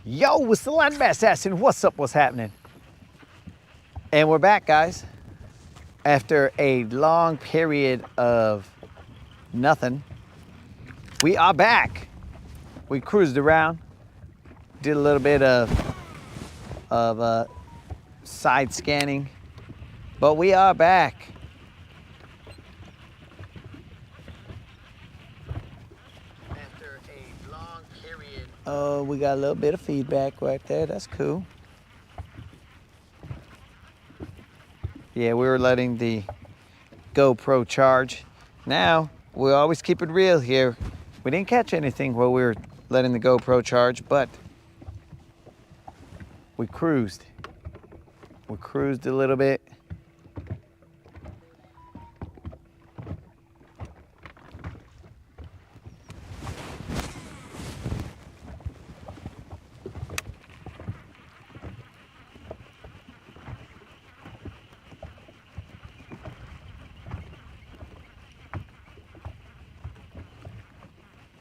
Yo, it's the Landmass Assassin. What's up? What's happening? And we're back, guys. After a long period of nothing, we are back. We cruised around, did a little bit of side scanning, but we are back. After a long period. Oh, we got a little bit of feedback right there. That's cool. Yeah, we were letting the GoPro charge. Now, we always keep it real here. We didn't catch anything while we were letting the GoPro charge, but we cruised. We cruised a little bit.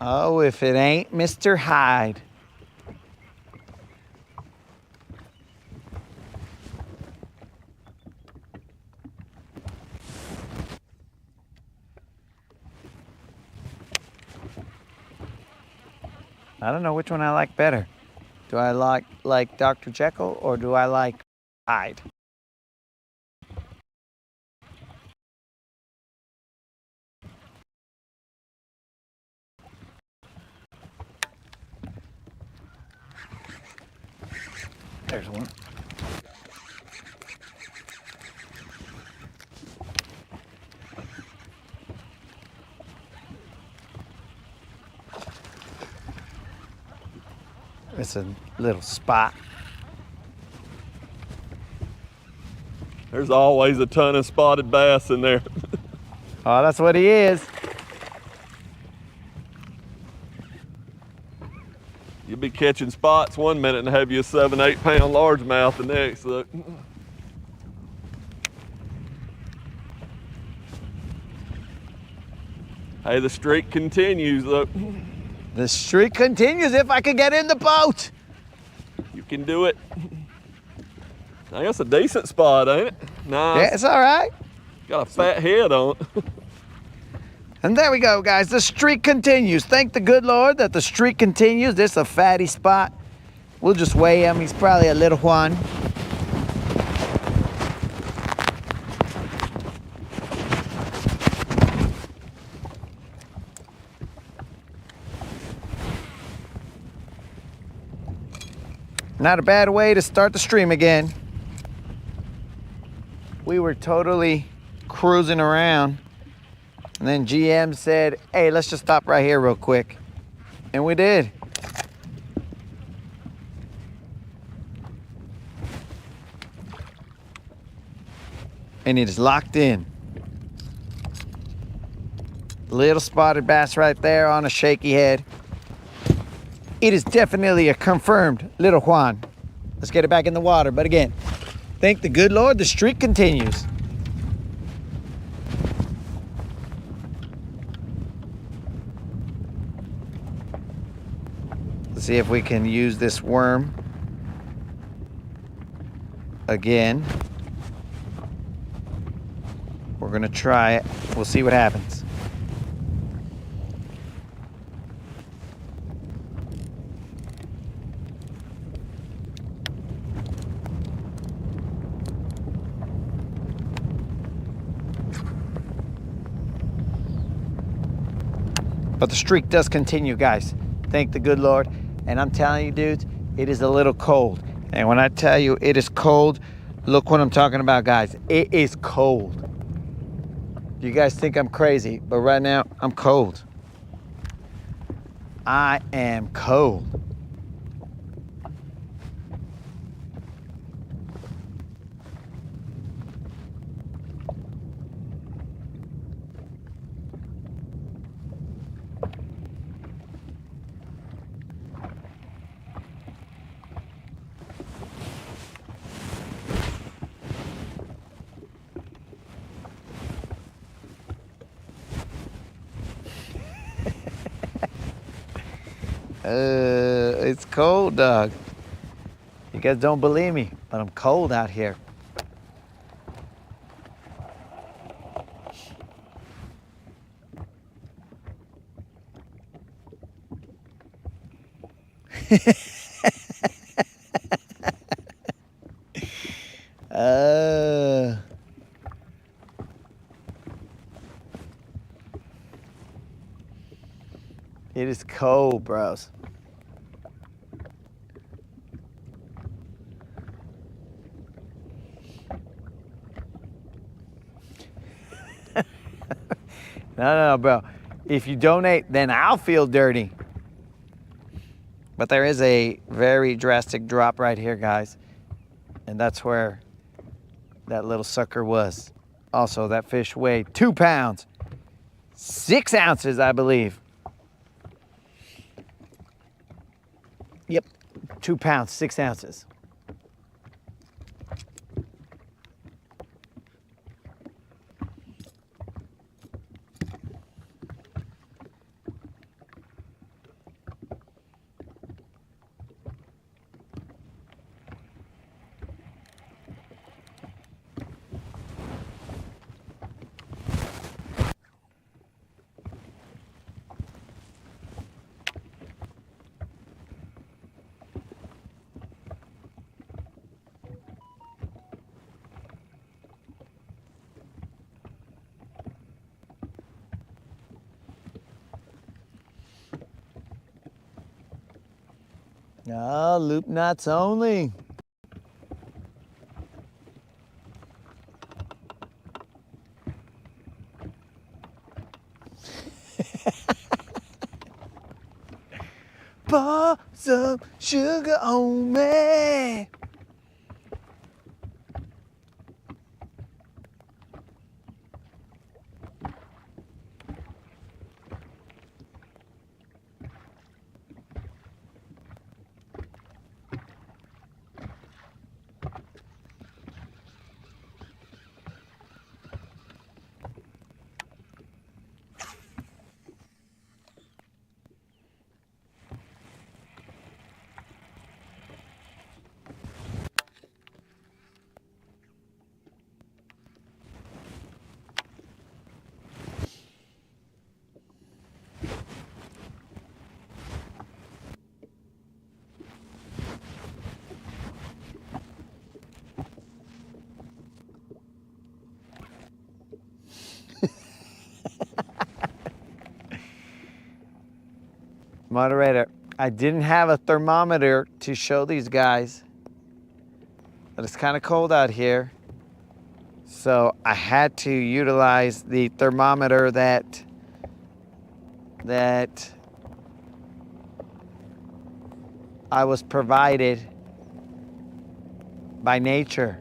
Oh, if it ain't Mr. Hyde. I don't know which one I like better. Do I like Dr. Jekyll or do I like Hyde? There's one. It's a little spot. There's always a ton of spotted bass in there. Oh, that's what he is. You'll be catching spots one minute and have you a 7-8 pound largemouth the next. Look. Hey, the streak continues. Look. The streak continues if I could get in the boat. You can do it. I think that's a decent spot, ain't it? Nice. Yeah, it's all right. Got a fat head on it. And there we go, guys. The streak continues. Thank the good Lord that the streak continues. This is a fatty spot. We'll just weigh him. He's probably a little one. Not a bad way to start the stream again. We were totally cruising around. And then GM said, hey, let's just stop right here real quick. And we did. And it is locked in. Little spotted bass right there on a shaky head. It is definitely a confirmed little Juan. Let's get it back in the water. But again, thank the good Lord, the streak continues. Let's see if we can use this worm again. We're gonna try it. We'll see what happens. But the streak does continue, guys. Thank the good Lord. And I'm telling you, dudes, it is a little cold. And when I tell you it is cold, look what I'm talking about, guys. It is cold. You guys think I'm crazy, but right now I'm cold. I am cold. It's cold, dog. You guys don't believe me, but I'm cold out here. It is cold, bros. No, bro. If you donate, then I'll feel dirty. But there is a very drastic drop right here, guys. And that's where that little sucker was. Also, that fish weighed 2 pounds, 6 ounces, I believe. Yep, 2 pounds, 6 ounces. Ah, loop knots only. Pour some sugar on me. Moderator, I didn't have a thermometer to show these guys, but it's kind of cold out here. So I had to utilize the thermometer that I was provided by nature.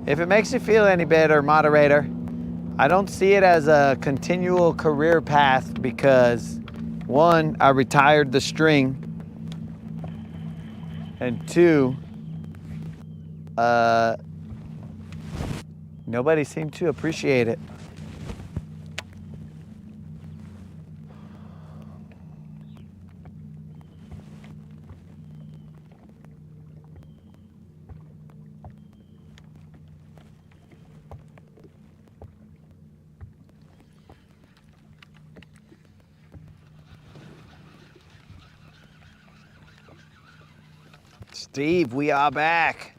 If it makes you feel any better, moderator, I don't see it as a continual career path because, one, I retired the string, and two, nobody seemed to appreciate it. Steve, we are back.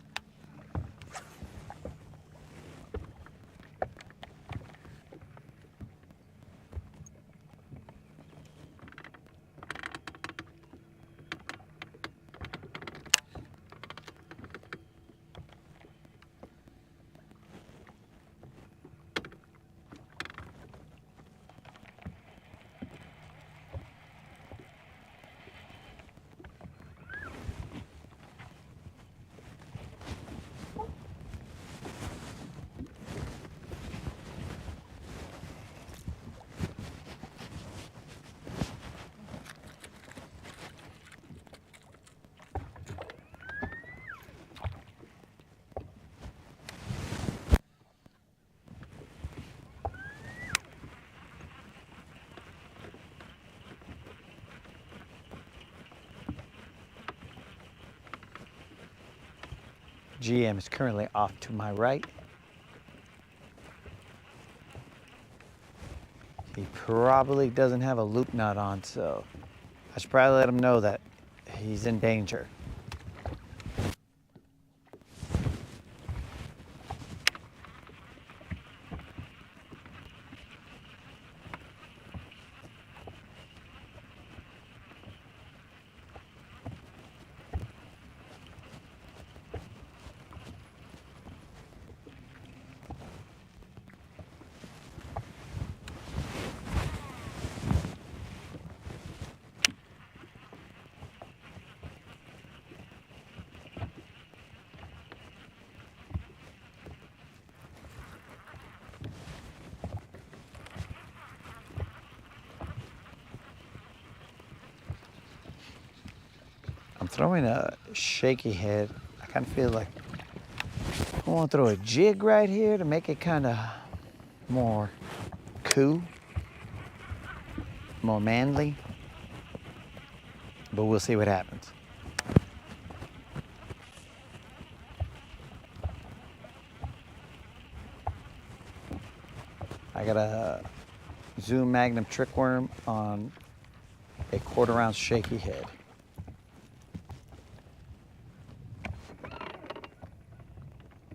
GM is currently off to my right. He probably doesn't have a loop knot on, so I should probably let him know that he's in danger. I'm throwing a shaky head. I kind of feel like I want to throw a jig right here to make it kind of more cool, more manly, but we'll see what happens. I got a Zoom Magnum trick worm on a 1/4 ounce shaky head.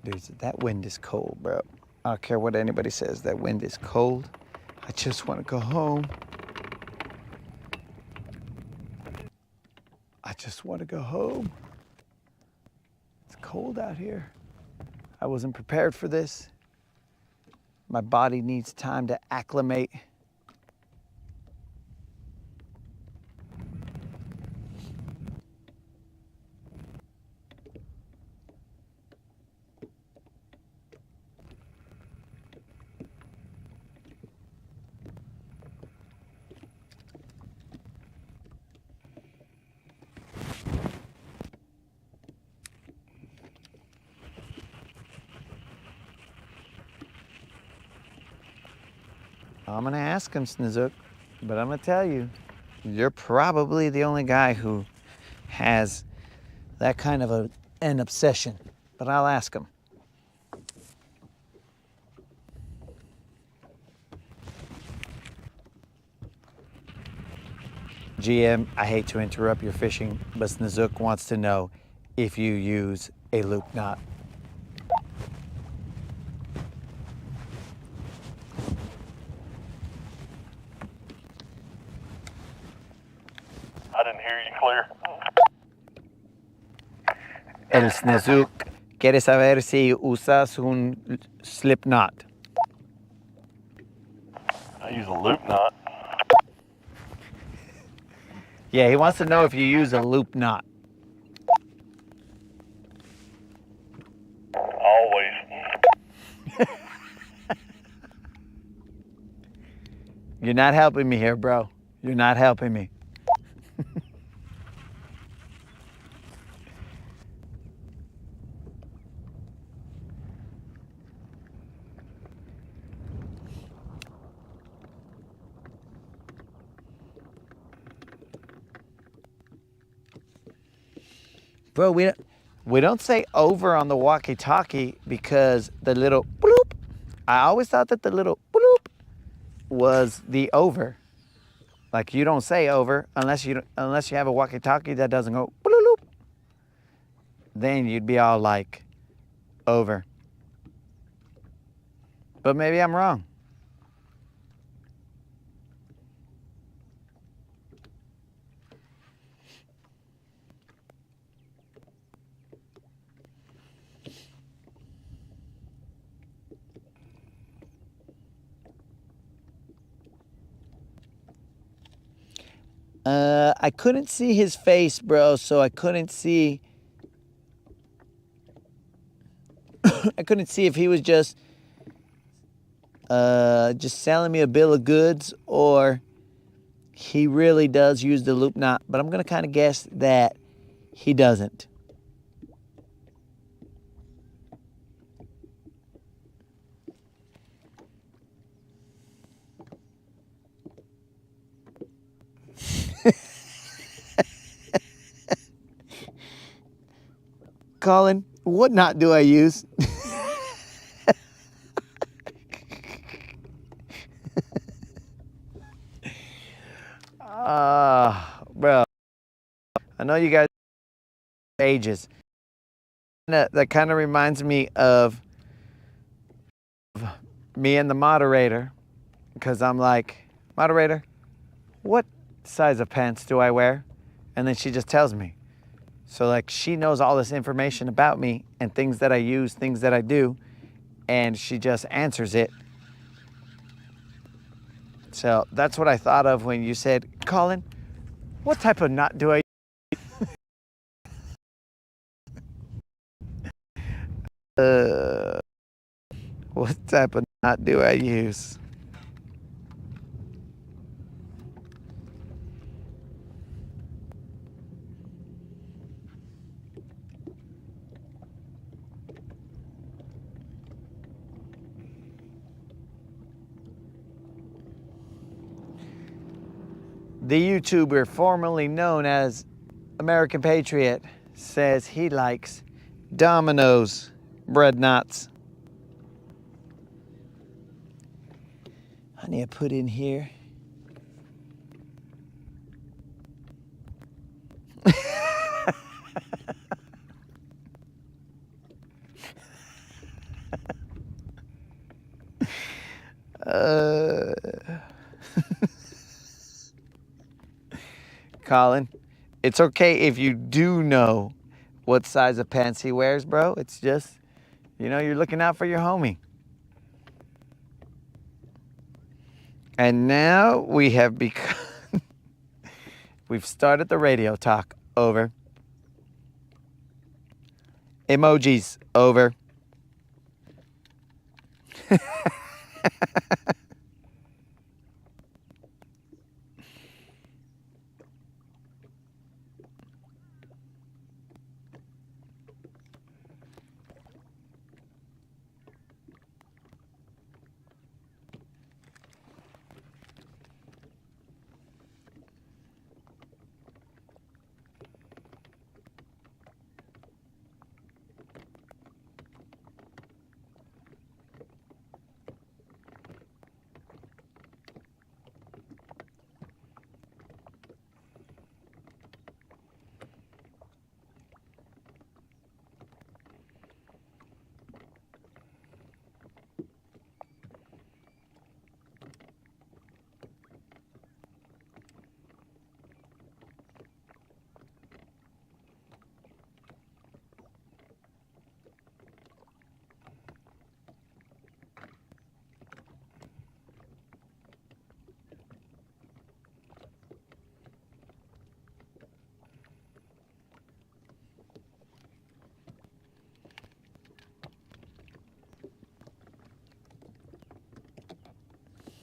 Dude, that wind is cold, bro. I don't care what anybody says, that wind is cold. I just want to go home. I just want to go home. It's cold out here. I wasn't prepared for this. My body needs time to acclimate. I'm gonna ask him, Snizook, but I'm gonna tell you, you're probably the only guy who has that kind of an obsession, but I'll ask him. GM, I hate to interrupt your fishing, but Snizook wants to know if you use a loop knot. I didn't hear you clear. El Snizook quiere saber si usas un slip knot. I use a loop knot. Yeah, he wants to know if you use a loop knot. Always. You're not helping me here, bro. You're not helping me. Bro, we don't say over on the walkie-talkie because the little bloop. I always thought that the little bloop was the over. Like you don't say over unless you have a walkie-talkie that doesn't go bloop. Then you'd be all like over. But maybe I'm wrong. I couldn't see his face, bro, so I couldn't see I couldn't see if he was just selling me a bill of goods or he really does use the loop knot, but I'm gonna kind of guess that he doesn't. Colin, What knot do I use? Bro, I know you guys ages. That kind of reminds me of me and the moderator, because I'm like, moderator, what size of pants do I wear? And then she just tells me. So like she knows all this information about me and things that I use, things that I do, and she just answers it. So that's what I thought of when you said, Colin, what type of knot do I what type of knot do I use? The YouTuber formerly known as American Patriot says he likes Domino's bread knots. I need to put in here. Colin, it's okay if you do know what size of pants he wears, bro. It's just, you know, you're looking out for your homie. And now we have become, we've started the radio talk. Over. Emojis. Over.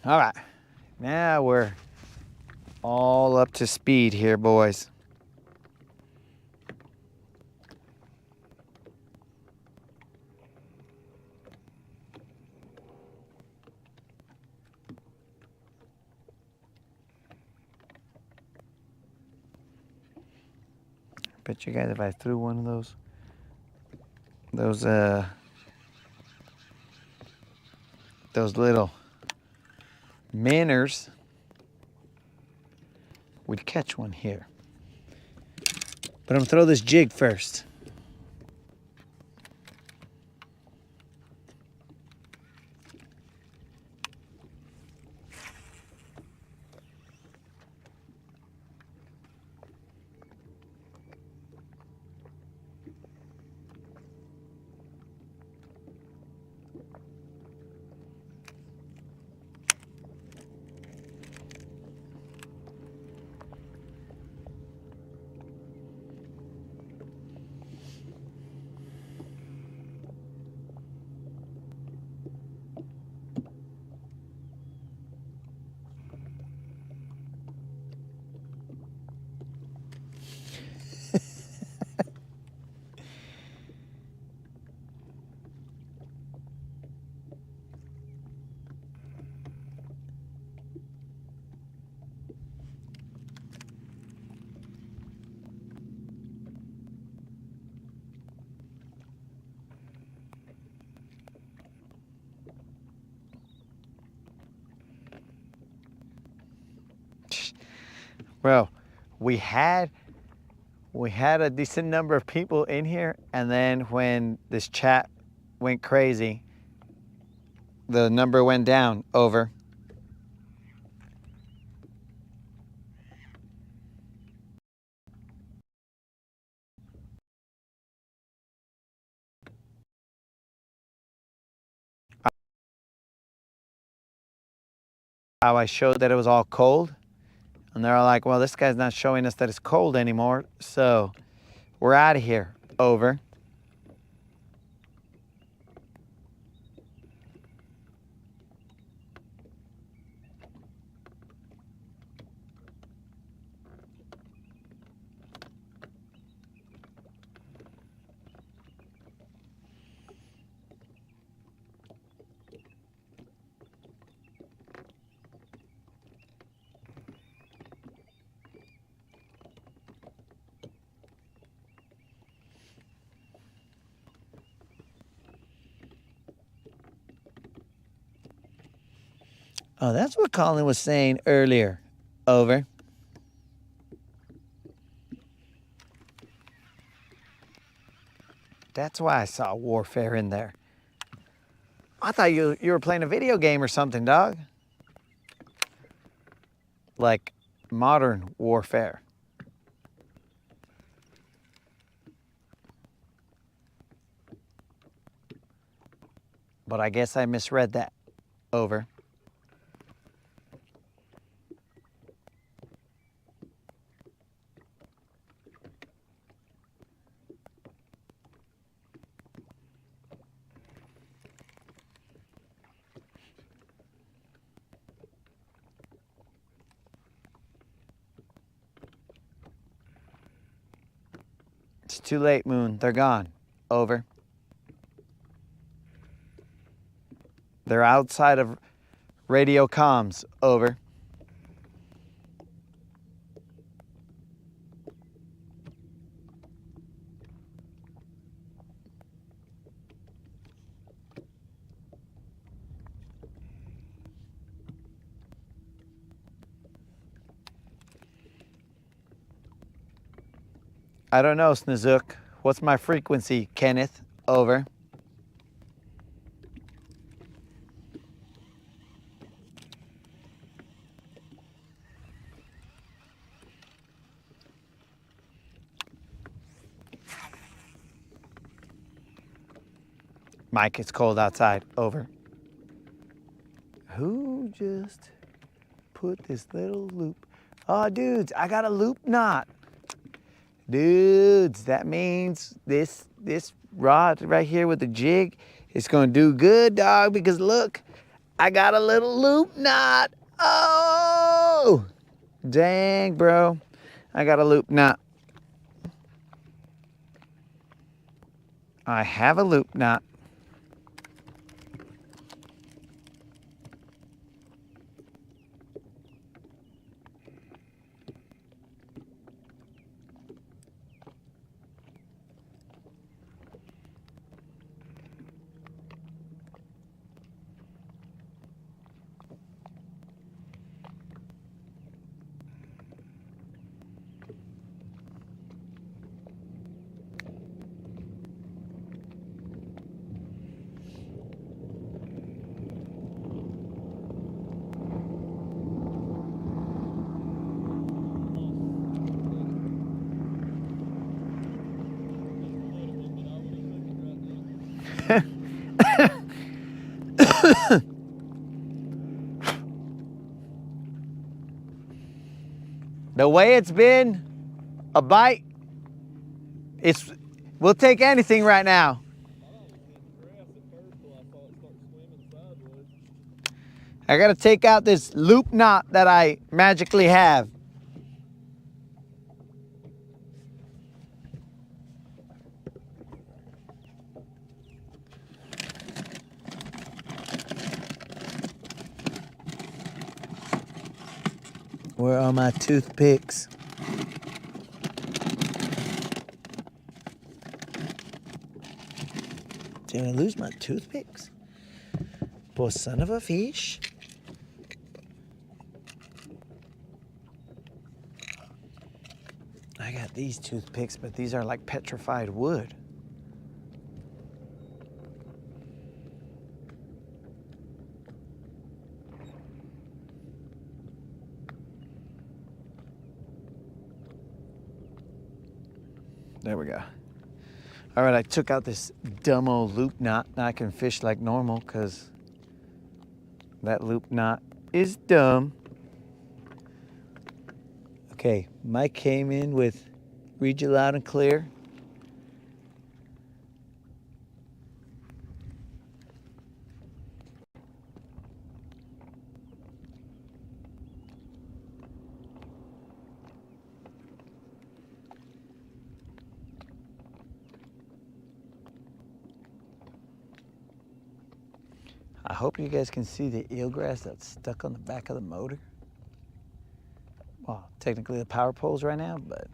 All right, now we're all up to speed here, boys. Bet you guys if I threw one of those little manners, we'd catch one here. But I'm gonna throw this jig first. Bro, we had a decent number of people in here, and then when this chat went crazy, the number went down. Over. How I showed that it was all cold, and they're all like, well, this guy's not showing us that it's cold anymore, so we're out of here. Over. Oh, that's what Colin was saying earlier. Over. That's why I saw warfare in there. I thought you were playing a video game or something, dog. Like modern warfare. But I guess I misread that. Over. It's too late, Moon. They're gone. Over. They're outside of radio comms. Over. I don't know, Snizook. What's my frequency, Kenneth? Over. Mike, it's cold outside. Over. Who just put this little loop? Oh, dudes, I got a loop knot. Dudes, that means this rod right here with the jig is gonna do good, dog, because look, I got a little loop knot. Oh, dang, bro. I got a loop knot. I have a loop knot. The way it's been, a bite, we'll take anything right now. I gotta take out this loop knot that I magically have. Where are my toothpicks? Did I lose my toothpicks? Poor son of a fish. got these toothpicks, but these are like petrified wood. There we go. All right, I took out this dumb old loop knot. Now I can fish like normal because that loop knot is dumb. Okay, Mike came in with read you loud and clear. I hope you guys can see the eelgrass that's stuck on the back of the motor. Well, technically the power poles right now, but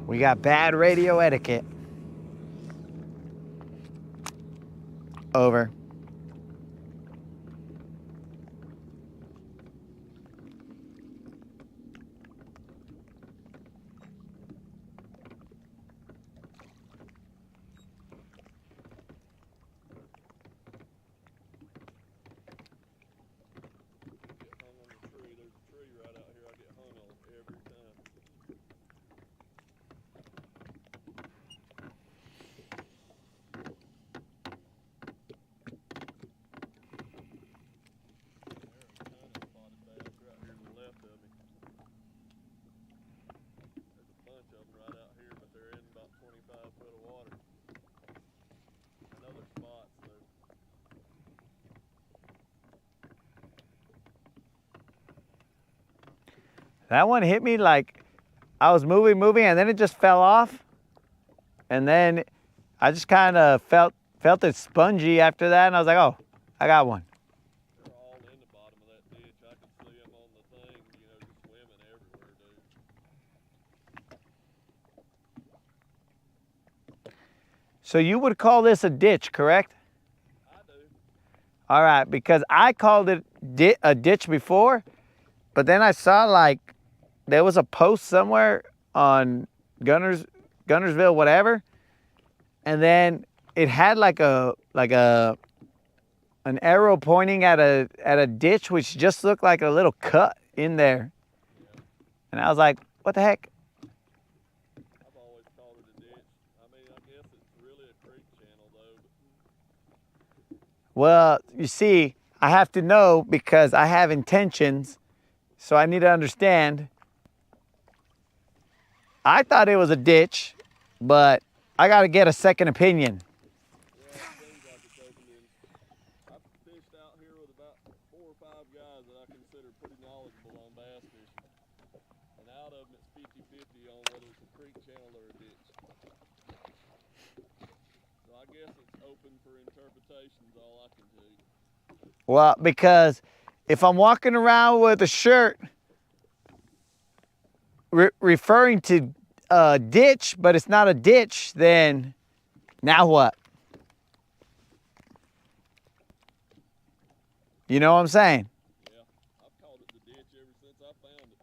we got bad radio etiquette. Over. That one hit me like I was moving, and then it just fell off. And then I just kind of felt it spongy after that, and I was like, oh, I got one. They're all in the bottom of that ditch. I could see them on the thing, you know, just swimming everywhere, dude. So you would call this a ditch, correct? I do. All right, because I called it a ditch before, but then I saw like there was a post somewhere on Guntersville, whatever, and then it had like an arrow pointing at a ditch, which just looked like a little cut in there. Yeah. And I was like, what the heck? I've always called it a ditch. I mean, I guess it's really a creek channel, though. Well, you see, I have to know because I have intentions, so I need to understand. I thought it was a ditch, but I got to get a second opinion. Yeah, it seems like it's opened in. I've fished out here with about 4 or 5 guys that I consider pretty knowledgeable on bass fishing. And out of them, it's 50-50 on whether it's a creek channel or a ditch. So I guess it's open for interpretation is all I can tell you. Well, because if I'm walking around with a shirt referring to a ditch, but it's not a ditch, then now what? You know what I'm saying? Yeah, I've called it the ditch ever since I found it.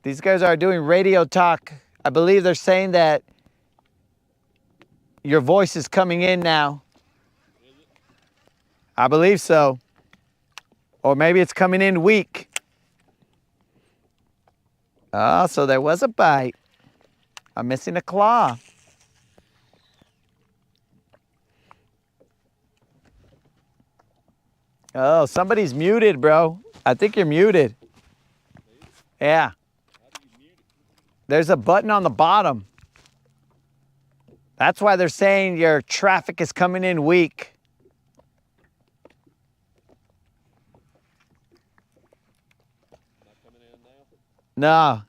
These guys are doing radio talk. I believe they're saying that your voice is coming in now. Is it? I believe so. Or maybe it's coming in weak. Oh, so there was a bite. I'm missing a claw. Oh, somebody's muted, bro. I think you're muted. Yeah. How do you mute it? There's a button on the bottom. That's why they're saying your traffic is coming in weak. Not coming in now? No.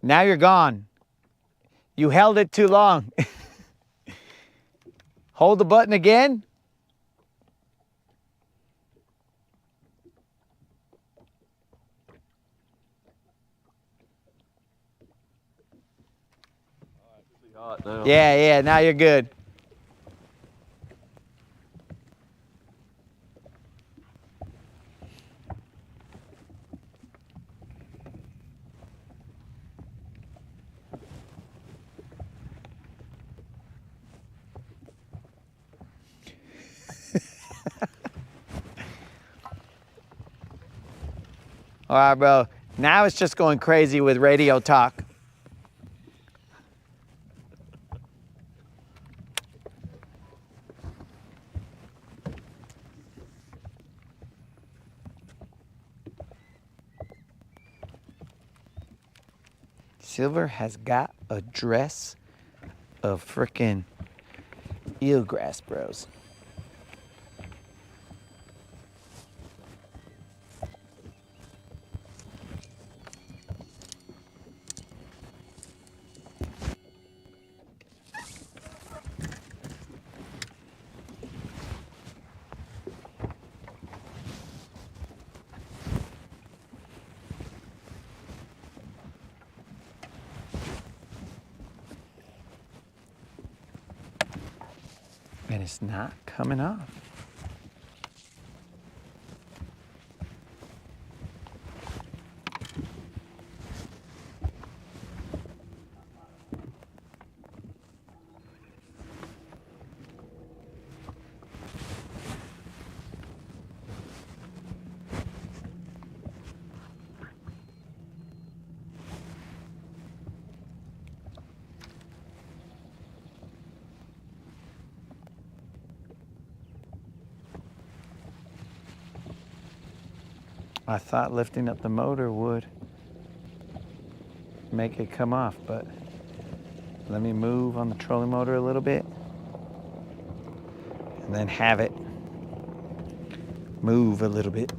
Now you're gone. You held it too long. Hold the button again. Pretty hot now. Yeah, now you're good. All right, bro. Now it's just going crazy with radio talk. Silver has got a dress of frickin' eelgrass, bros. And it's not coming off. I thought lifting up the motor would make it come off, but let me move on the trolling motor a little bit and then have it move a little bit.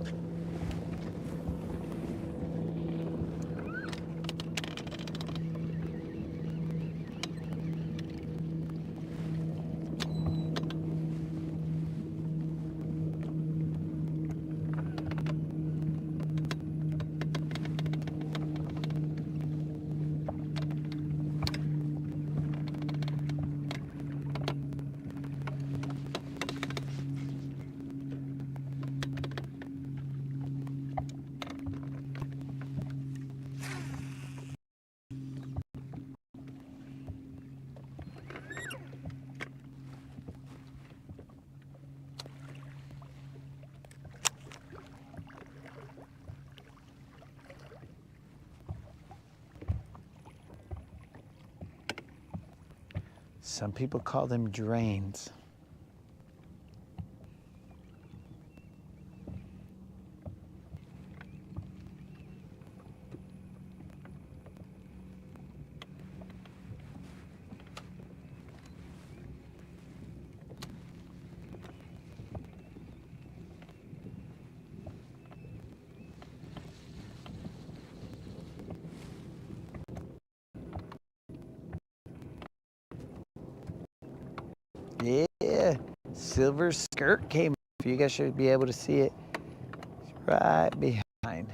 Some people call them drains. Yeah, silver skirt came off. You guys should be able to see it. It's right behind.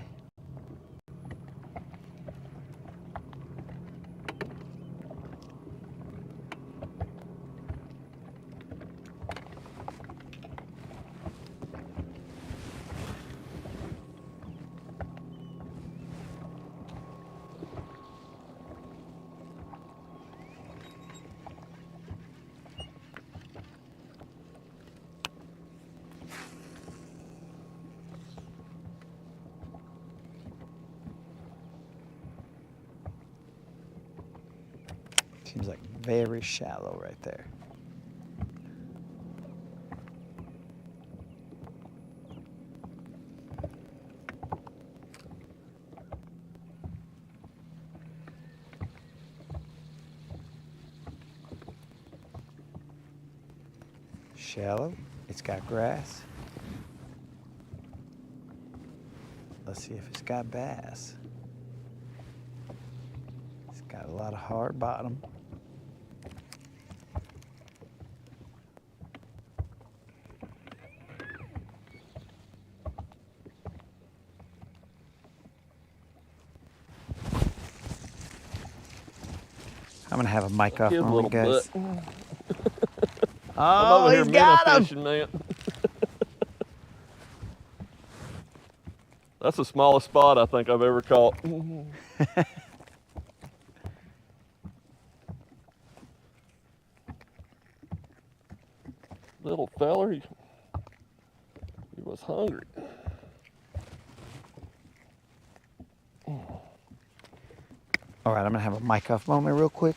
Seems like very shallow right there. Shallow. It's got grass. Let's see if it's got bass. It's got a lot of hard bottom. I'm gonna have a mic off His moment, little guys. butt. I'm Oh, over here he's minnow got him! fishing, man. That's the smallest spot I think I've ever caught. Little feller, he was hungry. All right, I'm gonna have a mic off moment real quick.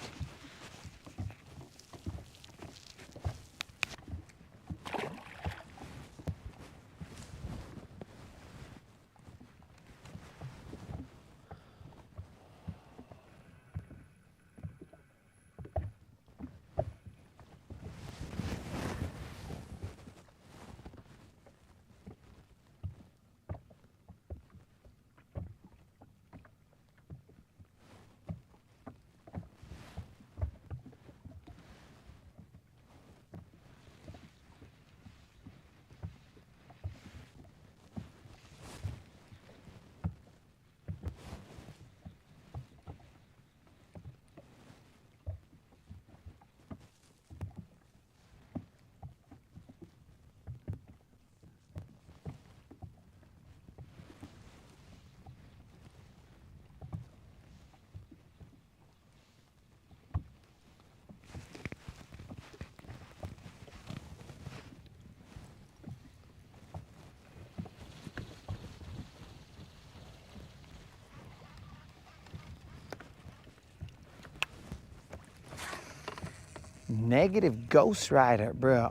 Negative Ghost Rider, bro.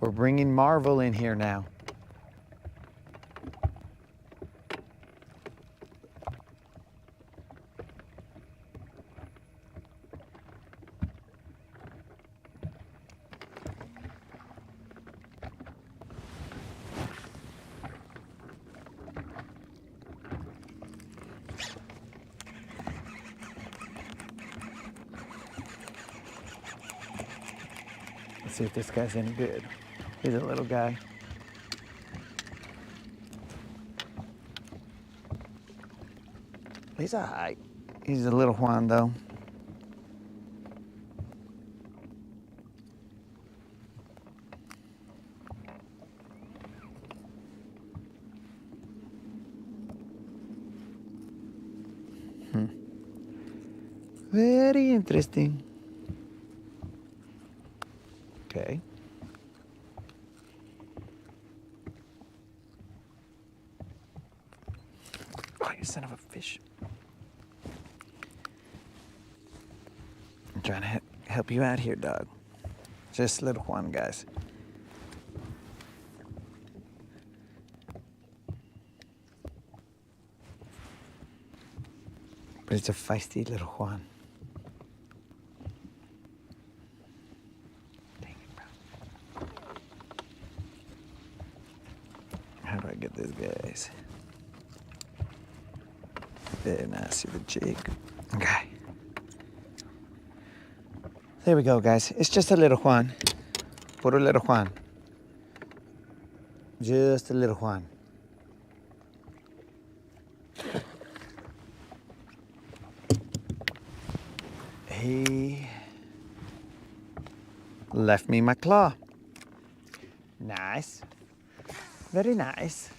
We're bringing Marvel in here now. Let's see if this guy's any good. He's a little guy. He's all right. He's a little Juan though. Very interesting. Okay. Oh, you son of a fish. I'm trying to help you out here, dog. Just little Juan, guys. But it's a feisty little Juan. Dang it, bro. How do I get this, guys? Very nice, see the jig. Okay. There we go, guys. It's just a little Juan. Puro little Juan. Just a little Juan. He left me my claw. Nice. Very nice.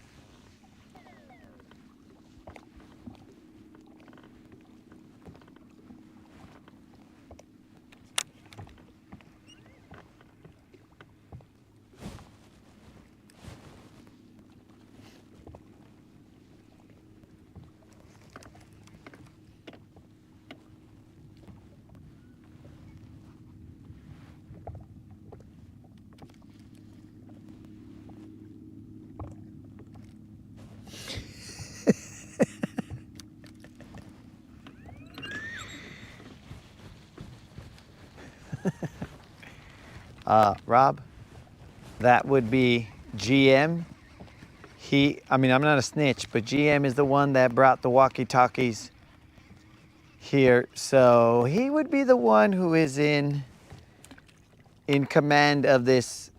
Rob, that would be GM. I mean, I'm not a snitch, but GM is the one that brought the walkie-talkies here. So he would be the one who is in command of this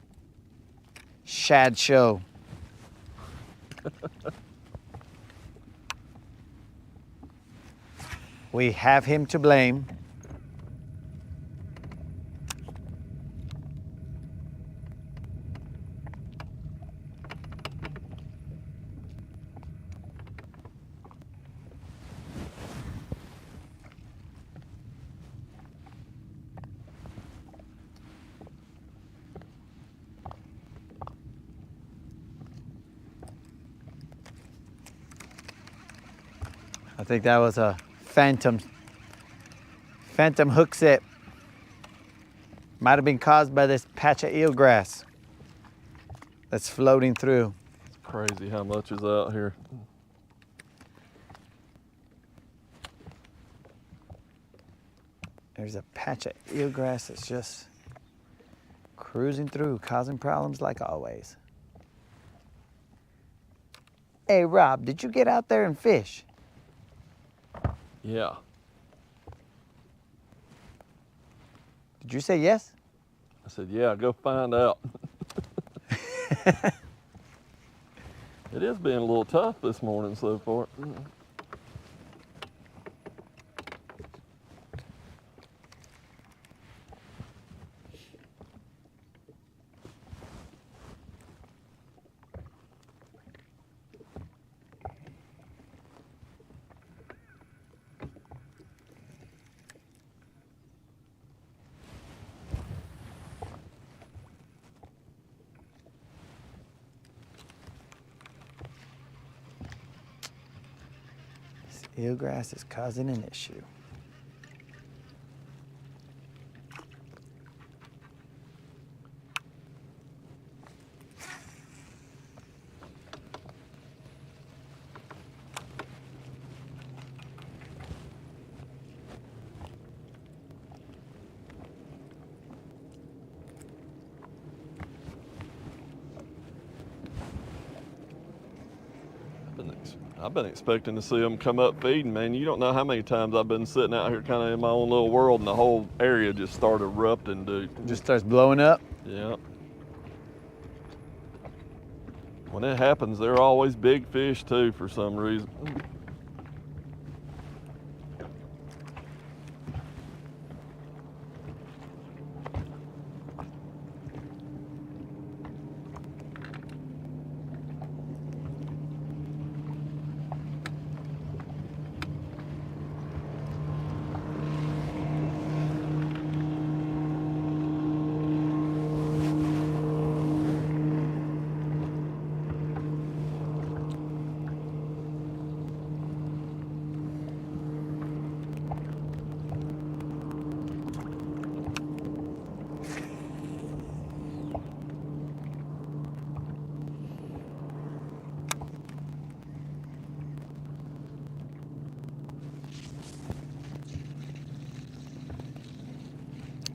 shad show. We have him to blame. I think that was a phantom hook set. Might have been caused by this patch of eelgrass that's floating through. It's crazy how much is out here. There's a patch of eelgrass that's just cruising through, causing problems like always. Hey Rob, did you get out there and fish? Yeah. Did you say yes? I said, yeah, go find out. It has been a little tough this morning so far. This eelgrass is causing an issue. I've been expecting to see them come up feeding, man. You don't know how many times I've been sitting out here kind of in my own little world and the whole area just started erupting, dude. Just starts blowing up. Yeah. When it happens, there are always big fish too for some reason.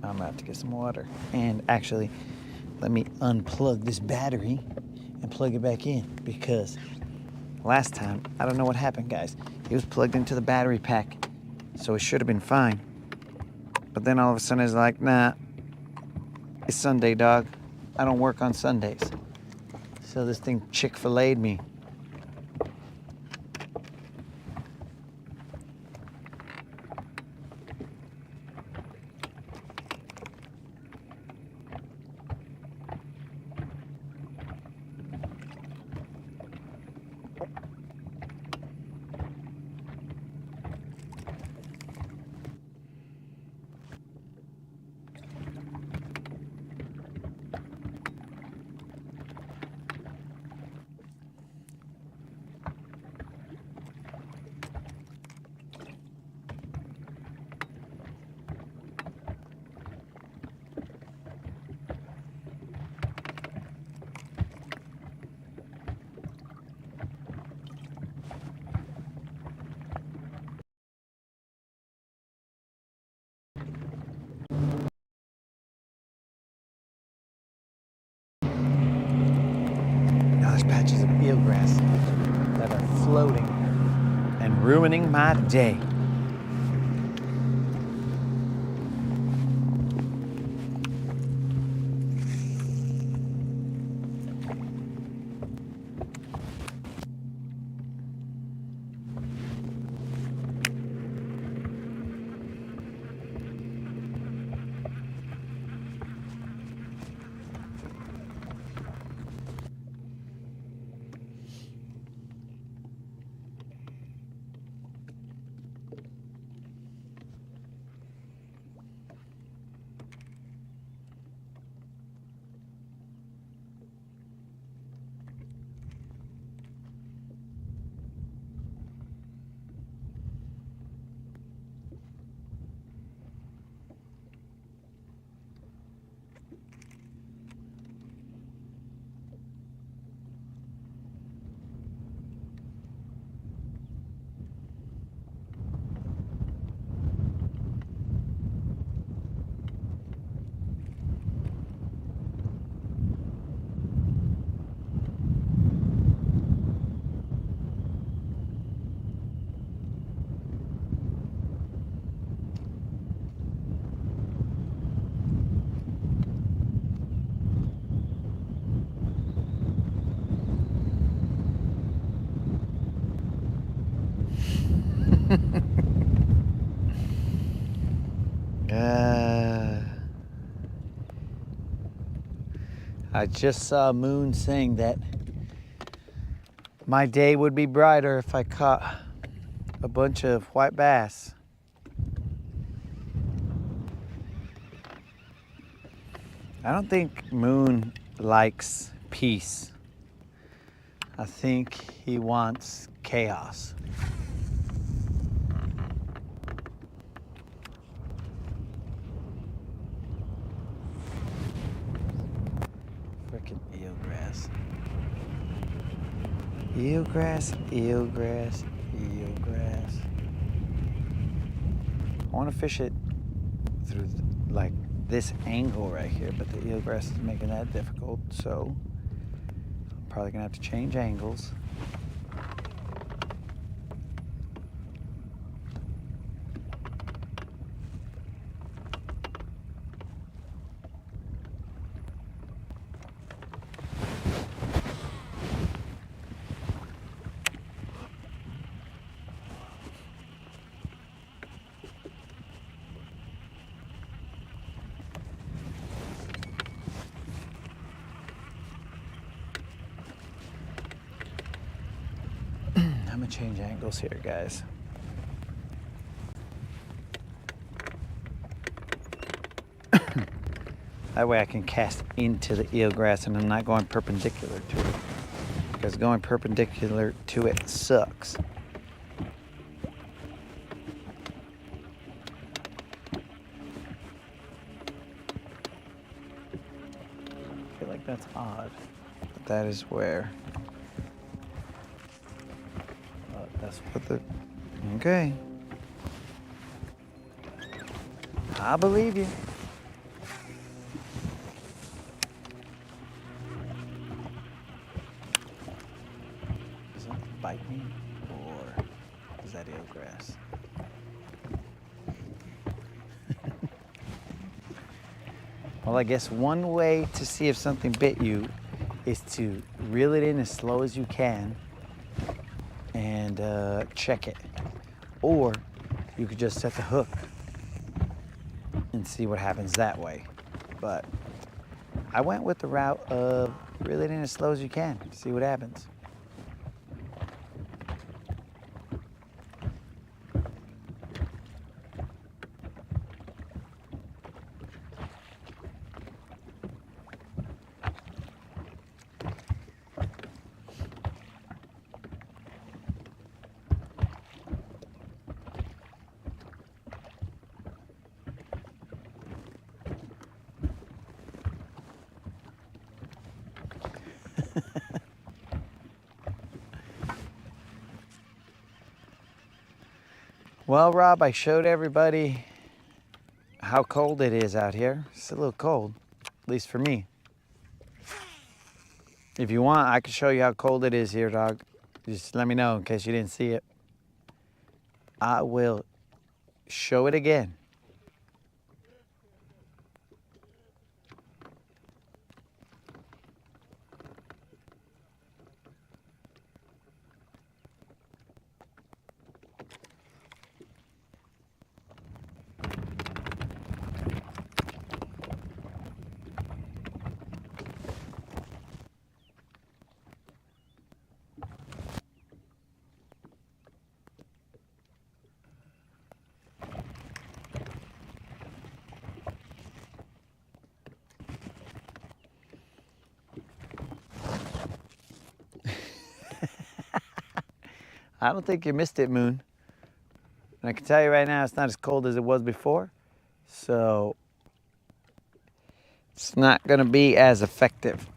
I'm gonna have to get some water. And actually, let me unplug this battery and plug it back in, because last time, I don't know what happened, guys. It was plugged into the battery pack, so it should have been fine. But then all of a sudden it's like, nah, it's Sunday, dog. I don't work on Sundays. So this thing Chick-fil-A'd me. floating and ruining my day. I just saw Moon saying that my day would be brighter if I caught a bunch of white bass. I don't think Moon likes peace. I think he wants chaos. Frickin' eelgrass. Eelgrass, eelgrass, eelgrass. I want to fish it through like this angle right here, but the eelgrass is making that difficult, so I'm probably gonna have to change angles. I'm gonna change angles here, guys. That way I can cast into the eelgrass and I'm not going perpendicular to it. Because going perpendicular to it sucks. I feel like that's odd, but that is where. That's what the. Okay. I believe you. Does that bite me? Or is that eelgrass? Well, I guess one way to see if something bit you is to reel it in as slow as you can and check it. Or you could just set the hook and see what happens that way. But I went with the route of reel it in as slow as you can, see what happens. Well, Rob, I showed everybody how cold it is out here. It's a little cold, at least for me. If you want, I can show you how cold it is here, dog. Just let me know in case you didn't see it. I will show it again. I don't think you missed it, Moon. And I can tell you right now, it's not as cold as it was before, so it's not going to be as effective.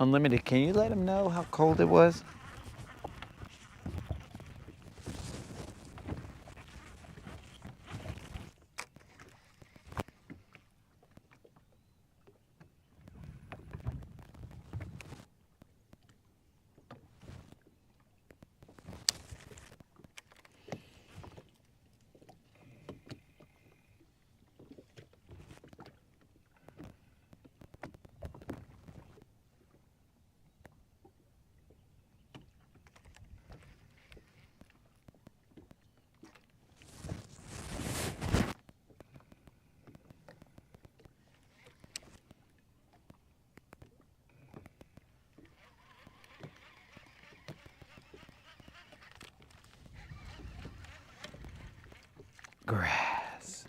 Unlimited, can you let them know how cold it was? Grass.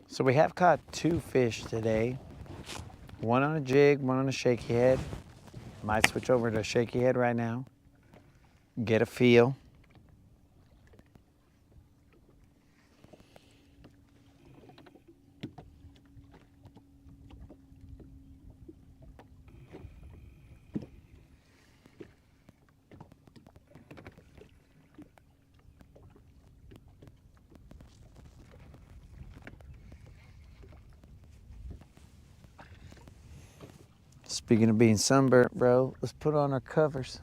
So we have caught 2 fish today. One on a jig, one on a shaky head. Might switch over to a shaky head right now. Get a feel. Speaking of being sunburnt, bro, let's put on our covers.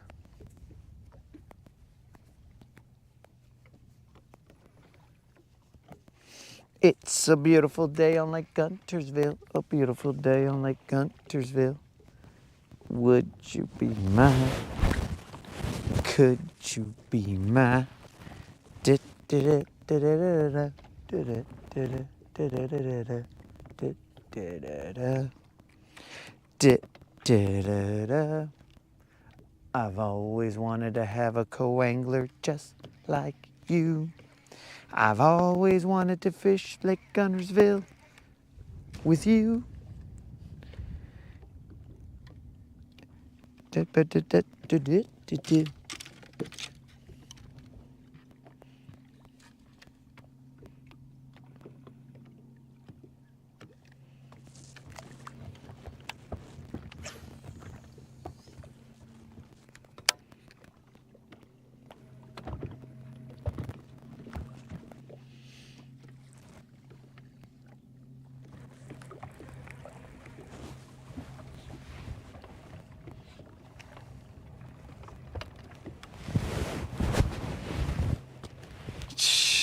It's a beautiful day on Lake Guntersville. A beautiful day on Lake Guntersville. Would you be mine? Could you be mine? I've always wanted to have a co-angler just like you. I've always wanted to fish Lake Guntersville with you.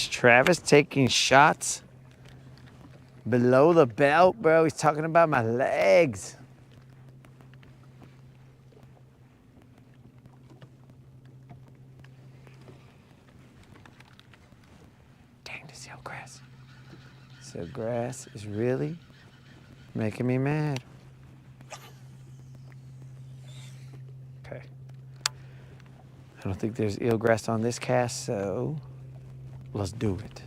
Travis taking shots below the belt, bro. He's talking about my legs. at this eelgrass. So grass is really making me mad. Okay. I don't think there's eelgrass on this cast, so let's do it.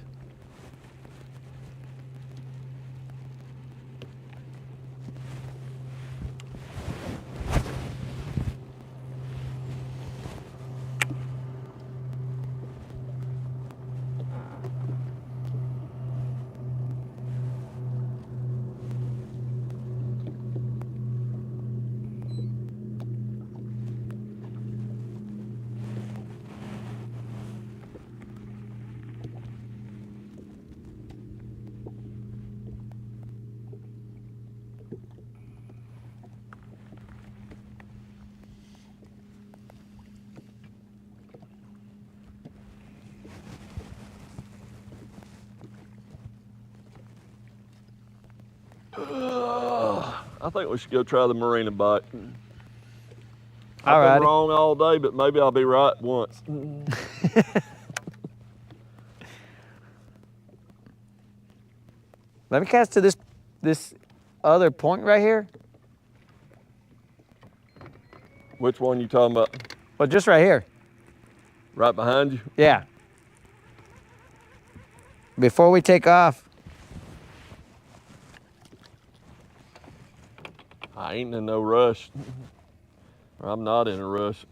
I think we should go try the marina bite. I've Alrighty. been wrong all day, but maybe I'll be right once. Let me cast to this other point right here. Which one you talking about? Well, just right here. Right behind you? Yeah. Before we take off. I ain't in no rush. I'm not in a rush.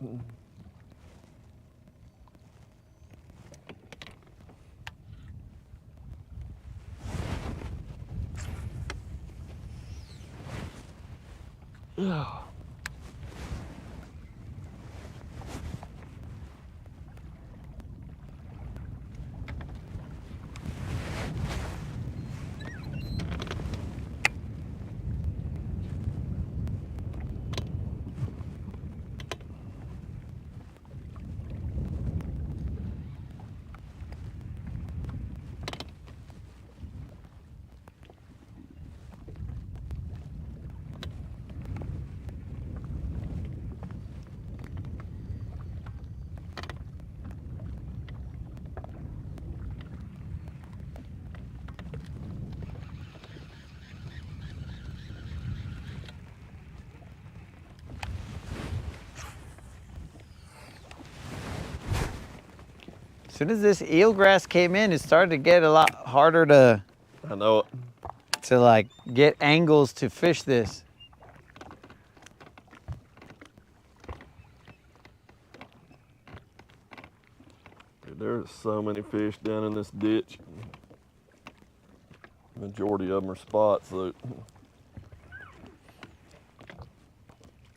As soon as this eelgrass came in, it started to get a lot harder to I know it. like get angles to fish this. Dude, there's so many fish down in this ditch. Majority of them are spots, though.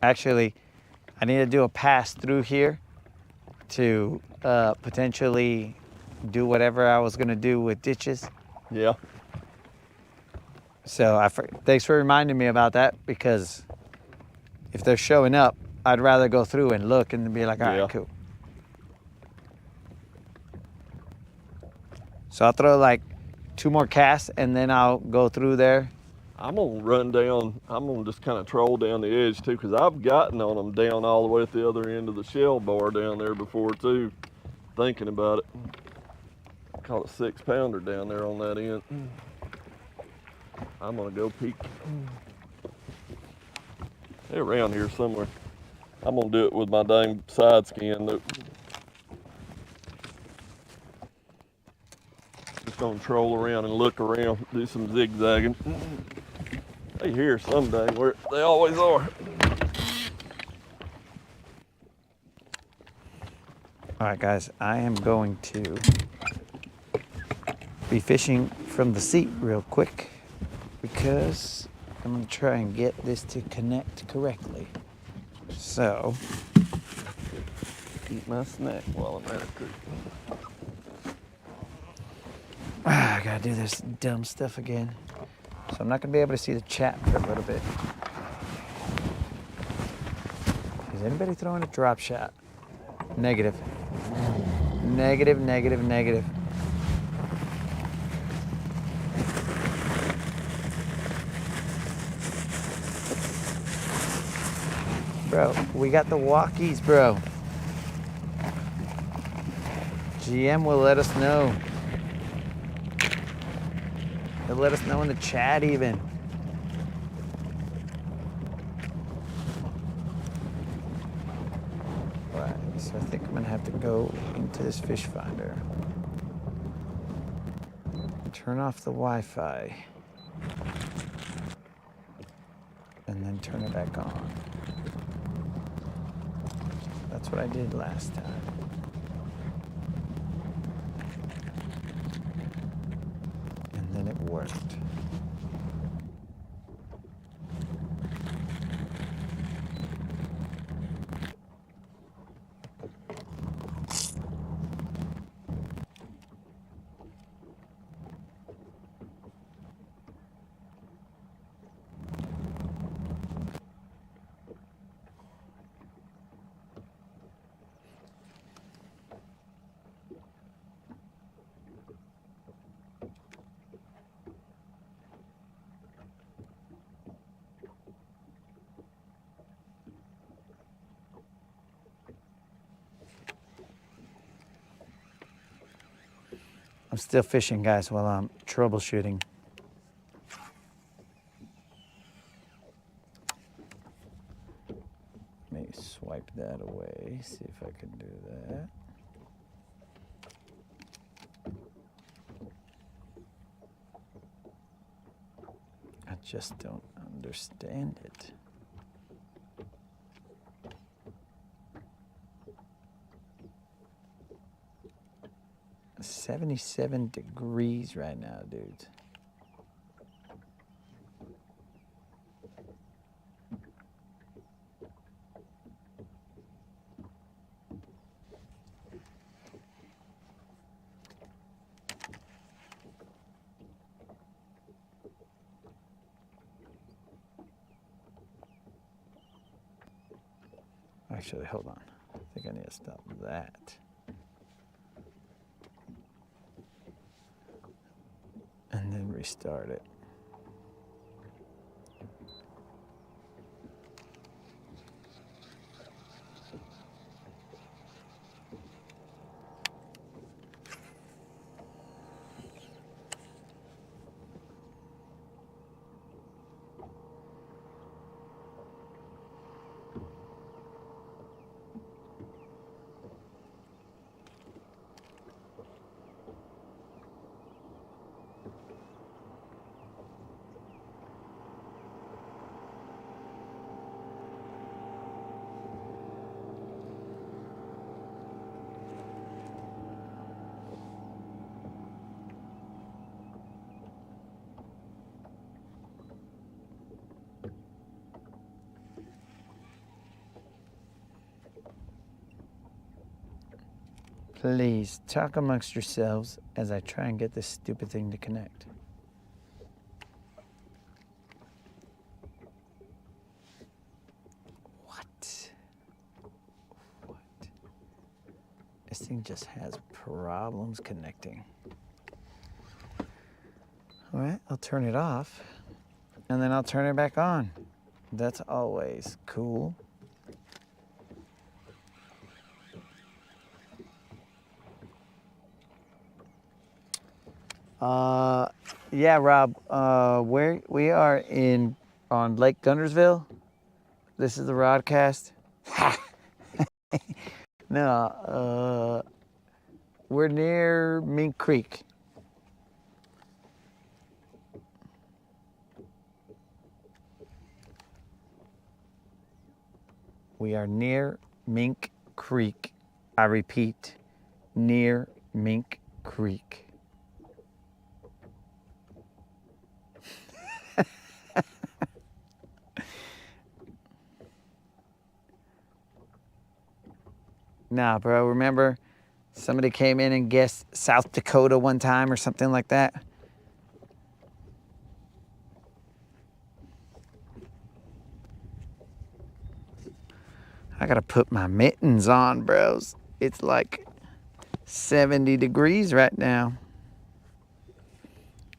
Actually, I need to do a pass through here to potentially do whatever I was gonna do with ditches. Yeah. So thanks for reminding me about that, because if they're showing up, I'd rather go through and look and be like, all Yeah. right, cool. So I'll throw like 2 more casts and then I'll go through there. I'm gonna run down, I'm gonna just kind of troll down the edge too, because I've gotten on them down all the way at the other end of the shell bar down there before too, thinking about it. Caught a 6-pounder down there on that end. I'm gonna go peek. They're around here somewhere. I'm gonna do it with my dang side skin though. Just gonna troll around and look around, do some zigzagging. They here someday where they always are. All right, guys, I am going to be fishing from the seat real quick because I'm gonna try and get this to connect correctly. So, Eat my snack while I'm at it. I gotta do this dumb stuff again. So I'm not gonna be able to see the chat for a little bit. Is anybody throwing a drop shot? Negative. Negative, negative, negative. Bro, we got the walkies, bro. GM will let us know. let us know in the chat even. Right, so I think I'm gonna have to go into this fish finder. Turn off the Wi-Fi. And then turn it back on. That's what I did last time. And then it worked. I'm still fishing, guys, while I'm troubleshooting. Let me swipe that away, see if I can do that. I just don't understand it. It's 77 degrees right now, dudes. Actually, hold on. I think I need to stop that. And then restart it. Please talk amongst yourselves as I try and get this stupid thing to connect. What? This thing just has problems connecting. All right, I'll turn it off and then I'll turn it back on. That's always cool. Yeah, Rob, we are on Lake Guntersville. This is the Rodcast. No, we're near Mink Creek. We are near Mink Creek. I repeat, near Mink Creek. Nah, bro, remember somebody came in and guessed South Dakota one time or something like that? I gotta put my mittens on, bros. It's like 70 degrees right now.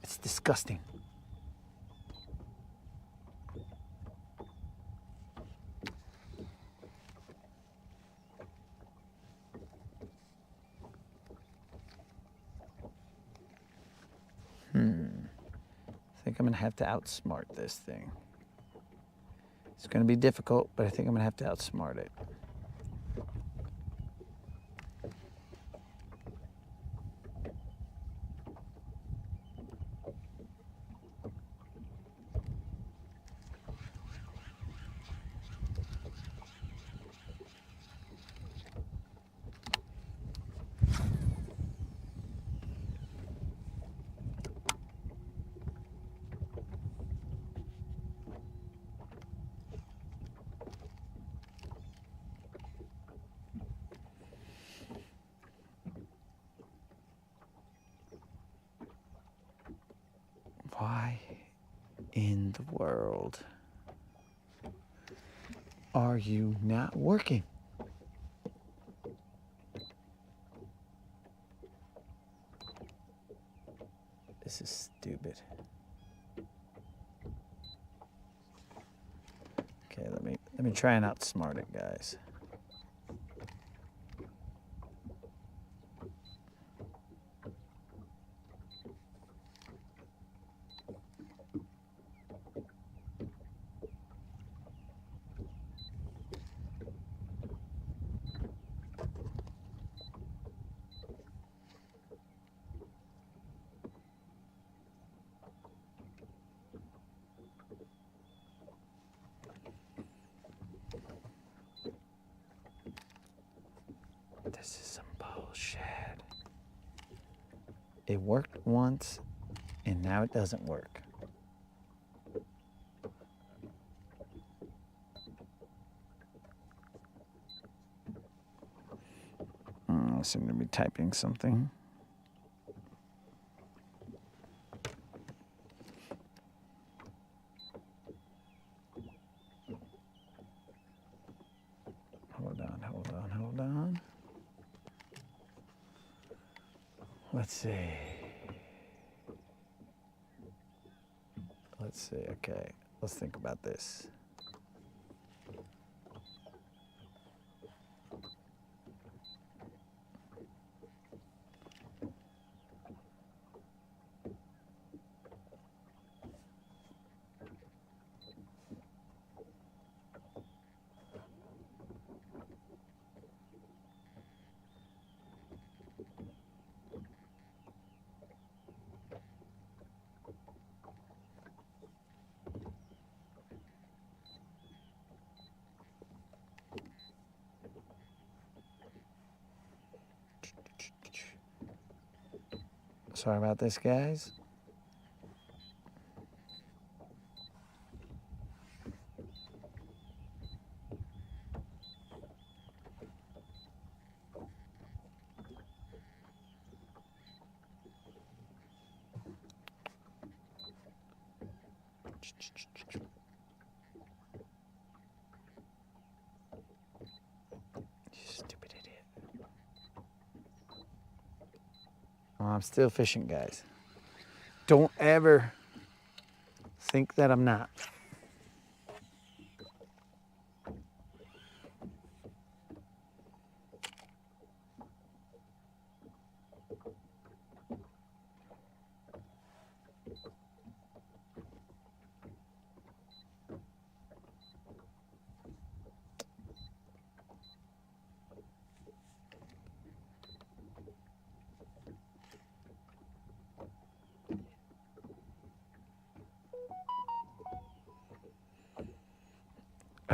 It's disgusting. think I'm gonna have to outsmart this thing. It's gonna be difficult, but I think I'm gonna have to outsmart it. Why in the world are you not working? This is stupid. Okay, let me try and outsmart it, guys. This is some bullshit. It worked once, and now it doesn't work. I seem to be typing something. Hold on. Let's see. Okay, let's think about this. Sorry about this, guys. Stupid idiot. Oh, I'm still fishing, guys. Don't ever think that I'm not.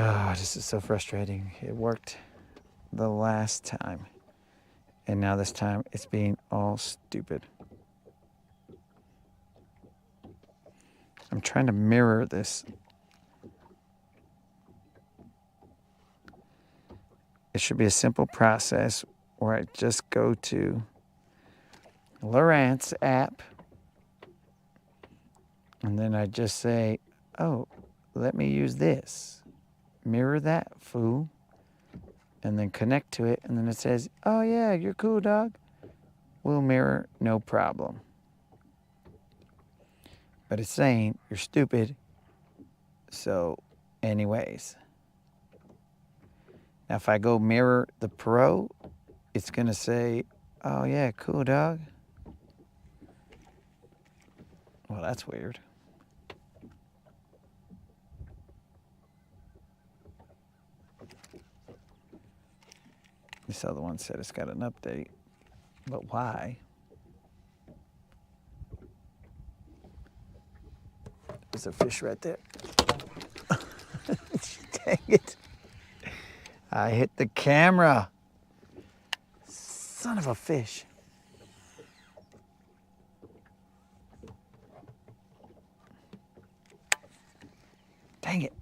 Oh, this is so frustrating. It worked the last time, and now this time it's being all stupid. I'm trying to mirror this. It should be a simple process where I just go to Lowrance app, and then I just say, oh, let me use this. Mirror that, fool. And then connect to it, and then it says, oh yeah, you're cool, dog. We'll mirror, no problem. But it's saying you're stupid. So anyways. Now if I go mirror the Pro, it's gonna say, oh yeah, cool, dog. Well, that's weird. This other one said it's got an update, but why? There's a fish right there. Dang it. I hit the camera. Son of a fish. Dang it.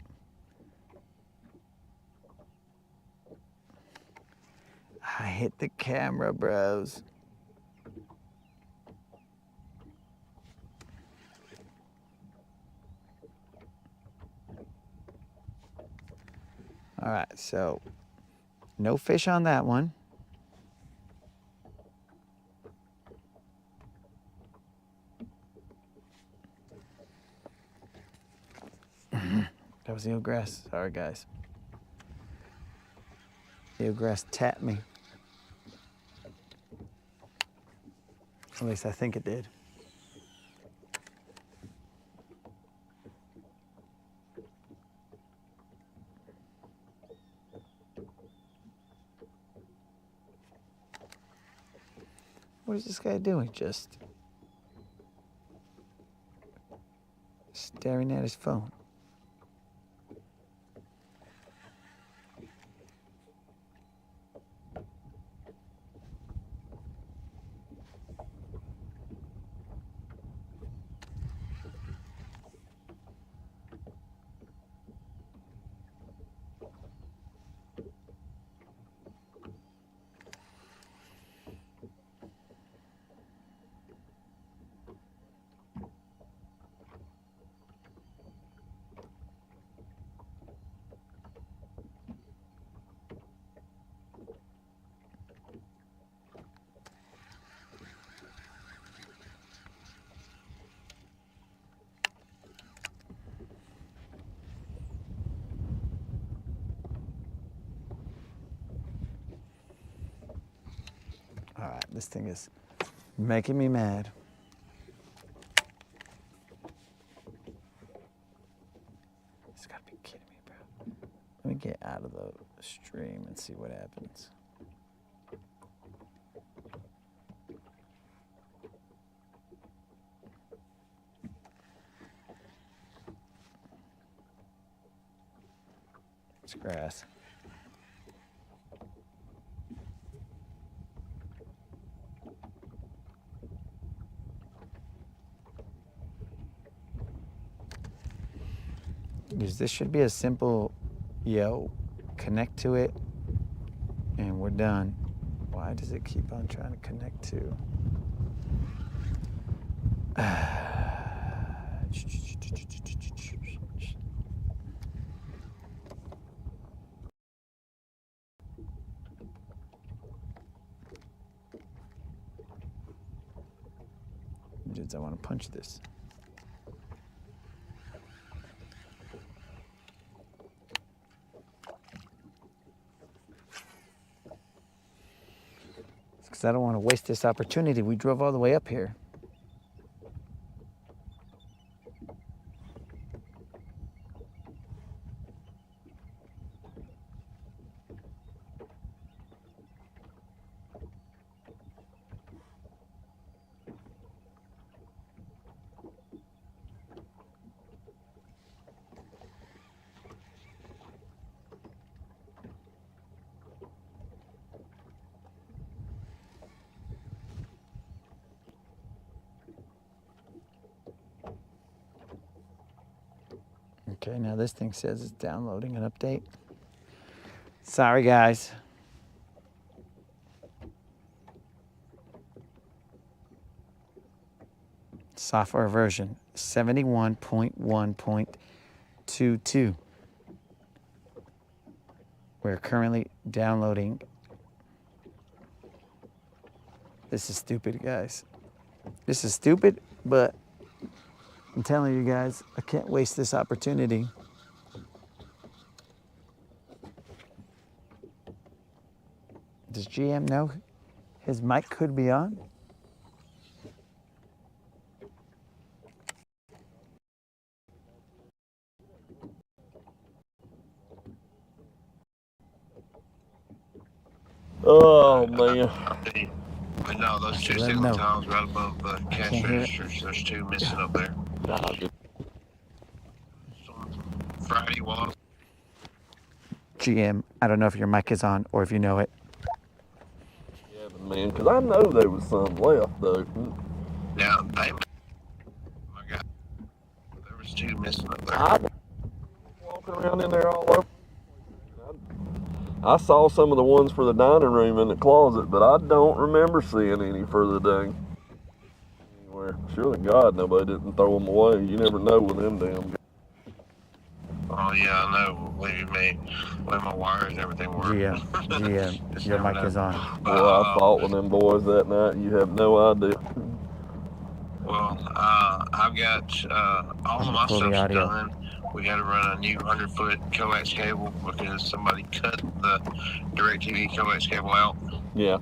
I hit the camera, bros. All right, so no fish on that one. That was eelgrass. Sorry, guys. Eelgrass tapped me. At least I think it did. What is this guy doing? Just staring at his phone. All right, this thing is making me mad. It's gotta be kidding me, bro. Let me get out of the stream and see what happens. It's grass. Because this should be a simple, yo, connect to it, and we're done. Why does it keep on trying to connect to? Dudes, I want to punch this. Because I don't want to waste this opportunity. We drove all the way up here. Okay, now this thing says it's downloading an update. Sorry, guys. Software version 71.1.22. We're currently downloading. This is stupid, guys. This is stupid, but I'm telling you guys, I can't waste this opportunity. Does GM know his mic could be on? Oh man. But no, those two Let 'em signal know. tiles right above the cash can't hear it. registers. There's two missing up there. Friday was. GM, I don't know if your mic is on or if you know it. Yeah, man, because I know there was some left though. Now they. My God, there was two missing up there. I walking around in there all over. I saw some of the ones for the dining room in the closet, but I don't remember seeing any for the day. Anywhere. Surely God, nobody didn't throw them away. You never know with them damn guys. Oh yeah, I know. Believe you me, with my wires and everything work. GM, Just your never mic know. is on. Boy, I fought with them boys that night. You have no idea. Well, I've got all of my pull the stuff's audio. done. We got to run a new 100-foot coax cable because somebody cut the DirecTV coax cable out. Yeah.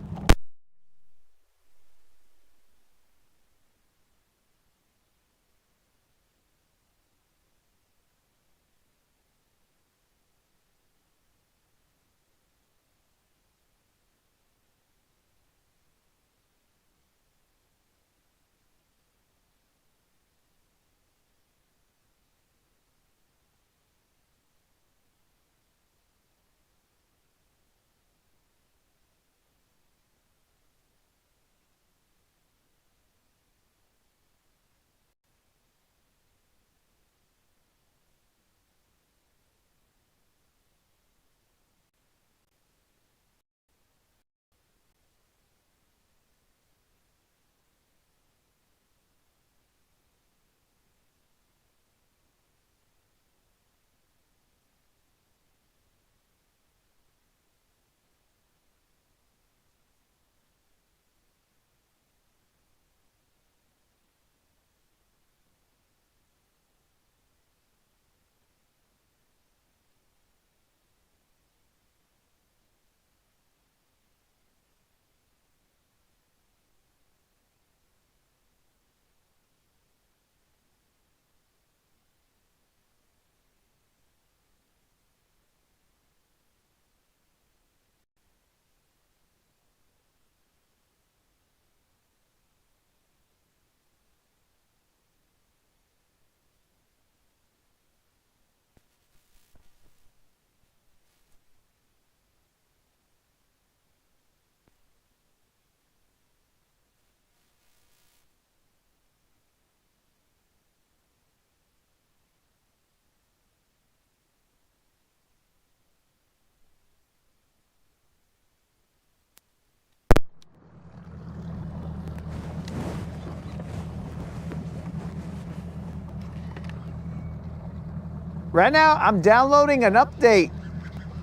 Right now, I'm downloading an update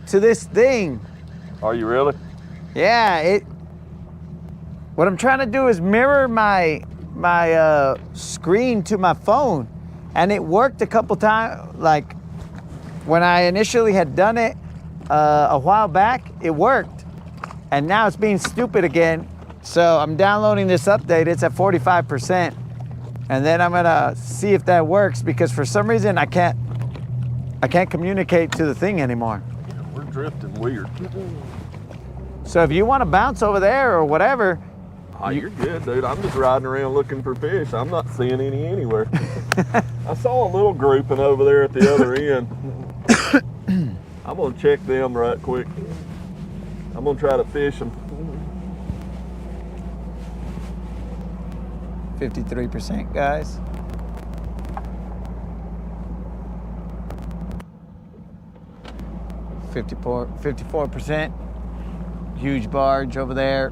to this thing. Are you really? Yeah, what I'm trying to do is mirror my screen to my phone, and it worked a couple times. Like when I initially had done it a while back, it worked, and now it's being stupid again. So I'm downloading this update. It's at 45%, and then I'm gonna see if that works because for some reason I can't communicate to the thing anymore. Yeah, we're drifting weird. So if you want to bounce over there or whatever. Oh, you're good, dude. I'm just riding around looking for fish. I'm not seeing any anywhere. I saw a little grouping over there at the other end. I'm gonna check them right quick. I'm gonna try to fish them. 53%, guys. $54. Huge barge over there.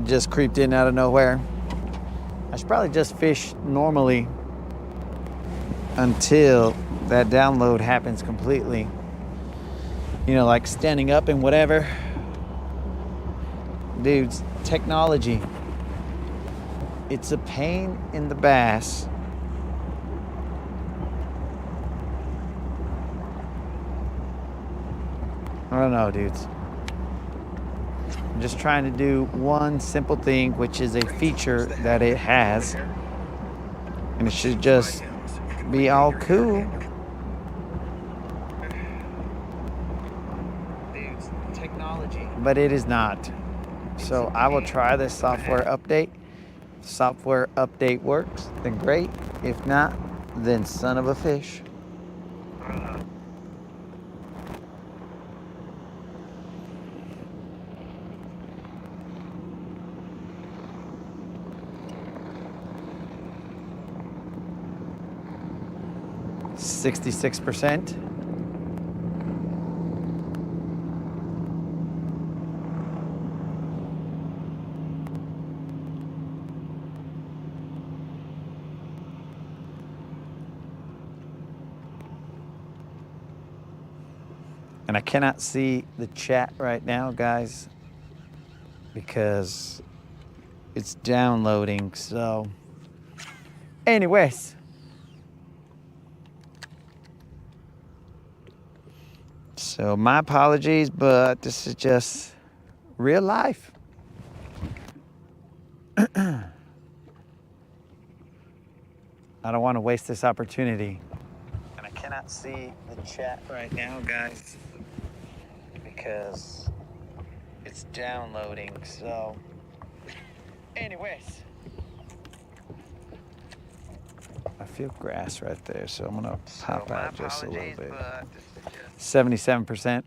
Just creeped in out of nowhere. I should probably just fish normally until that download happens completely. You know, like standing up and whatever. Dudes, technology. It's a pain in the bass. I don't know, dudes. I'm just trying to do one simple thing, which is a feature that it has. And it should just be all cool. Dudes, technology. But it is not. So I will try this software update. If software update works, then great. If not, then son of a fish. 66%. And I cannot see the chat right now, guys, because it's downloading. So, anyways. So my apologies, but this is just real life. I don't want to waste this opportunity. And I cannot see the chat right now, guys, because it's downloading. So, anyways. I feel grass right there, so I'm gonna pop out just a little bit. 77%.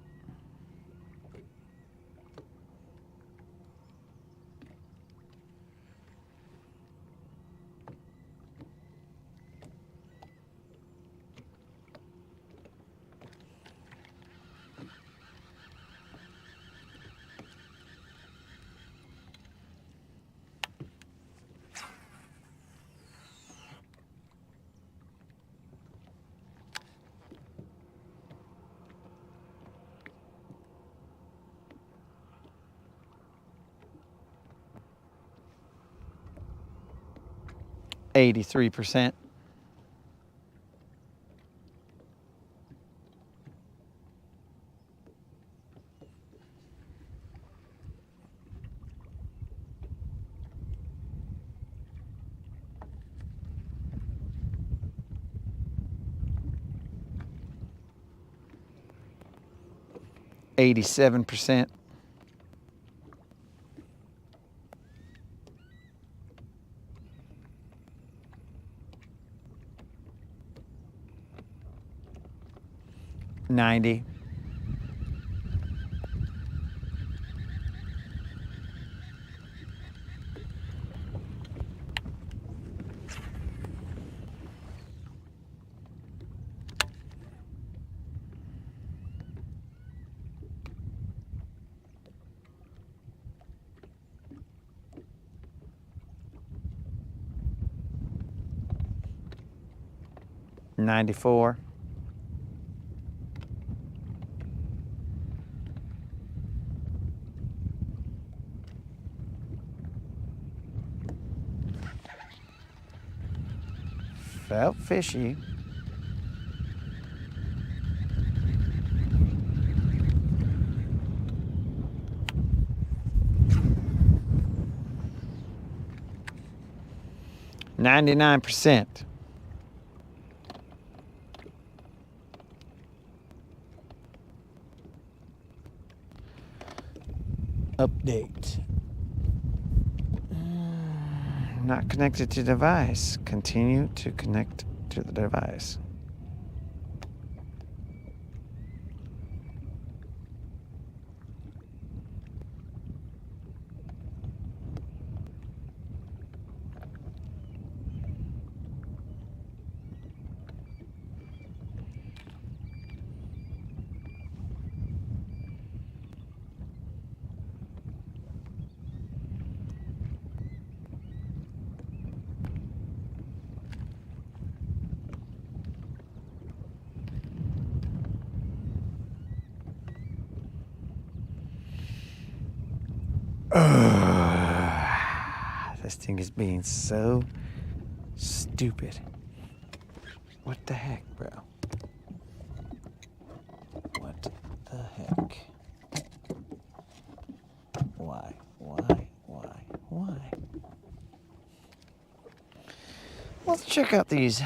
%. 87%. 90. 94. Felt fishy. %. Update. Not connected to device. Continue to connect to the device. This thing is being so stupid. What the heck, bro? What the heck? Why? Let's check out these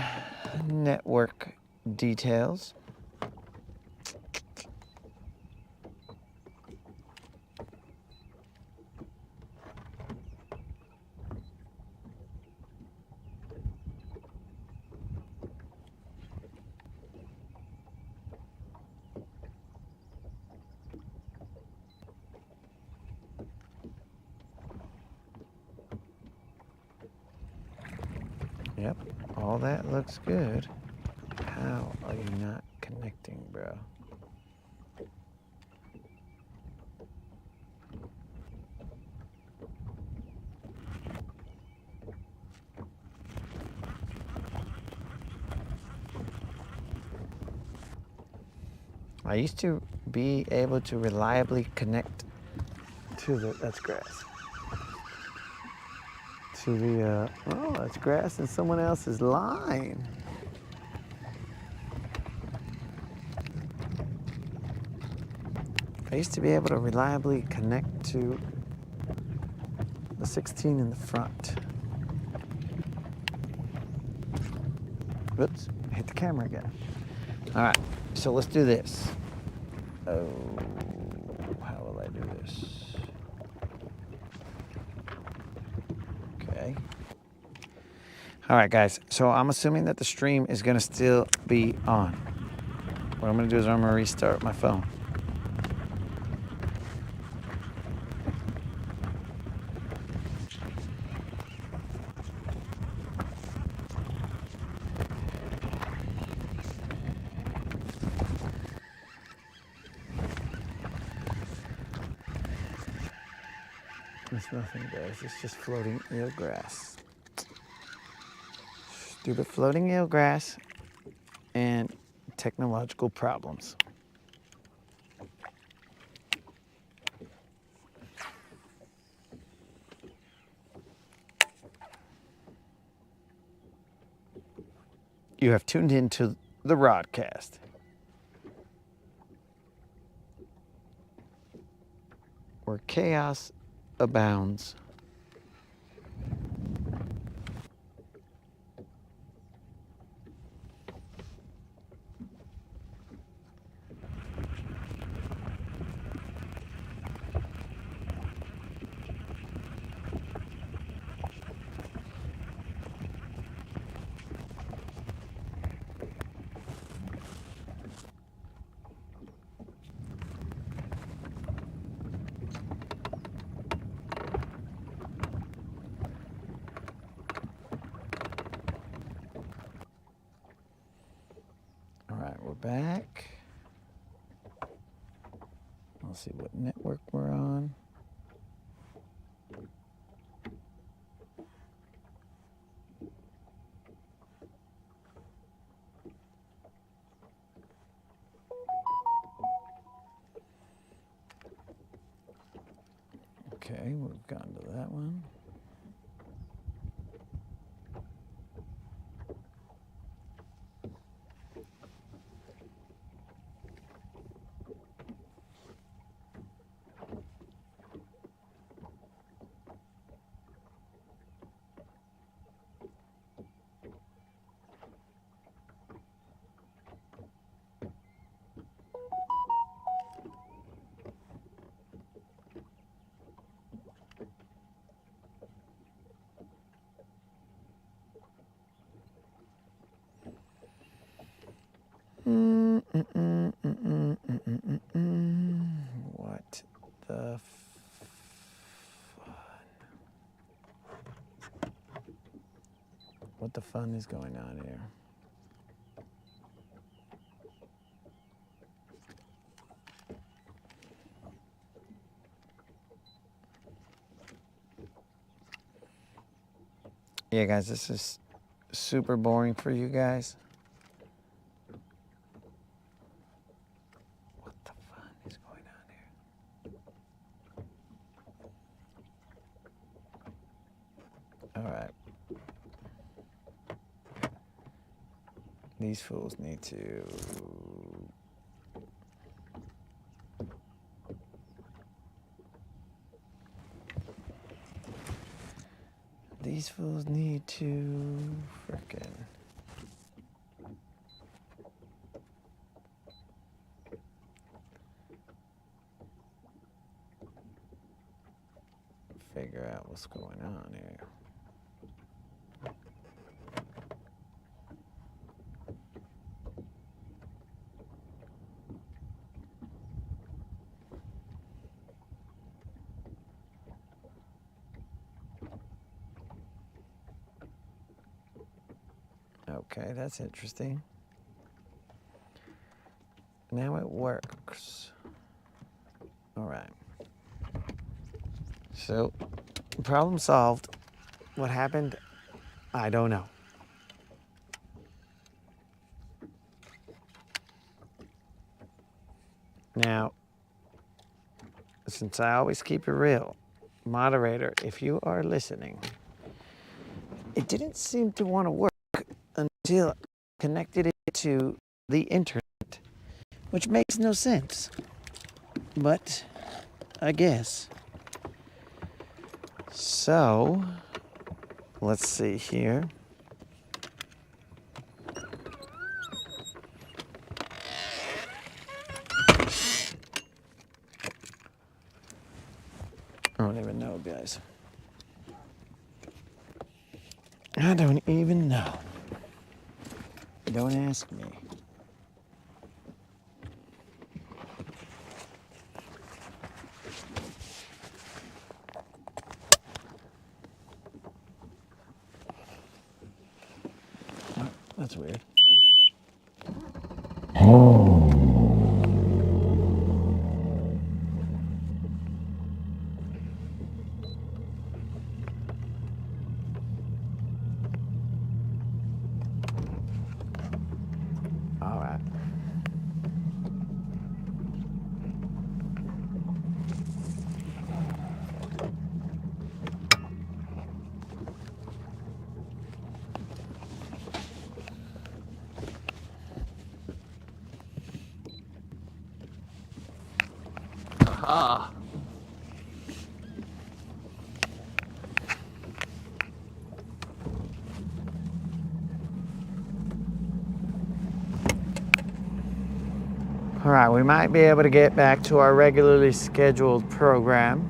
network details. Yep, all that looks good. How are you not connecting, bro? I used to be able to reliably connect to the, that's grass. To the, oh, that's grass in someone else's line. I used to be able to reliably connect to the 16 in the front. Whoops, hit the camera again. All right, so let's do this. Oh, how will I do this? Okay. All right, guys, so I'm assuming that the stream is gonna still be on. What I'm gonna do is I'm gonna restart my phone. It's nothing, guys. It's just floating eelgrass. Stupid floating eelgrass and technological problems. You have tuned into the Rodcast. Where chaos abounds. All right, we're back. Let's see what network we're on. Okay, we've gone to that one. What the fun? What the fun is going on here? Yeah, guys, this is super boring for you guys. What the fun is going on here? All right. These fools need to... These fools need to frickin'... figure out what's going on here. Okay, that's interesting. Now it works. All right. So, problem solved. What happened? I don't know. Now, since I always keep it real, moderator, if you are listening, it didn't seem to want to work until I connected it to the internet, which makes no sense. But I guess. So, let's see here. I don't even know, guys. I don't even know. Don't ask me. Oh, that's weird. All right. Aha! All right, we might be able to get back to our regularly scheduled program.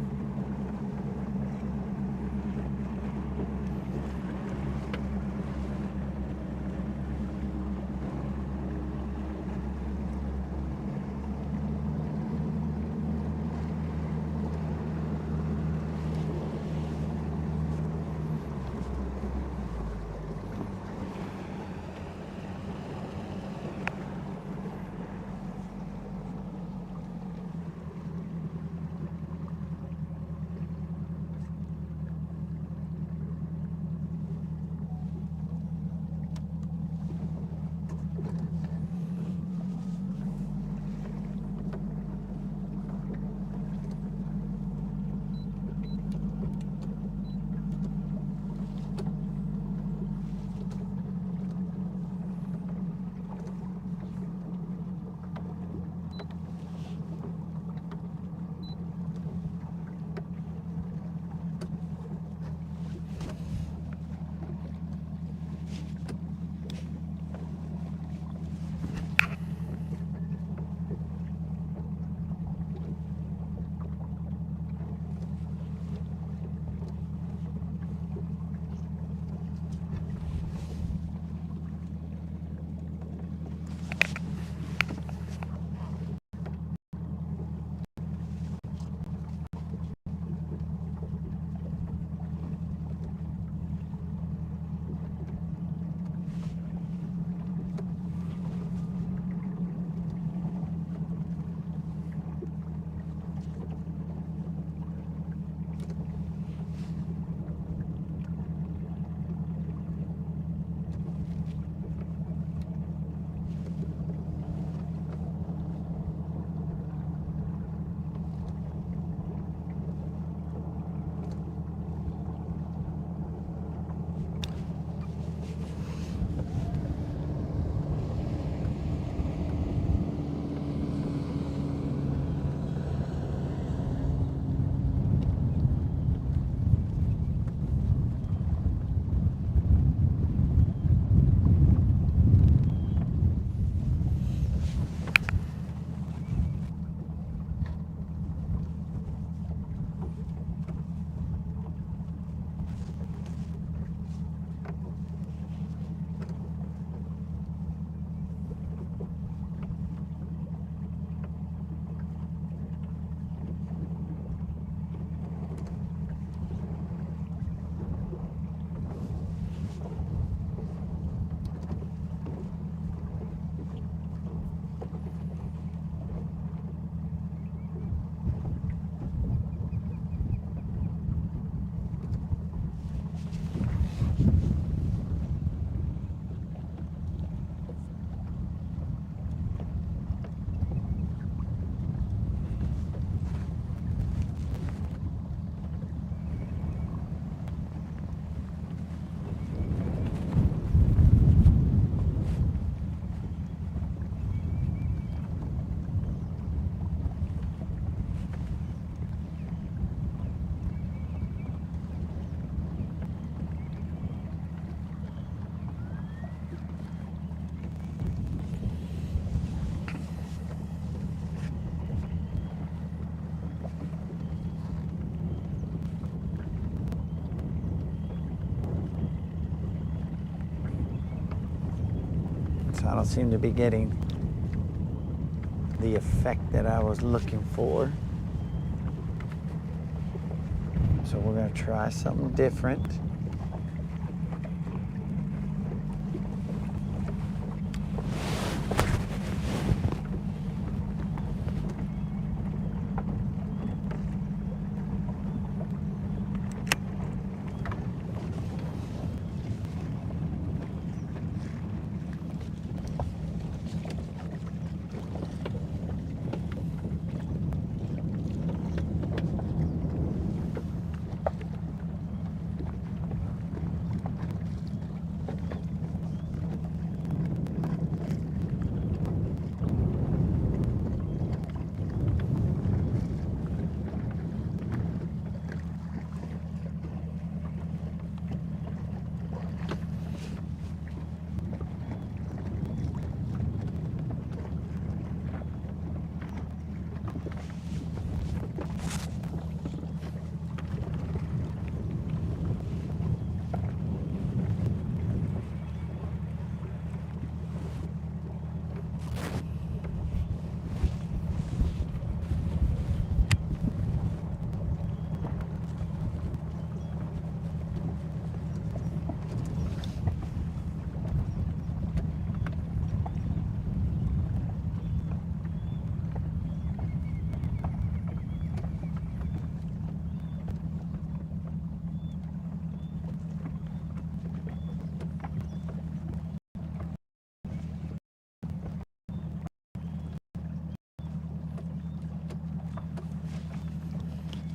So I don't seem to be getting the effect that I was looking for. So we're going to try something different.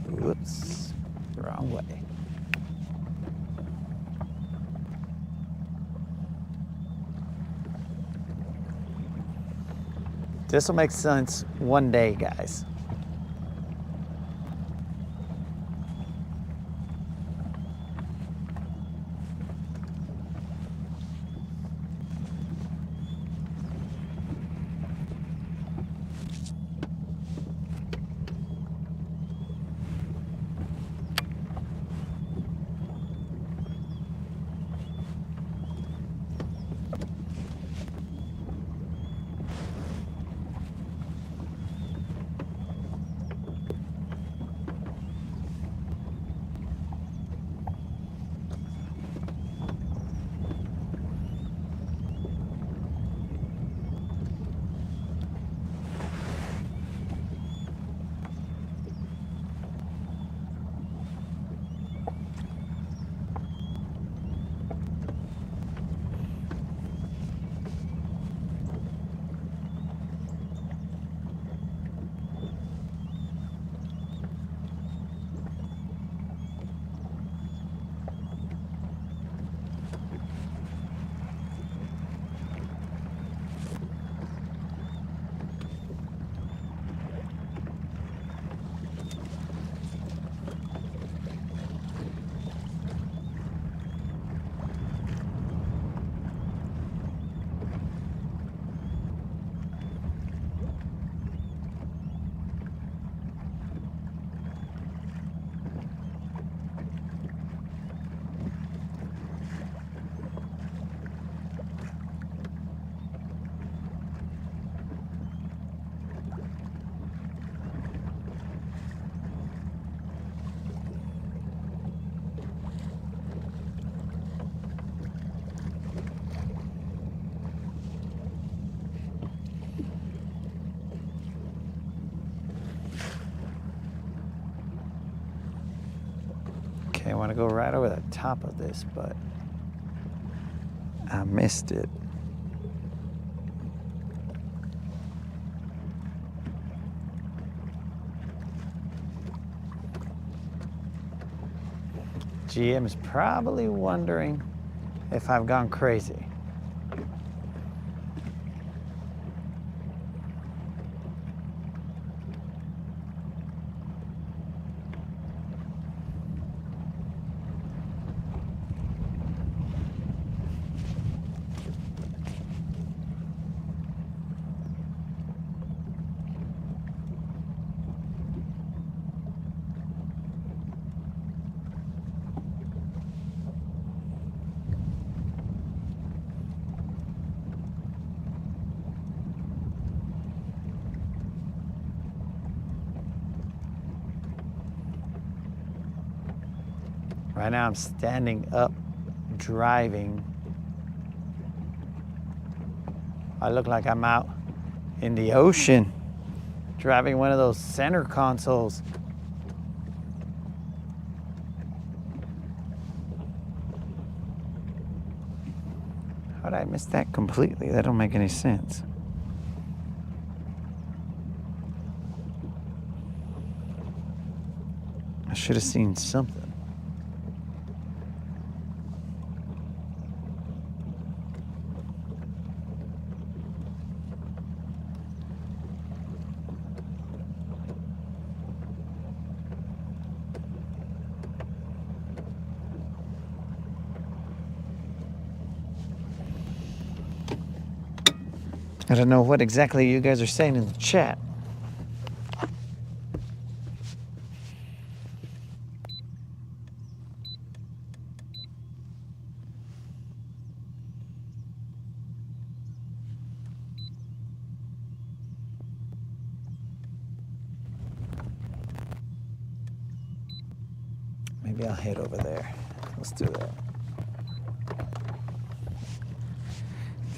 Whoops, wrong way. This will make sense one day, guys. Okay, I want to go right over the top of this, but I missed it. GM is probably wondering if I've gone crazy. Right now I'm standing up driving. I look like I'm out in the ocean driving one of those center consoles. How did I miss that completely? That don't make any sense. I should have seen something. I don't know what exactly you guys are saying in the chat. Maybe I'll head over there. Let's do that.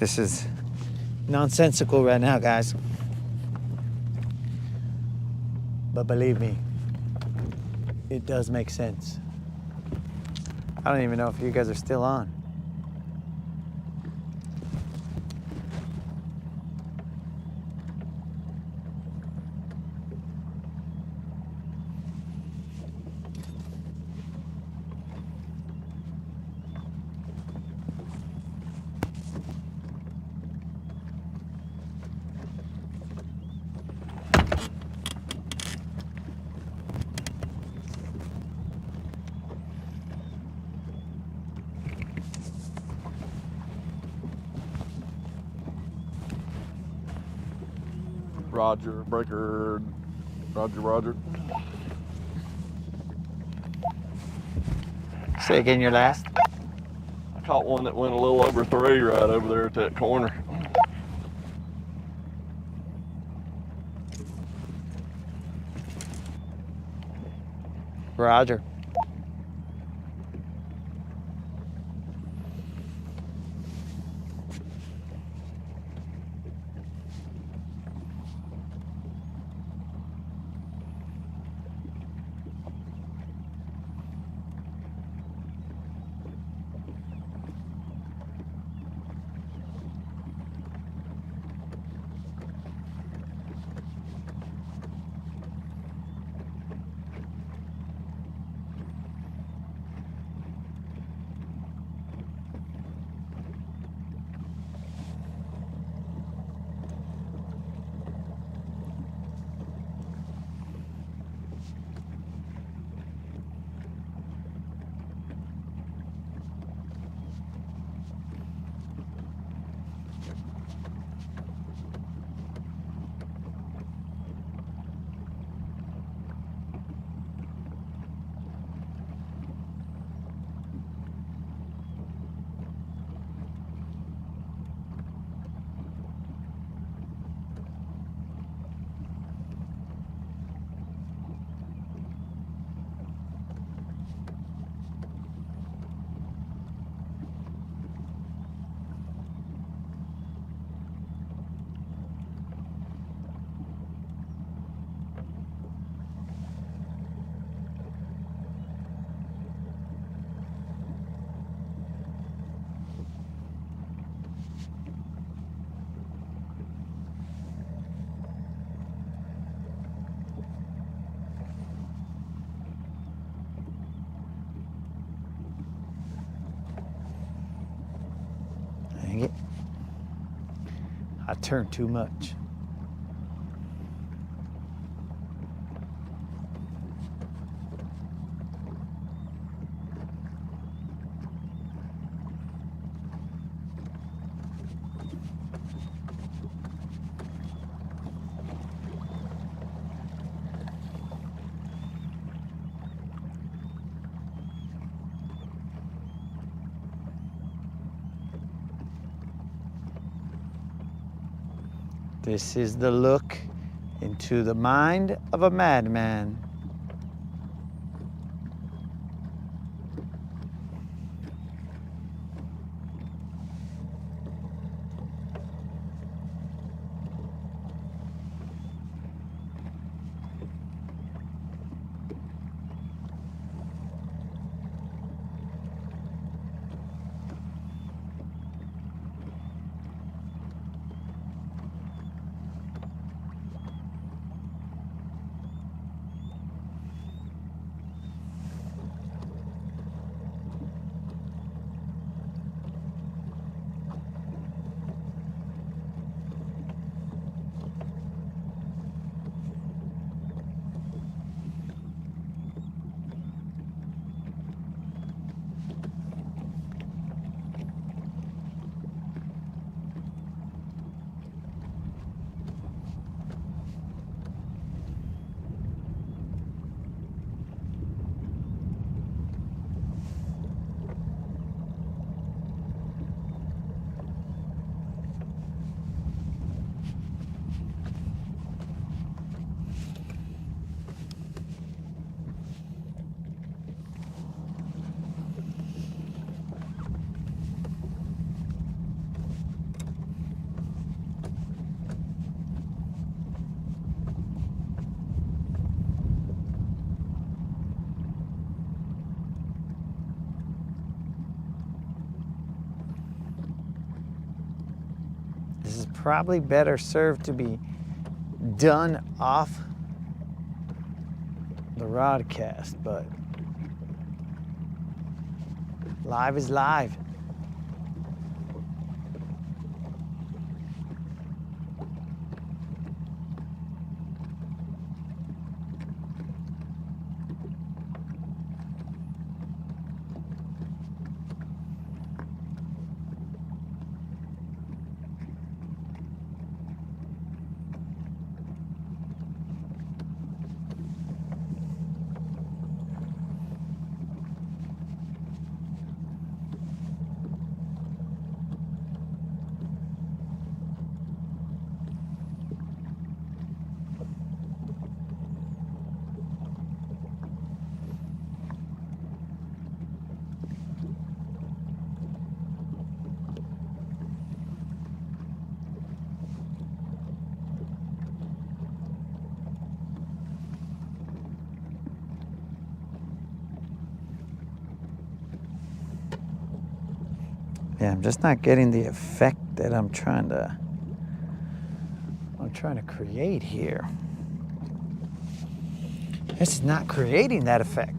This is nonsensical right now, guys. But believe me, it does make sense. I don't even know if you guys are still on. Roger, breaker, Roger. Say again your last. I caught one that went a little over 3 right over there at that corner. Roger. Dang it. I turned too much. This is the look into the mind of a madman. is probably better served to be done off the Rodcast, but live is live. Yeah, I'm just not getting the effect that I'm trying to create here. This is not creating that effect.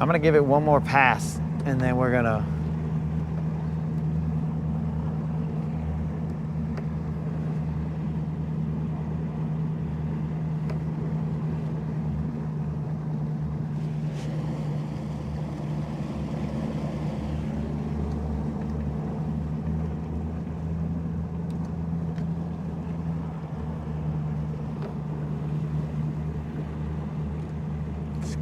I'm gonna give it one more pass and then we're gonna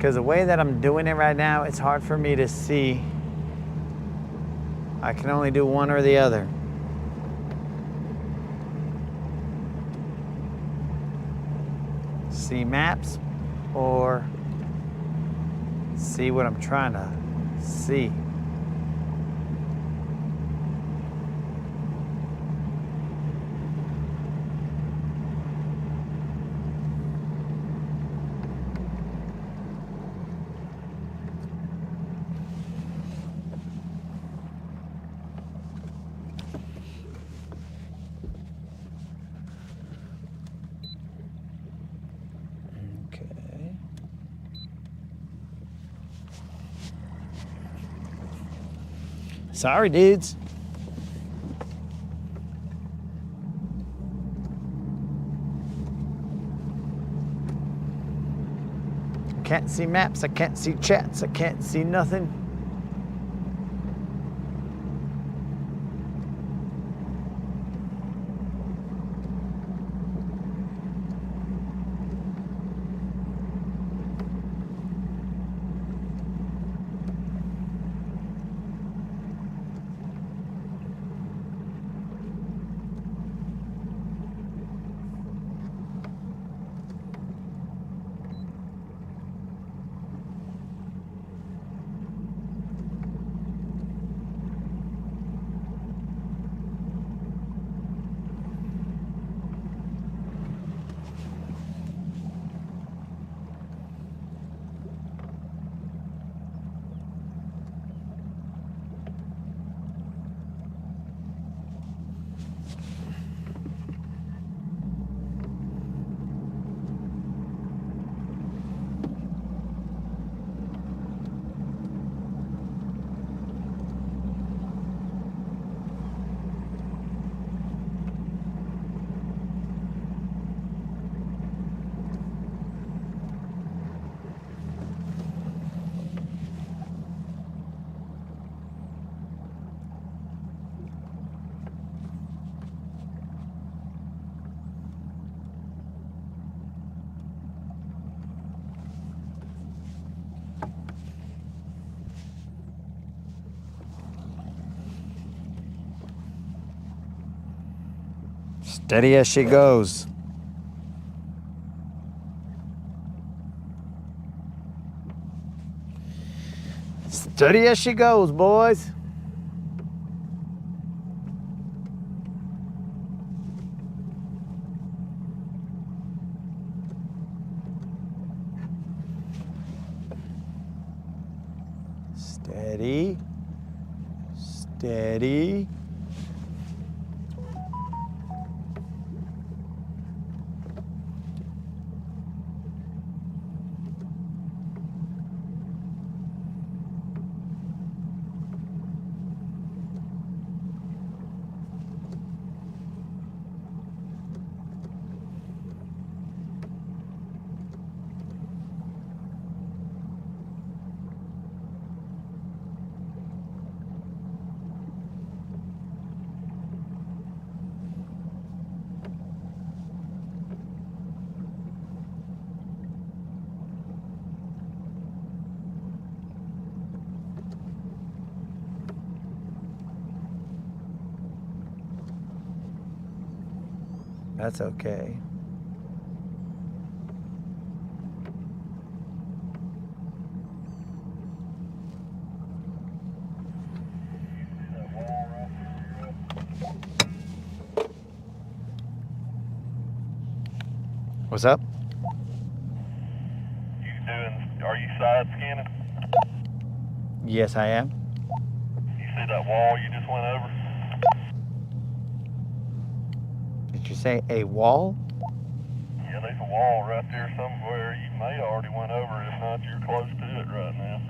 because the way that I'm doing it right now, it's hard for me to see. I can only do one or the other. See maps or see what I'm trying to see. Sorry, dudes. Can't see maps, I can't see chats, I can't see nothing. Steady as she goes. Steady as she goes, boys. Steady. Steady. That's okay. What's up? Are you side scanning? Yes, I am. You see that wall you just went over? Did you say a wall? Yeah, there's a wall right there somewhere. You may have already went over it. If not, you're close to it right now.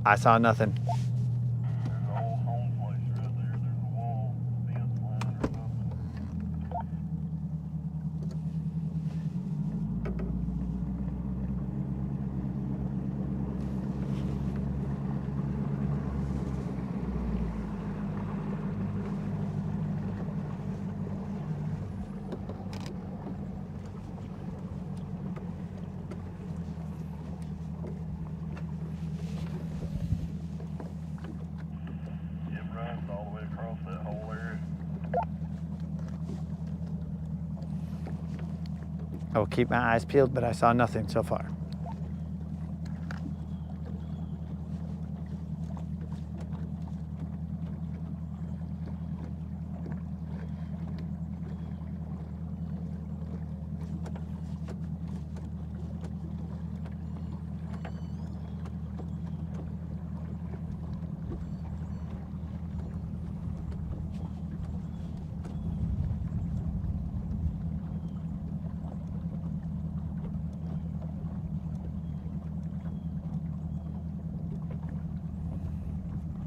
I saw nothing. There's an old home place right there. There's a wall, fence line or something. It runs all the way across that whole area. I will keep my eyes peeled, but I saw nothing so far.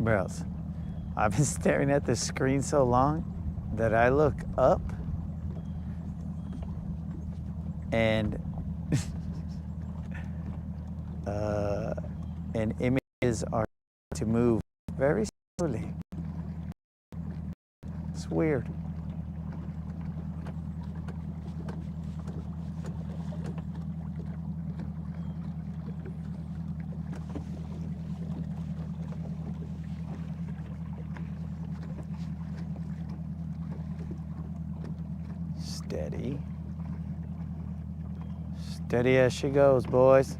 Bros, I've been staring at this screen so long that I look up and and images are to move very slowly. It's weird. Steady. Steady as she goes, boys.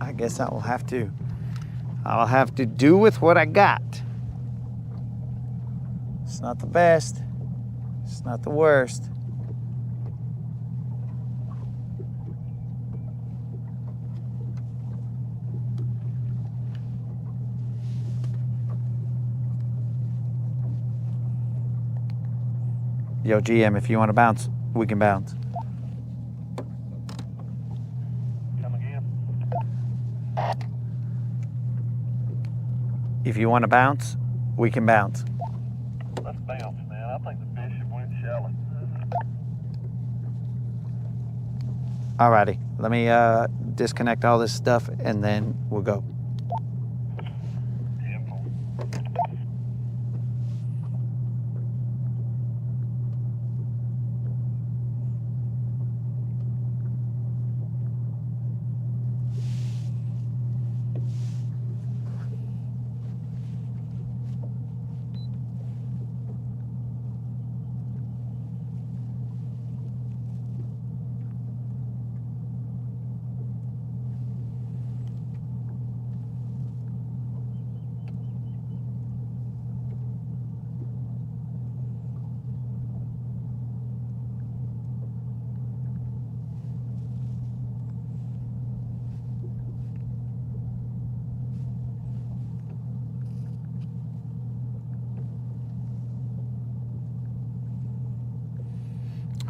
I guess I'll have to do with what I got. It's not the best. It's not the worst. Yo, GM, if you want to bounce, we can bounce. Come again? If you want to bounce, we can bounce. Let's bounce, man. I think the fish have went shallow. Alrighty, let me disconnect all this stuff and then we'll go.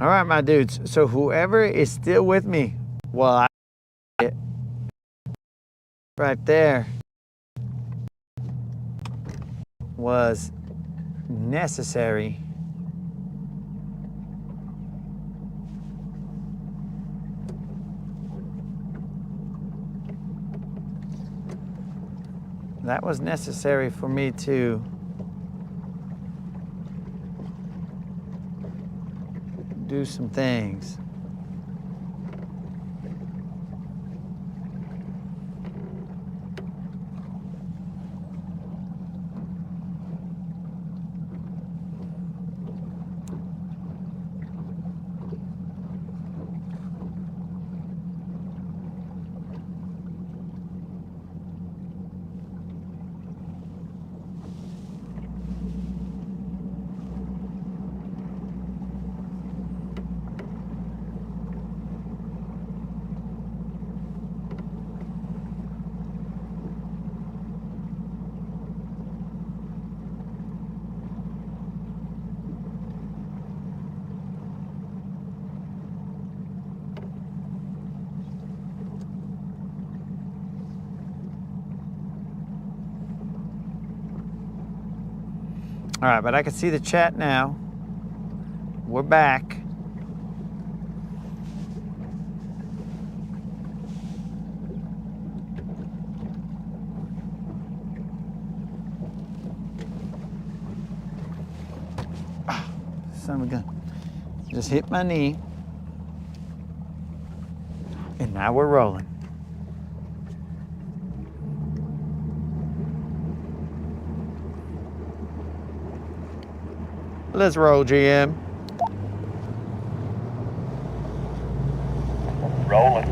All right, my dudes. So whoever is still with me, well, right there was necessary. That was necessary for me to do some things. All right, but I can see the chat now. We're back. Son of a gun. Just hit my knee. And now we're rolling. Let's roll, GM. Rolling.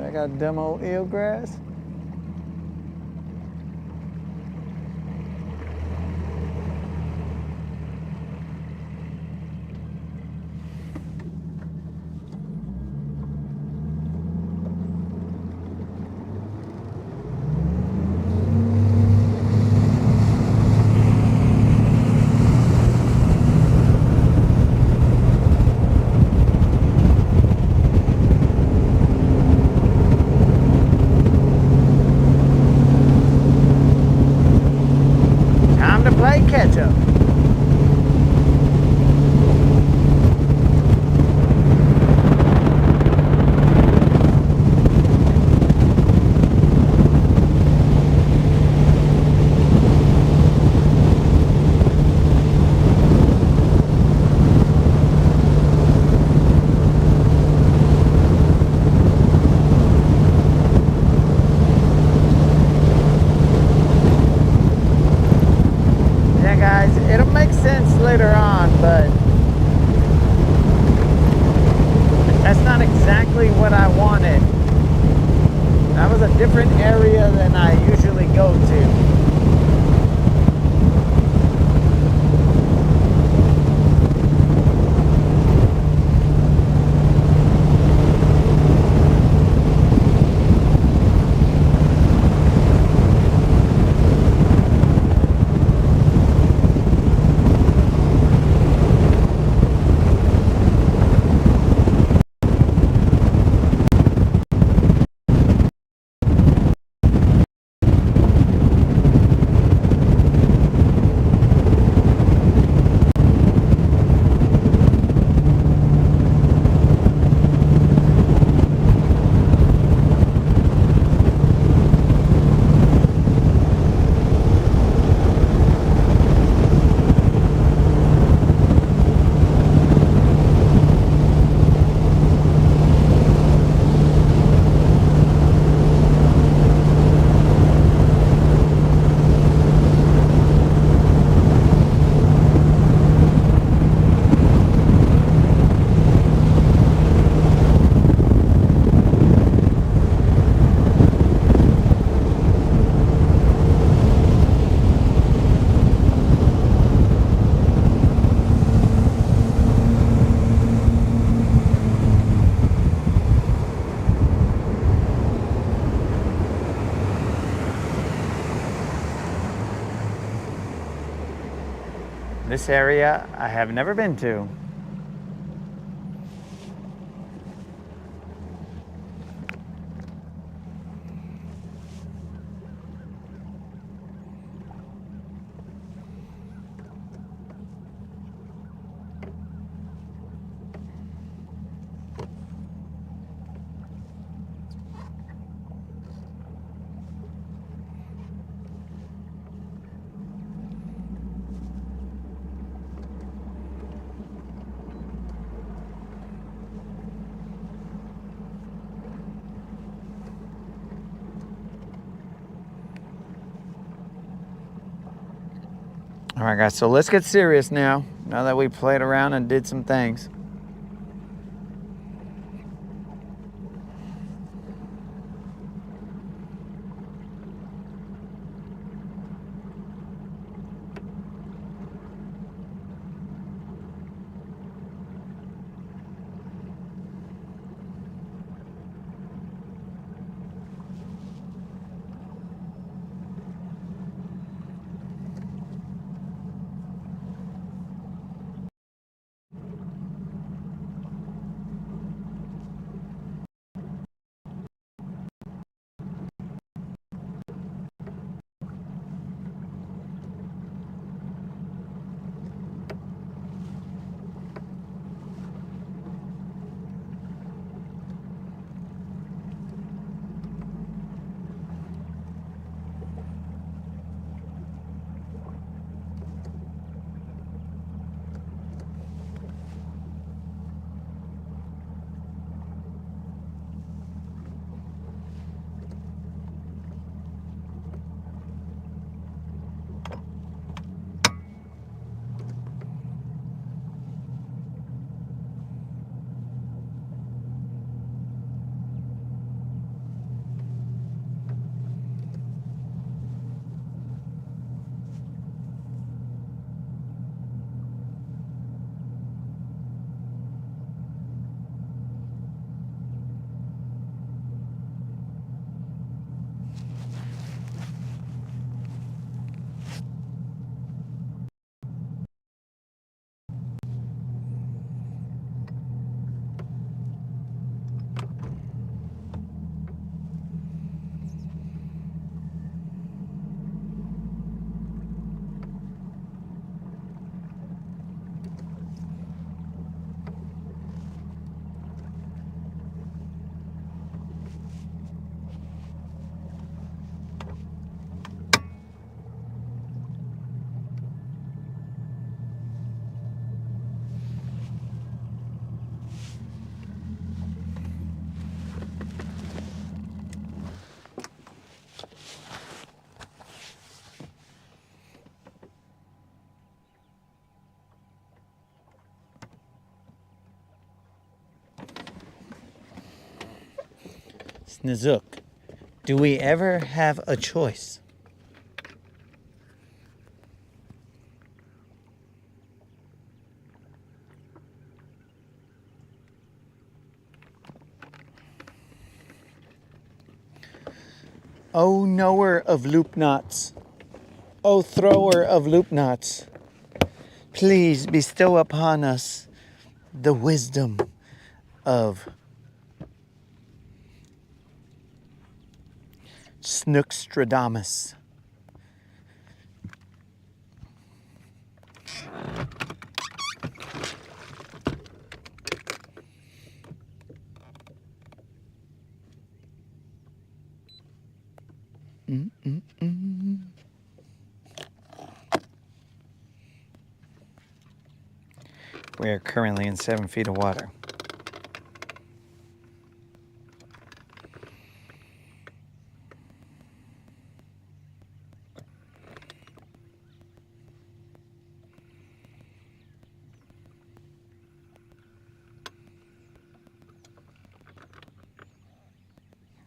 I got demo eelgrass. Catch up. It'll make sense later on, but that's not exactly what I wanted. That was a different area than I usually go to. This area I have never been to. All right, guys, so let's get serious now that we played around and did some things. Snizook, do we ever have a choice? O knower of loop knots, O thrower of loop knots, please bestow upon us the wisdom of Snookstradamus. We are currently in 7 feet of water.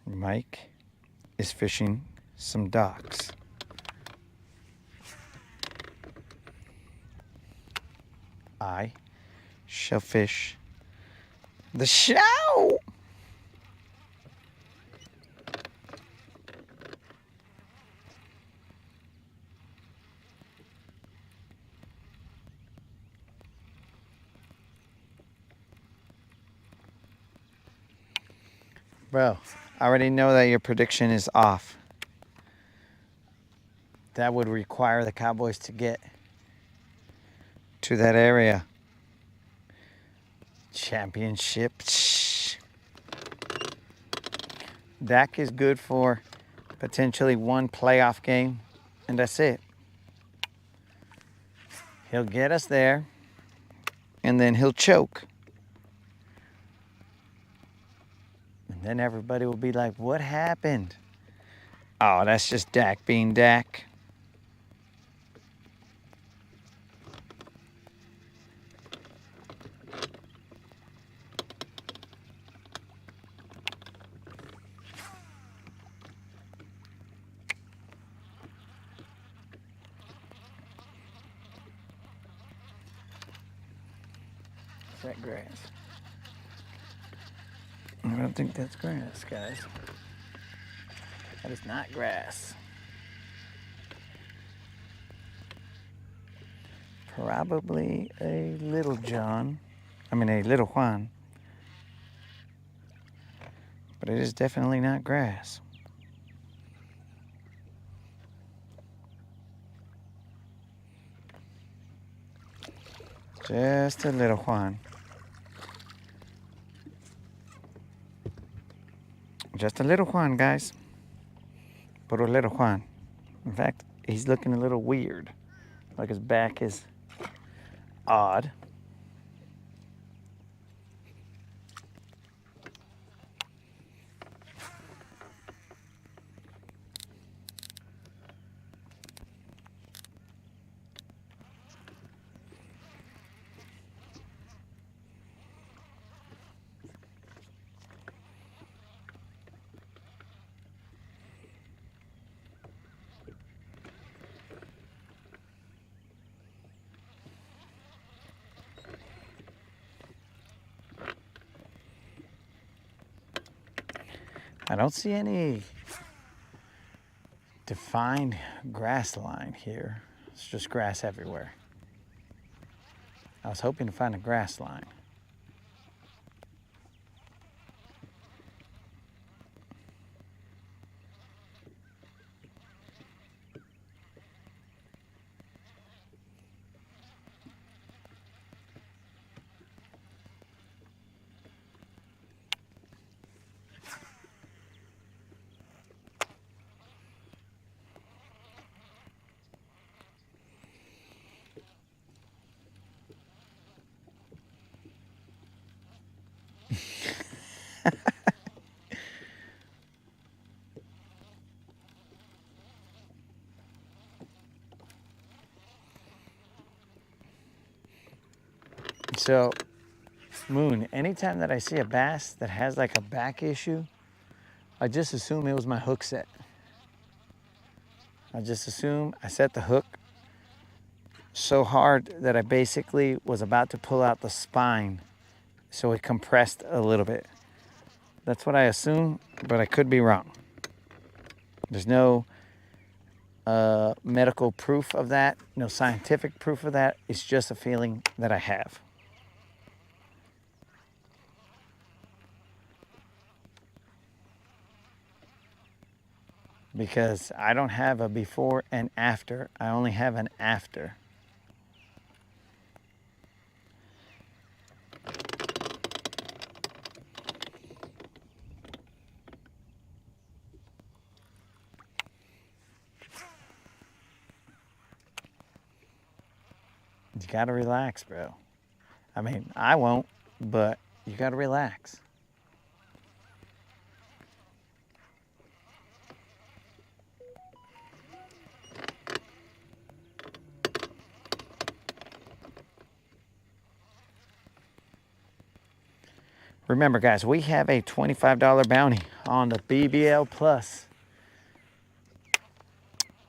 Mike is fishing some docks. I shall fish the shallow. Bro, I already know that your prediction is off. That would require the Cowboys to get to that area. Championship. Dak is good for potentially one playoff game, and that's it. He'll get us there, and then he'll choke. And then everybody will be like, what happened? Oh, that's just Dak being Dak. Is that grass? I don't think that's grass, guys. That is not grass. Probably a little John. I mean, a little Juan. But it is definitely not grass. Just a little Juan. Just a little Juan, guys. But a little Juan. In fact, he's looking a little weird. Like his back is odd. I don't see any defined grass line here. It's just grass everywhere. I was hoping to find a grass line. So, Moon, anytime that I see a bass that has like a back issue, I just assume it was my hook set. I just assume I set the hook so hard that I basically was about to pull out the spine, so it compressed a little bit. That's what I assume, but I could be wrong. There's no medical proof of that, no scientific proof of that. It's just a feeling that I have. Because I don't have a before and after, I only have an after. You gotta relax, bro. I mean, I won't, but you gotta relax. Remember, guys, we have a $25 bounty on the BBL Plus.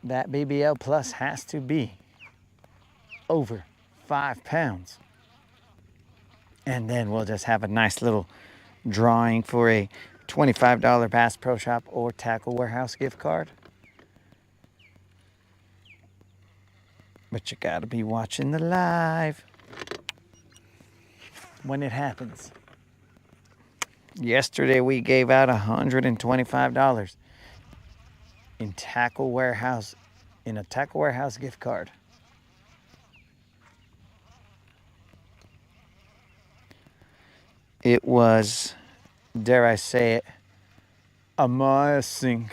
That BBL Plus has to be over 5 pounds. And then we'll just have a nice little drawing for a $25 Bass Pro Shop or Tackle Warehouse gift card. But you gotta be watching the live when it happens. Yesterday we gave out $125 in Tackle Warehouse, in a Tackle Warehouse gift card. It was, dare I say it, amazing.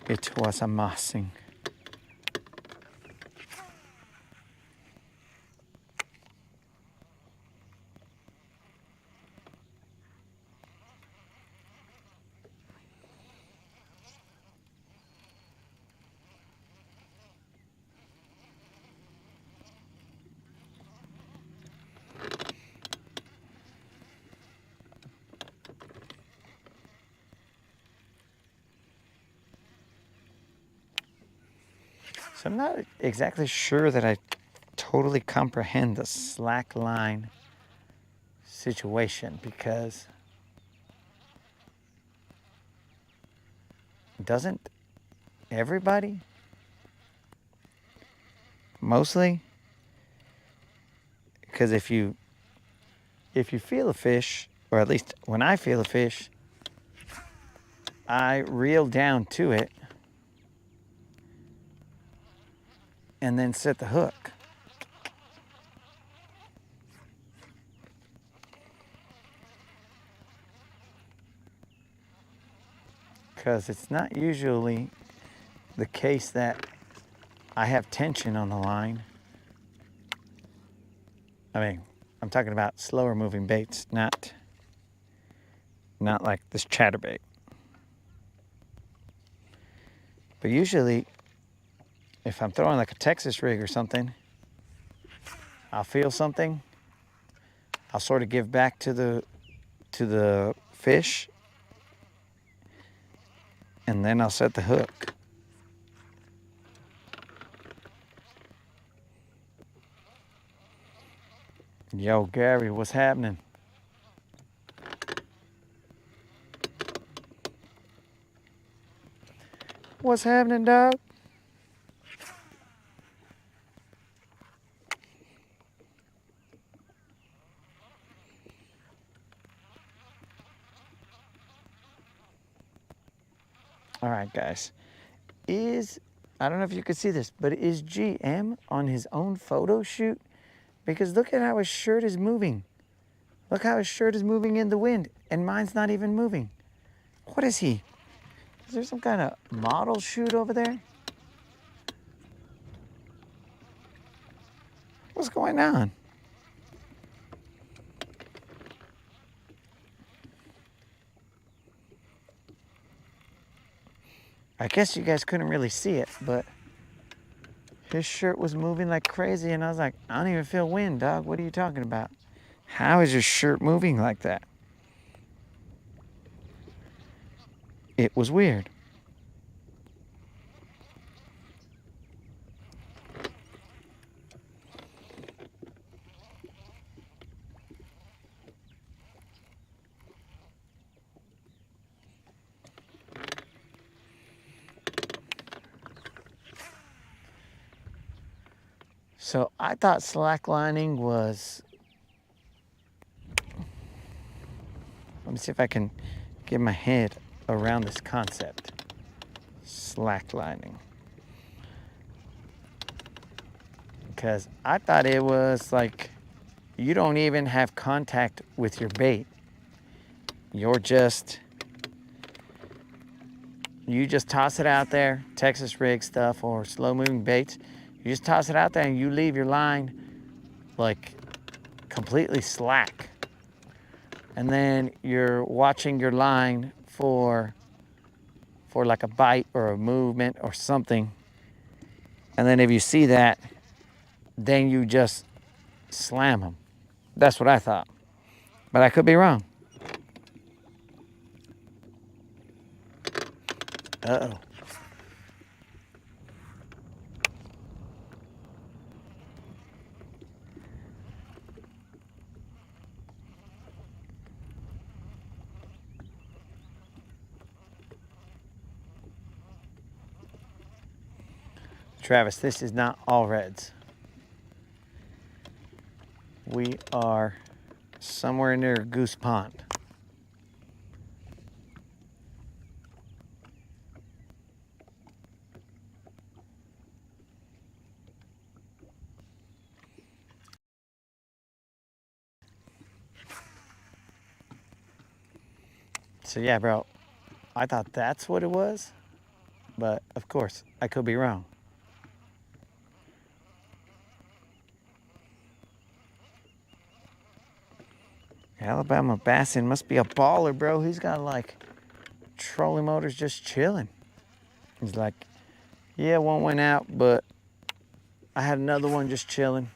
It was amazing. So I'm not exactly sure that I totally comprehend the slack line situation, because doesn't everybody mostly, because if you feel a fish, or at least when I feel a fish, I reel down to it and then set the hook. Because it's not usually the case that I have tension on the line. I mean, I'm talking about slower moving baits, not like this chatterbait. But usually, if I'm throwing like a Texas rig or something, I'll feel something. I'll sort of give back to the fish, and then I'll set the hook. Yo, Gary, what's happening? What's happening, dog? All right, guys. I don't know if you could see this, but is GM on his own photo shoot? Because look at how his shirt is moving. Look how his shirt is moving in the wind, and mine's not even moving. What is he? Is there some kind of model shoot over there? What's going on? I guess you guys couldn't really see it, but his shirt was moving like crazy, and I was like, I don't even feel wind, dog. What are you talking about? How is your shirt moving like that? It was weird. So I thought slacklining was, let me see if I can get my head around this concept. Slacklining. Because I thought it was like you don't even have contact with your bait. You just toss it out there, Texas rig stuff or slow moving baits. You just toss it out there and you leave your line like completely slack. And then you're watching your line for like a bite or a movement or something. And then if you see that, then you just slam them. That's what I thought. But I could be wrong. Uh-oh. Travis, this is not all reds. We are somewhere near Goose Pond. So yeah, bro, I thought that's what it was, but of course, I could be wrong. Alabama Bassin must be a baller, bro. He's got like trolling motors just chilling. He's like, yeah, one went out, but I had another one just chilling.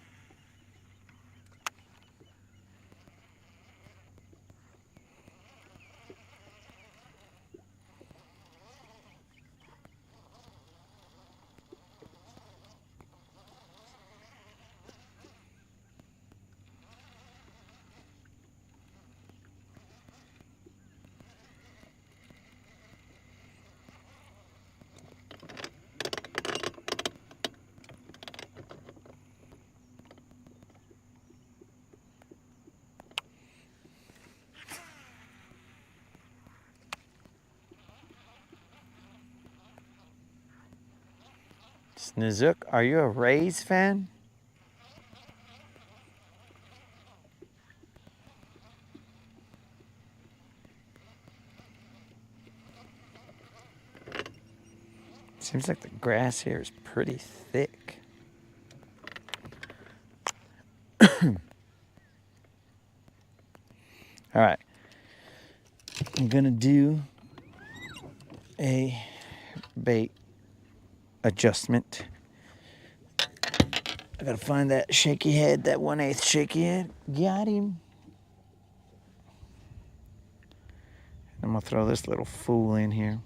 Snizook, are you a Rays fan? Seems like the grass here is pretty thick. All right, I'm gonna do a bait adjustment. I gotta find that shaky head, that 1/8 shaky head. Got him. I'm gonna throw this little fool in here.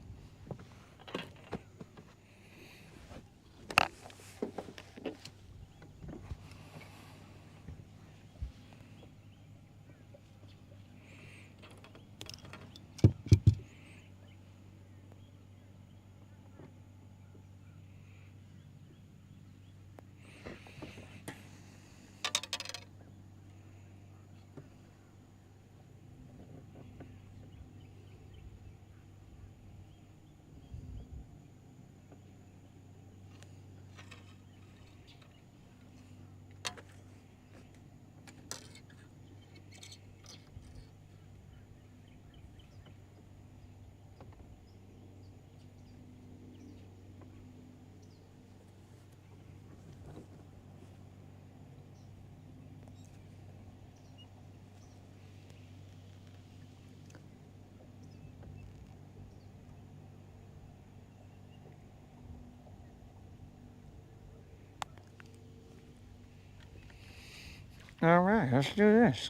All right, let's do this.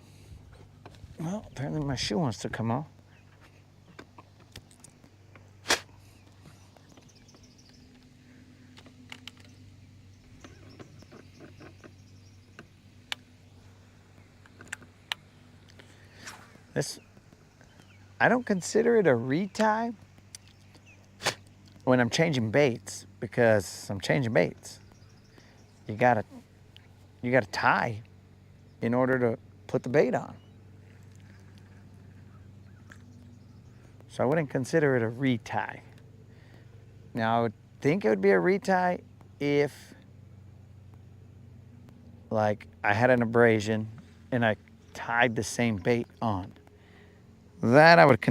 Well, apparently my shoe wants to come off. This, I don't consider it a retie when I'm changing baits, because I'm changing baits. You gotta tie in order to put the bait on. So I wouldn't consider it a retie. Now I would think it would be a retie if, like, I had an abrasion and I tied the same bait on. That I would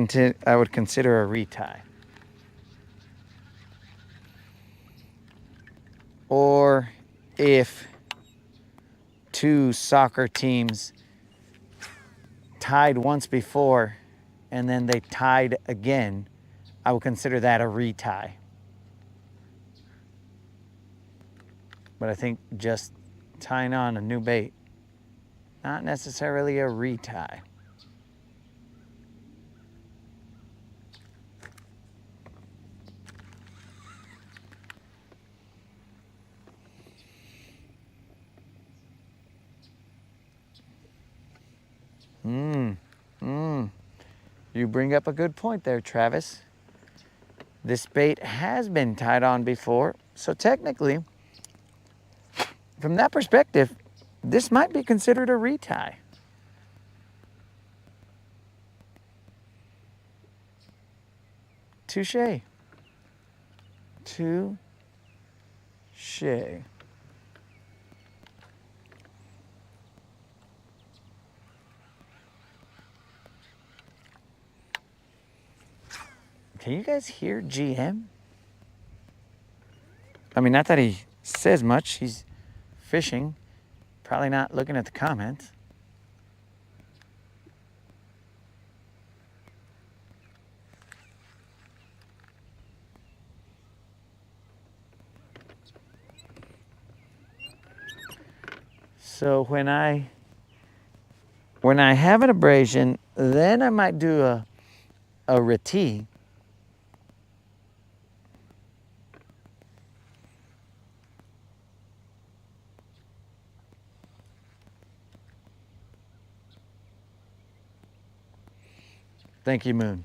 consider a retie. Or if two soccer teams tied once before and then they tied again, I would consider that a retie. But I think just tying on a new bait, not necessarily a retie. You bring up a good point there, Travis. This bait has been tied on before, so technically, from that perspective, this might be considered a retie. Touche. Touche. Can you guys hear GM? I mean, not that he says much. He's fishing. Probably not looking at the comments. So when I have an abrasion, then I might do a retee. Thank you, Moon.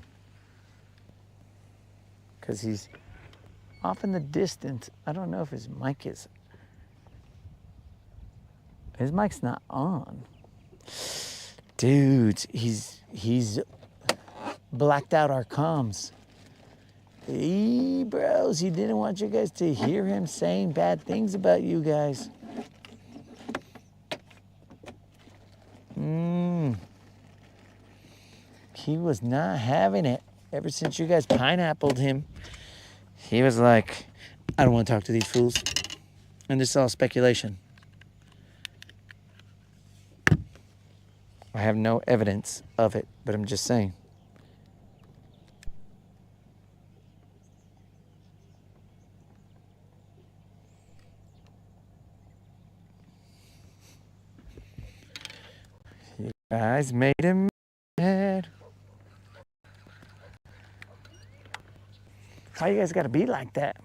Because he's off in the distance. I don't know if his mic is. His mic's not on. Dudes, he's blacked out our comms. Hey, bros, he didn't want you guys to hear him saying bad things about you guys. He was not having it. Ever since you guys pineappled him, he was like, I don't want to talk to these fools. And this is all speculation. I have no evidence of it, but I'm just saying. You guys made him mad. Why you guys gotta be like that?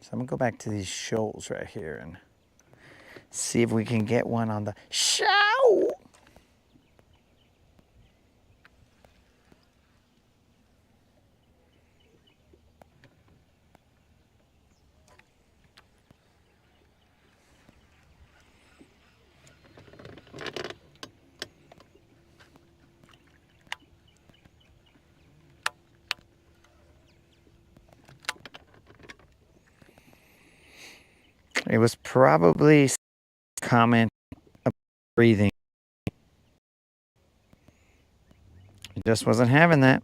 So I'm gonna go back to these shoals right here and see if we can get one on the show. It was probably comment about breathing. He just wasn't having that.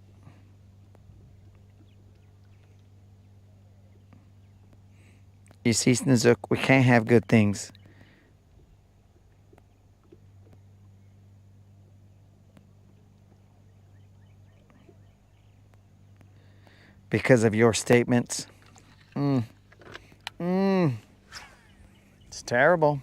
You see, Snozook, we can't have good things. Because of your statements. It's terrible.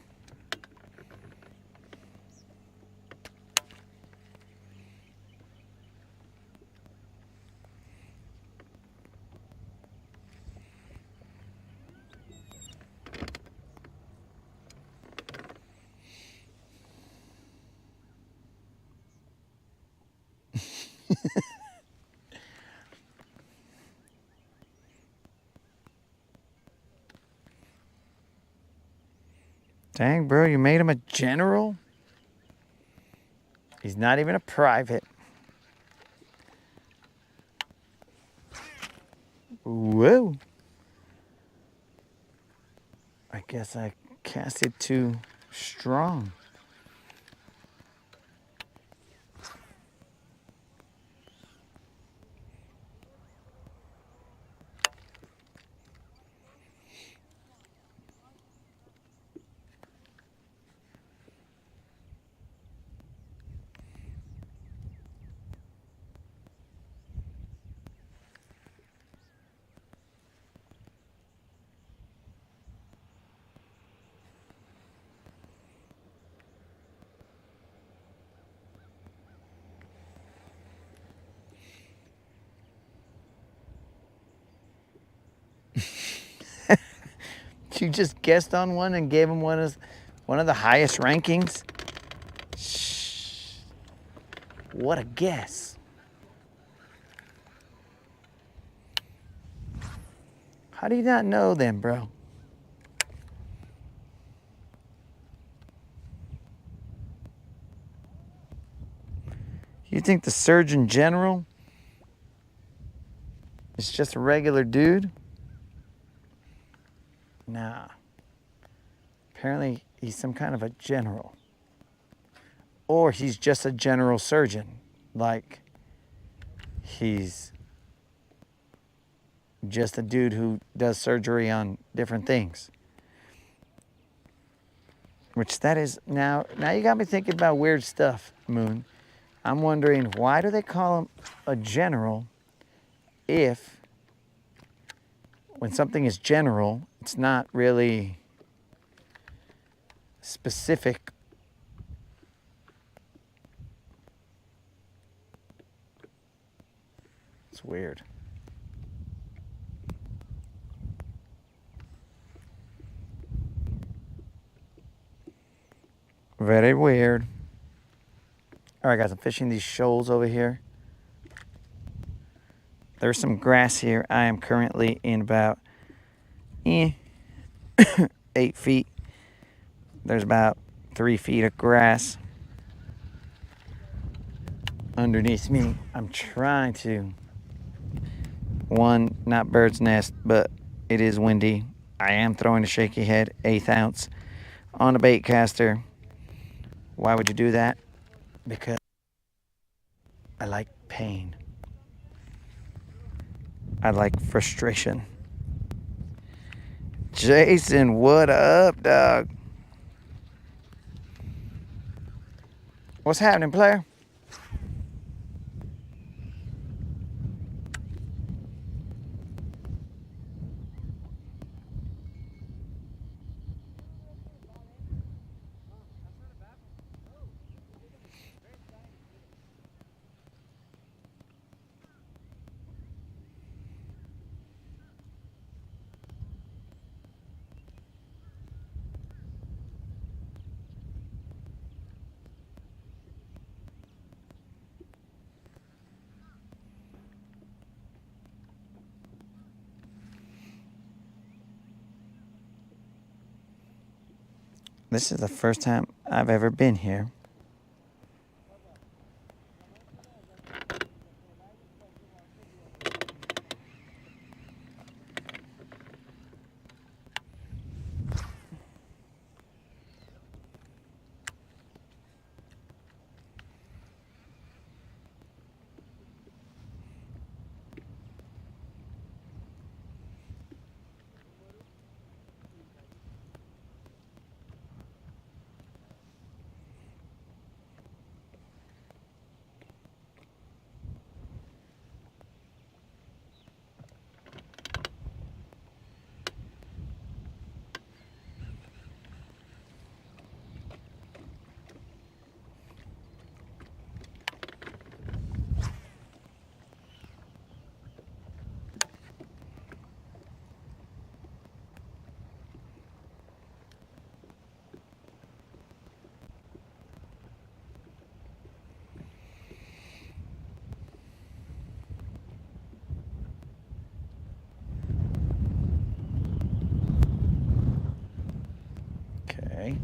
Dang, bro, you made him a general? He's not even a private. Whoa. I guess I casted too strong. You just guessed on one and gave him one of the highest rankings? Shh. What a guess. How do you not know then, bro? You think the Surgeon General is just a regular dude? Nah. Apparently, he's some kind of a general. Or he's just a general surgeon. Like, he's just a dude who does surgery on different things. Which that is, now you got me thinking about weird stuff, Moon. I'm wondering, why do they call him a general if, when something is general, it's not really specific? It's weird. Very weird. All right, guys, I'm fishing these shoals over here. There's some grass here. I am currently in about 8 feet. There's about 3 feet of grass underneath me. I'm trying to, one, not bird's nest, but it is windy. I am throwing a shaky head, 1/8 ounce, on a bait caster. Why would you do that? Because I like pain. I like frustration. Jason, what up, dog? What's happening, player? This is the first time I've ever been here. Okay.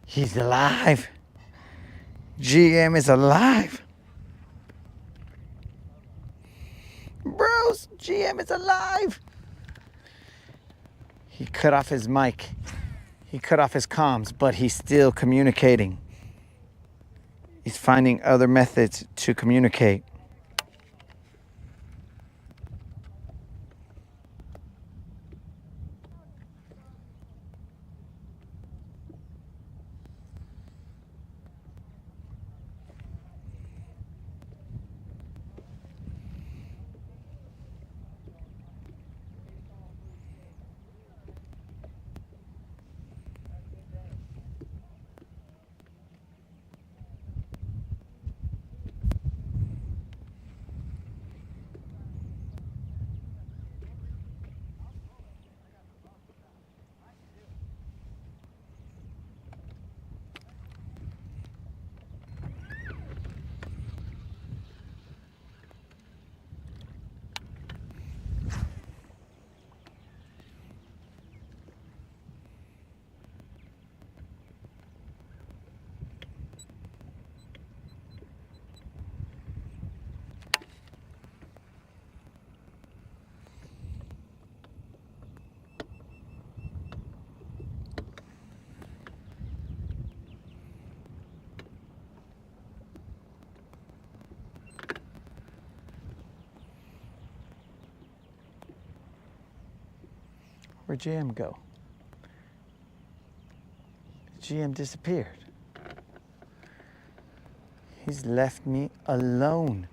He's alive. GM is alive. Bros, GM is alive. He cut off his mic. He cut off his comms, but he's still communicating. He's finding other methods to communicate. Where'd GM go? GM disappeared. He's left me alone.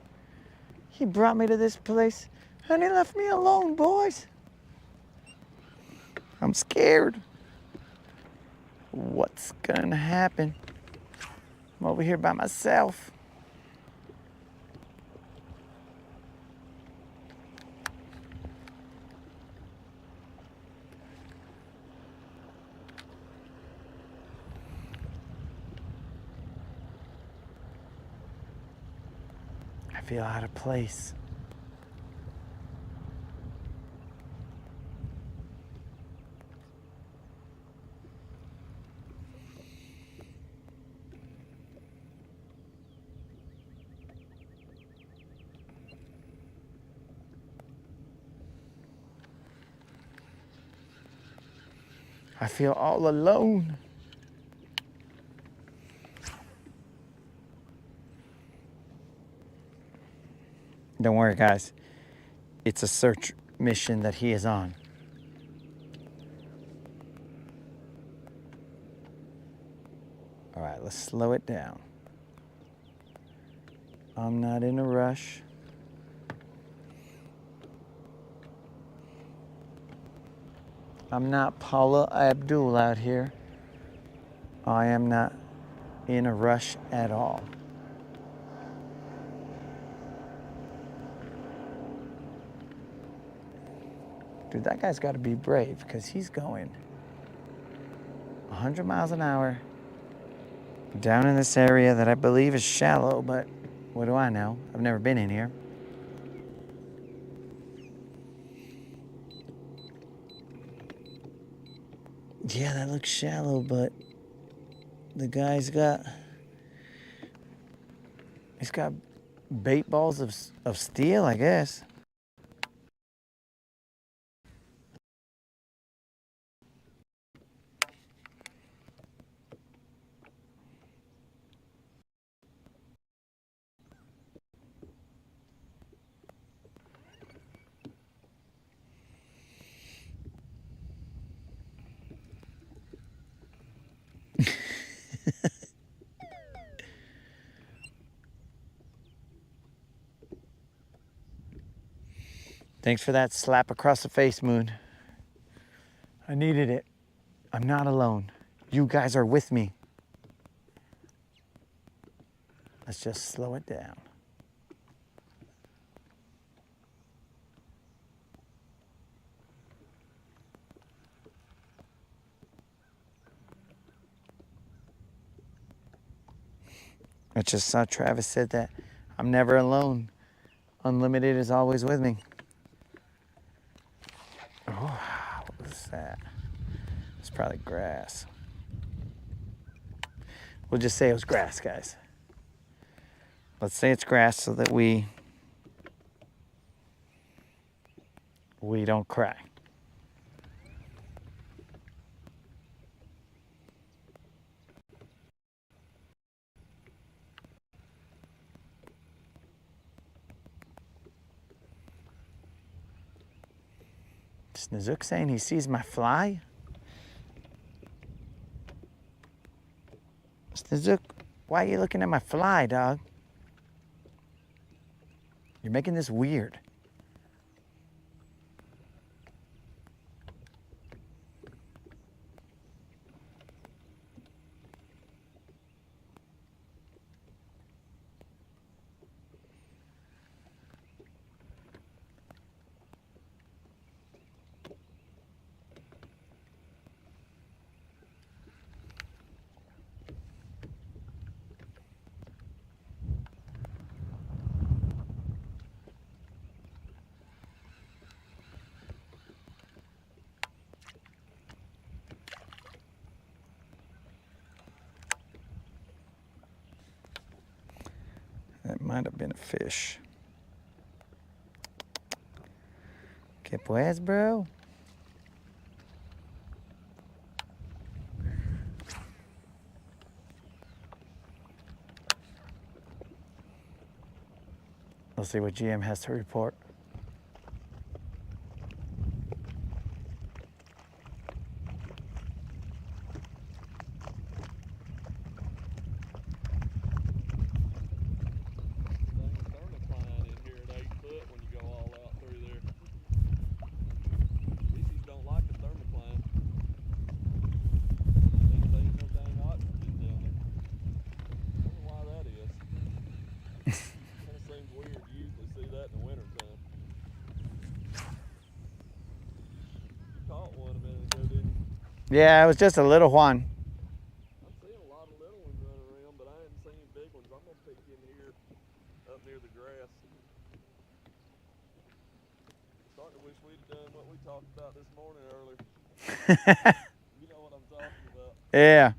He brought me to this place and he left me alone, boys. I'm scared. What's gonna happen? I'm over here by myself. I feel out of place. I feel all alone. Don't worry, guys. It's a search mission that he is on. All right, let's slow it down. I'm not in a rush. I'm not Paula Abdul out here. I am not in a rush at all. Dude, that guy's got to be brave because he's going 100 miles an hour down in this area that I believe is shallow, but what do I know? I've never been in here. Yeah, that looks shallow, but the guy's got, he's got bait balls of steel, I guess. Thanks for that slap across the face, Moon. I needed it. I'm not alone. You guys are with me. Let's just slow it down. I just saw Travis said that I'm never alone. Unlimited is always with me. Oh, what was that? It's probably grass. We'll just say it was grass, guys. Let's say it's grass so that we we don't cry. Snozook saying he sees my fly? Snozook, why are you looking at my fly, dog? You're making this weird. That might have been a fish. ¿Qué pues, bro? Let's see what GM has to report. Thermocline in here at 8 foot when you go all out through there. Species don't like a thermocline. Ain't no dang oxygen down there. I wonder why that is. Kind of seems weird. You usually see that in the winter time. You caught one a minute ago, didn't you? Yeah, it was just a little one. I'm seeing a lot of little ones running around, but I haven't seen any big ones. I'm gonna peek in here up near the grass. Starting to wish we'd done what we talked about this morning earlier. You know what I'm talking about. Yeah.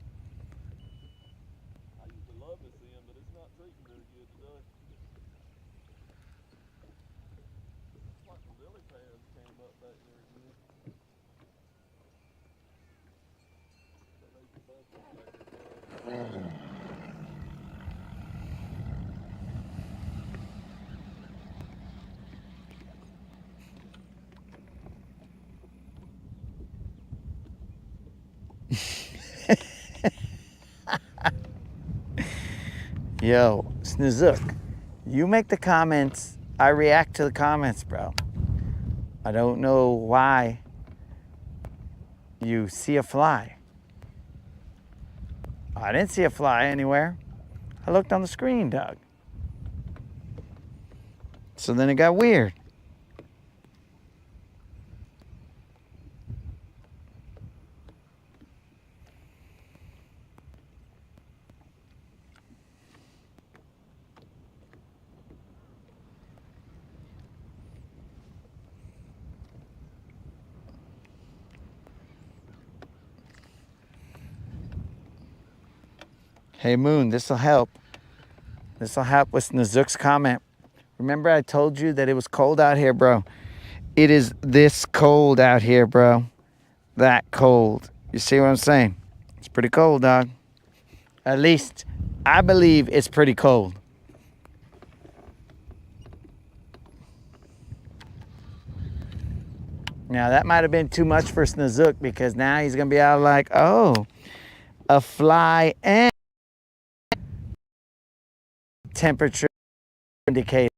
I used to love this end, but it's not treating very good today. It's like the lily pads came up back there again. That they decided to come back there. Yo, Snozook, you make the comments. I react to the comments, bro. I don't know why you see a fly. I didn't see a fly anywhere. I looked on the screen, dog. So then it got weird. Hey Moon, this'll help. This'll help with Snozook's comment. Remember I told you that it was cold out here, bro. It is this cold out here, bro. That cold. You see what I'm saying? It's pretty cold, dog. At least I believe it's pretty cold. Now that might have been too much for Snozook because now he's gonna be out like, oh, a fly and temperature indicator.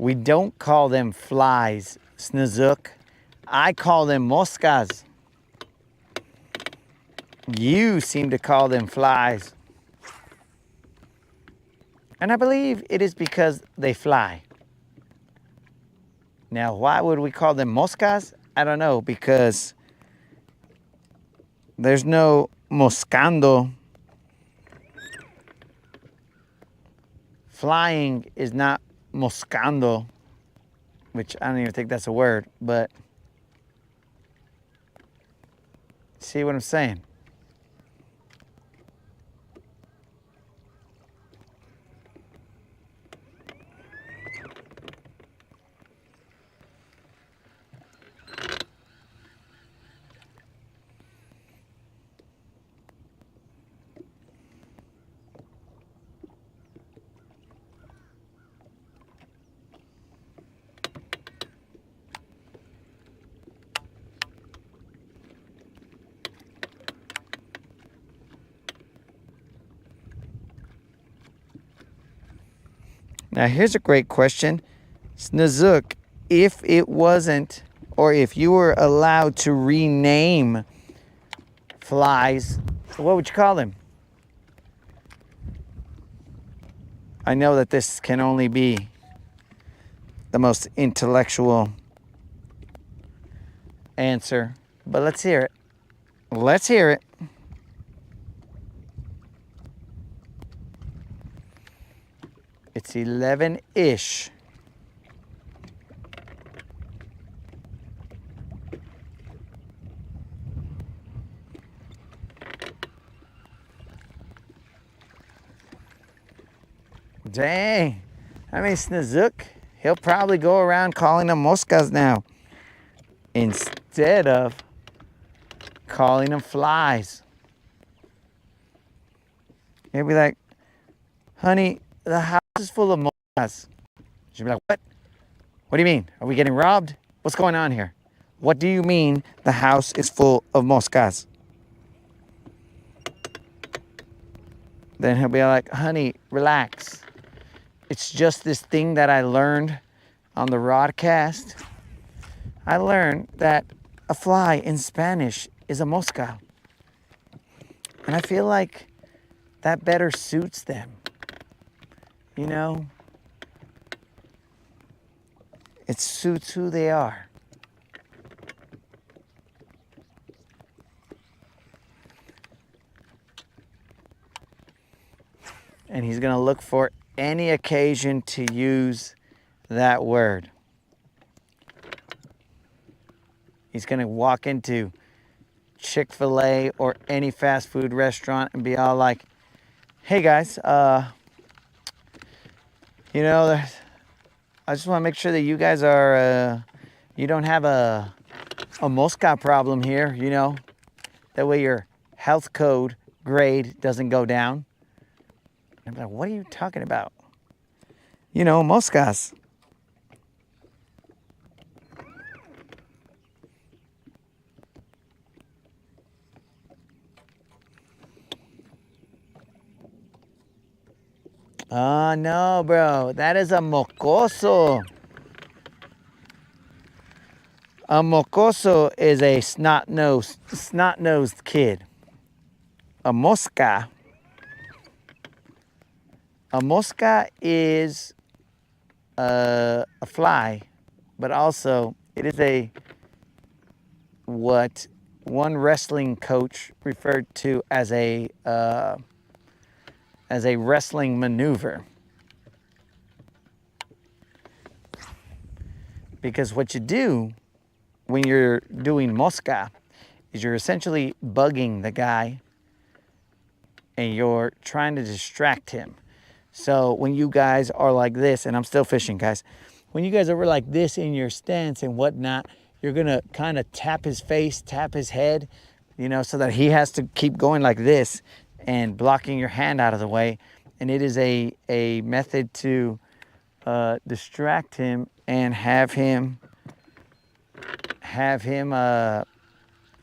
We don't call them flies, Snazuk. I call them moscas. You seem to call them flies. And I believe it is because they fly. Now, why would we call them moscas? I don't know, because there's no moscando. Flying is not moscando, which I don't even think that's a word, but see what I'm saying? Now, here's a great question. Snazuk, if it wasn't, or if you were allowed to rename flies, what would you call them? I know that this can only be the most intellectual answer, but let's hear it. Let's hear it. It's 11-ish. Dang. I mean, Snazuk, he'll probably go around calling them moscas now instead of calling them flies. He'll be like, honey, the house is full of moscas. She'll be like, what? What do you mean? Are we getting robbed? What's going on here? What do you mean the house is full of moscas? Then he'll be like, honey, relax. It's just this thing that I learned on the Rodcast. I learned that a fly in Spanish is a mosca. And I feel like that better suits them. You know? It suits who they are. And he's going to look for any occasion to use that word. He's going to walk into Chick-fil-A or any fast food restaurant and be all like, hey guys, you know, I just want to make sure that you guys are, you don't have a mosca problem here, you know. That way your health code grade doesn't go down. I'm like, what are you talking about? You know, moscas. Oh, no, bro. That is a mocoso. A mocoso is a snot-nosed kid. A mosca is a fly, but also it is what one wrestling coach referred to as a wrestling maneuver. Because what you do when you're doing mosca is you're essentially bugging the guy and you're trying to distract him. So when you guys are like this, and I'm still fishing, guys, when you guys are like this in your stance and whatnot, you're gonna kind of tap his face, tap his head, you know, so that he has to keep going like this and blocking your hand out of the way. And it is a method to distract him and have him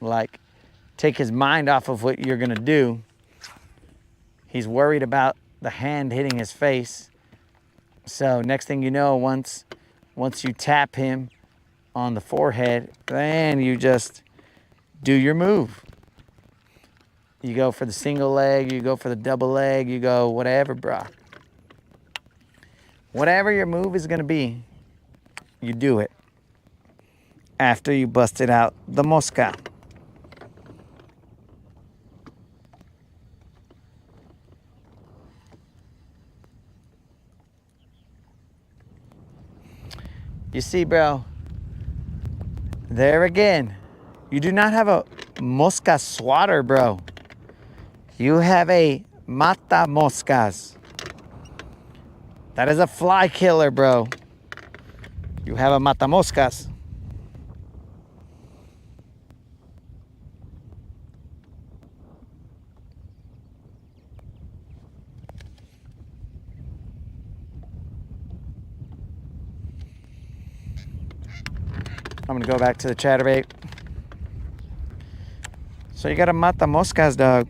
like take his mind off of what you're gonna do. He's worried about the hand hitting his face. So next thing you know, once once you tap him on the forehead, then you just do your move. You go for the single leg, you go for the double leg, you go whatever, bro. Whatever your move is gonna be, you do it after you busted out the mosca. You see, bro, there again, you do not have a mosca swatter, bro. You have a mata moscas. That is a fly killer, bro. You have a mata moscas. I'm gonna go back to the chatterbait. So you got a mata moscas, dog.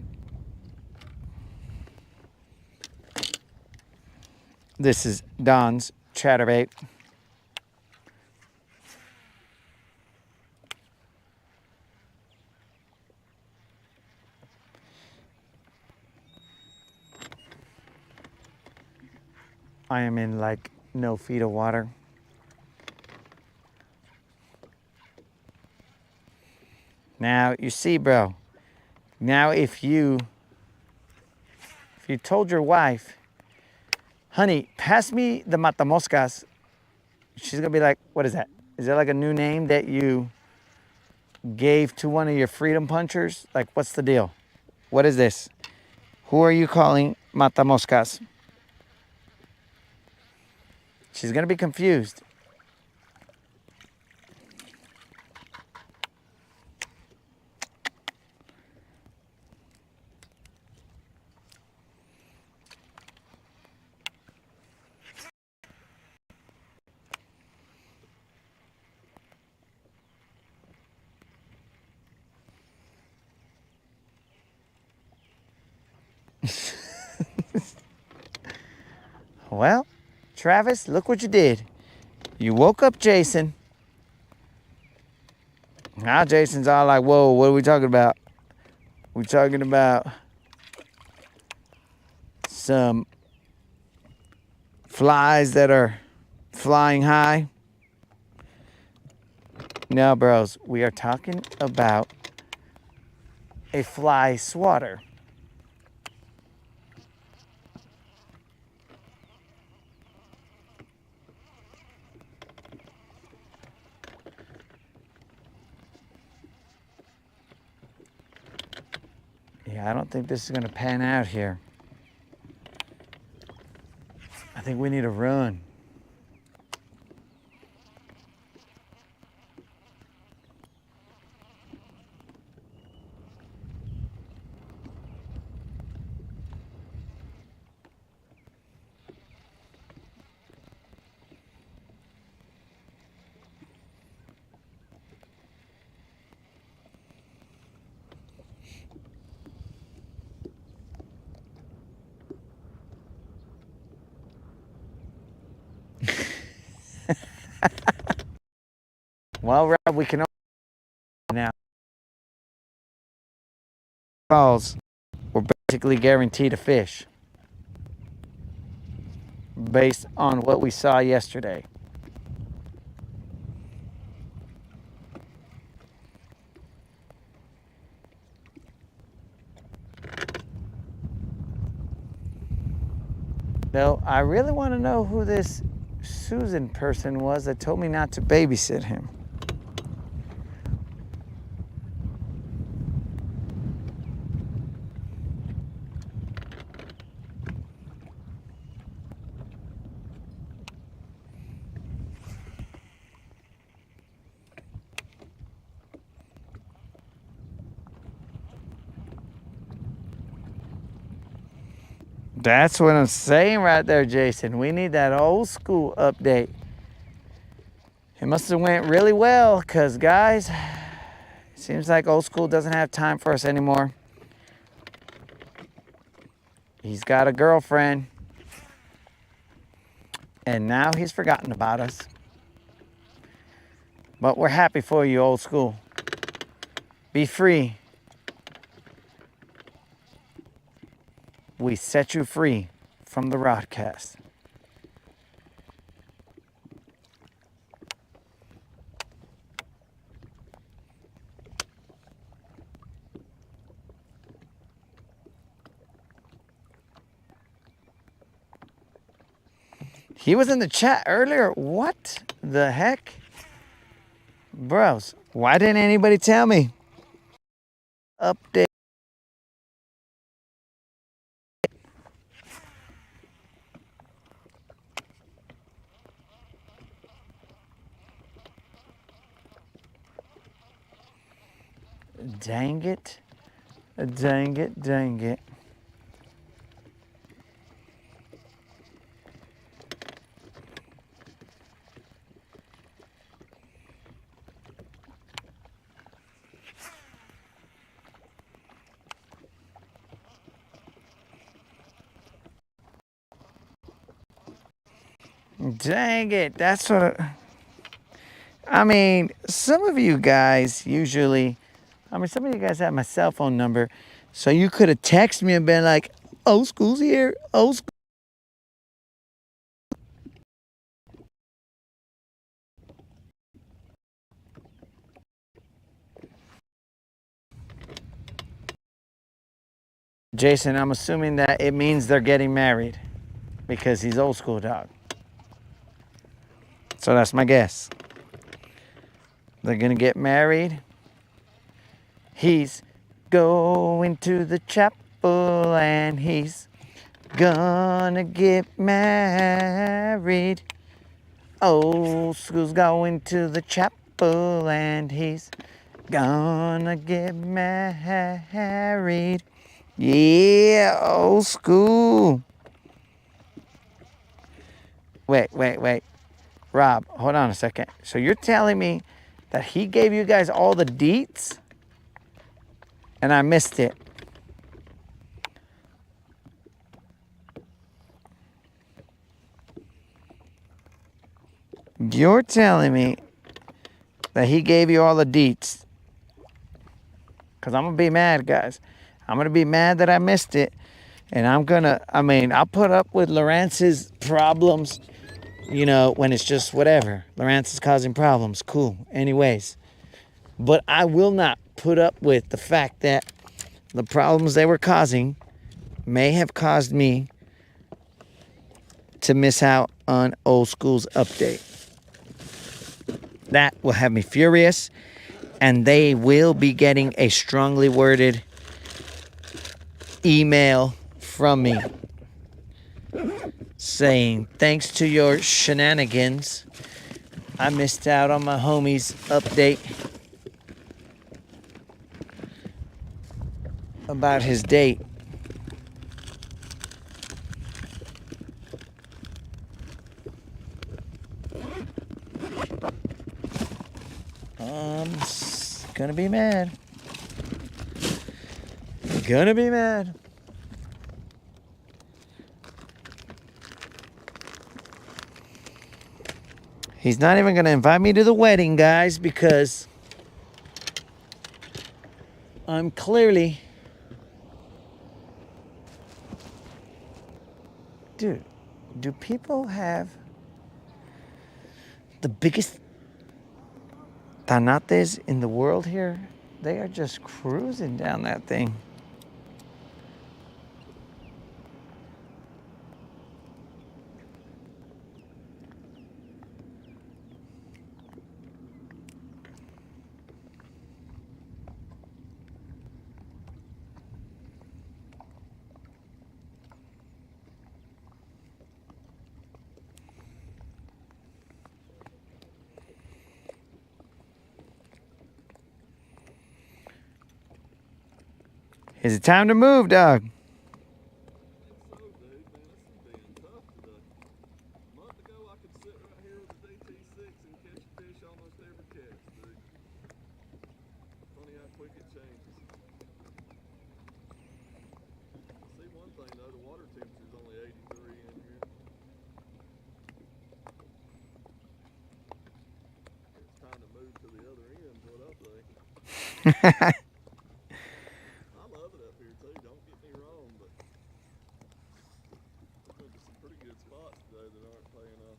This is Don's chatterbait. I am in like no feet of water. Now you see, bro. Now if you told your wife, honey, pass me the matamoscas, she's gonna be like, what is that? Is that like a new name that you gave to one of your freedom punchers? Like, what's the deal? What is this? Who are you calling matamoscas? She's gonna be confused. Well, Travis, look what you did. You woke up Jason. Now Jason's all like, whoa, what are we talking about? We're talking about some flies that are flying high. No, bros, we are talking about a fly swatter. Yeah, I don't think this is gonna pan out here. I think we need to run. Well, Rob, we can now. Calls, we're basically guaranteed a fish based on what we saw yesterday. No, I really want to know who this Susan person was that told me not to babysit him. That's what I'm saying right there, Jason. We need that old school update. It must have went really well, because guys, it seems like old school doesn't have time for us anymore. He's got a girlfriend, and now he's forgotten about us. But we're happy for you, old school. Be free. We set you free from the Rodcast. He was in the chat earlier. What the heck? Bros, why didn't anybody tell me? Update. Dang it. Dang it, dang it. Dang it. That's what I mean, some of you guys usually, some of you guys have my cell phone number, so you could have texted me and been like, "Oh, school's here. Oh, school." Jason, I'm assuming that it means they're getting married because he's old school, dog. So that's my guess. They're gonna get married. He's going to the chapel and he's gonna get married. Old school's going to the chapel and he's gonna get married. Yeah, old school. Wait. Rob, hold on a second. So you're telling me that he gave you guys all the deets and I missed it? You're telling me that he gave you all the deets? Because I'm going to be mad, guys. I'm going to be mad that I missed it. And I'll put up with Lawrence's problems, when it's just whatever. Lawrence is causing problems. Cool. Anyways. But I will not put up with the fact that the problems they were causing may have caused me to miss out on old school's update. That will have me furious, and they will be getting a strongly worded email from me saying, thanks to your shenanigans, I missed out on my homie's update about his date. I'm gonna be mad. Gonna be mad. He's not even gonna invite me to the wedding, guys, because I'm clearly... Dude, do people have the biggest tanates in the world here? They are just cruising down that thing. Is it time to move, dog? So, dude, man, this is being tough today. A month ago, I could sit right here with a DT6 and catch a fish almost every cast, dude. Funny how quick it changes. I see one thing, though, the water temperature's only 83 in here. It's time to move I love it up here too, don't get me wrong, but there's going to be some pretty good spots today that aren't paying off.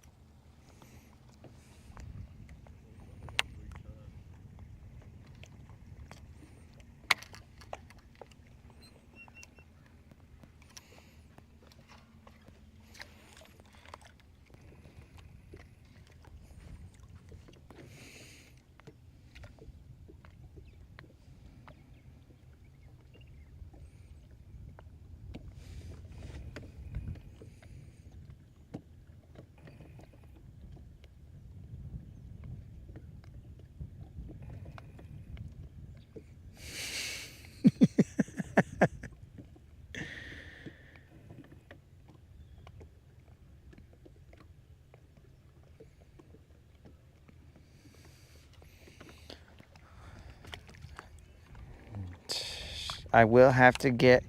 I will have to get,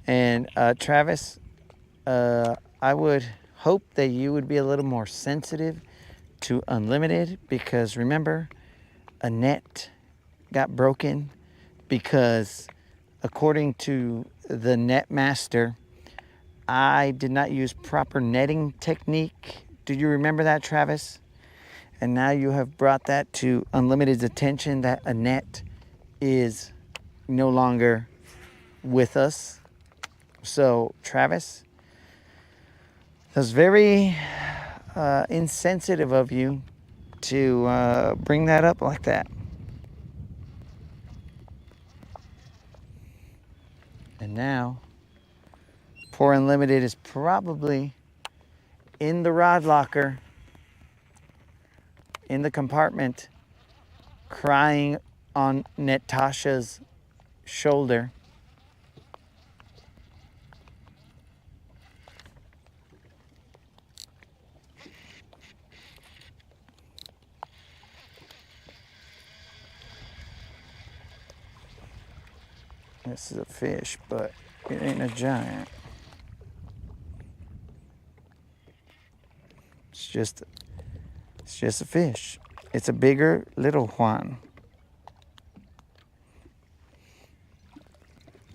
and Travis, I would hope that you would be a little more sensitive to unlimited, because remember, a net got broken because according to the net master, I did not use proper netting technique. Do you remember that, Travis? And now you have brought that to Unlimited's attention that a net is no longer with us. So, Travis, that's very insensitive of you to bring that up like that. And now, poor Unlimited is probably in the rod locker, in the compartment, crying on Natasha's shoulder. This is a fish, but it ain't a giant. It's just a fish. It's a bigger little Juan.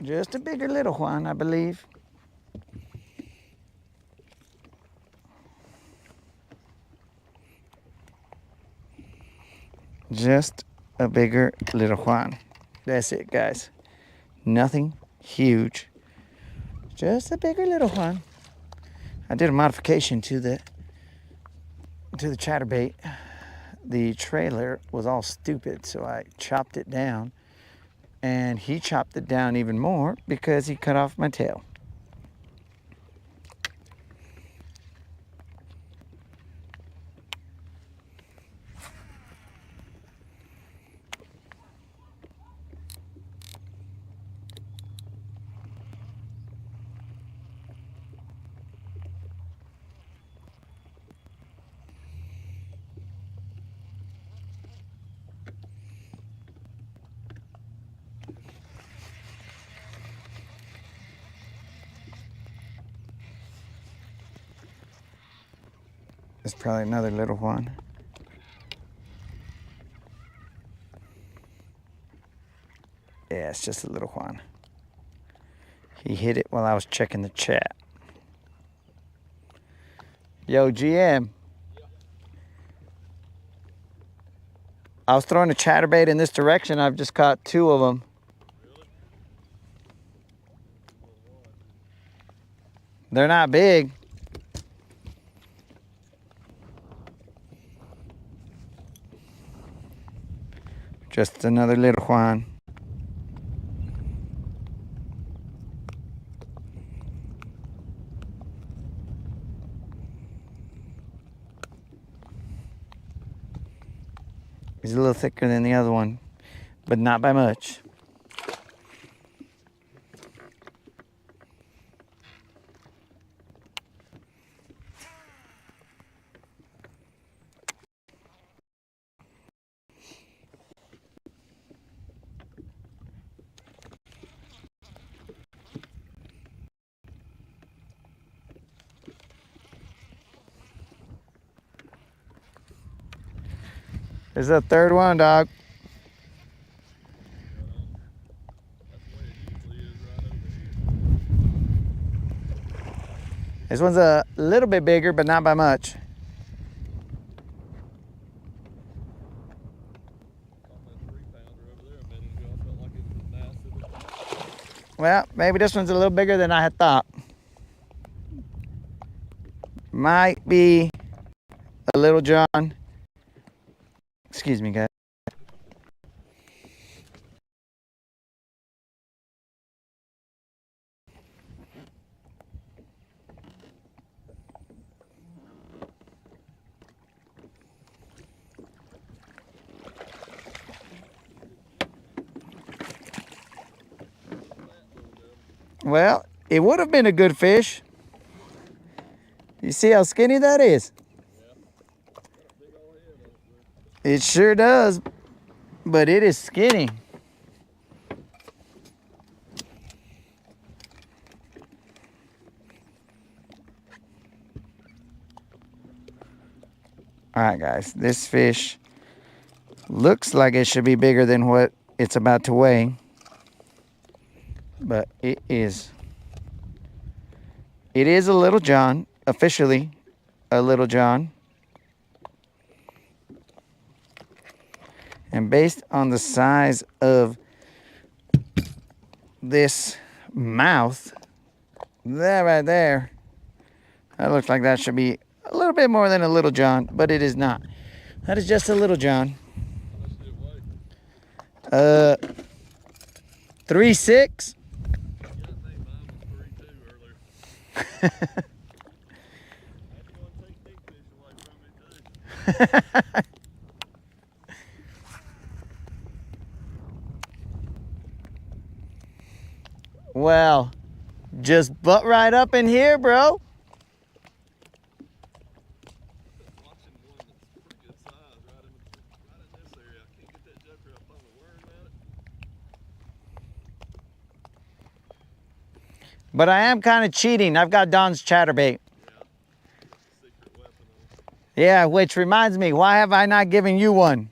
Just a bigger little Juan, I believe. Just a bigger little Juan. That's it, guys. Nothing huge. Just a bigger little Juan. I did a modification to the chatterbait. The trailer was all stupid, so I chopped it down, and he chopped it down even more because he cut off my tail. There's probably another little one. Yeah, it's just a little one. He hit it while I was checking the chat. Yo, GM. I was throwing a chatterbait in this direction. I've just caught 2 of them. They're not big. Just another little Juan. He's a little thicker than the other one, but not by much. There's a third one, dog. This one's a little bit bigger, but not by much. Well, maybe this one's a little bigger than I had thought. Might be a little John. Excuse me, guys. Well, it would have been a good fish. You see how skinny that is? It sure does, but it is skinny. All right, guys, this fish looks like it should be bigger than what it's about to weigh, but it is. It is a little John, officially a little John. And based on the size of this mouth, that right there, that looks like that should be a little bit more than a little John, but it is not. That is just a little John. 3.6. Well, just butt right up in here, bro. But I am kind of cheating. I've got Don's chatterbait. Yeah, which reminds me, why have I not given you one?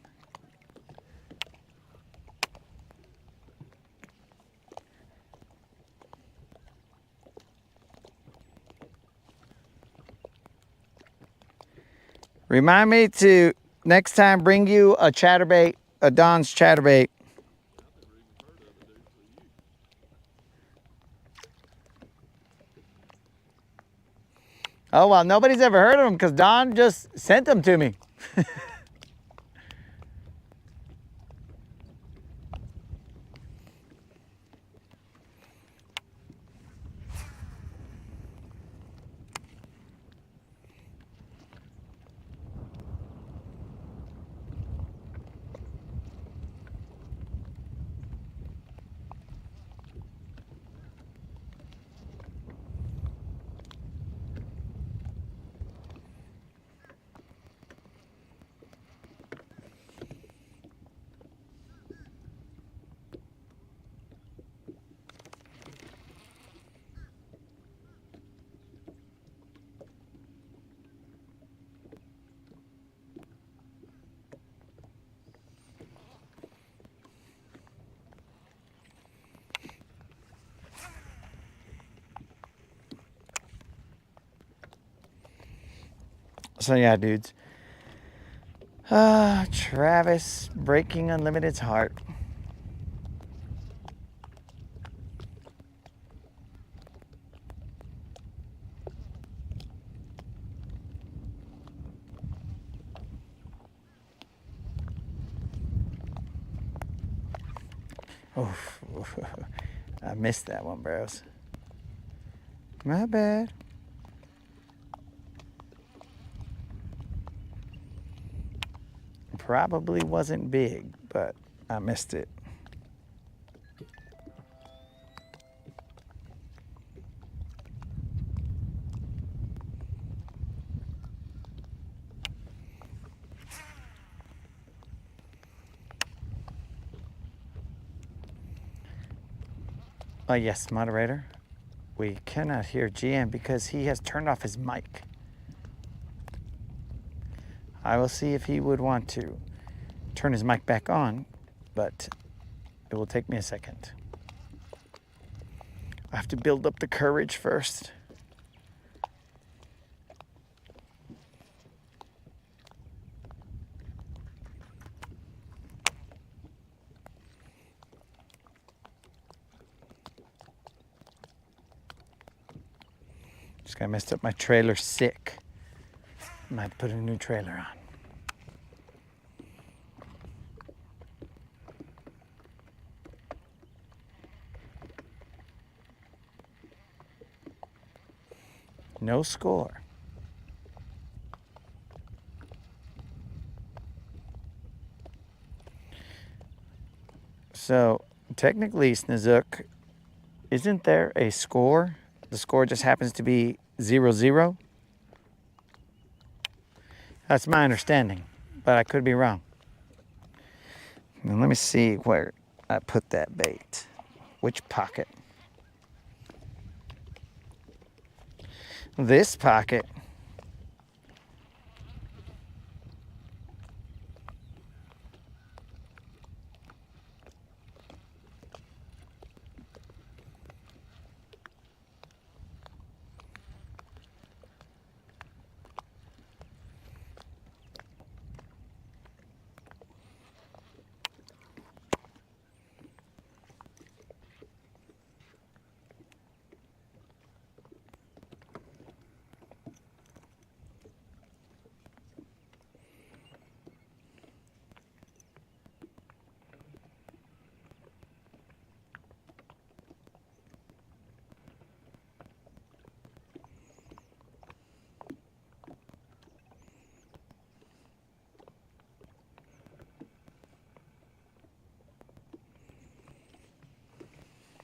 Remind me to next time bring you a chatterbait, a Don's chatterbait. Oh, well, nobody's ever heard of them because Don just sent them to me. So yeah, dudes. Travis breaking Unlimited's heart. Oh, I missed that one, bros. My bad. Probably wasn't big, but I missed it. Yes, moderator. We cannot hear GM because he has turned off his mic. I will see if he would want to turn his mic back on, but it will take me a second. I have to build up the courage first. Just got messed up my trailer sick. Might put a new trailer on. No score. So technically, Snizook, isn't there a score? The score just happens to be 0-0. That's my understanding, but I could be wrong. Now let me see where I put that bait. Which pocket? This pocket.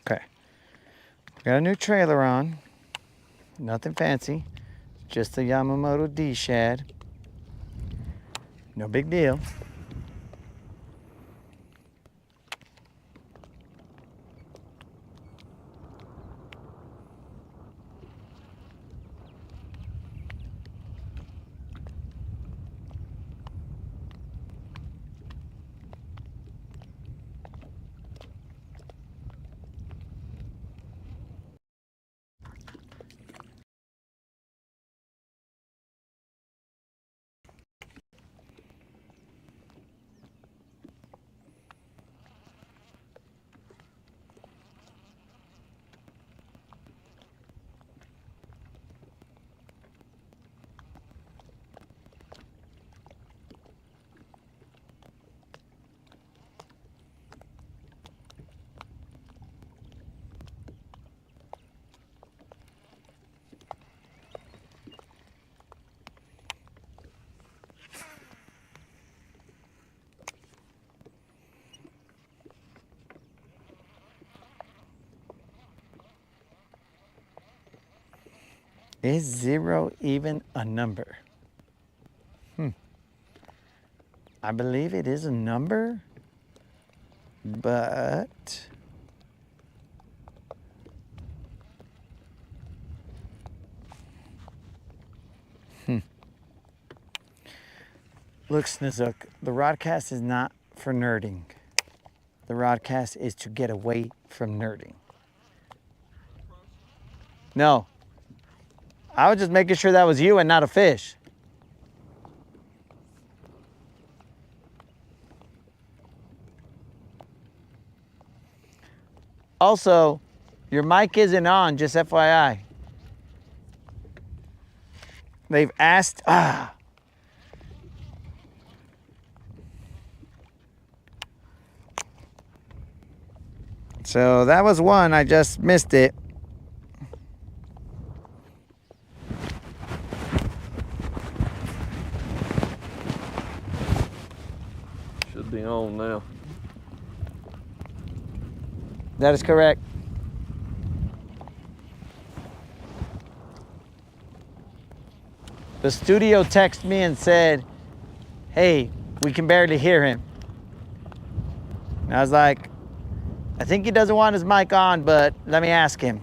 Okay. Got a new trailer on. Nothing fancy. Just the Yamamoto D-Shad. No big deal. Is 0 even a number? I believe it is a number, but look, Snizook, the Rodcast is not for nerding. The Rodcast is to get away from nerding. No. I was just making sure that was you and not a fish. Also, your mic isn't on, just FYI. They've asked, So that was one, I just missed it. Should be on now. That is correct. The studio texted me and said, hey, we can barely hear him. And I was like, I think he doesn't want his mic on, but let me ask him.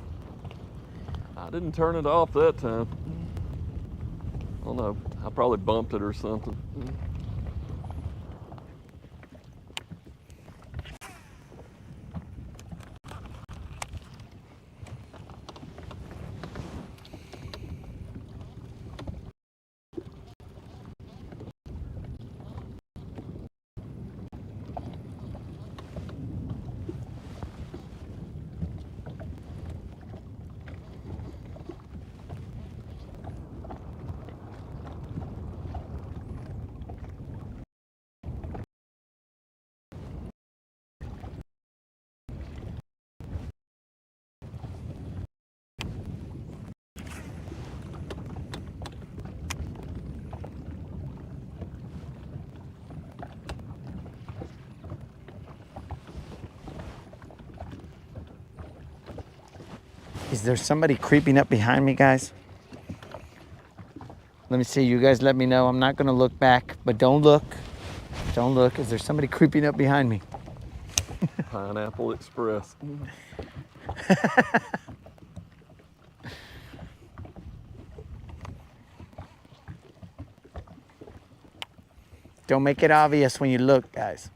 I didn't turn it off that time. I don't know. I probably bumped it or something. Is there somebody creeping up behind me, guys? Let me see. You guys let me know. I'm not going to look back, but don't look. Don't look. Is there somebody creeping up behind me? Pineapple Express. Don't make it obvious when you look, guys.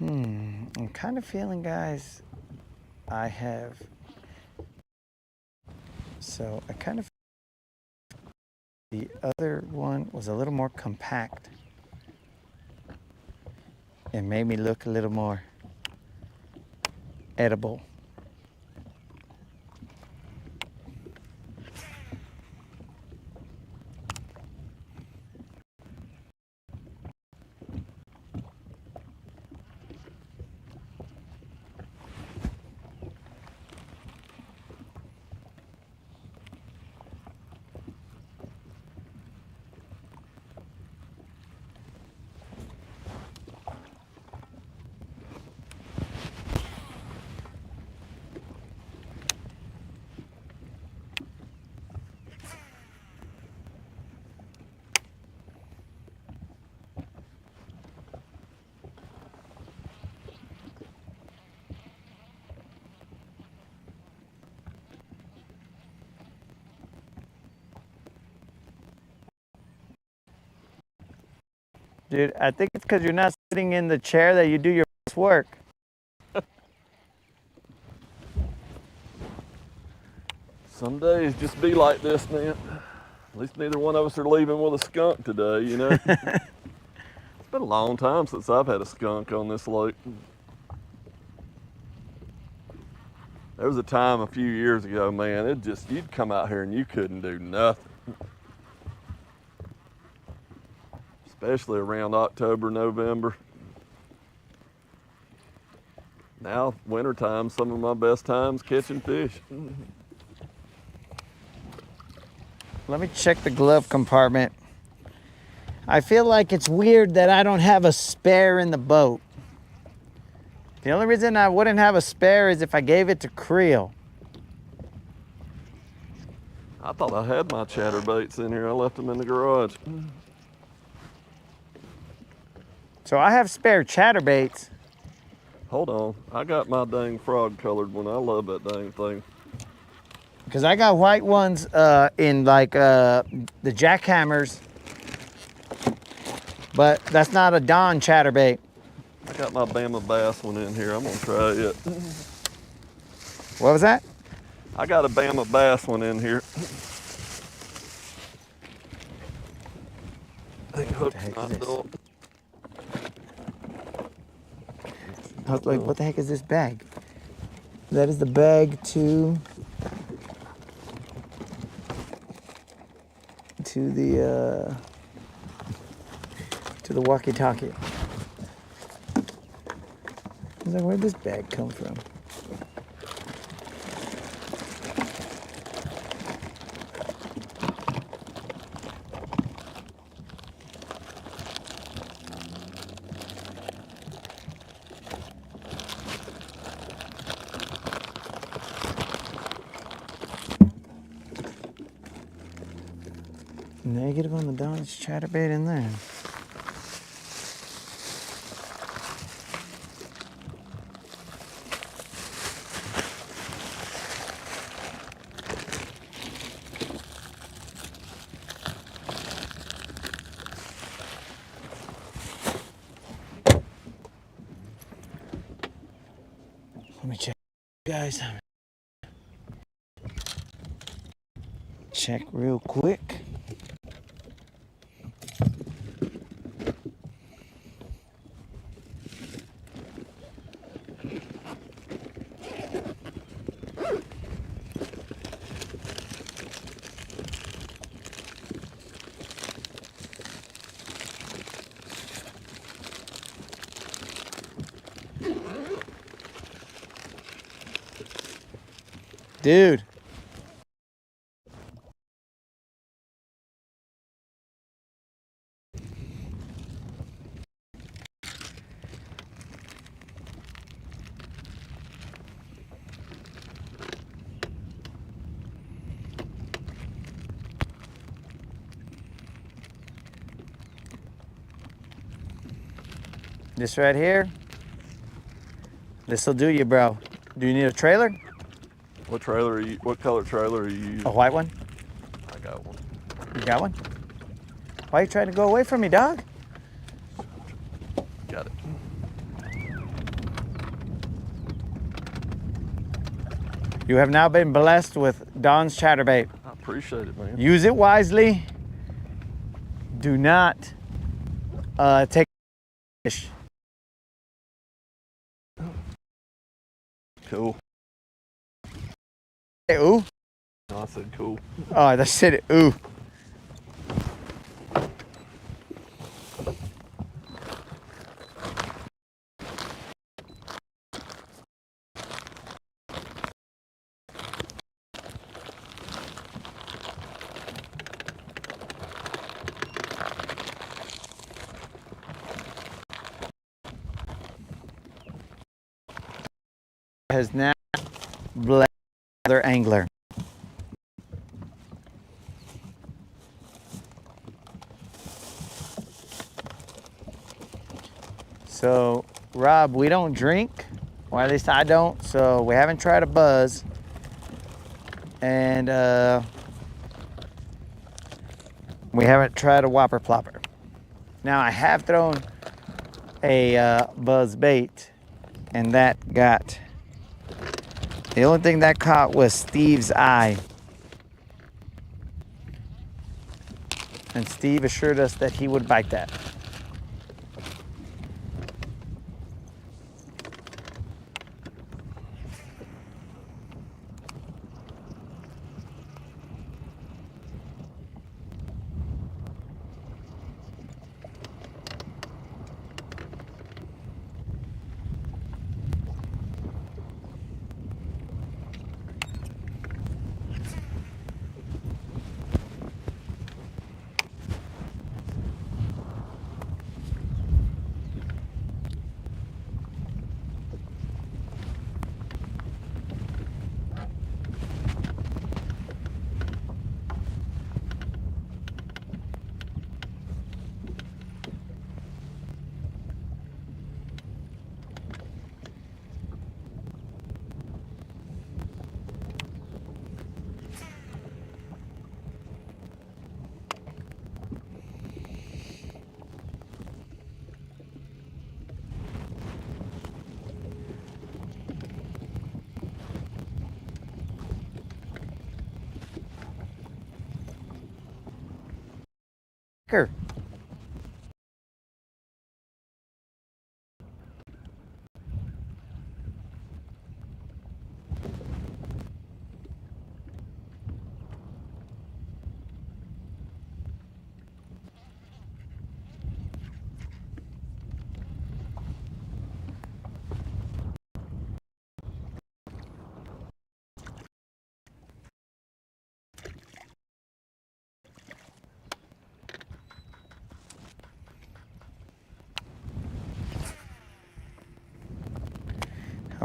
I'm kind of feeling, guys, I kind of, the other one was a little more compact. It made me look a little more edible. Dude, I think it's because you're not sitting in the chair that you do your best work. Some days just be like this, man. At least neither one of us are leaving with a skunk today, you know? It's been a long time since I've had a skunk on this lake. There was a time a few years ago, man, you'd come out here and you couldn't do nothing. Especially around October, November. Now, wintertime, some of my best times catching fish. Let me check the glove compartment. I feel like it's weird that I don't have a spare in the boat. The only reason I wouldn't have a spare is if I gave it to Creel. I thought I had my chatterbaits in here. I left them in the garage. So I have spare chatterbaits. Hold on. I got my dang frog colored one. I love that dang thing. Because I got white ones in like the jackhammers. But that's not a Dawn chatterbait. I got my Bama Bass one in here. I'm going to try it. What was that? I got a Bama Bass one in here. I think hook's not dull. I was like, what the heck is this bag? That is the bag to the walkie-talkie. I was like, where'd this bag come from? Negative on the Dodge chatterbait in there. Let me check, guys. Check real quick. Dude. This right here, this'll do you, bro. Do you need a trailer? What trailer are you? What color trailer are you using? A white one? I got one. You got one? Why are you trying to go away from me, dog? Got it. You have now been blessed with Don's chatterbait. I appreciate it, man. Use it wisely. Do not take fish. Cool. Hey, ooh. No, I said cool. Oh, that said it. Ooh. Has now blessed another angler. So, Rob, we don't drink, or at least I don't, so we haven't tried a buzz. And we haven't tried a whopper plopper. Now, I have thrown a buzz bait, and that got, the only thing that caught was Steve's eye. And Steve assured us that he would bite that. Her.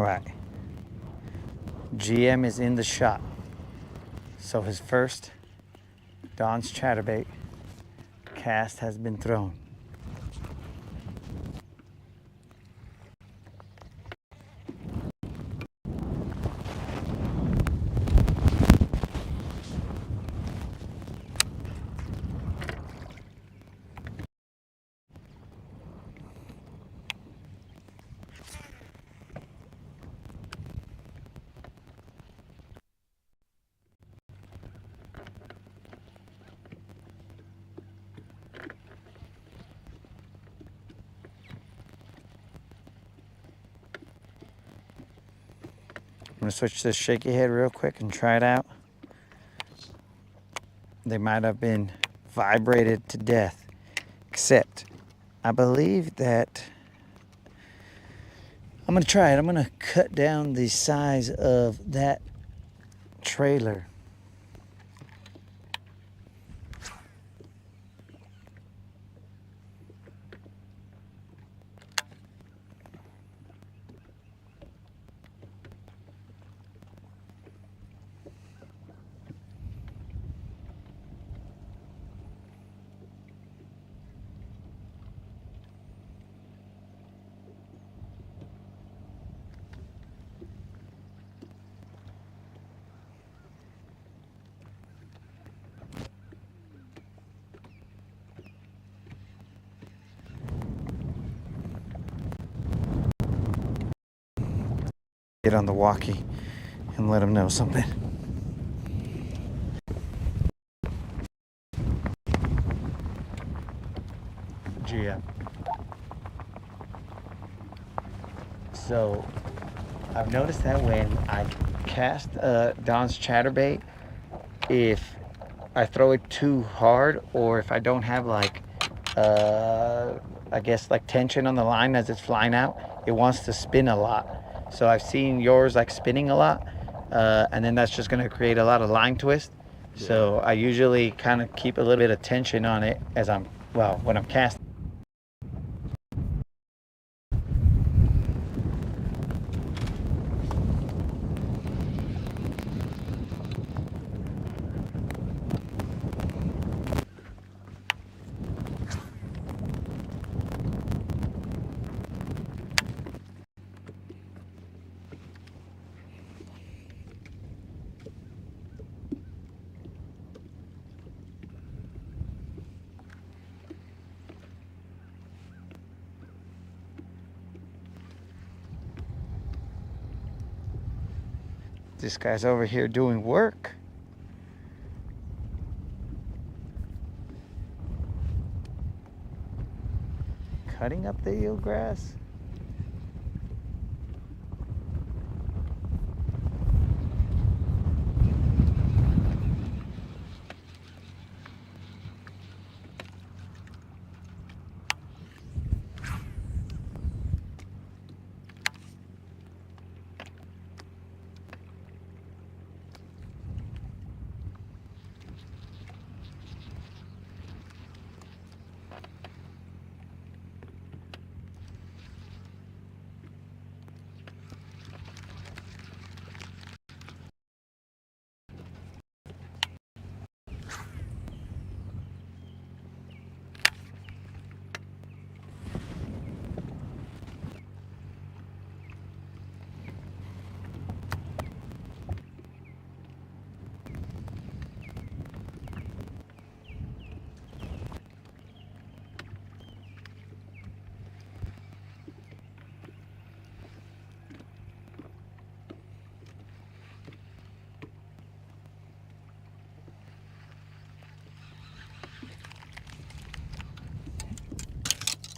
All right. GM is in the shot. So his first Don's chatterbait cast has been thrown. I'm gonna switch to this shaky head real quick and try it out. They might have been vibrated to death, except I believe that I'm gonna try it. I'm gonna cut down the size of that trailer. Get on the walkie and let them know something. GM. So I've noticed that when I cast Don's chatterbait, if I throw it too hard or if I don't have like I guess like tension on the line as it's flying out, it wants to spin a lot. So I've seen yours like spinning a lot, and then that's just going to create a lot of line twist. Yeah. So I usually kind of keep a little bit of tension on it as when I'm casting. This guy's over here doing work. Cutting up the eelgrass.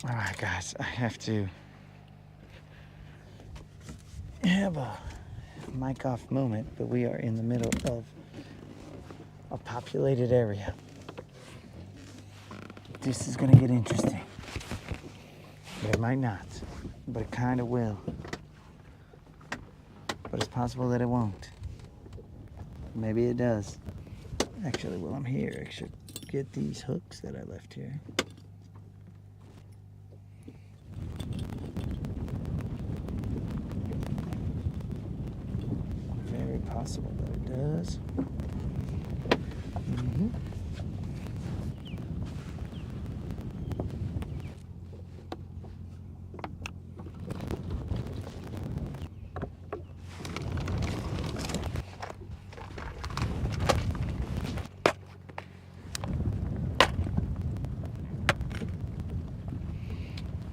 All right, guys, I have to have a mic off moment, but we are in the middle of a populated area. This is gonna get interesting. But it might not, but it kind of will. But it's possible that it won't. Maybe it does. Actually, while I'm here, I should get these hooks that I left here. possible that it does.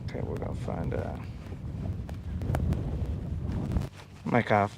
Okay, we're gonna find mic off.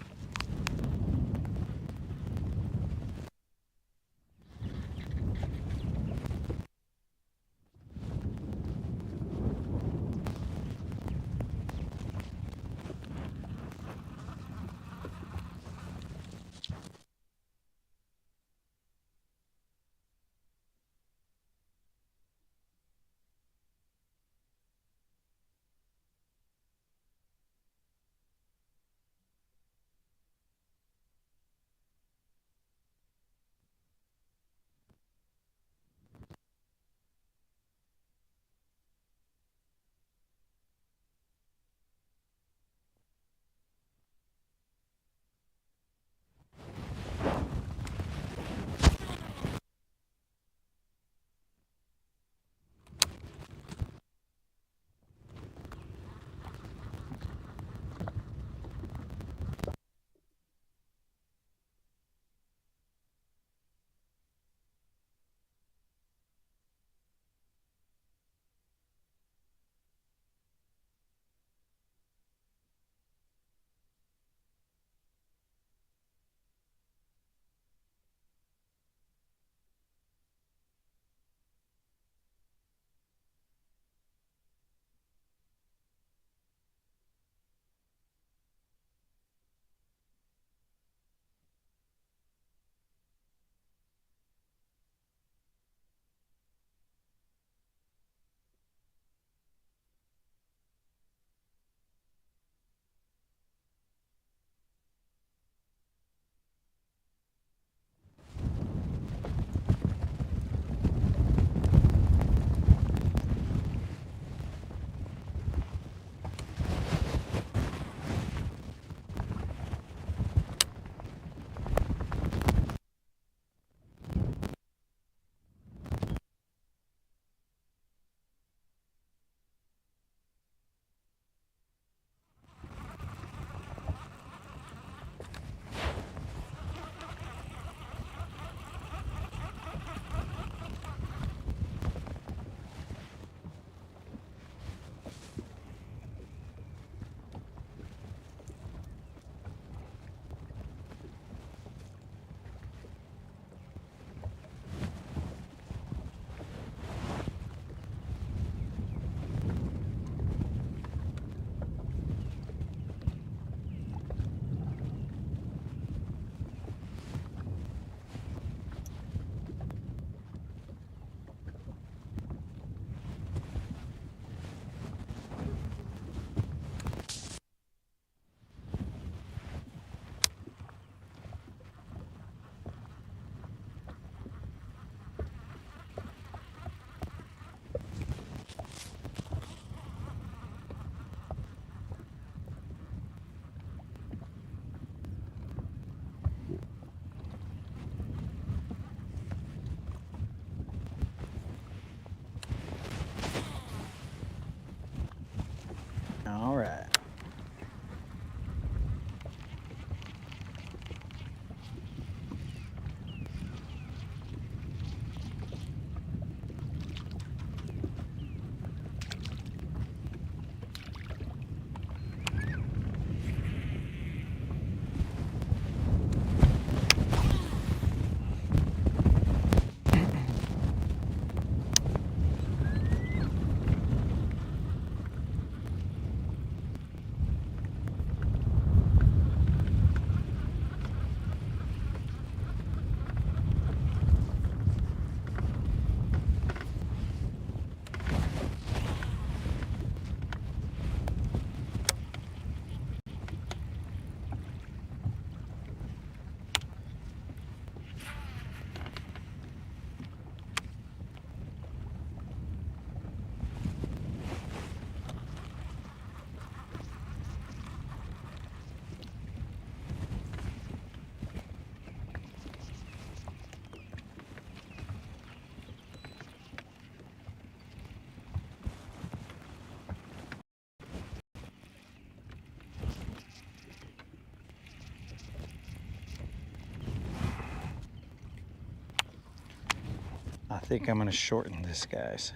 I think I'm gonna shorten this, guys.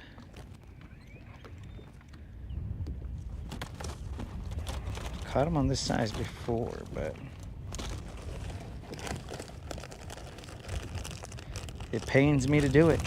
Caught them on this size before, but it pains me to do it.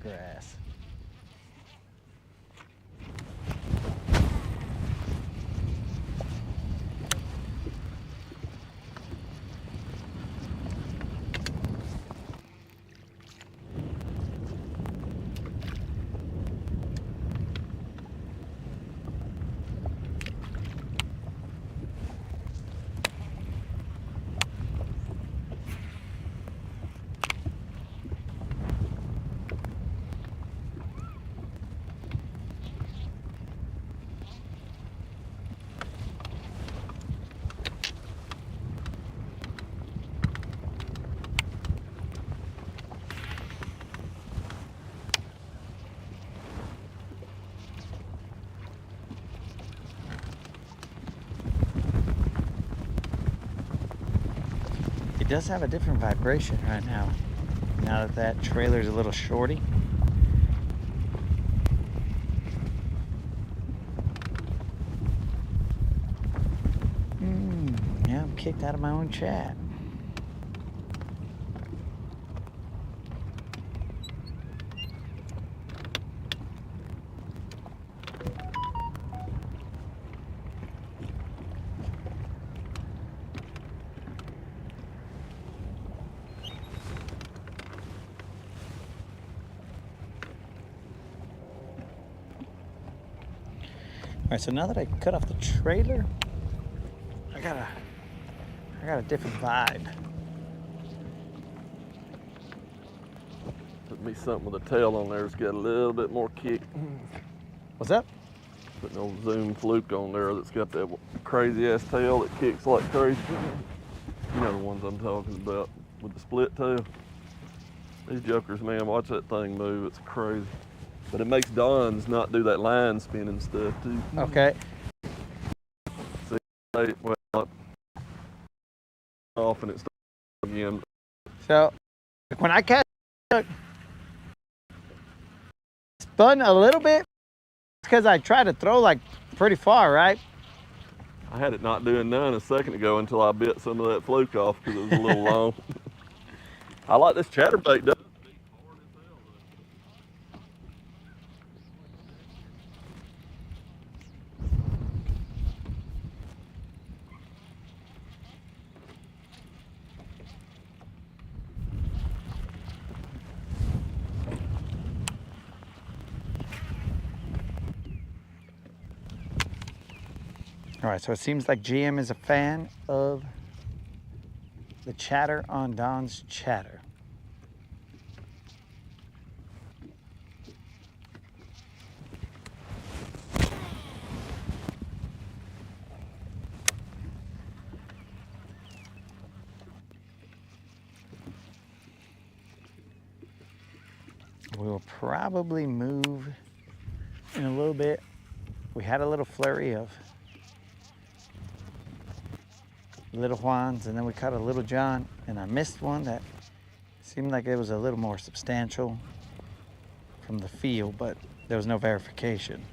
Grass. It does have a different vibration right now. Now that that trailer's a little shorty. Yeah, I'm kicked out of my own chat. All right, so now that I cut off the trailer, I got a different vibe. Put me something with a tail on there that's got a little bit more kick. What's up? Put an old Zoom fluke on there that's got that crazy ass tail that kicks like crazy. You know the ones I'm talking about with the split tail. These jokers, man, watch that thing move. It's crazy. But it makes Don's not do that line spinning stuff too. Okay. See, well, off and it starts again. So when I catch it, spun a little bit because I tried to throw like pretty far, right? I had it not doing none a second ago until I bit some of that fluke off because it was a little long. I like this chatterbait though. All right, so it seems like GM is a fan of the chatter on Don's chatter. We'll probably move in a little bit. We had a little flurry of Little Juans, and then we caught a Little John, and I missed one that seemed like it was a little more substantial from the feel, but there was no verification.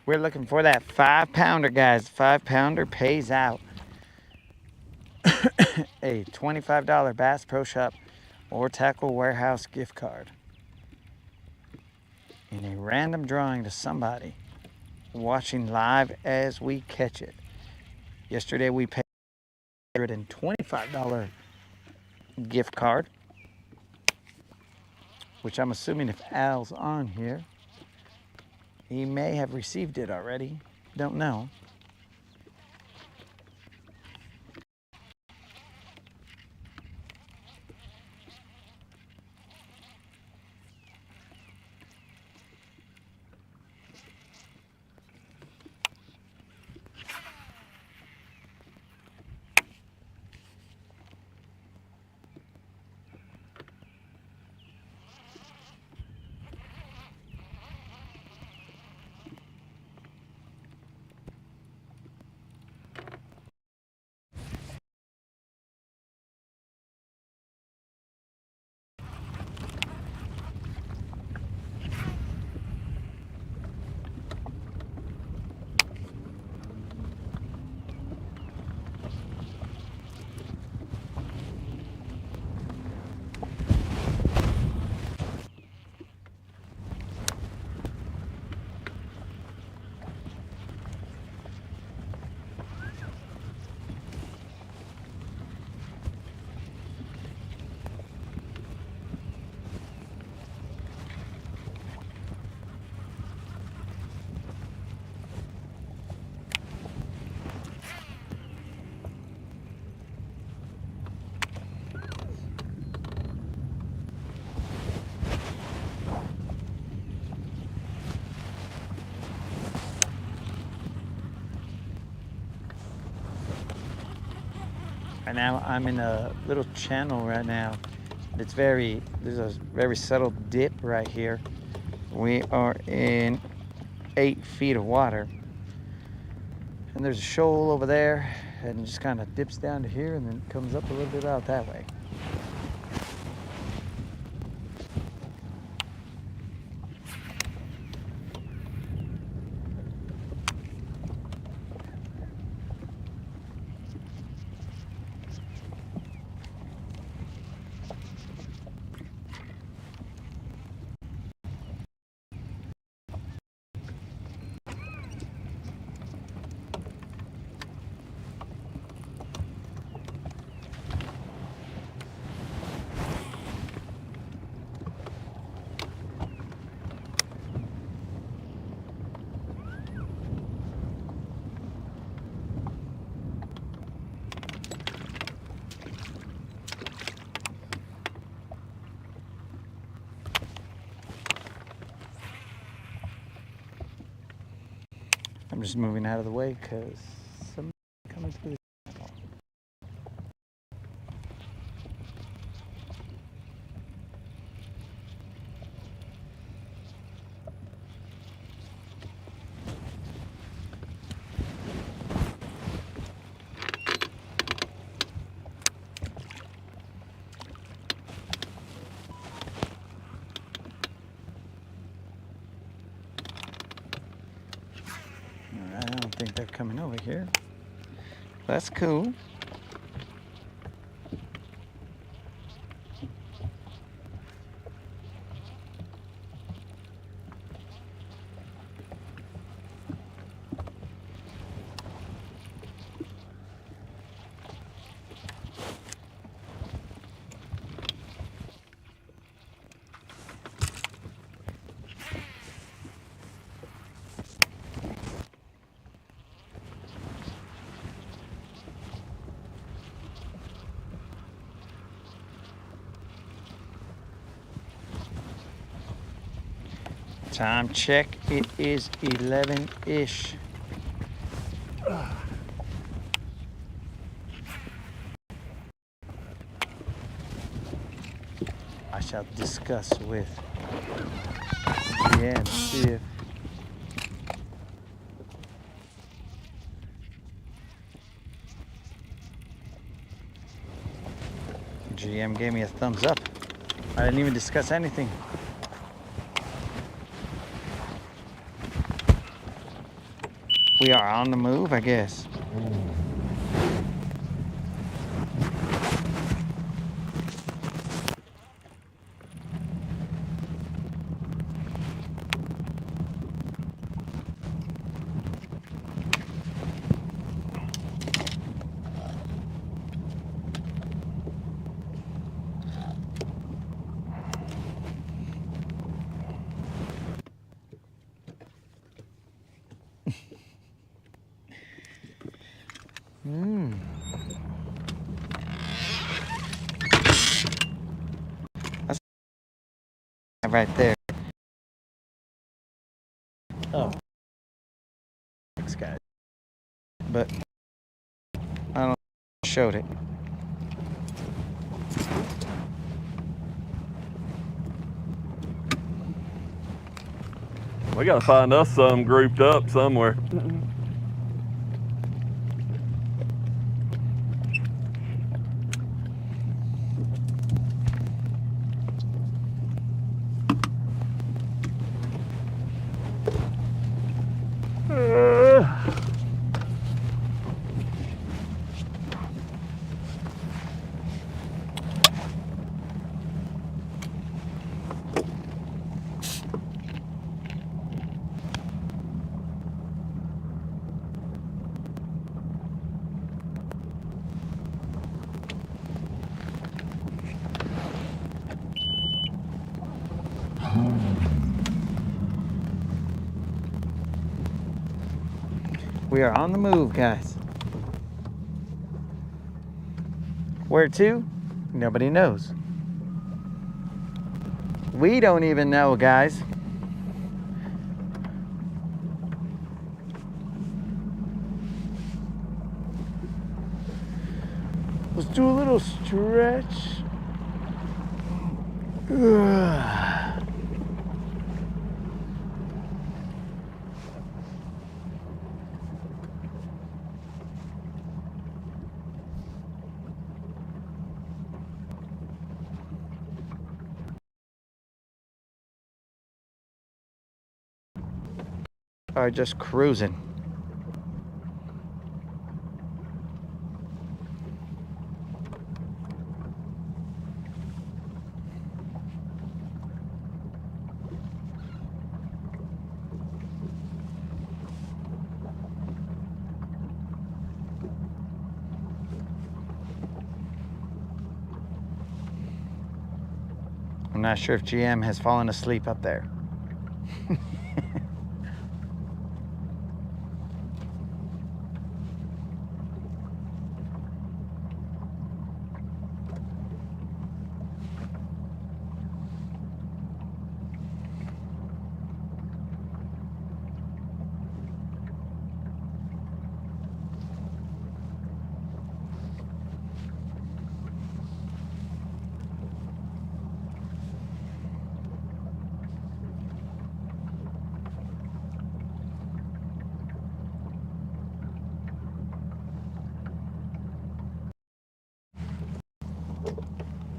We're looking for that 5-pounder, guys. 5-pounder pays out. A $25 Bass Pro Shop or Tackle Warehouse gift card in a random drawing to somebody watching live as we catch it. Yesterday we paid a $125 gift card, which I'm assuming if Al's on here, he may have received it already. Don't know. Right now I'm in a little channel right now. There's a very subtle dip right here. We are in 8 feet of water. And there's a shoal over there and it just kind of dips down to here and then comes up a little bit out that way. I'm just moving out of the way because somebody's coming through the channel. they're coming over here. That's cool. Time check, it is 11-ish. I shall discuss with GM, see if GM gave me a thumbs up. I didn't even discuss anything. We are on the move, I guess. That's right there. Oh, thanks, guys. But I don't know if I showed it. We gotta find us some grouped up somewhere. We are on the move, guys. Where to? Nobody knows. We don't even know, guys. Let's do a little stretch. Ugh. Are just cruising. I'm not sure if GM has fallen asleep up there.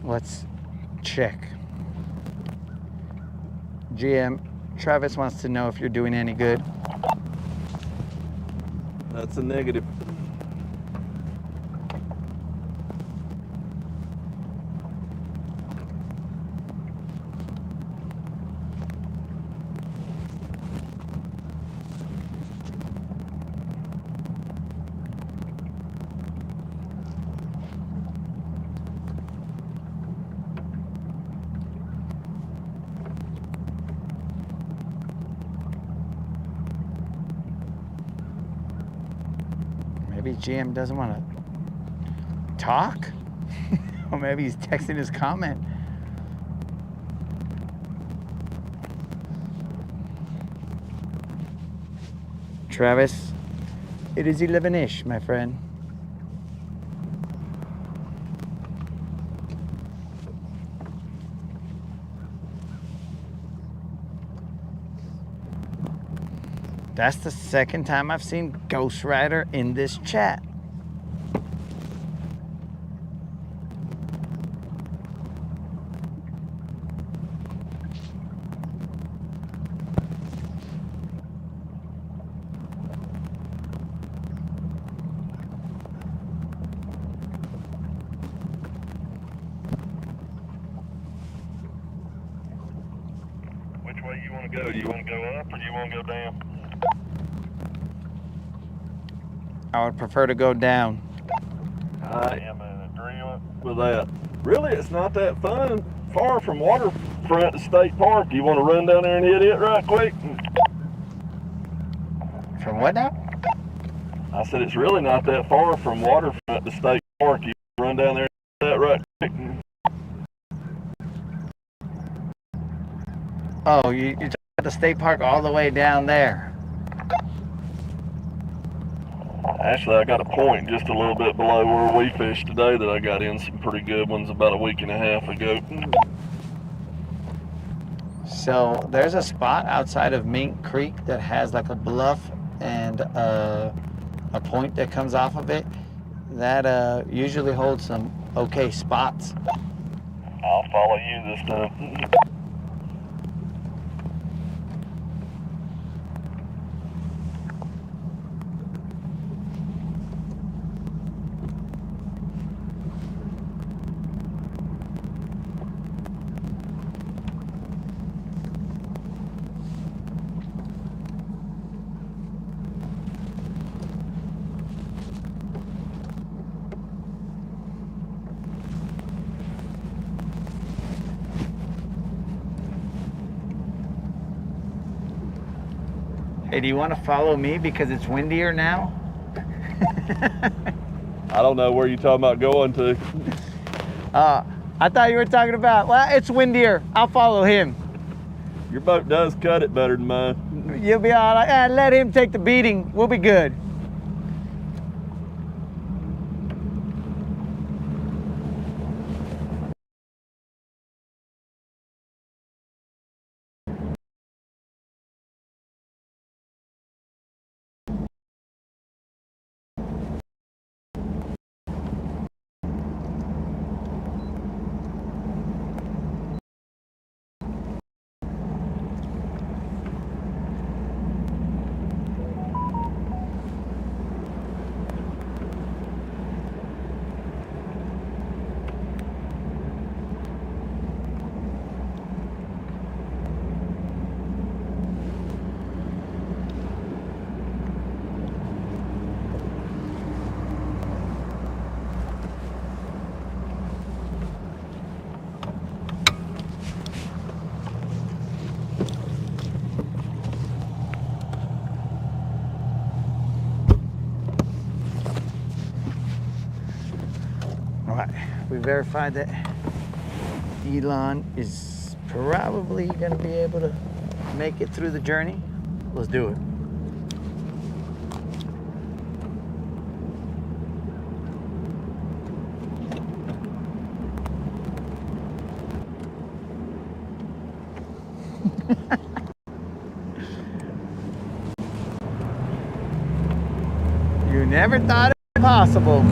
Let's check. GM, Travis wants to know if you're doing any good. That's a negative. Maybe GM doesn't want to talk, or maybe he's texting his comment. Travis, it is 11-ish, my friend. That's the second time I've seen Ghost Rider in this chat. Which way you want to go? Do you want to go up or do you want to go down? I would prefer to go down. I am in agreement with that. Really, it's not that far from Waterfront to State Park. You want to run down there and hit it right quick? From what now? I said it's really not that far from Waterfront to State Park. You run down there and hit that right quick. Oh, you're talking about the state park all the way down there. Actually, I got a point just a little bit below where we fished today that I got in some pretty good ones about a week and a half ago. So there's a spot outside of Mink Creek that has like a bluff and a point that comes off of it that usually holds some okay spots. I'll follow you this time. Hey, do you want to follow me because it's windier now? I don't know where you're talking about going to. I thought you were talking about, well, it's windier. I'll follow him. Your boat does cut it better than mine. You'll be all right. Let him take the beating. We'll be good. We verified that Elon is probably going to be able to make it through the journey. Let's do it. You never thought it was possible.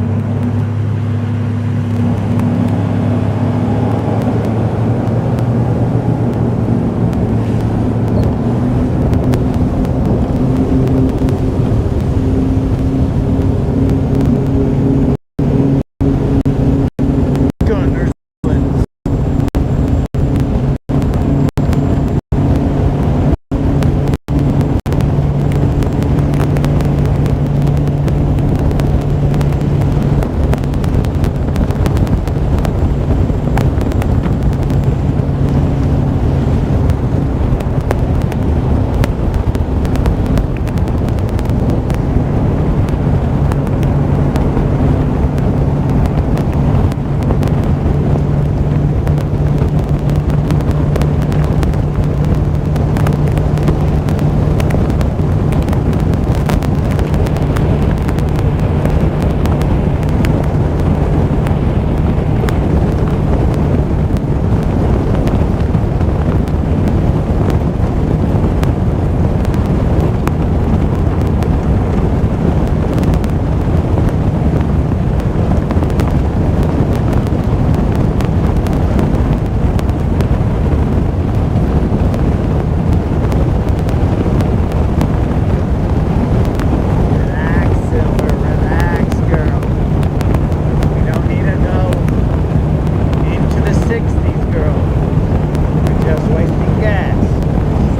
wasting gas.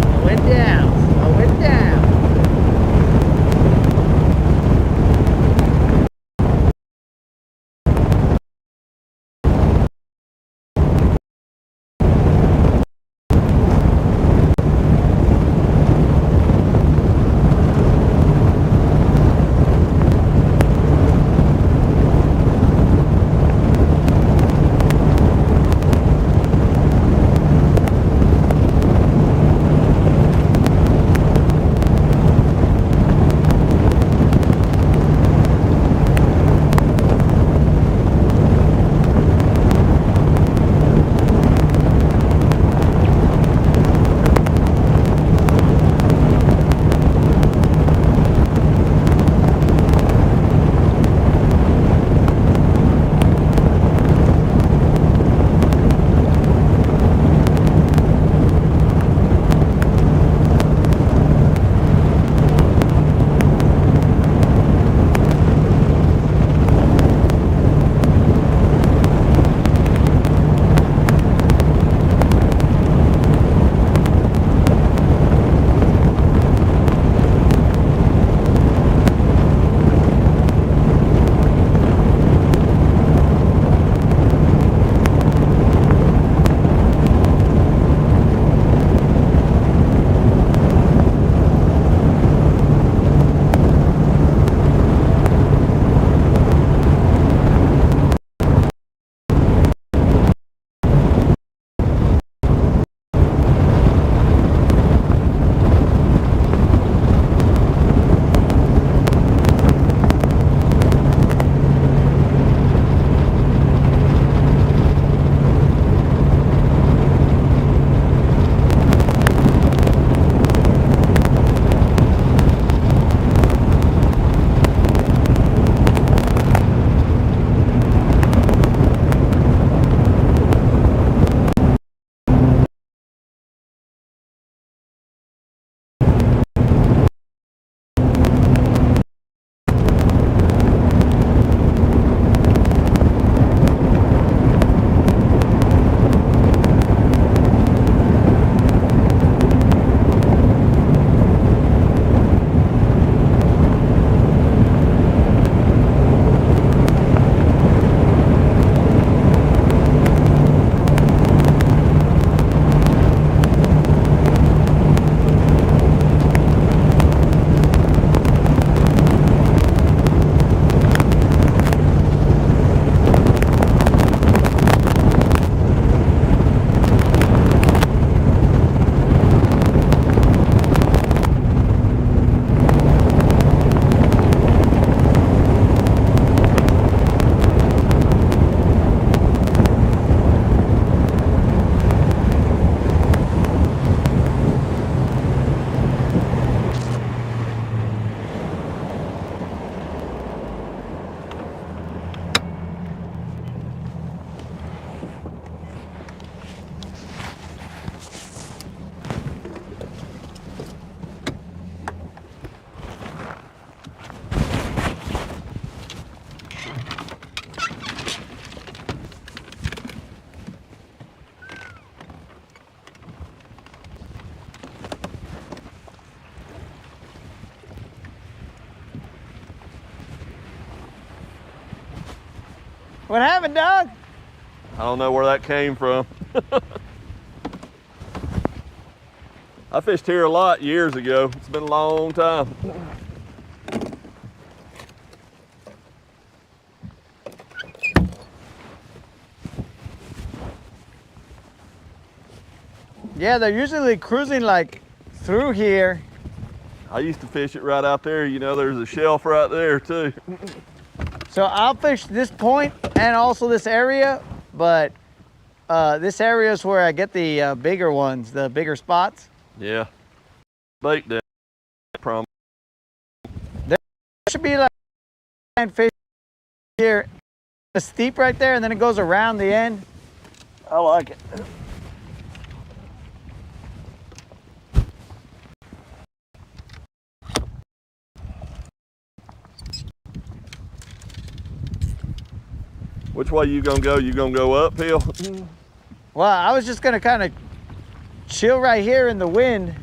Slow it down, slow it down. What happened, dog? I don't know where that came from. I fished here a lot years ago. It's been a long time. Yeah, they're usually cruising like through here. I used to fish it right out there. You know, there's a shelf right there too. So I'll fish this point and also this area, but this area is where I get the bigger ones, the bigger spots. Yeah. Bait down. Prom. There should be like and fish here, a steep right there, and then it goes around the end. I like it. Which way you gonna go? You gonna go uphill? Well, I was just gonna kind of chill right here in the wind.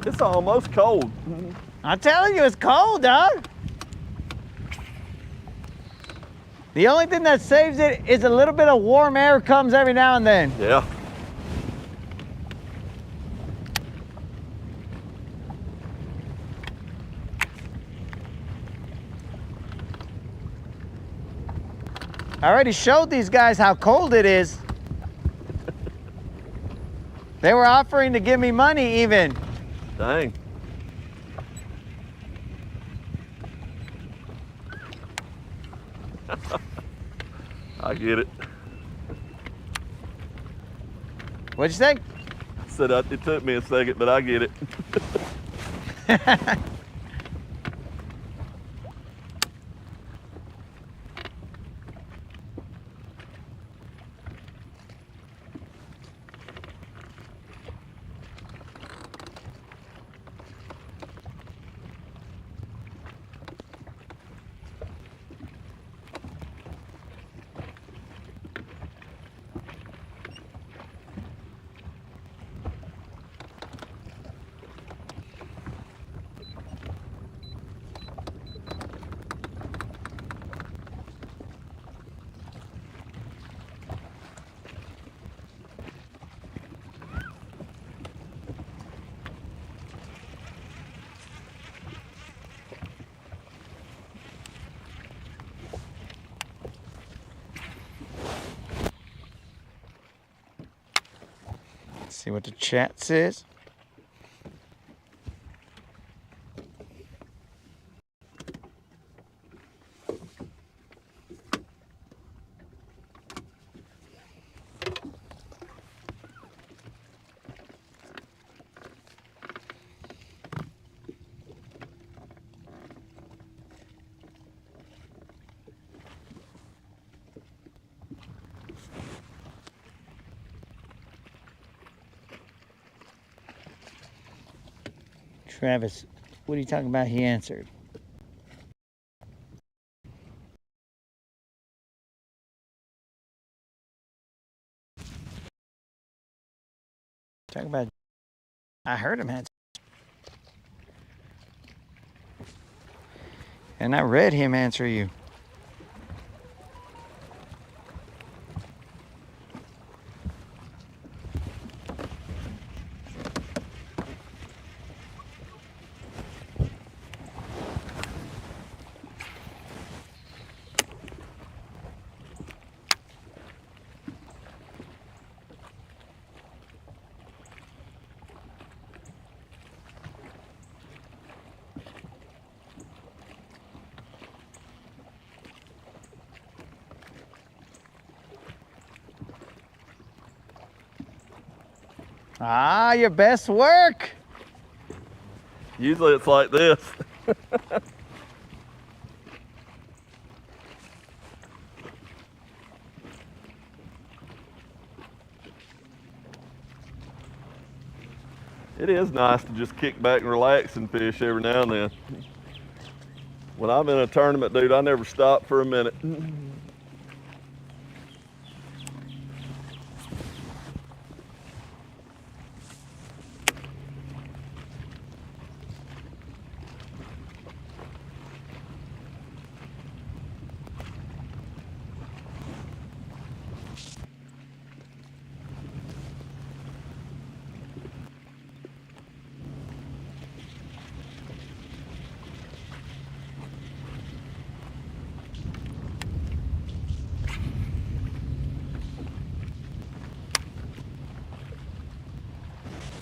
It's almost cold. I'm telling you, it's cold, dog. The only thing that saves it is a little bit of warm air comes every now and then. Yeah. I already showed these guys how cold it is. They were offering to give me money even. Dang. I get it. What'd you think? Said it took me a second, but I get it. See what the chat says. Travis, what are you talking about? He answered. Talking about, I heard him answer. And I read him answer you. Ah, your best work. Usually it's like this. It is nice to just kick back and relax and fish every now and then. When I'm in a tournament, dude, I never stop for a minute.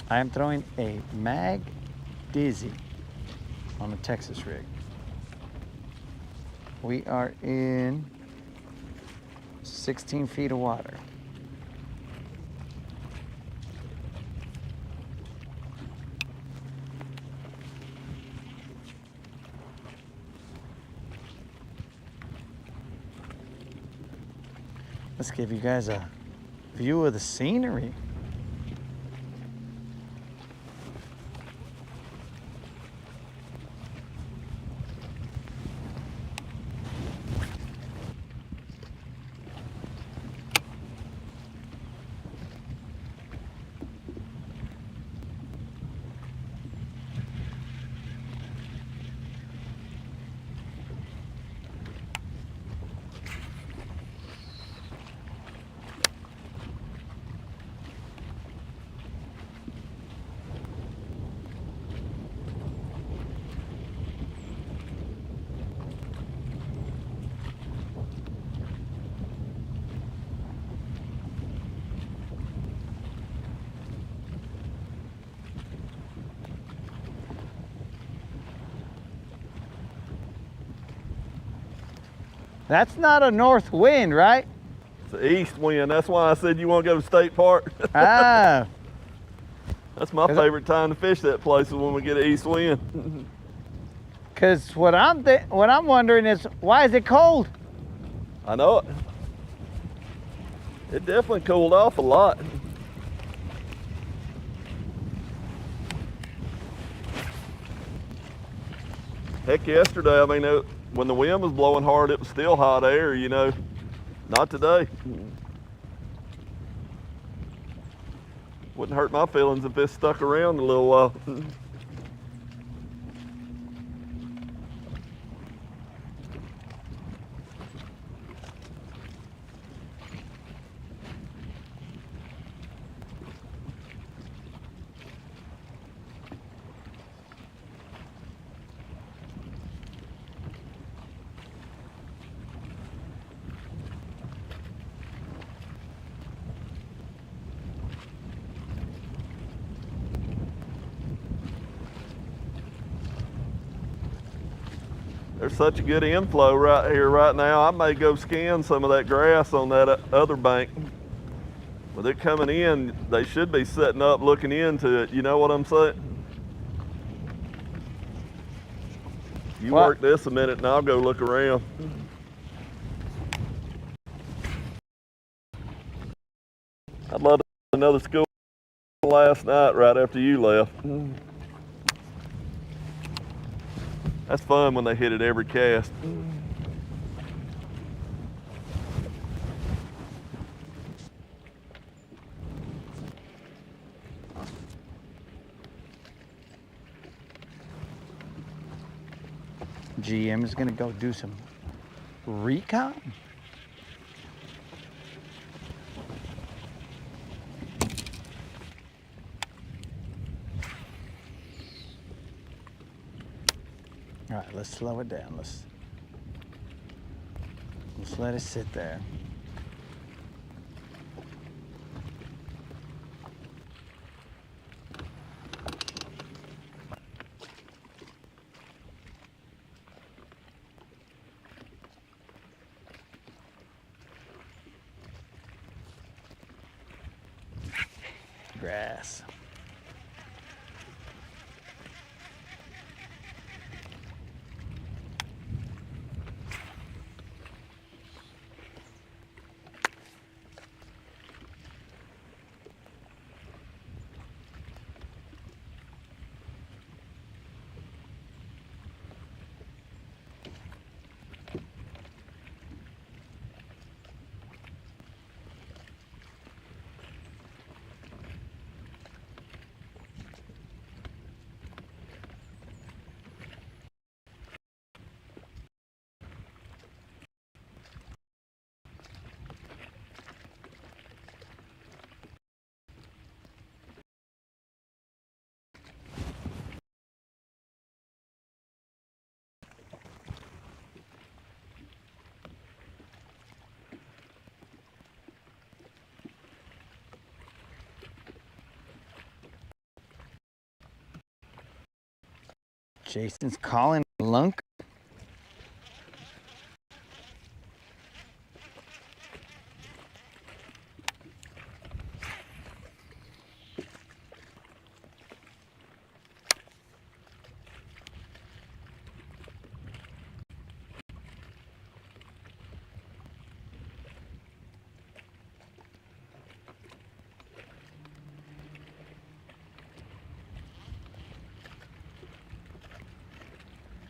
I am throwing a mag dizzy on the Texas rig. We are in 16 feet of water. Let's give you guys a view of the scenery. That's not a north wind, right? It's the east wind. That's why I said you want to go to State Park. Ah, That's my favorite time to fish that place is when we get an east wind. because what I'm wondering is, why is it cold? I know it. It definitely cooled off a lot. Heck, yesterday, I mean, when the wind was blowing hard, it was still hot air, you know. Not today. Wouldn't hurt my feelings if it stuck around a little while. There's such a good inflow right here right now. I may go scan some of that grass on that other bank. With it coming in, they should be setting up looking into it. You know what I'm saying? You work this a minute and I'll go look around. I'd love another school last night right after you left. That's fun when they hit it every cast. GM is gonna go do some recon. All right, let's slow it down. Let's let it sit there. Grass. Jason's calling lunk.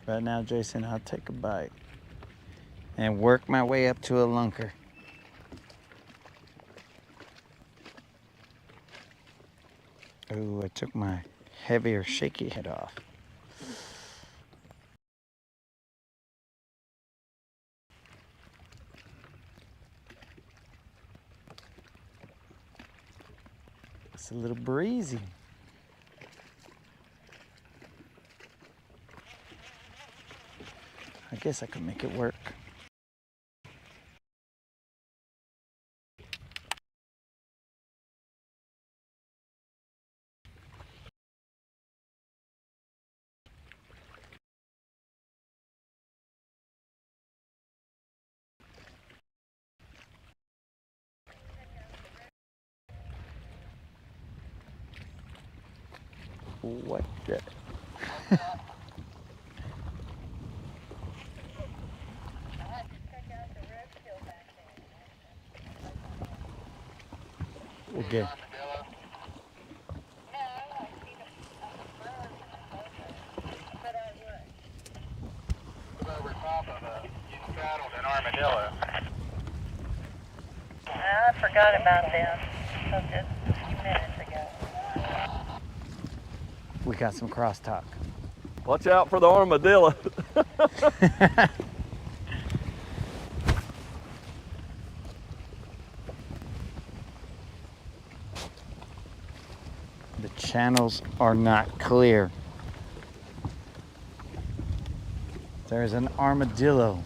Right now, Jason, I'll take a bite and work my way up to a lunker. Ooh, I took my heavier shaky head off. It's a little breezy. I guess I could make it work. What the? Okay. Over top of a saddled an armadillo. I forgot about them until just a few minutes ago. We got some crosstalk. Watch out for the armadillo. The channels are not clear. There's an armadillo.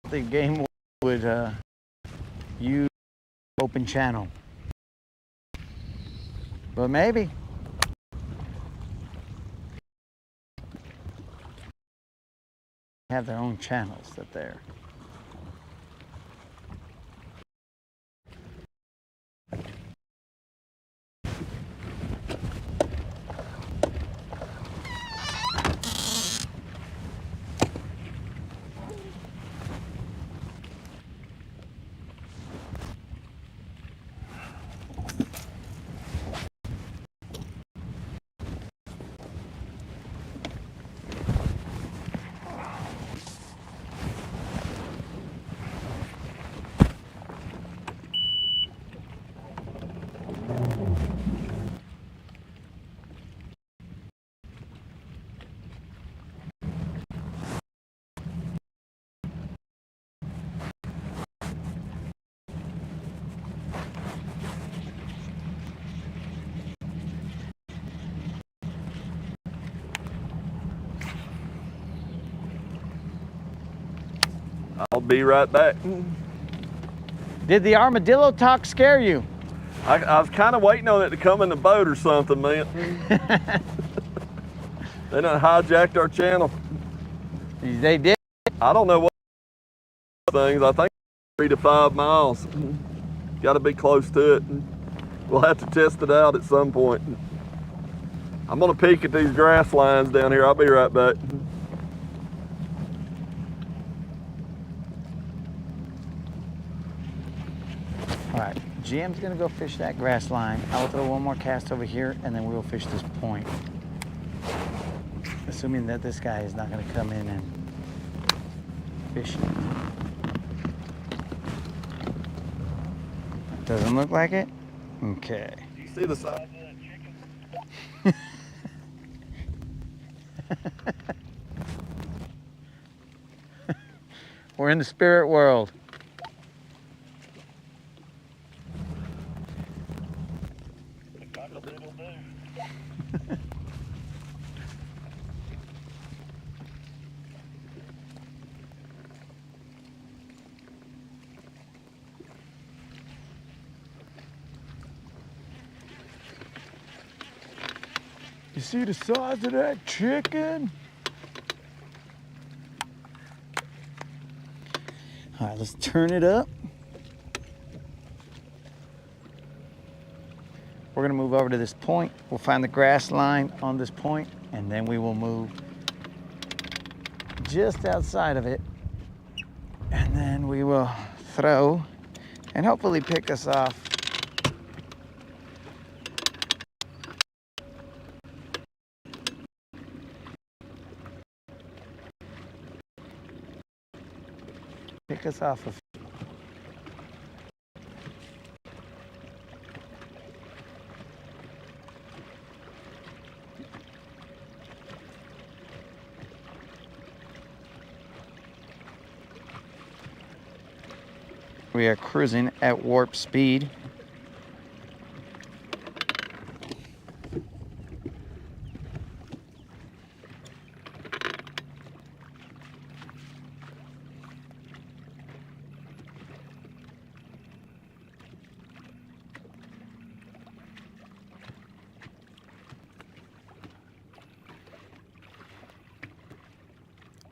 The game would use open channel, but maybe. Have their own channels that they're. I'll be right back. Did the armadillo talk scare you? I was kind of waiting on it to come in the boat or something, man. They done hijacked our channel. They did. I don't know what things. I think 3 to 5 miles. Got to be close to it. We'll have to test it out at some point. I'm gonna peek at these grass lines down here. I'll be right back. All right, Jim's gonna go fish that grass line. I will throw one more cast over here, and then we will fish this point. Assuming that this guy is not gonna come in and fish it. Doesn't look like it? Okay. Do you see the size of that chicken? We're in the spirit world. You see the size of that chicken? All right, let's turn it up. We're gonna move over to this point. We'll find the grass line on this point, and then we will move just outside of it. And then we will throw and hopefully pick us off. Pick us off of. We are cruising at warp speed.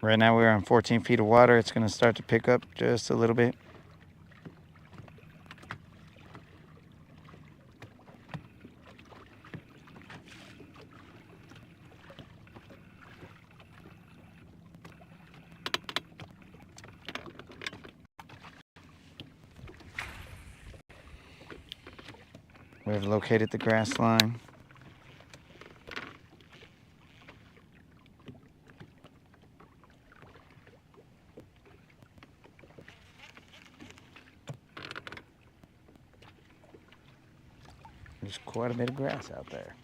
Right now we're on 14 feet of water. It's going to start to pick up just a little bit. We've located the grass line. There's quite a bit of grass out there.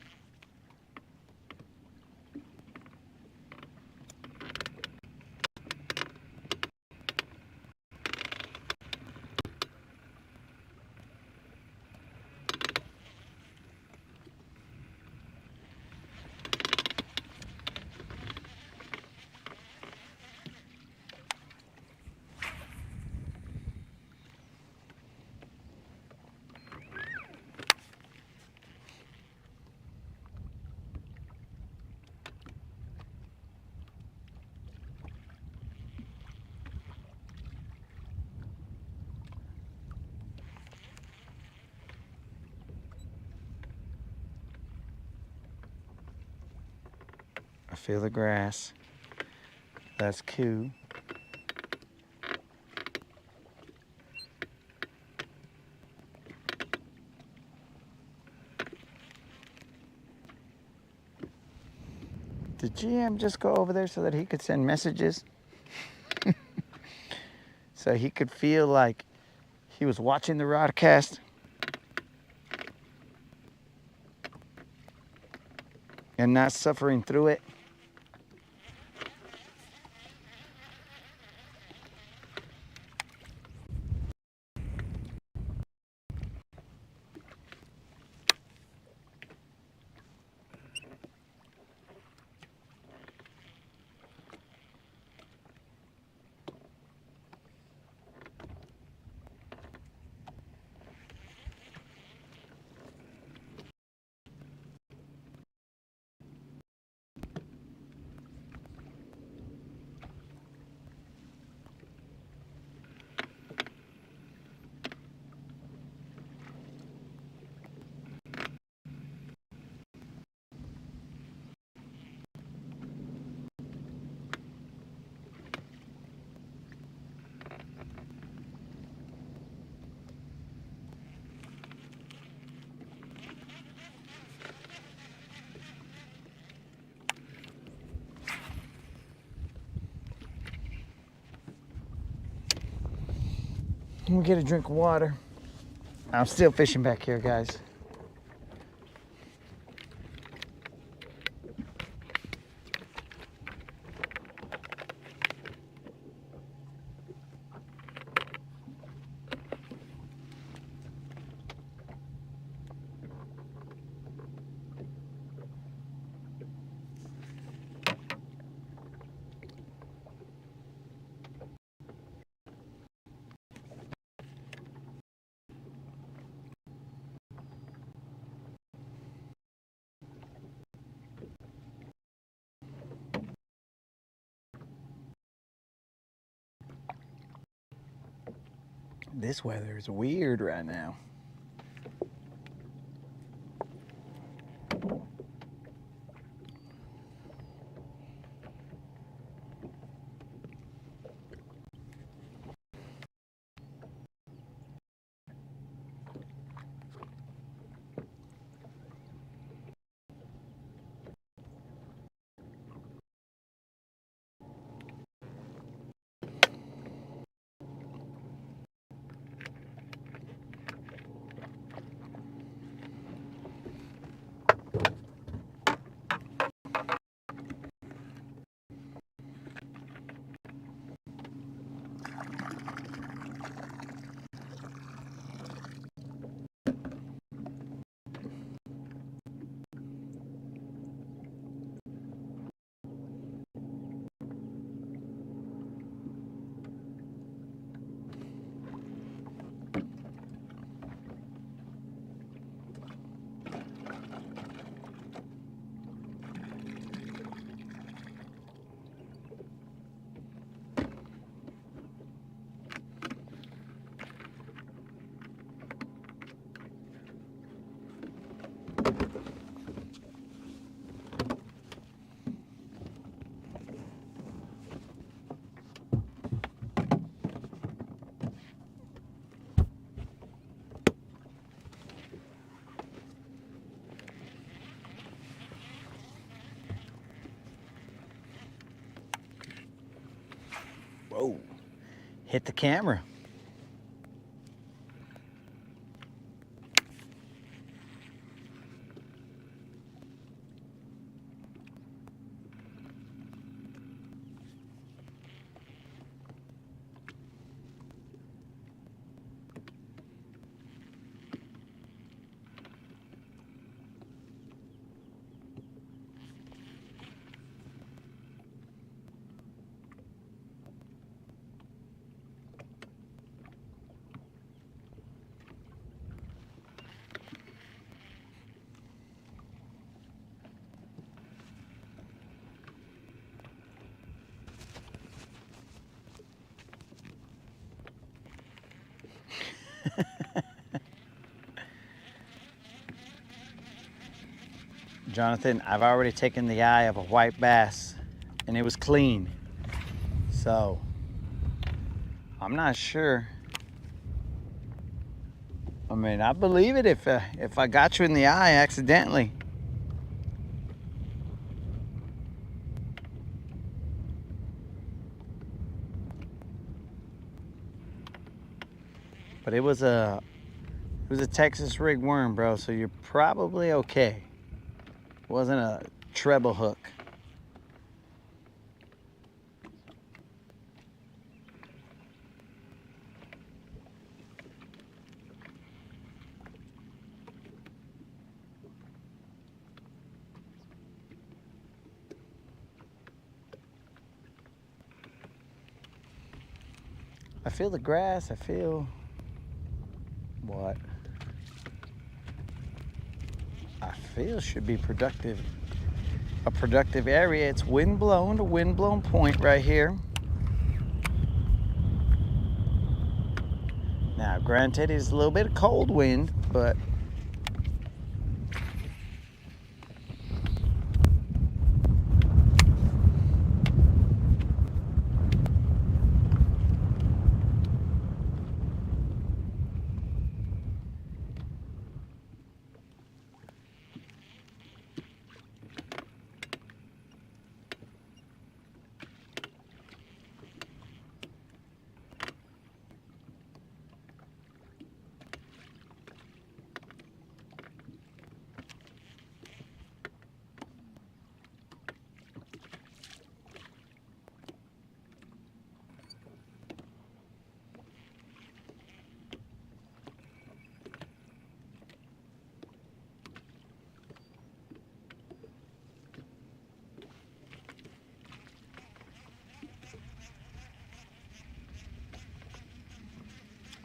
I feel the grass. That's cool. Did GM just go over there so that he could send messages? So he could feel like he was watching the Rodcast? And not suffering through it? We'll get a drink of water. I'm still fishing back here, guys. This weather is weird right now. Oh, hit the camera. Jonathan, I've already taken the eye of a white bass and it was clean. So, I'm not sure. I mean, I believe it if I got you in the eye accidentally. But it was a Texas rig worm, bro, so you're probably okay. It wasn't a treble hook. I feel the grass, I feel what I feel should be productive. A productive area. It's wind blown, a wind blown point right here. Now, granted, it's a little bit of cold wind, but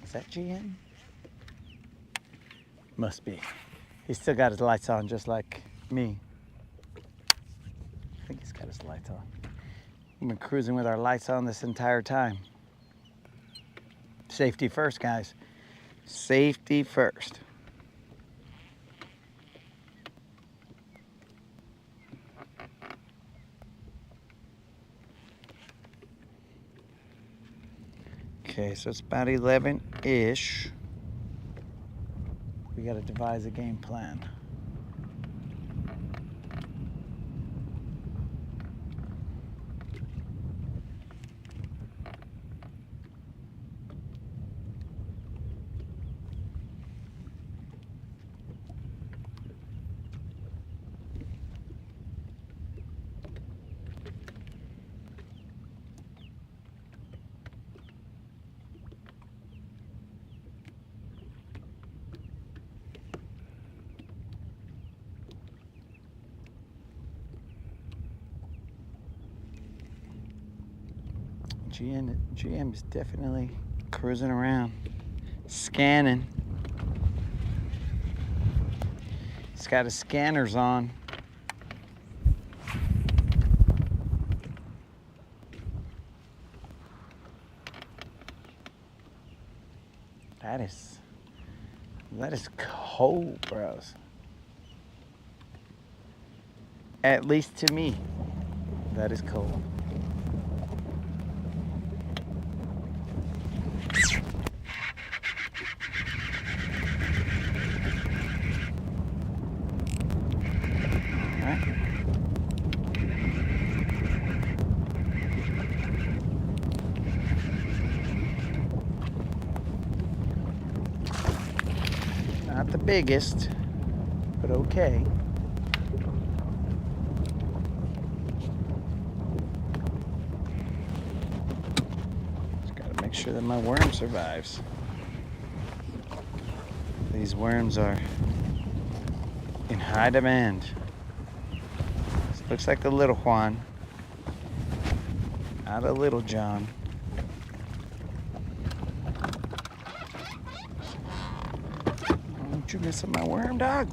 is that GM? Must be. He's still got his lights on just like me. I think he's got his lights on. We've been cruising with our lights on this entire time. Safety first, guys. Safety first. Okay, so it's about 11-ish. We gotta devise a game plan. GM is definitely cruising around, scanning. He's got his scanners on. That is cold, bros. At least to me, that is cold. biggest, but okay. Just gotta make sure that my worm survives. These worms are in high demand. This looks like the little Juan out of Little John. Don't you mess up my worm, dog.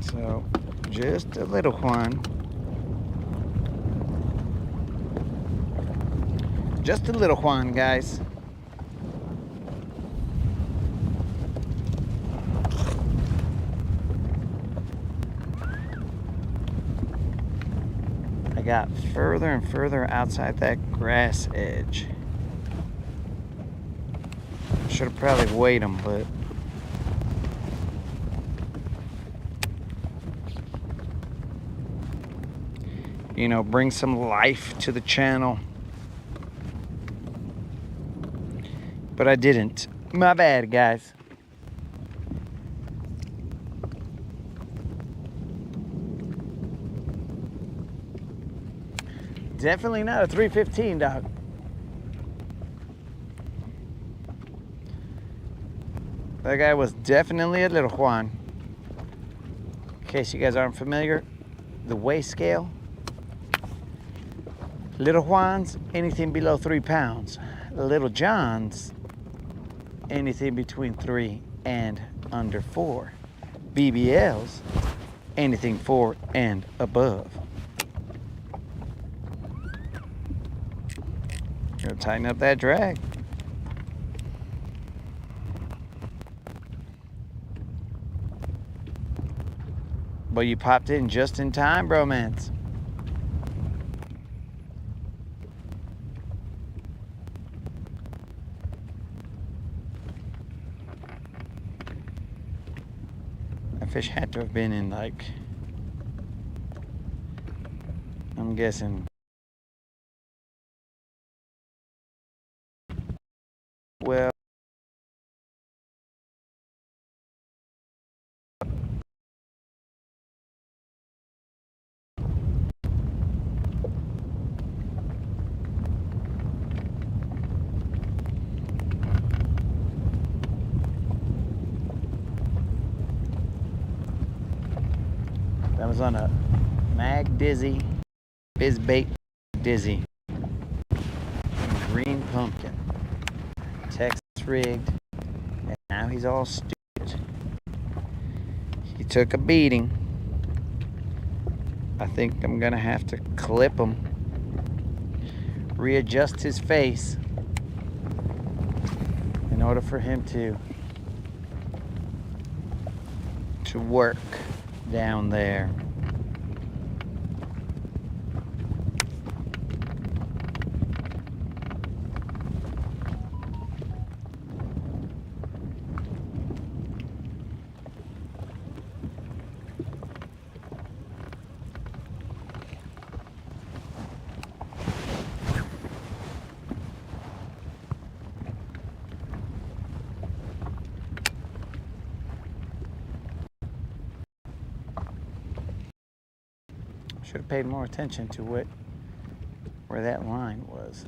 So, just a little Juan. Just a little Juan, guys. I got further and further outside that grass edge. Should have probably weighed them, but you know, bring some life to the channel. But I didn't. My bad, guys. Definitely not a 315, dog. That guy was definitely a little Juan. In case you guys aren't familiar, the weigh scale. Little Juans, anything below 3 pounds. Little Johns, anything between 3 and under 4. BBLs, anything 4 and above. Gonna tighten up that drag. But you popped in just in time, bromance. That fish had to have been in, like, I'm guessing, well, that was on a Mag Dizzy, Bizbait Dizzy, green pumpkin, Texas rigged, and now he's all stupid. He took a beating. I think I'm gonna have to clip him, readjust his face in order for him to work down there. Should have paid more attention to where that line was.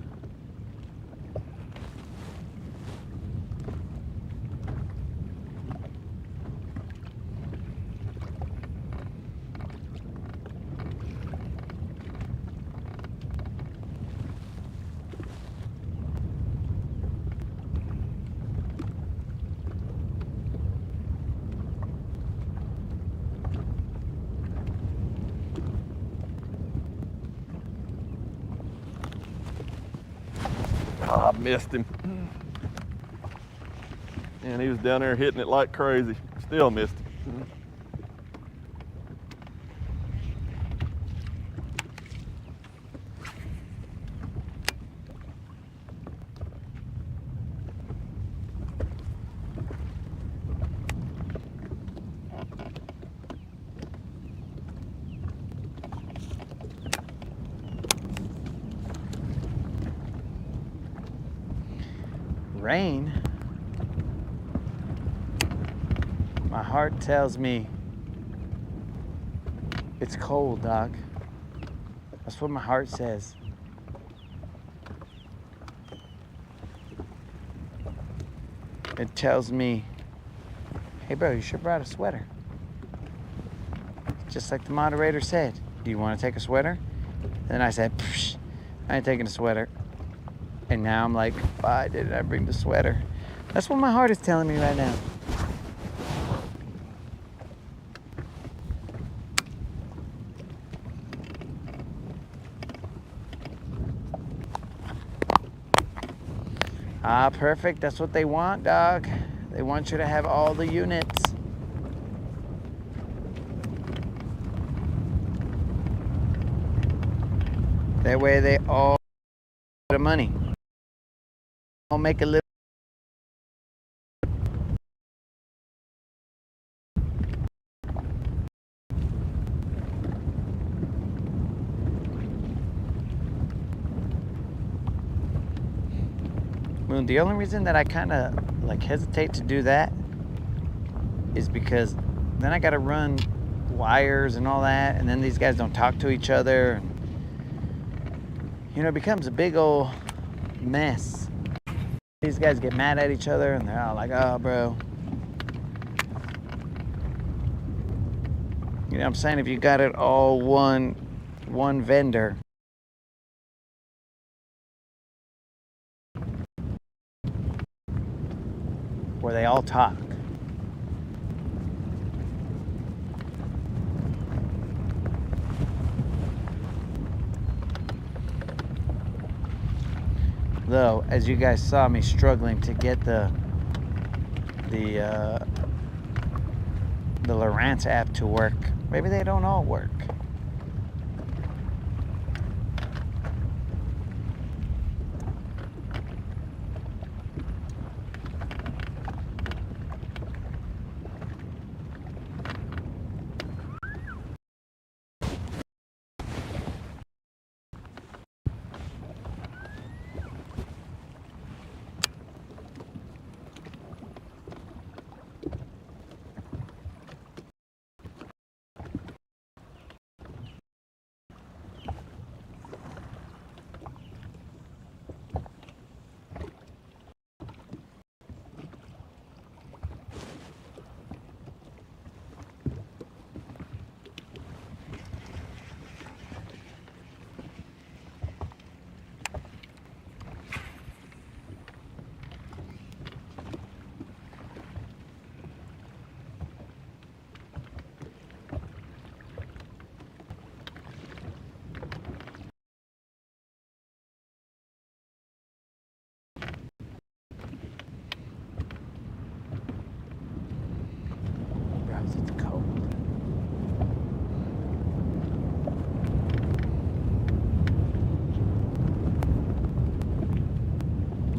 Oh, I missed him. And he was down there hitting it like crazy. Still missed him. Rain My heart tells me it's cold, Doc. That's what my heart says. It tells me, hey bro, you should have brought a sweater. Just like the moderator said, do you want to take a sweater? And then I said, psh, I ain't taking a sweater. And now I'm like, why didn't I bring the sweater? That's what my heart is telling me right now. Ah, perfect. That's what they want, dog. They want you to have all the units. That way they all get money. All make a little. Well, the only reason that I kind of like hesitate to do that is because then I got to run wires and all that, and then these guys don't talk to each other. And, you know, it becomes a big old mess. These guys get mad at each other, and they're all like, "Oh, bro." You know what I'm saying? If you got it all one vendor. Where they all talk. Though, as you guys saw me struggling to get the Lowrance app to work, maybe they don't all work. It's cold.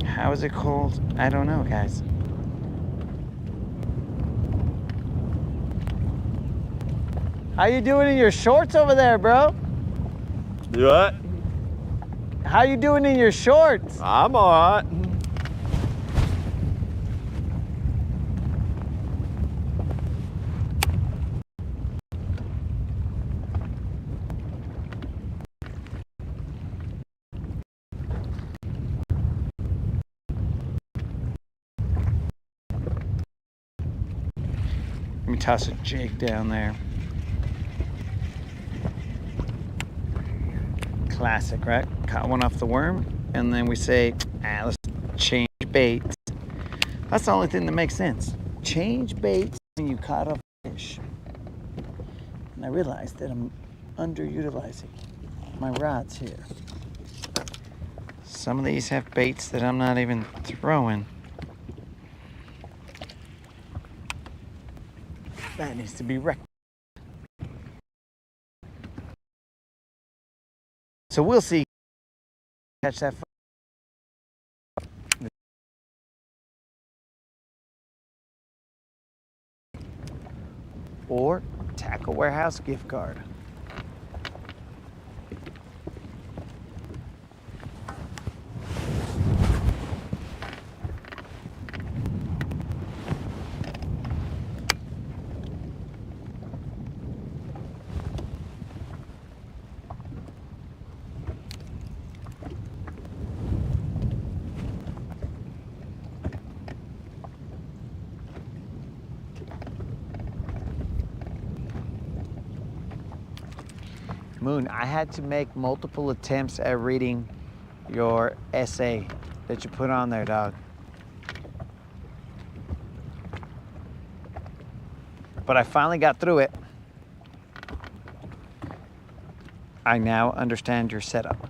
How is it cold? I don't know, guys. How you doing in your shorts over there, bro? You what? How you doing in your shorts? I'm all right. Let me toss a jig down there. Classic, right? Caught one off the worm, and then we say, let's change baits. That's the only thing that makes sense. Change baits when you caught a fish. And I realized that I'm underutilizing my rods here. Some of these have baits that I'm not even throwing. That needs to be rectified. So we'll see. Catch that. Or Tackle Warehouse gift card. Moon, I had to make multiple attempts at reading your essay that you put on there, dog. But I finally got through it. I now understand your setup.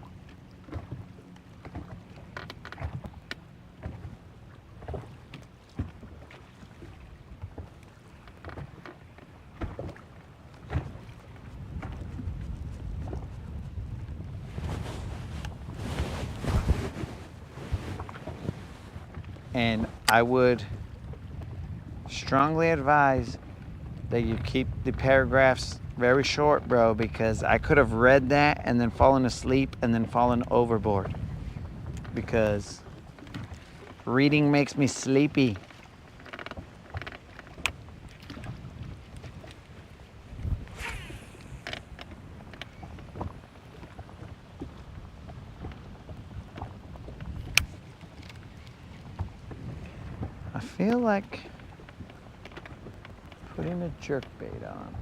And I would strongly advise that you keep the paragraphs very short, bro, because I could have read that and then fallen asleep and then fallen overboard. Because reading makes me sleepy. I feel like putting a jerkbait on.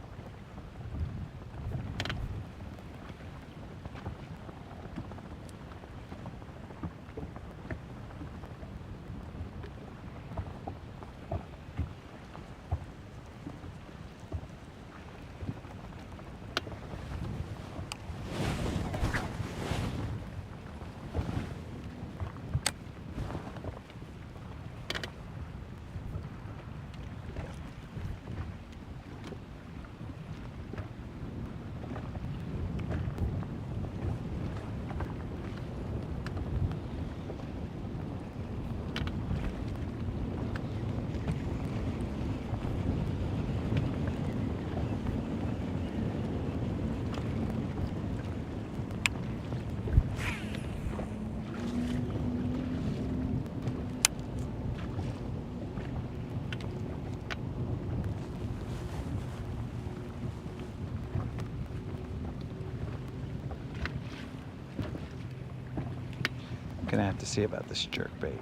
Gonna have to see about this jerkbait.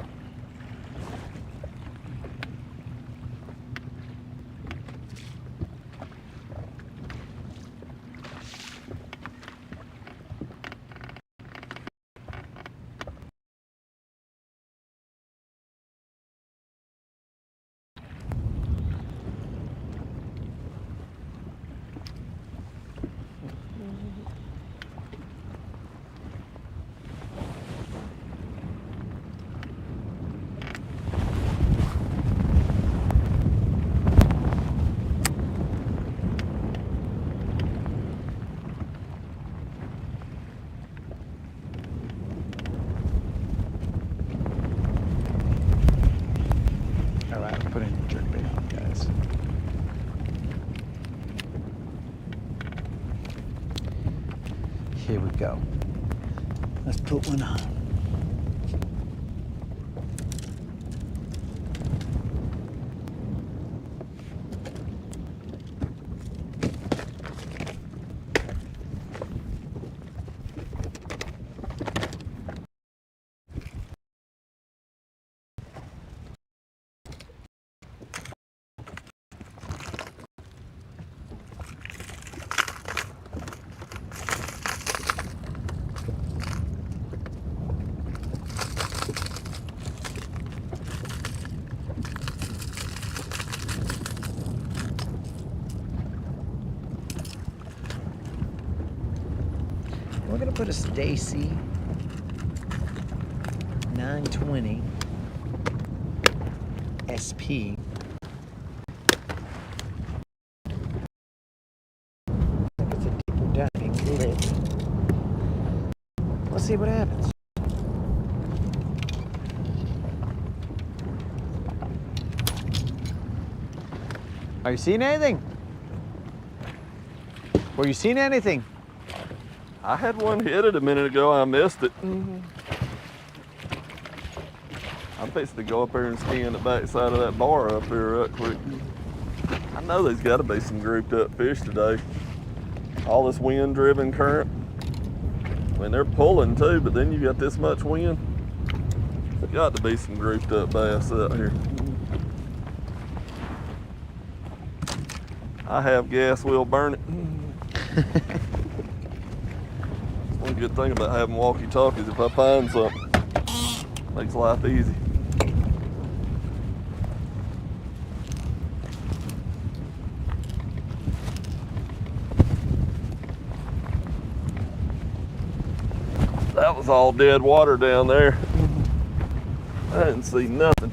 Here we go. Let's put one on. We're gonna put a Stacy 920 SP. It's a deeper diving lid. Let's see what happens. Are you seeing anything? Were you seeing anything? I had one hit it a minute ago. I missed it. I'm fixing to go up there and scan the backside of that bar up there right quick. I know there's got to be some grouped up fish today. All this wind-driven current. I mean, they're pulling too, but then you got this much wind. There's got to be some grouped up bass out here. I have gas, we'll burn it. One good thing about having walkie-talkies, if I find something, makes life easy. That was all dead water down there. I didn't see nothing.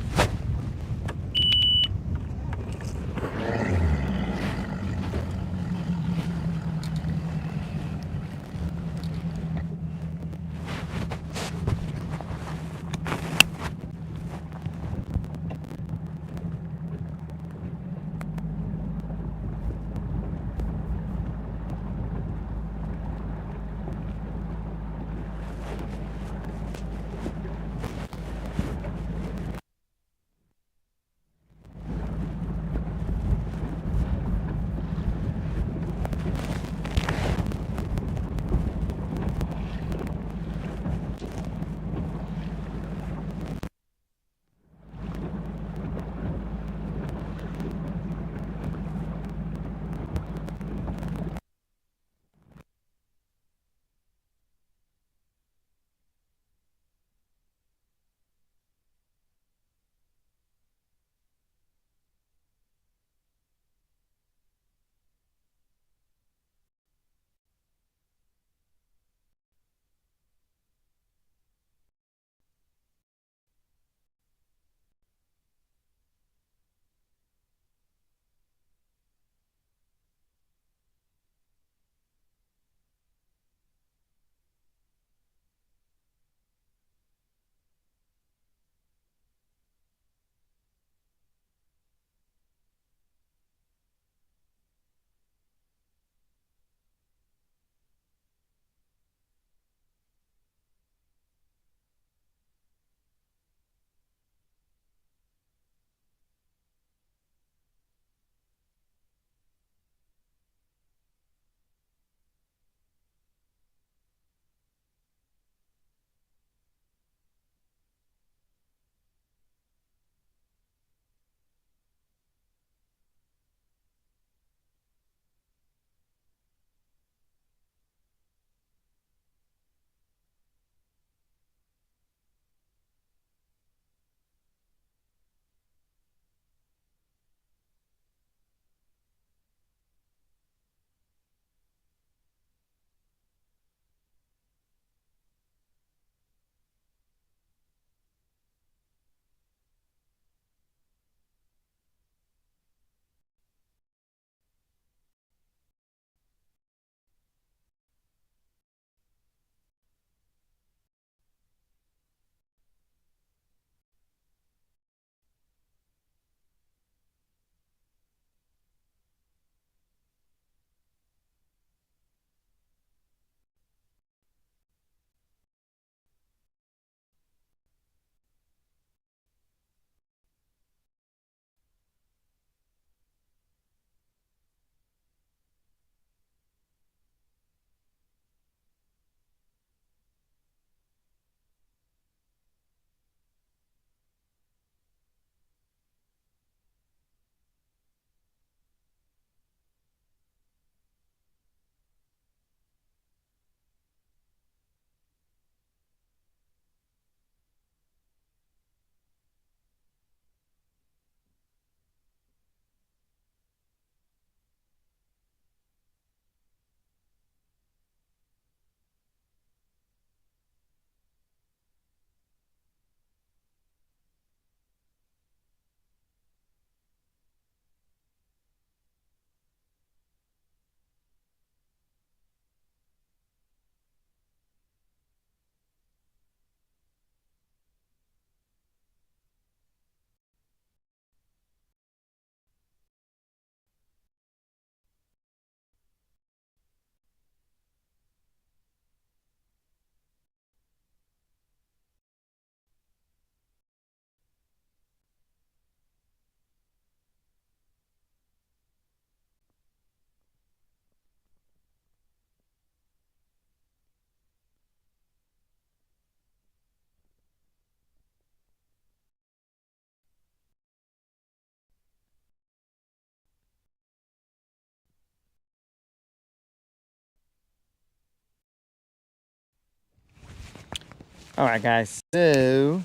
All right, guys. So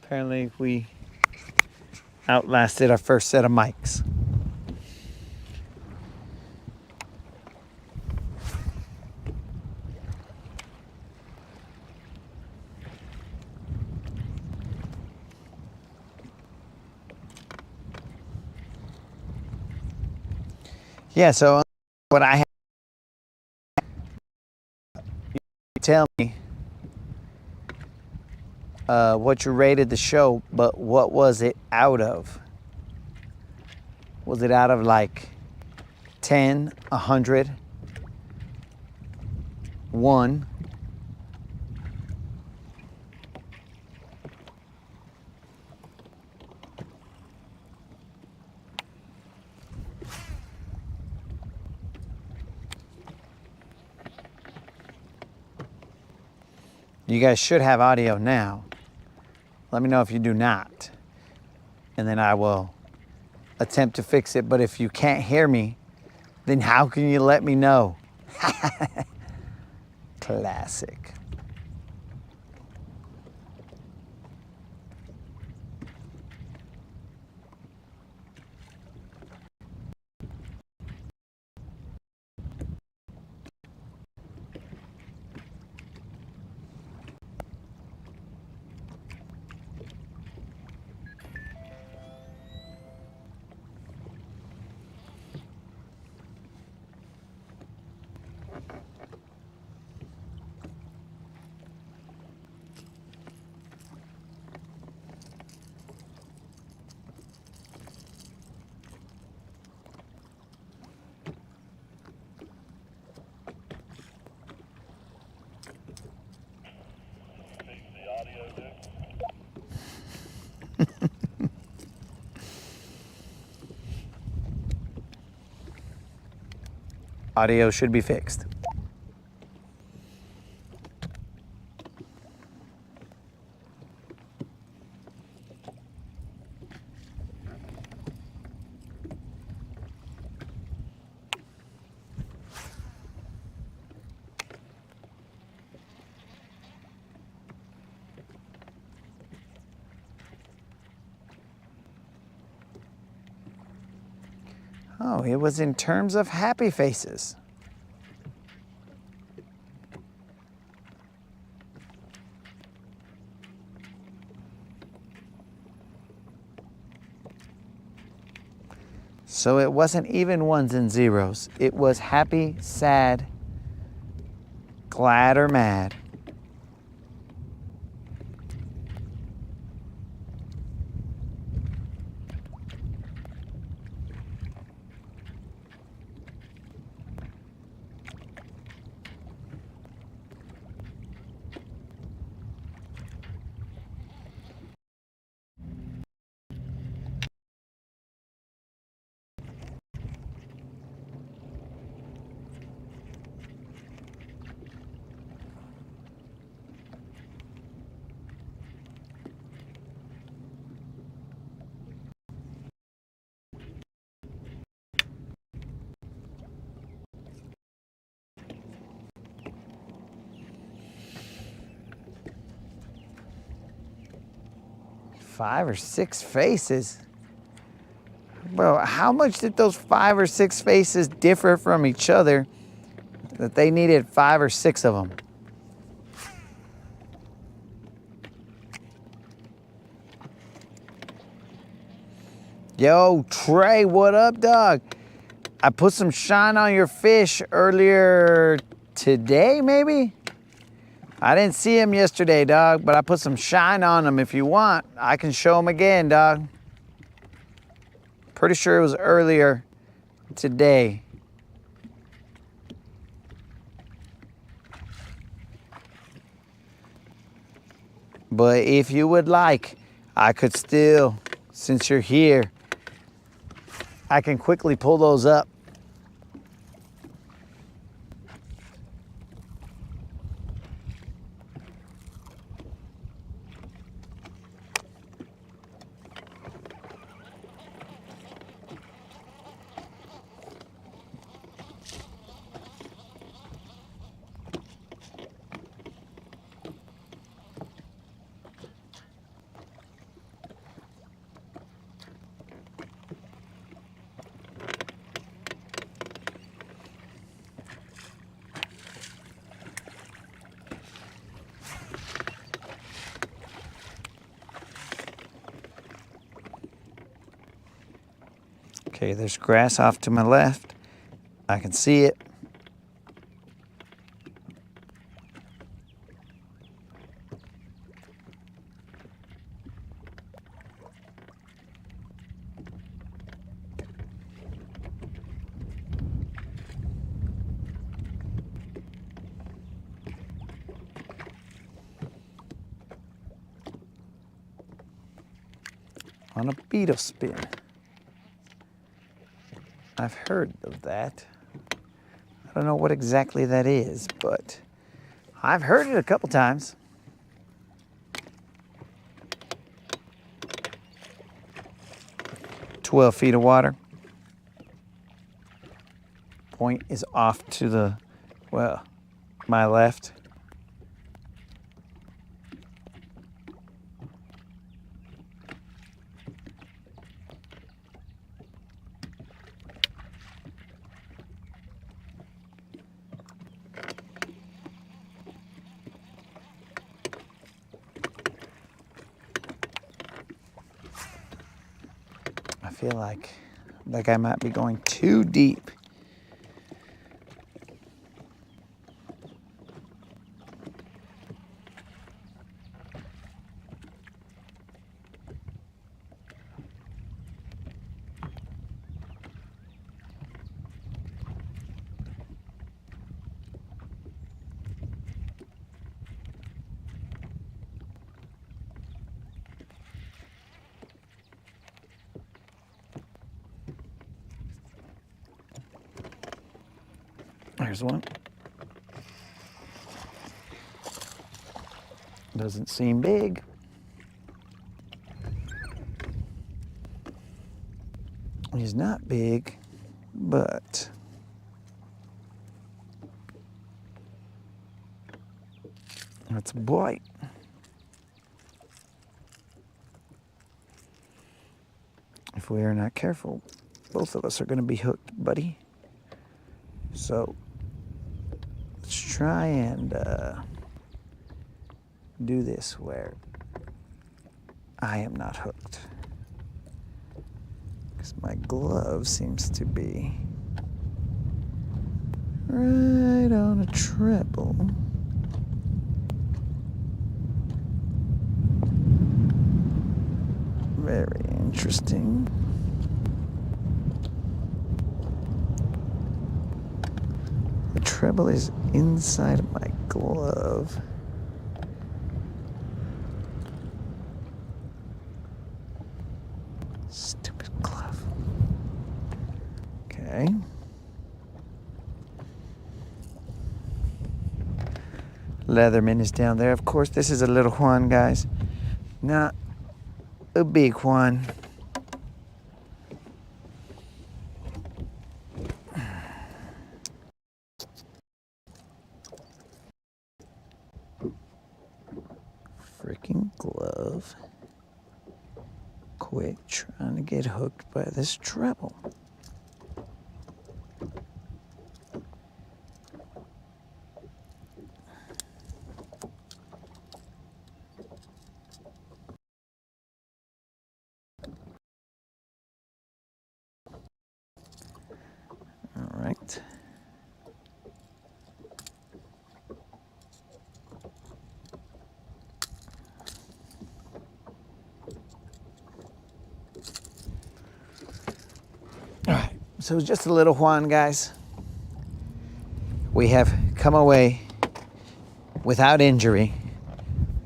apparently we outlasted our first set of mics. Yeah, so what I have, you tell me what you rated the show, but what was it out of? Was it out of like 10, 100, 1? You guys should have audio now. Let me know if you do not. And then I will attempt to fix it. But if you can't hear me, then how can you let me know? Classic. Audio should be fixed. Oh, it was in terms of happy faces. So it wasn't even ones and zeros. It was happy, sad, glad, or mad. Five or six faces? Bro, how much did those 5 or 6 faces differ from each other that they needed 5 or 6 of them? Yo, Trey, what up, dog? I put some shine on your fish earlier today, maybe? I didn't see him yesterday, dog, but I put some shine on him. If you want, I can show him again, dog. Pretty sure it was earlier today. But if you would like, I could still, since you're here, I can quickly pull those up. Okay, there's grass off to my left. I can see it. On a beetle spin. I've heard of that. I don't know what exactly that is, but I've heard it a couple times. "12 feet of water. Point is off to the, well, my left. I feel like I might be going too deep. There's one. Doesn't seem big. He's not big, but that's a bite. If we are not careful, both of us are going to be hooked, buddy. So let's try and do this where I am not hooked. Because my glove seems to be right on a treble. Very interesting. The treble is inside of my glove. Stupid glove. Okay. Leatherman is down there. Of course, this is a little Juan, guys. Not a big Juan. Freaking glove. Quit trying to get hooked by this treble. All right. All right. So it's just a little Juan, guys. We have come away without injury.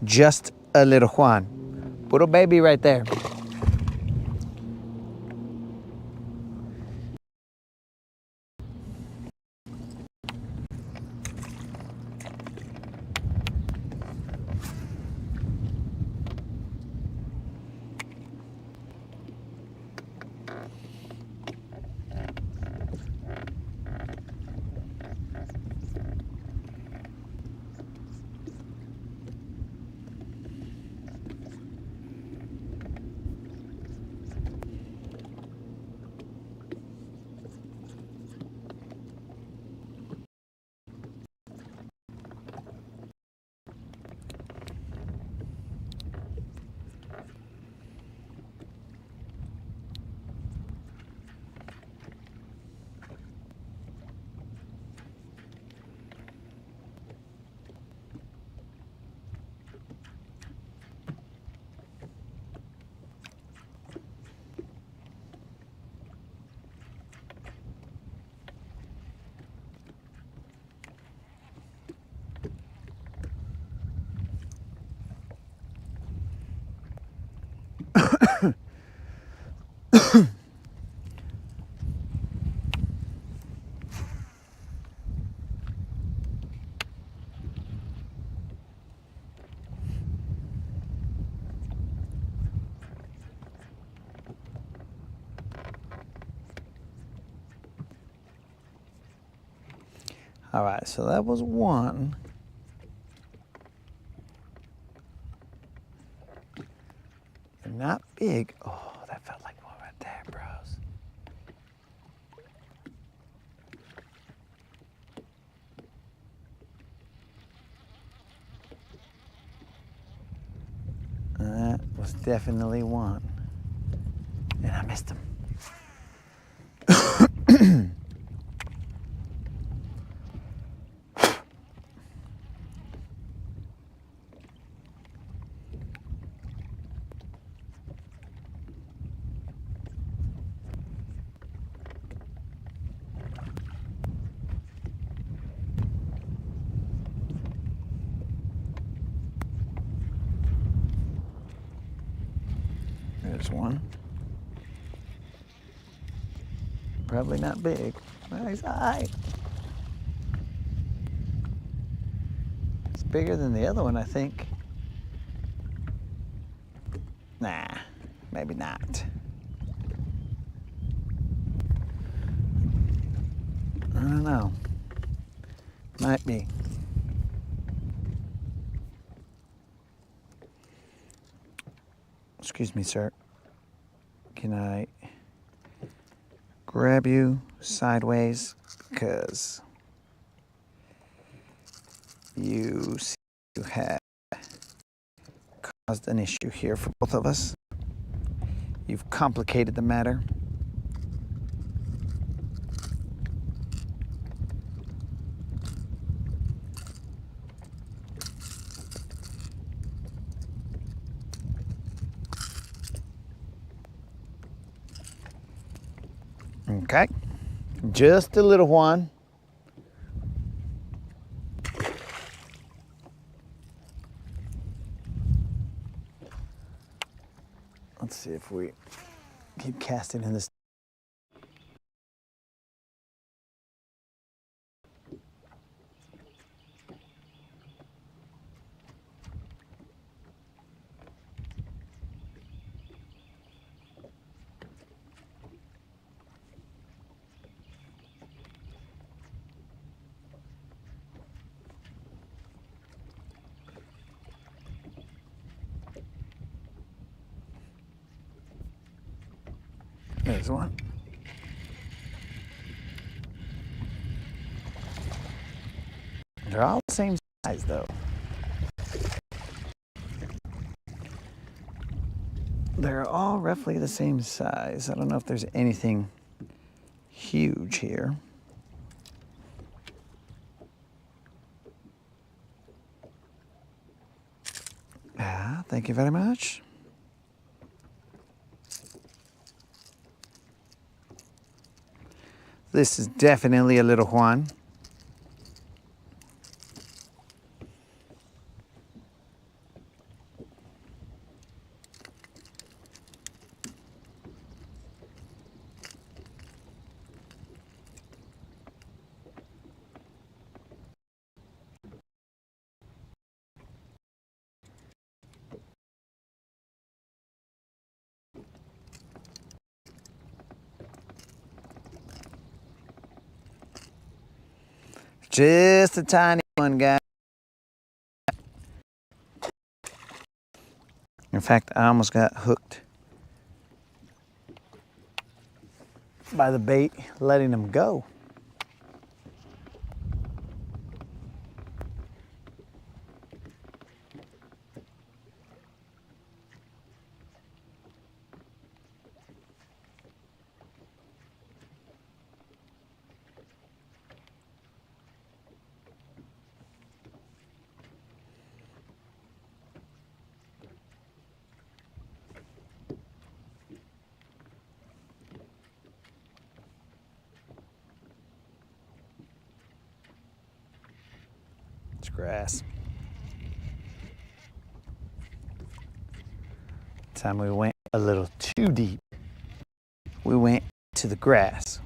Just a little Juan. Little baby right there. All right, so that was one. They're not big. Oh, that felt like one right there, bros. That was definitely one. And I missed him. There's one. Probably not big. Well, he's all right. It's bigger than the other one, I think. Nah, maybe not. I don't know. Might be. Excuse me, sir. Can I grab you sideways? Because you seem to have caused an issue here for both of us. You've complicated the matter. Okay, just a little one. Let's see if we keep casting in this. There's one. They're all the same size, though. They're all roughly the same size. I don't know if there's anything huge here. Thank you very much. This is definitely a little Juan. Just a tiny one, guy. In fact, I almost got hooked by the bait, letting him go. It's grass. Time we went a little too deep, we went to the grass.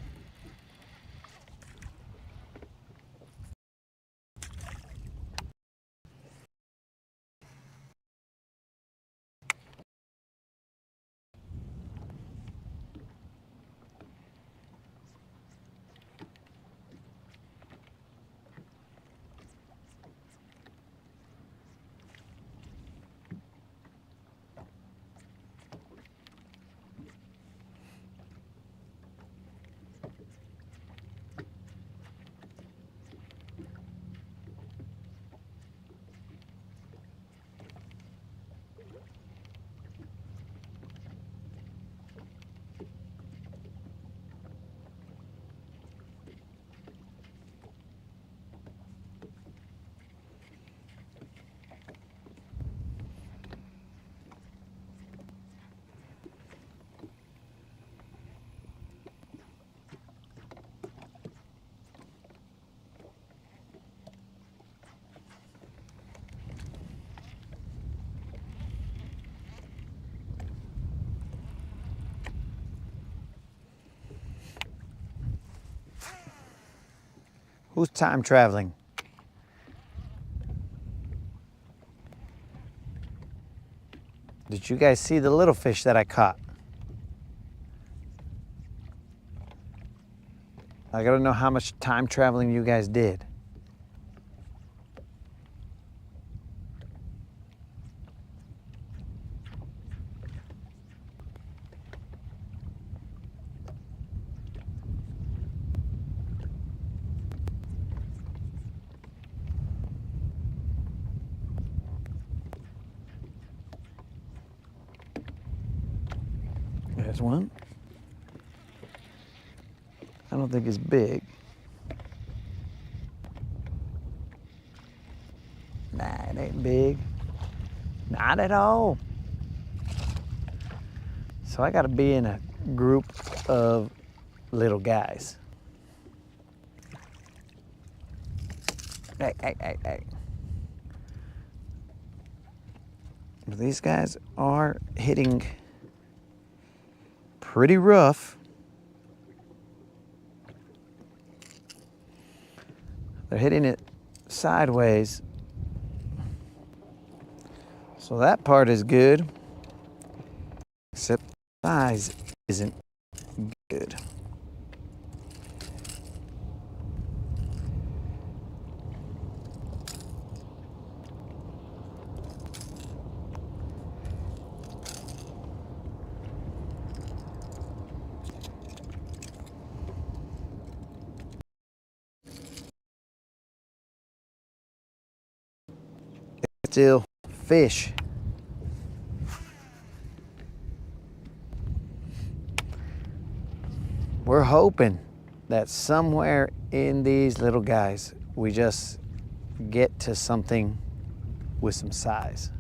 Who's time traveling? Did you guys see the little fish that I caught? I gotta know how much time traveling you guys did. There's one. I don't think it's big. Nah, it ain't big. Not at all. So I gotta be in a group of little guys. Hey. These guys are hitting pretty rough. They're hitting it sideways. So that part is good. Except size isn't good. Still fish. We're hoping that somewhere in these little guys, we just get to something with some size.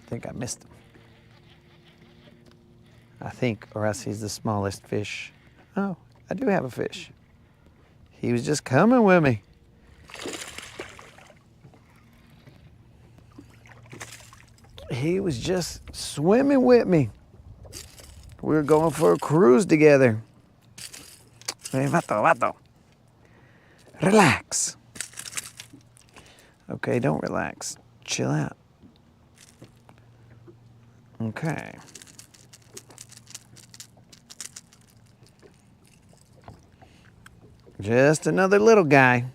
I think I missed him. I think, or else he's the smallest fish. Oh, I do have a fish. He was just coming with me. He was just swimming with me. We were going for a cruise together. Hey, vato. Relax. Okay, don't relax. Chill out. Okay. Just another little guy.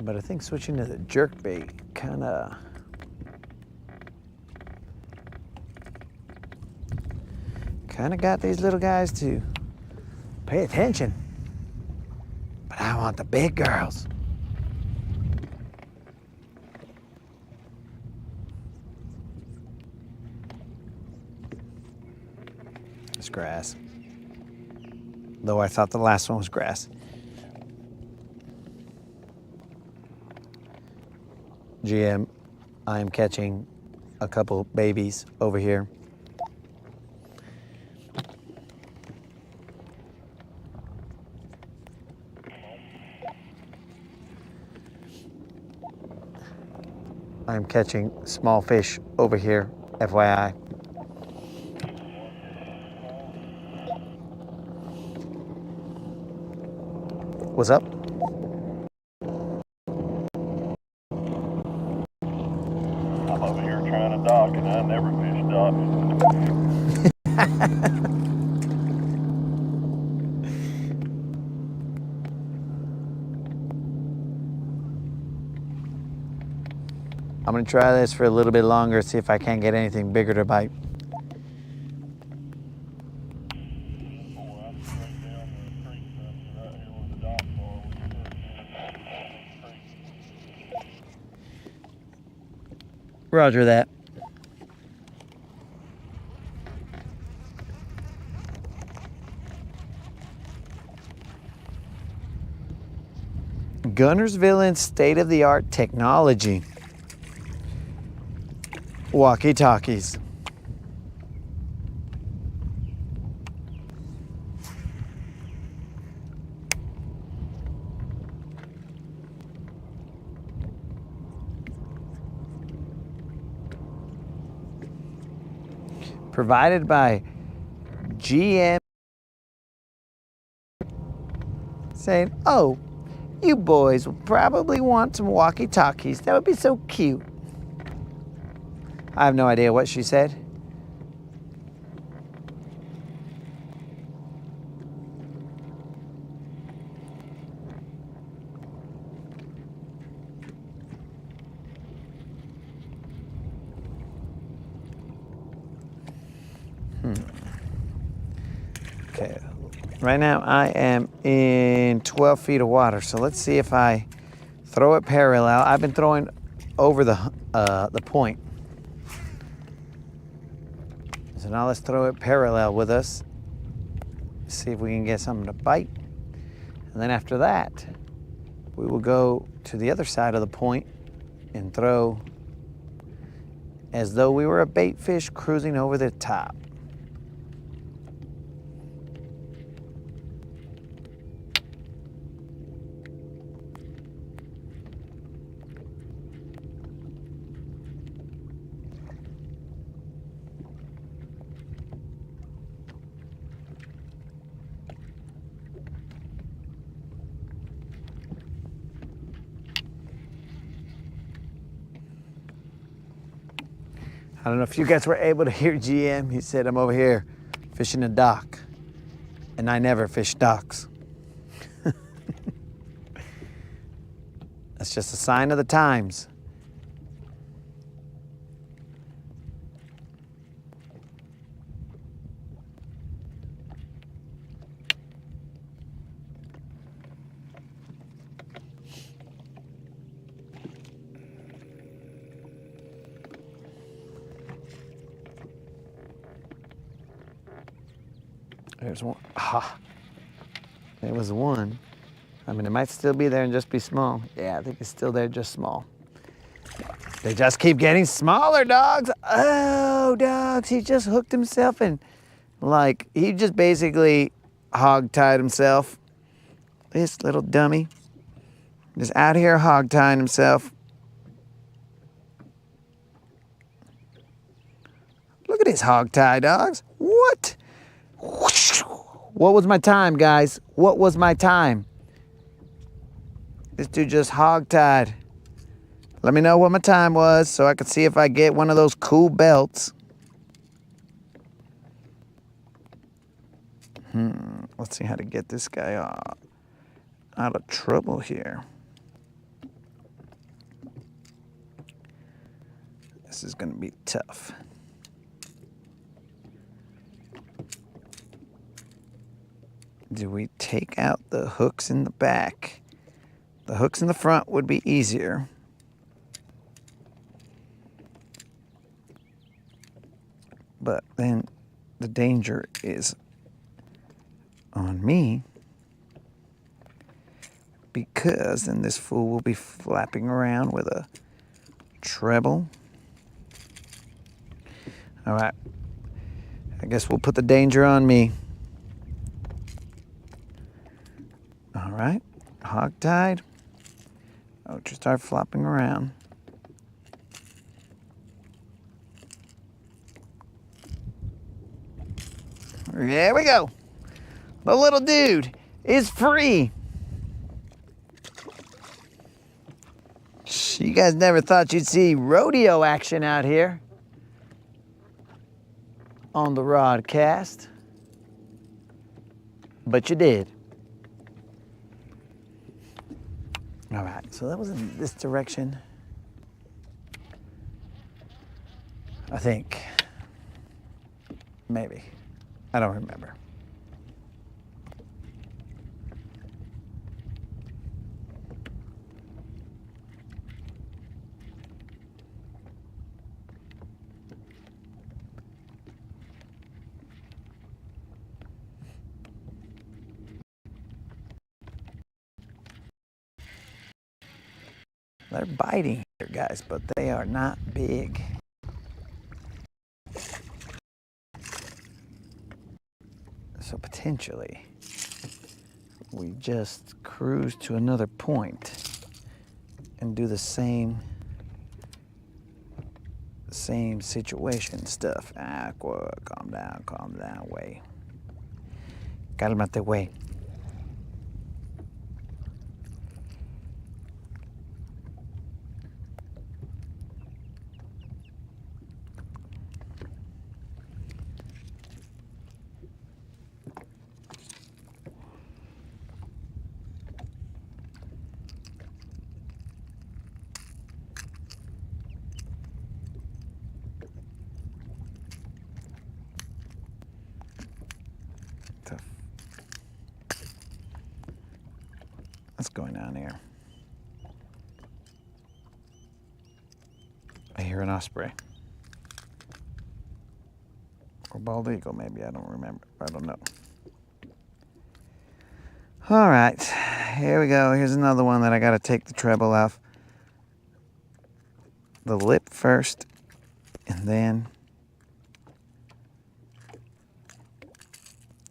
But I think switching to the jerkbait kind of got these little guys to pay attention. But I want the big girls. It's grass. Though I thought the last one was grass. GM, I am catching a couple babies over here. I'm catching small fish over here, FYI. What's up? I'm over here trying to dock, and I never fish dock. I'm gonna try this for a little bit longer, see if I can't get anything bigger to bite. Roger that. Guntersville state-of-the-art technology. Walkie-talkies. Provided by GM. Saying, oh, you boys will probably want some walkie-talkies. That would be so cute. I have no idea what she said. Okay, right now I am in 12 feet of water, so let's see if I throw it parallel. I've been throwing over the point. So now let's throw it parallel with us. See if we can get something to bite. And then after that, we will go to the other side of the point and throw as though we were a bait fish cruising over the top. I don't know if you guys were able to hear GM. He said, I'm over here fishing a dock, and I never fish docks. That's just a sign of the times. There's one. Ah, there was one. I mean, it might still be there and just be small. Yeah, I think it's still there, just small. They just keep getting smaller, dogs. Oh, dogs, he just hooked himself and like, he just basically hog-tied himself. This little dummy. Just out here hog-tying himself. Look at his hog-tie, dogs. What? What was my time, guys? What was my time? This dude just hog-tied. Let me know what my time was so I could see if I get one of those cool belts. Let's see how to get this guy out of trouble here. This is gonna be tough. Do we take out the hooks in the back? The hooks in the front would be easier. But then the danger is on me because then this fool will be flapping around with a treble. All right, I guess we'll put the danger on me. All right, hog-tied. Oh, just start flopping around. There we go. The little dude is free. You guys never thought you'd see rodeo action out here on the Rodcast, but you did. All right, so that was in this direction. I think. Maybe. I don't remember. They're biting here, guys, but they are not big. So potentially, we just cruise to another point and do the same situation stuff. Calm down, way. Cálmate, way. What's going on here? I hear an osprey. Or bald eagle, maybe. I don't remember. I don't know. All right. Here we go. Here's another one that I got to take the treble off the lip first, and then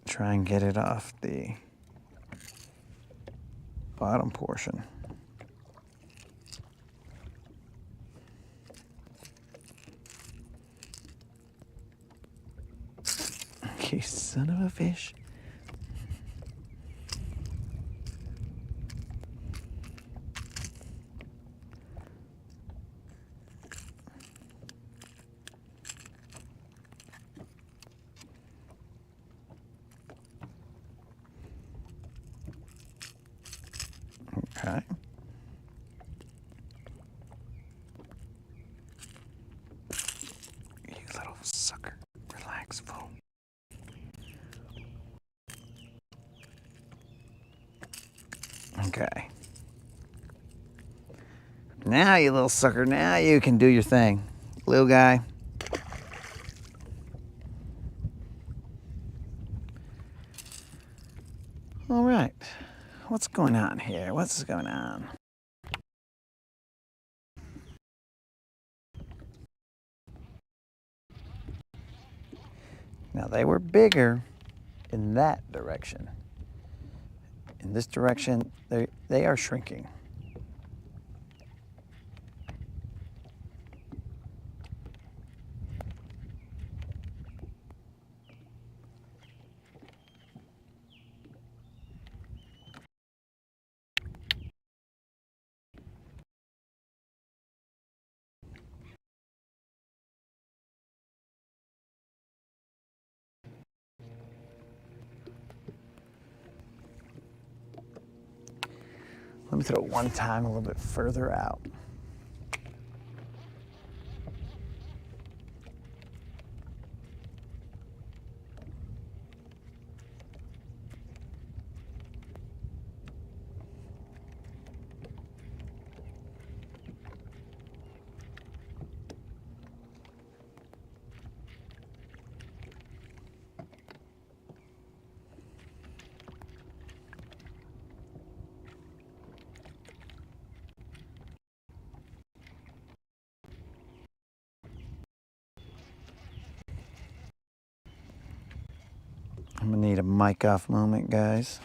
try and get it off the bottom portion. You son of a fish. Okay. You little sucker. Relax, fool. Okay. Now, you little sucker, now you can do your thing. Little guy. All right. What's going on here? What's going on? Now, they were bigger in that direction. In this direction, they are shrinking. Let me throw it one time a little bit further out. I'm gonna need a mic off moment, guys.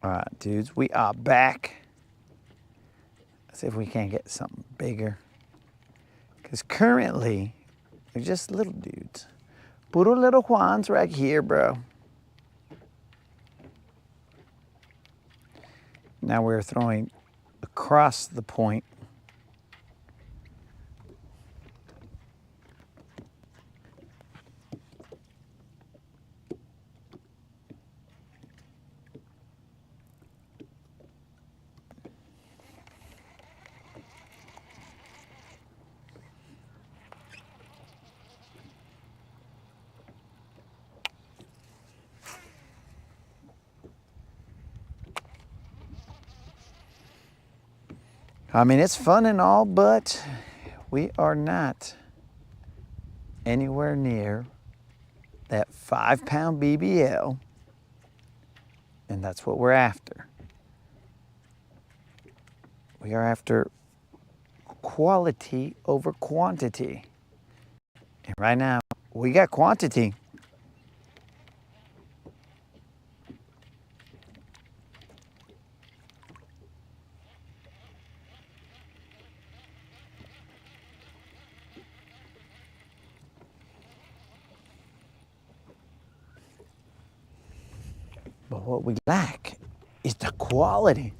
All right, dudes, we are back. Let's see if we can't get something bigger. Because currently, they're just little dudes. Puro little Juans right here, bro. Now we're throwing across the point. I mean, it's fun and all, but we are not anywhere near that 5-pound BBL, and that's what we're after. We are after quality over quantity. And right now, we got quantity. But what we lack is the quality.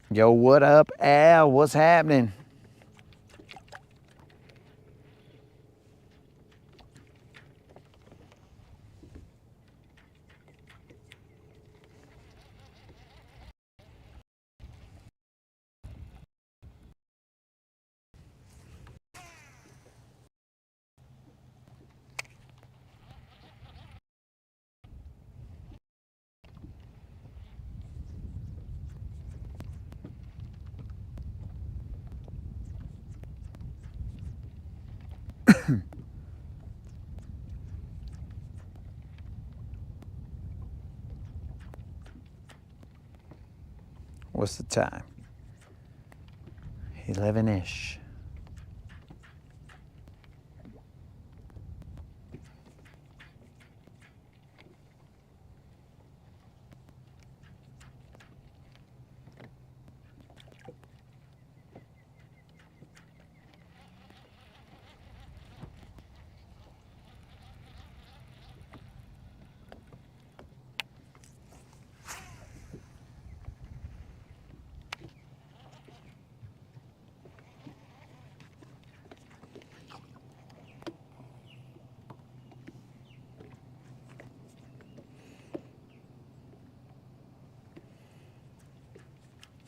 Yo, what up, Al? What's happening? What's the time? 11-ish.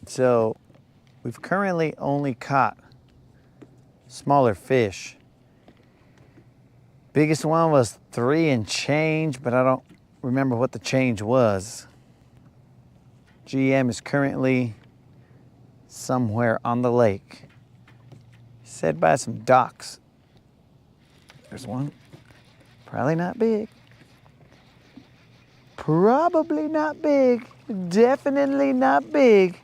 So we've currently only caught smaller fish. Biggest one was 3 and change, but I don't remember what the change was. GM is currently somewhere on the lake. Said by some docks. There's one. Probably not big. Probably not big. Definitely not big.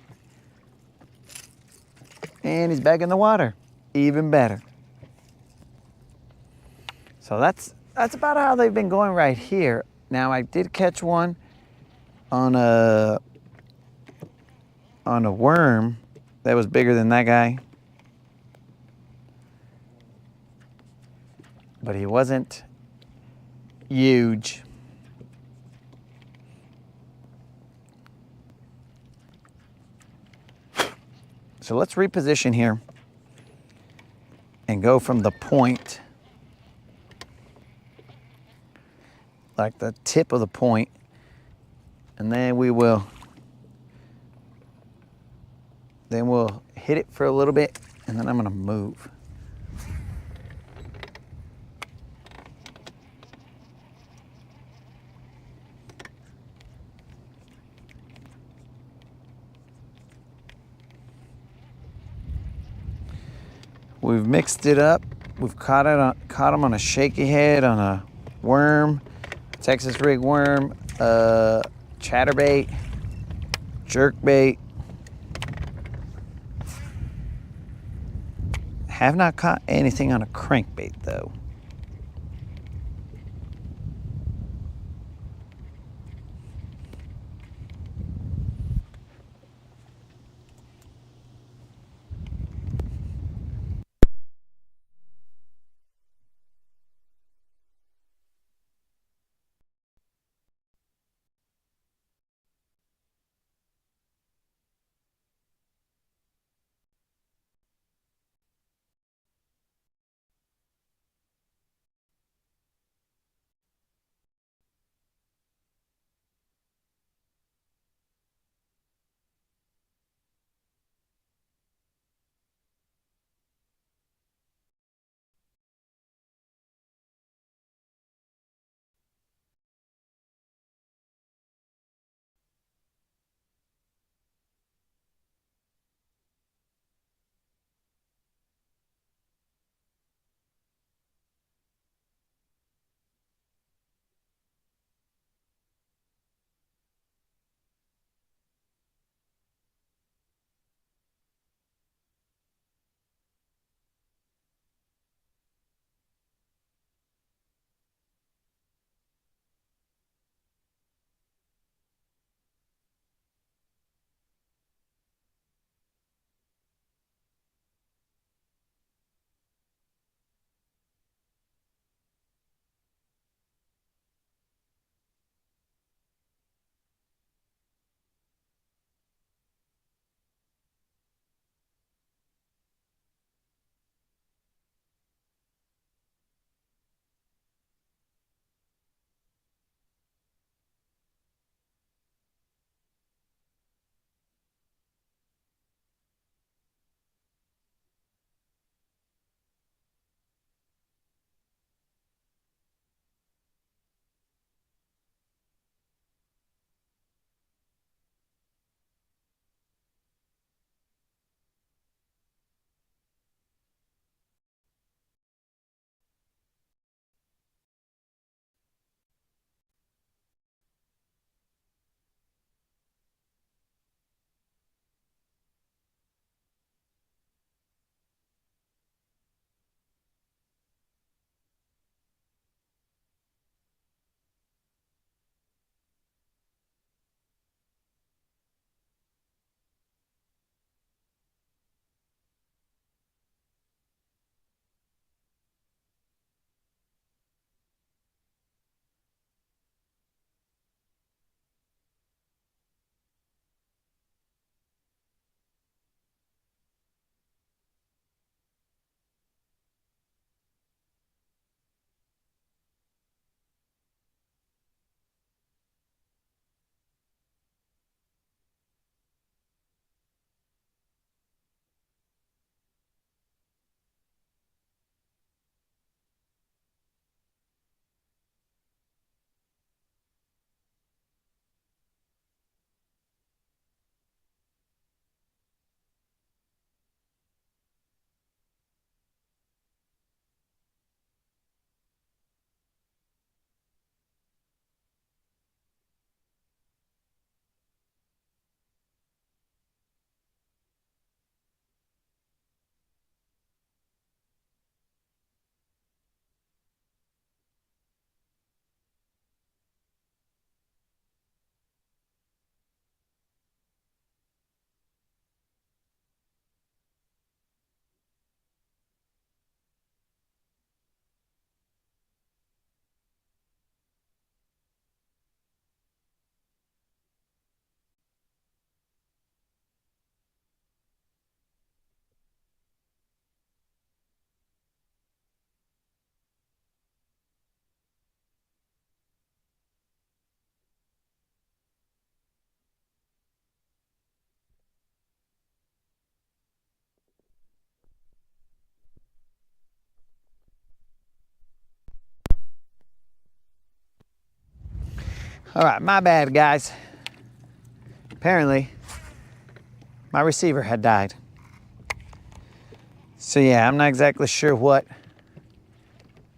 And he's back in the water. Even better. So that's about how they've been going right here. Now I did catch one on a worm that was bigger than that guy. But he wasn't huge. So let's reposition here and go from the point, like the tip of the point, and then we'll hit it for a little bit, and then I'm gonna move. We've mixed it up. We've caught them on a shaky head, on a worm, Texas rig worm, chatterbait, jerkbait. Have not caught anything on a crankbait though. All right, my bad, guys. Apparently, my receiver had died. So yeah, I'm not exactly sure what,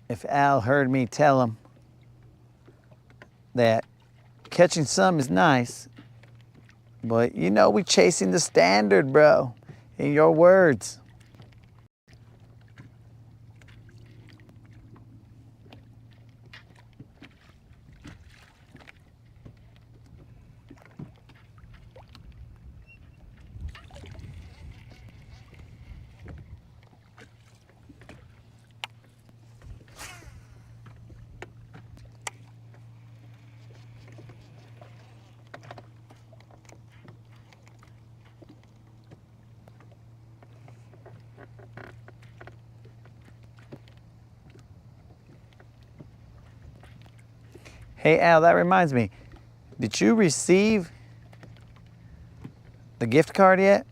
if Al heard me tell him that catching some is nice, but you know we chasing the standard, bro, in your words. Hey Al, that reminds me, did you receive the gift card yet?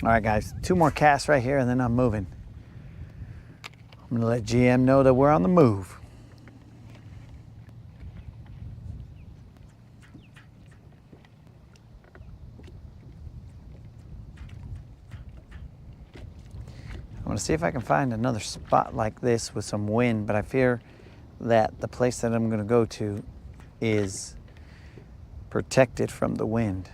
All right, guys, 2 more casts right here and then I'm moving. I'm gonna let GM know that we're on the move. I wanna see if I can find another spot like this with some wind, but I fear that the place that I'm gonna go to is protected from the wind.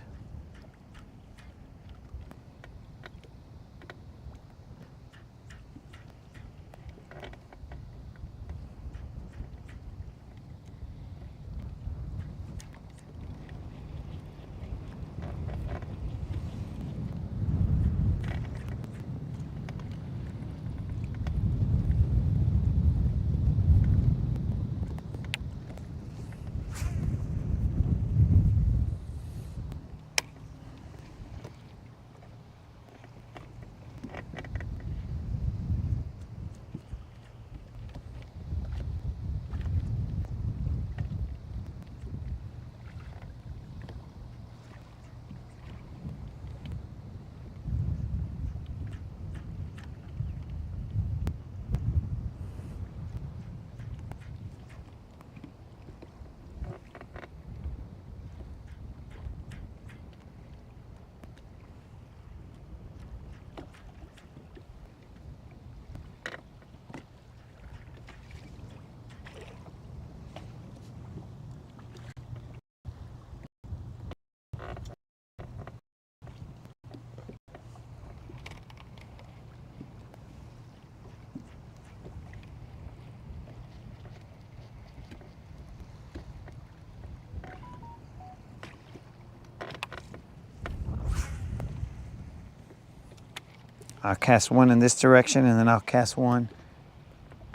I'll cast one in this direction and then I'll cast one,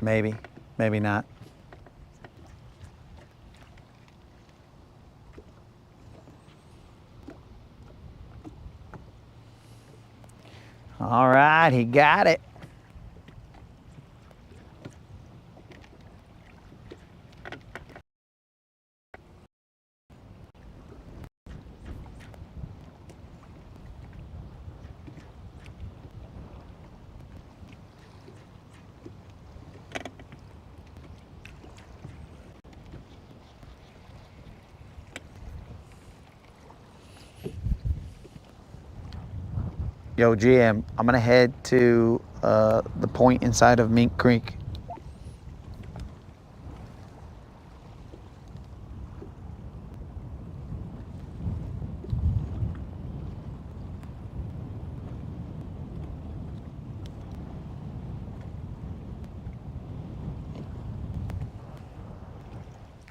maybe, maybe not. All right, he got it. Yo, GM, I'm gonna head to the point inside of Mink Creek.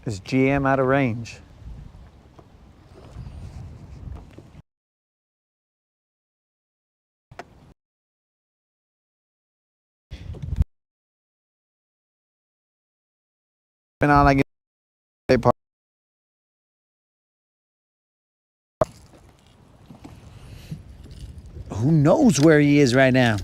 Is GM out of range? And all I get. Who knows where he is right now?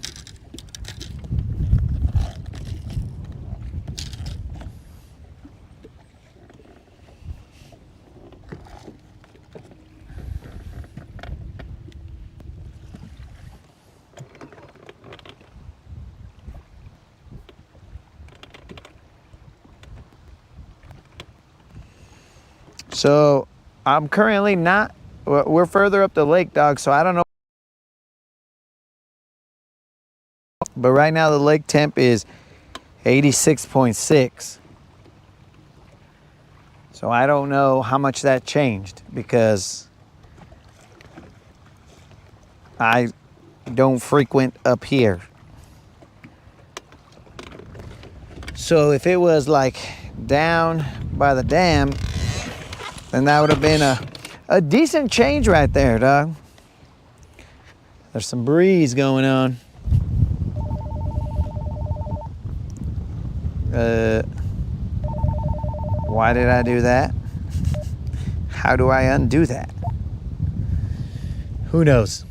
So I'm currently not, we're further up the lake, dog, so I don't know. But right now the lake temp is 86.6. So I don't know how much that changed because I don't frequent up here. So if it was like down by the dam, then that would have been a decent change right there, dog. There's some breeze going on. Why did I do that? How do I undo that? Who knows?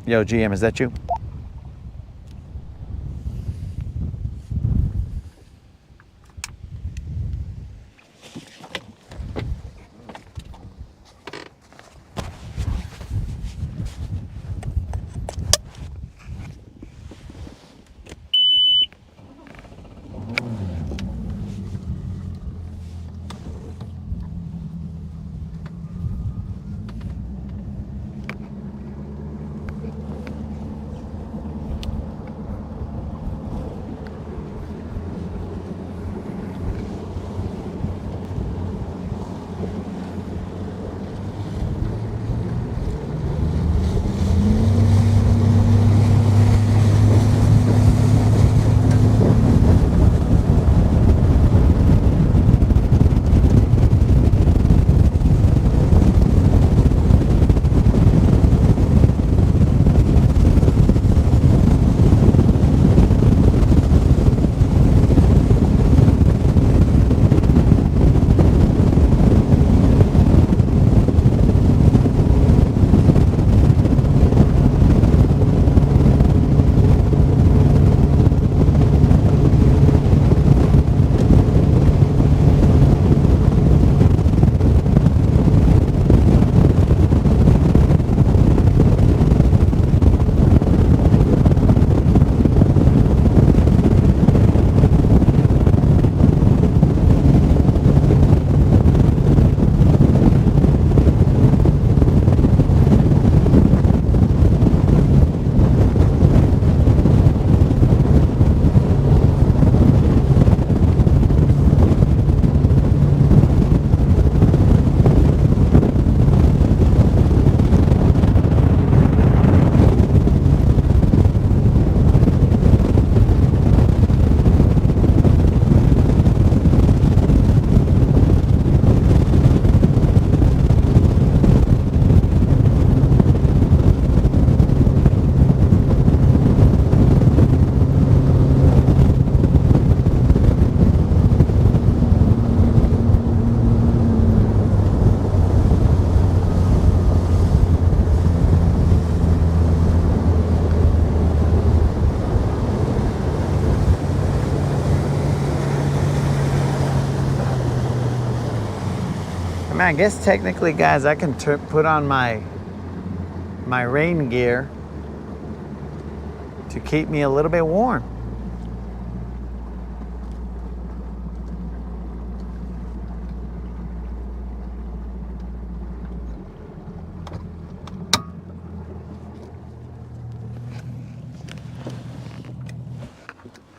Yo, GM, is that you? I mean, I guess technically, guys, I can put on my rain gear to keep me a little bit warm.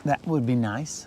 That would be nice.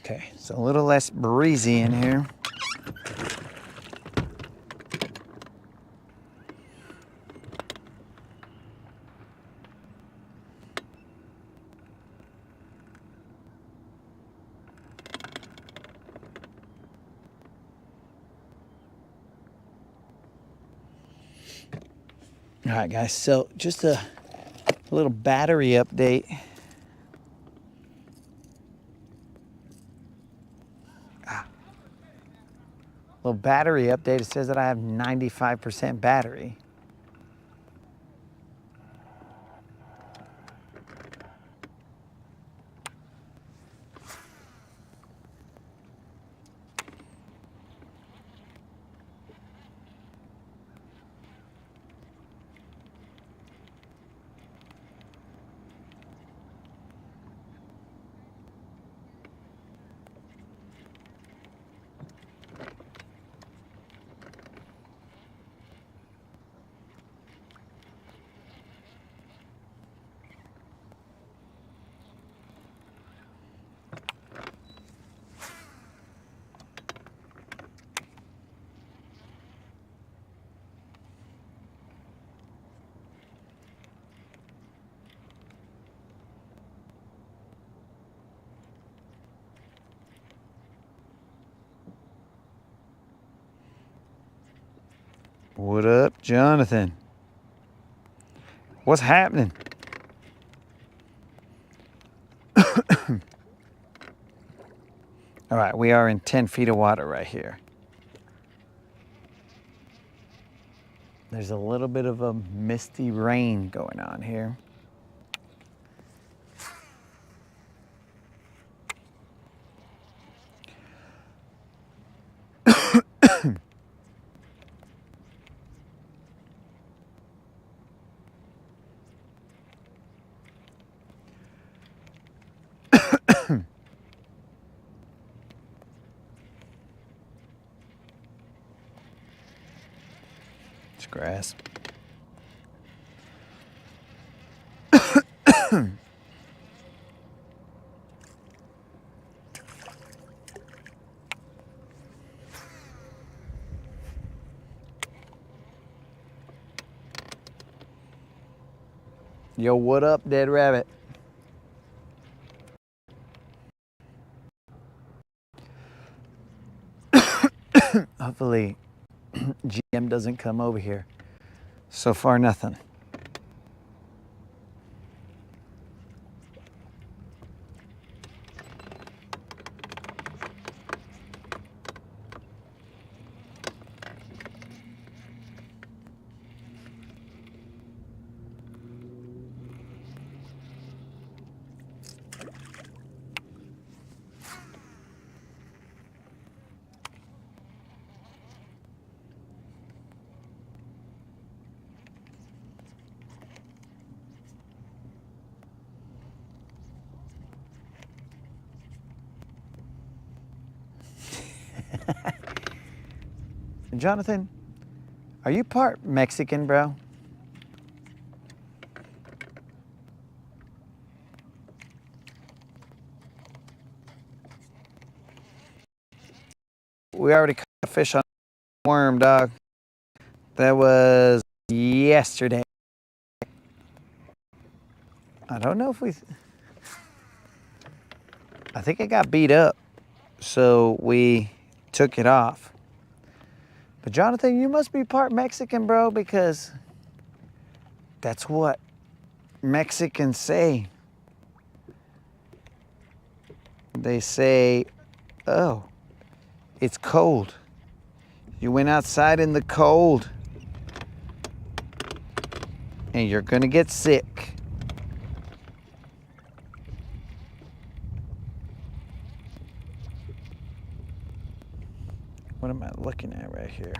Okay, so a little less breezy in here. All right, guys, so just a little battery update. Little battery update. It says that I have 95% battery. What up, Jonathan? What's happening? All right, we are in 10 feet of water right here. There's a little bit of a misty rain going on here. It's grass. Yo, what up, Dead Rabbit? Hopefully, GM doesn't come over here. So far, nothing. Jonathan, are you part Mexican, bro? We already caught a fish on a worm, dog. That was yesterday. I don't know if I think it got beat up, so we took it off. But Jonathan, you must be part Mexican, bro, because that's what Mexicans say. They say, oh, it's cold. You went outside in the cold and you're gonna get sick. What am I looking at right here?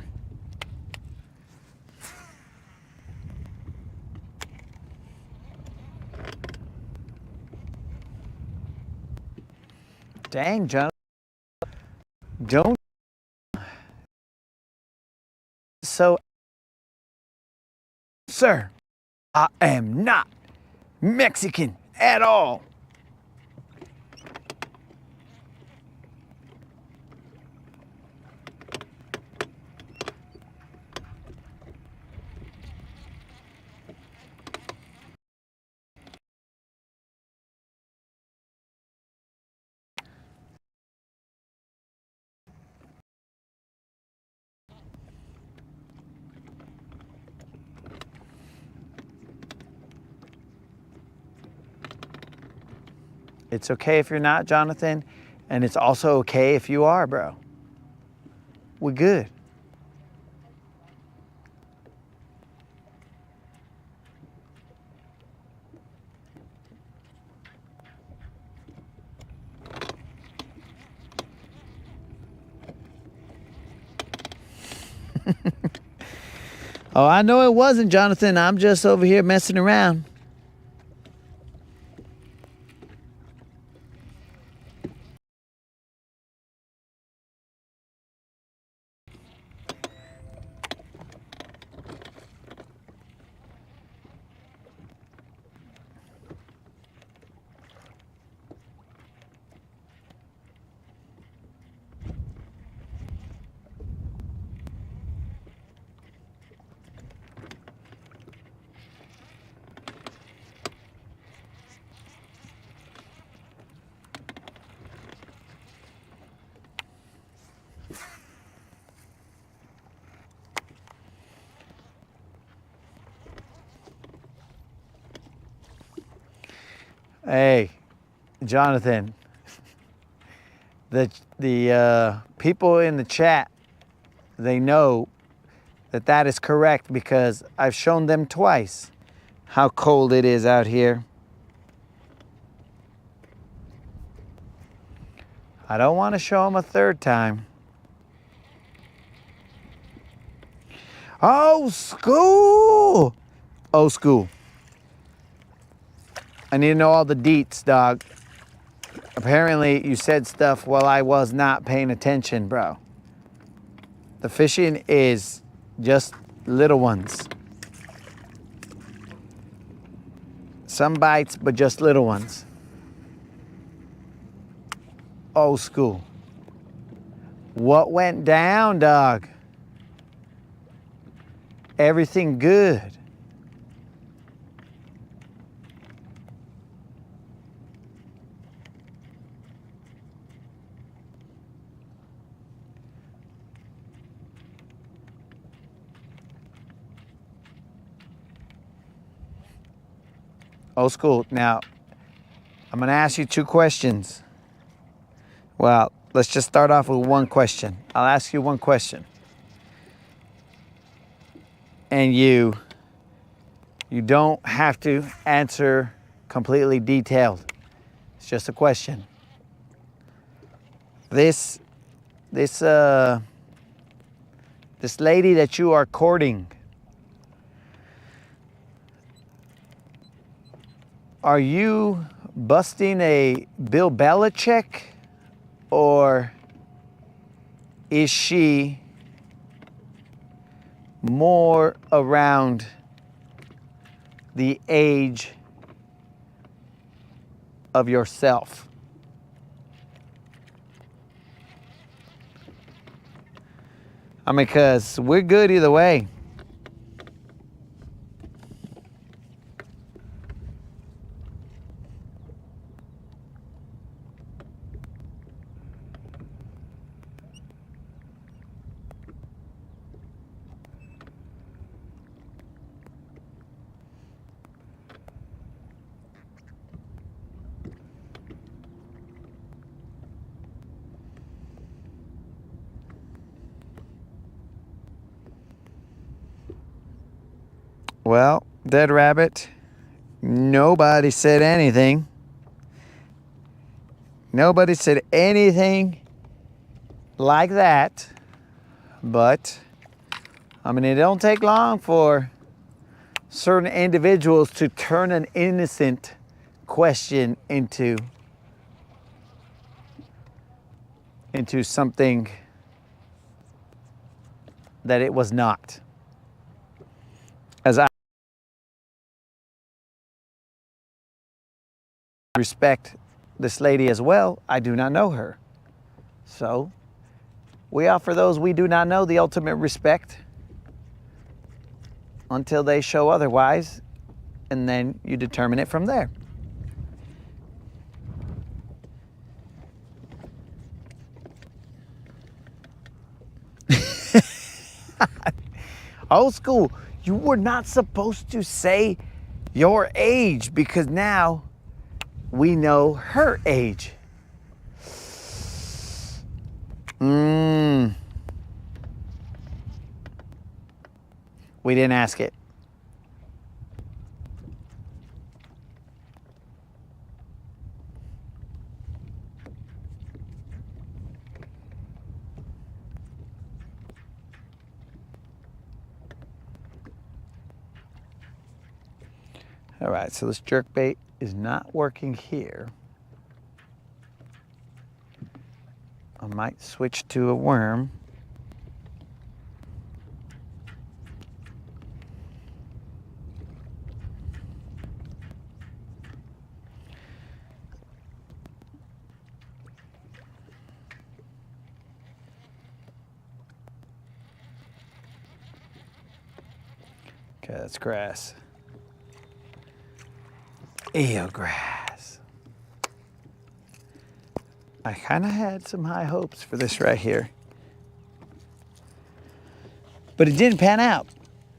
Dang, John. Don't. So, sir, I am not Mexican at all. It's okay if you're not, Jonathan. And it's also okay if you are, bro. We're good. Oh, I know it wasn't, Jonathan. I'm just over here messing around. Hey, Jonathan, the people in the chat, they know that that is correct because I've shown them twice how cold it is out here. I don't want to show them a third time. Oh, school! Oh, school. I need to know all the deets, dog. Apparently, you said stuff while I was not paying attention, bro. The fishing is just little ones. Some bites, but just little ones. Old school. What went down, dog? Everything good. Old school. Now, I'm going to ask you 2 questions. Well, let's just start off with 1 question. I'll ask you 1 question. And you don't have to answer completely detailed. It's just a question. This lady that you are courting, are you busting a Bill Belichick, or is she more around the age of yourself? I mean, because we're good either way. Well, Dead Rabbit, nobody said anything. Nobody said anything like that. But, I mean, it don't take long for certain individuals to turn an innocent question into something that it was not. As I respect this lady as well, I do not know her. So we offer those we do not know the ultimate respect until they show otherwise, and then you determine it from there. Old school, you were not supposed to say your age, because now we know her age. We didn't ask it. All right, so this jerkbait is not working here. I might switch to a worm. Okay, that's grass. Eelgrass. I kind of had some high hopes for this right here, but it didn't pan out.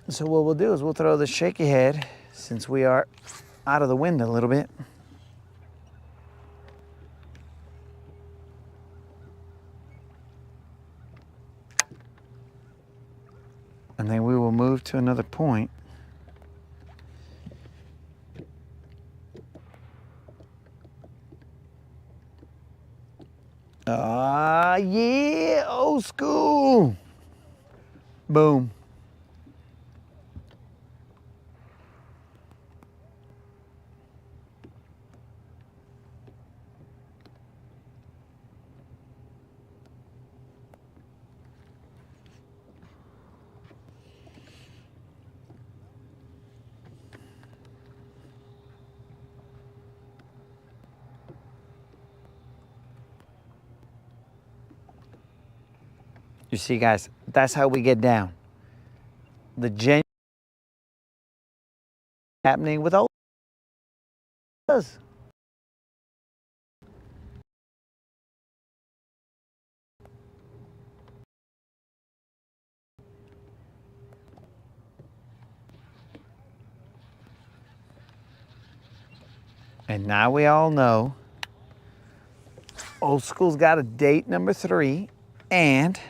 So what we'll do is we'll throw the shaky head, since we are out of the wind a little bit. And then we will move to another point. Ah, yeah, old school. Boom. You see, guys, that's how we get down. The genuine happening with old us. And now we all know old school's got a date number 3, and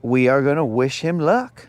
we are gonna wish him luck.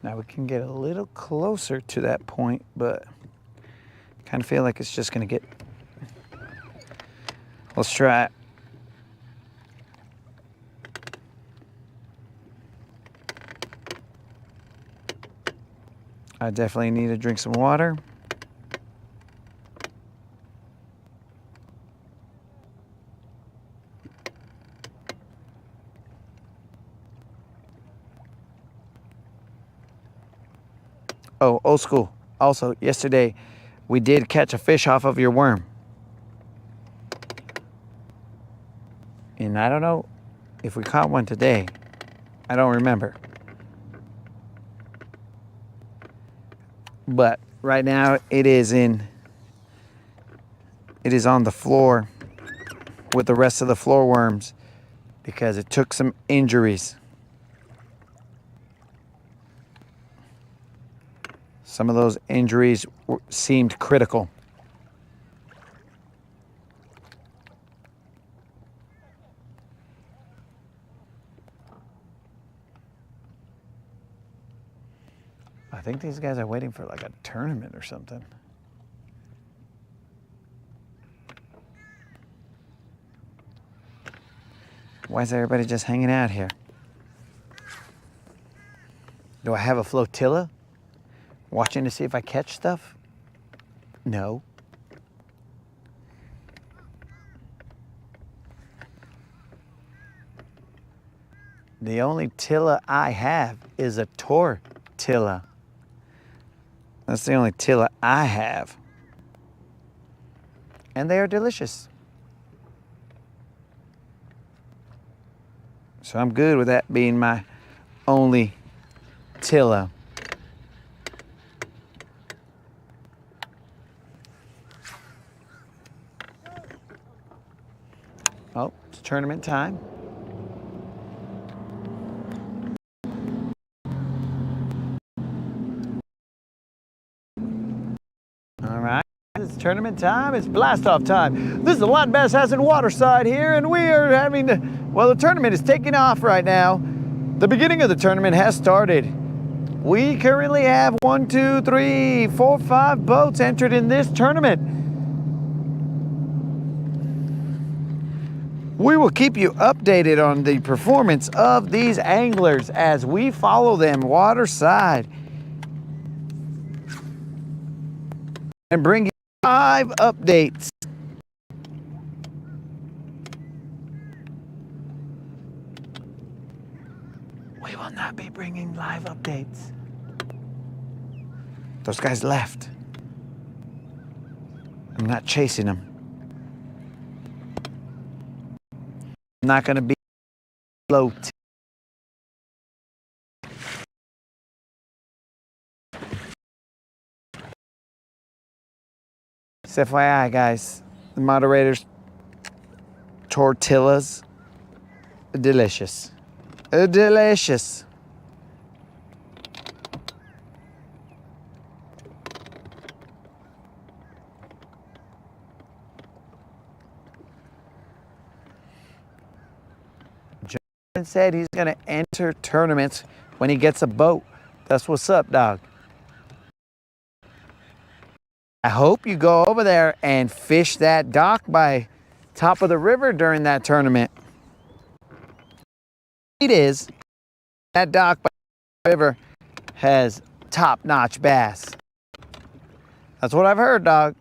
Now we can get a little closer to that point, but kind of feel like it's just gonna get, let's try it. I definitely need to drink some water. Oh, old school. Also, yesterday we did catch a fish off of your worm. And I don't know if we caught one today. I don't remember. But right now it is on the floor with the rest of the floor worms because it took some injuries. Some of those injuries seemed critical. I think these guys are waiting for like a tournament or something. Why is everybody just hanging out here? Do I have a flotilla? Watching to see if I catch stuff? No. The only tilla I have is a tortilla. That's the only tilla I have. And they are delicious. So I'm good with that being my only tilla. Oh, it's tournament time. All right, it's tournament time. It's blast off time. This is the Land Bass Hassan Waterside here, and we are having the tournament is taking off right now. The beginning of the tournament has started. We currently have 1, 2, 3, 4, 5 boats entered in this tournament. We will keep you updated on the performance of these anglers as we follow them waterside and bring you live updates. We will not be bringing live updates. Those guys left. I'm not chasing them. I'm not going to be float. Just FYI, guys, the moderators, tortillas, delicious. Delicious. John said he's going to enter tournaments when he gets a boat. That's what's up, dog. I hope you go over there and fish that dock by top of the river during that tournament. It is. That dock by the river has top-notch bass. That's what I've heard, dog.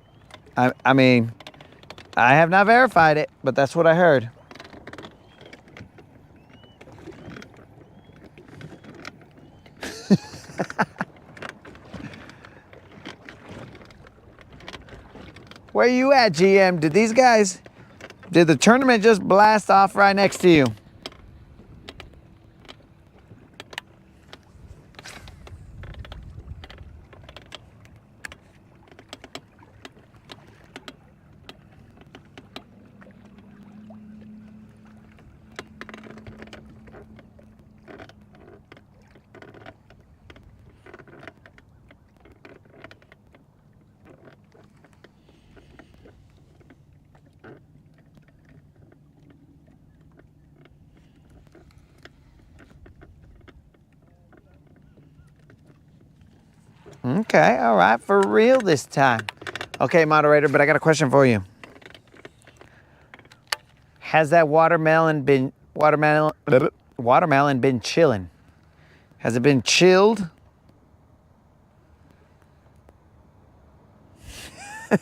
I mean, I have not verified it, but that's what I heard. Where you at, GM? Did the tournament just blast off right next to you? Okay, all right, for real this time. Okay, moderator, but I got a question for you. Has that watermelon been chilling? Has it been chilled? The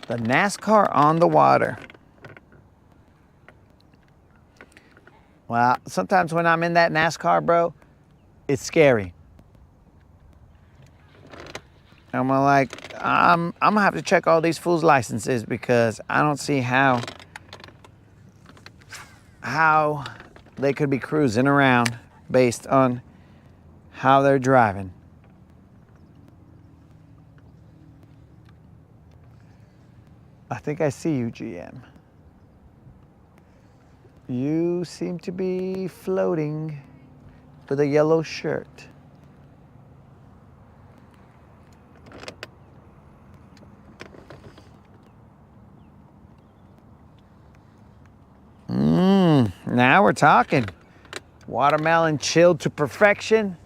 NASCAR on the water. Well, sometimes when I'm in that NASCAR, bro, it's scary. I'm like, I'm gonna have to check all these fools' licenses because I don't see how they could be cruising around based on how they're driving. I think I see you, GM. You seem to be floating with a yellow shirt. Now we're talking. Watermelon chilled to perfection.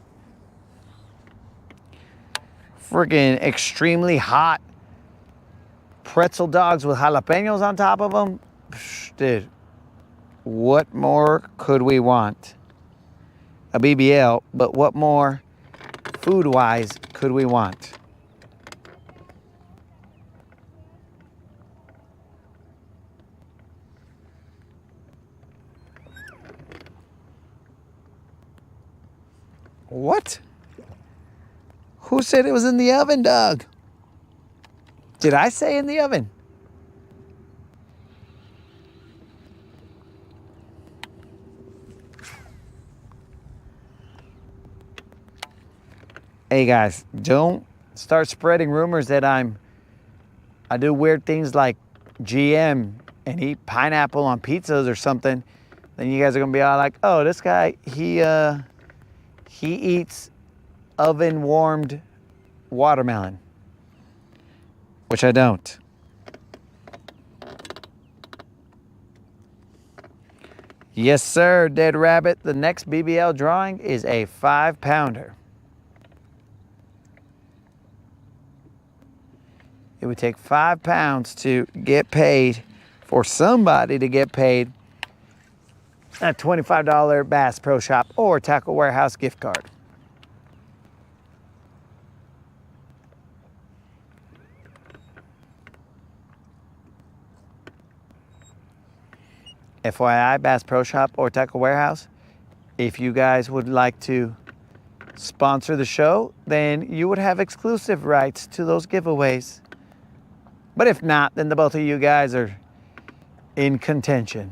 Freaking extremely hot pretzel dogs with jalapenos on top of them. Dude, what more could we want? A BBL, but what more food-wise could we want? What? Who said it was in the oven, Doug? Did I say in the oven? Hey guys, don't start spreading rumors that I do weird things like GM and eat pineapple on pizzas or something. Then you guys are gonna be all like, "Oh, this guy, he eats oven warmed watermelon," which I don't. Yes, sir, Dead Rabbit. The next BBL drawing is a 5-pounder. It would take 5 pounds to get paid, for somebody to get paid a $25 Bass Pro Shop or Tackle Warehouse gift card. FYI, Bass Pro Shop or Tackle Warehouse, if you guys would like to sponsor the show, then you would have exclusive rights to those giveaways. But if not, then the both of you guys are in contention.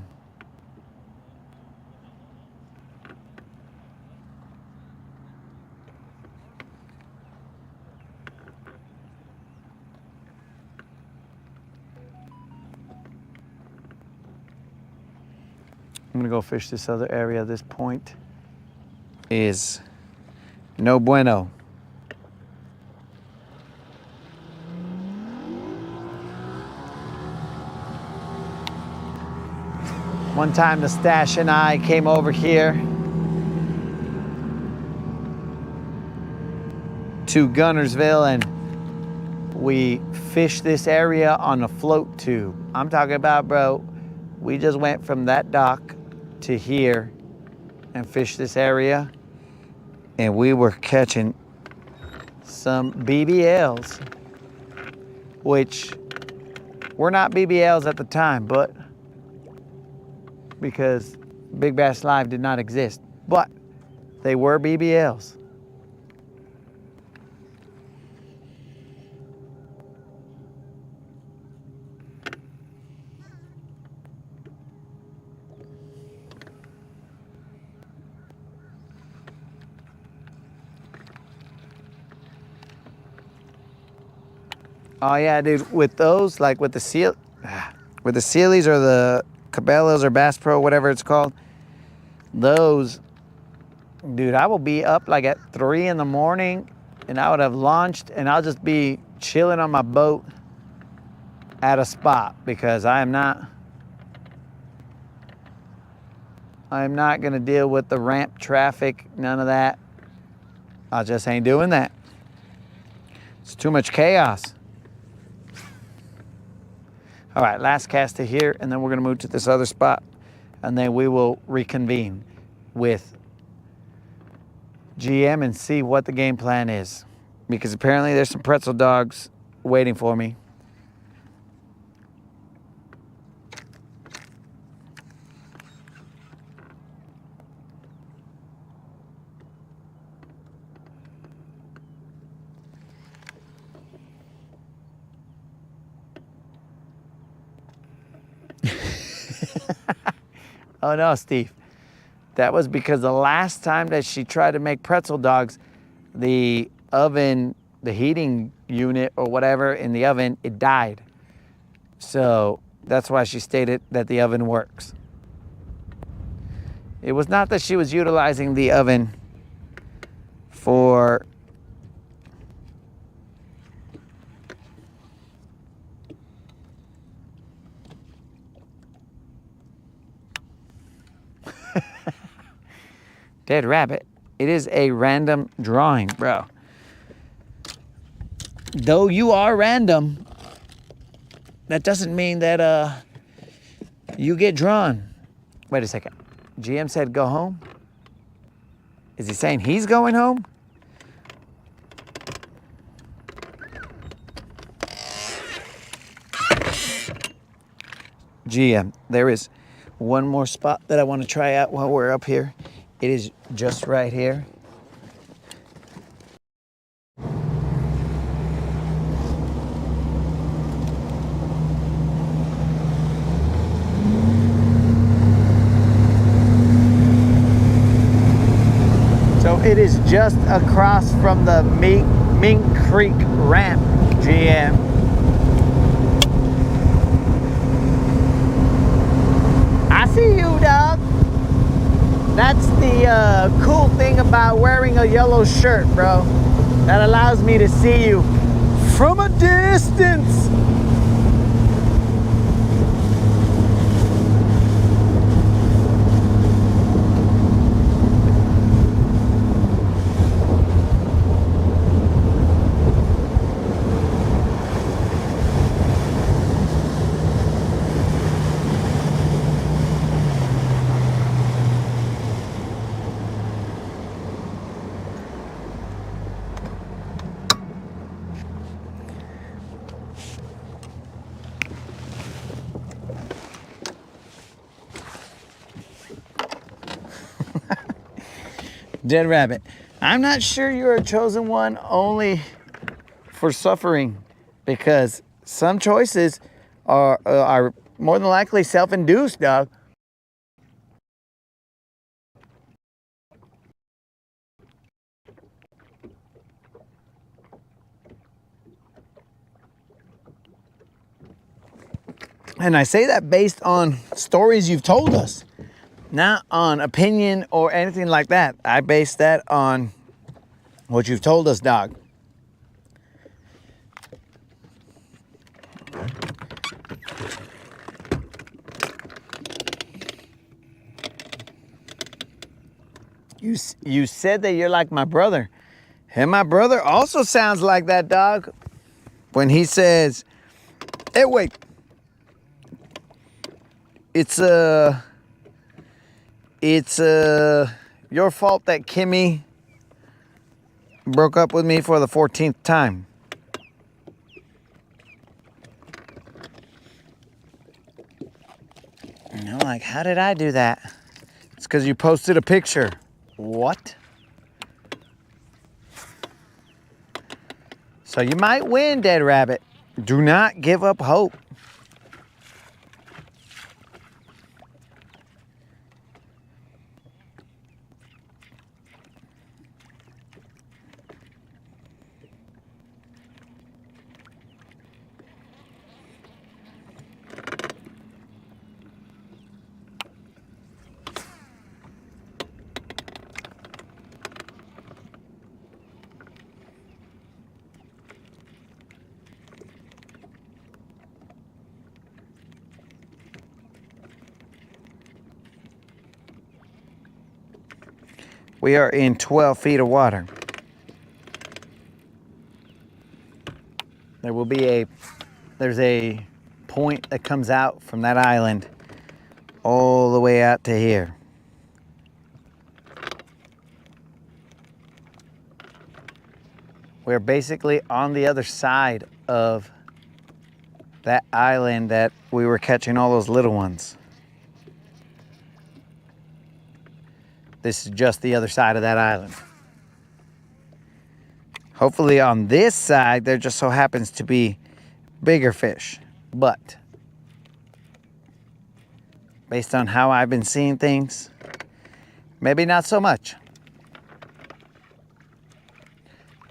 I'm gonna go fish this other area. This point is no bueno. One time the stash and I came over here to Guntersville and we fished this area on a float tube. I'm talking about, bro, we just went from that dock to here and fished this area, and we were catching some BBLs, which were not BBLs at the time, but because Big Bass Live did not exist, but they were BBLs. Oh yeah, dude, with those, like with the Sealies or the Cabela's or Bass Pro, whatever it's called, those, dude, I will be up like at 3 in the morning and I would have launched and I'll just be chilling on my boat at a spot because I am not gonna deal with the ramp traffic, none of that. I just ain't doing that. It's too much chaos. All right, last cast to here, and then we're gonna move to this other spot, and then we will reconvene with GM and see what the game plan is. Because apparently there's some pretzel dogs waiting for me. Oh no, Steve. That was because the last time that she tried to make pretzel dogs, the oven, the heating unit or whatever in the oven, it died. So that's why she stated that the oven works. It was not that she was utilizing the oven for Dead Rabbit. It is a random drawing, bro. Though you are random, that doesn't mean that you get drawn. Wait a second. GM said go home? Is he saying he's going home? GM, there is one more spot that I want to try out while we're up here. It is just right here. just across from the Mink Creek ramp, GM. I see you, dog. That's the cool thing about wearing a yellow shirt, bro. That allows me to see you from a distance. Dead rabbit. I'm not sure you're a chosen one only for suffering, because some choices are more than likely self-induced, dog. And I say that based on stories you've told us, not on opinion or anything like that. I base that on what you've told us, dog. You said that you're like my brother. And my brother also sounds like that, dog. When he says, hey, wait. It's your fault that Kimmy broke up with me for the 14th time. And I'm like, how did I do that? It's because you posted a picture. What? So you might win, Dead Rabbit. Do not give up hope. We are in 12 feet of water. There's a point that comes out from that island all the way out to here. We're basically on the other side of that island that we were catching all those little ones. This is just the other side of that island. Hopefully on this side, there just so happens to be bigger fish. But based on how I've been seeing things, maybe not so much.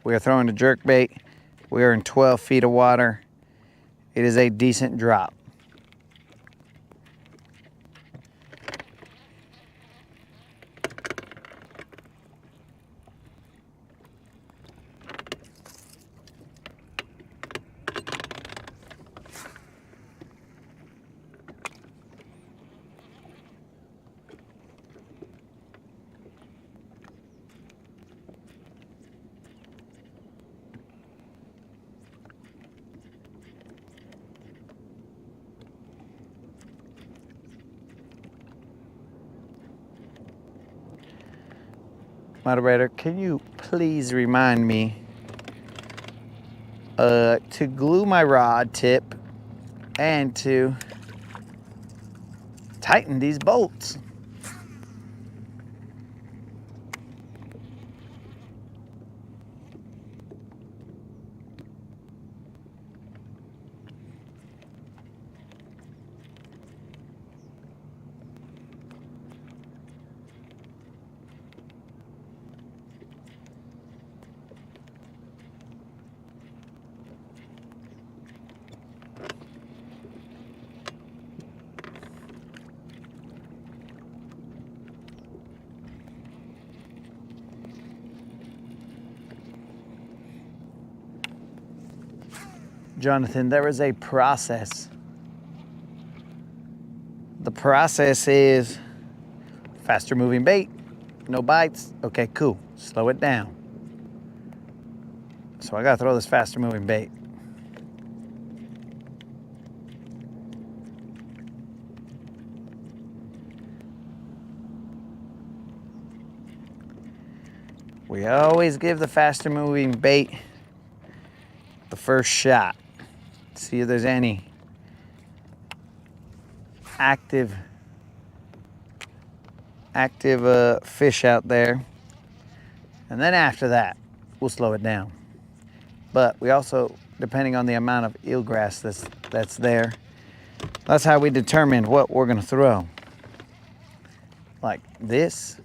We are throwing a jerk bait. We are in 12 feet of water. It is a decent drop. Moderator, can you please remind me to glue my rod tip and to tighten these bolts? Jonathan, there is a process. The process is faster moving bait, no bites. Okay, cool. Slow it down. So I gotta throw this faster moving bait. We always give the faster moving bait the first shot. See if there's any active fish out there. And then after that, we'll slow it down. But we also, depending on the amount of eelgrass that's there, that's how we determine what we're gonna throw. Like this,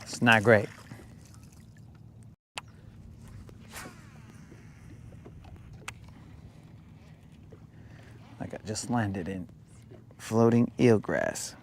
it's not great. Like I just landed in floating eelgrass.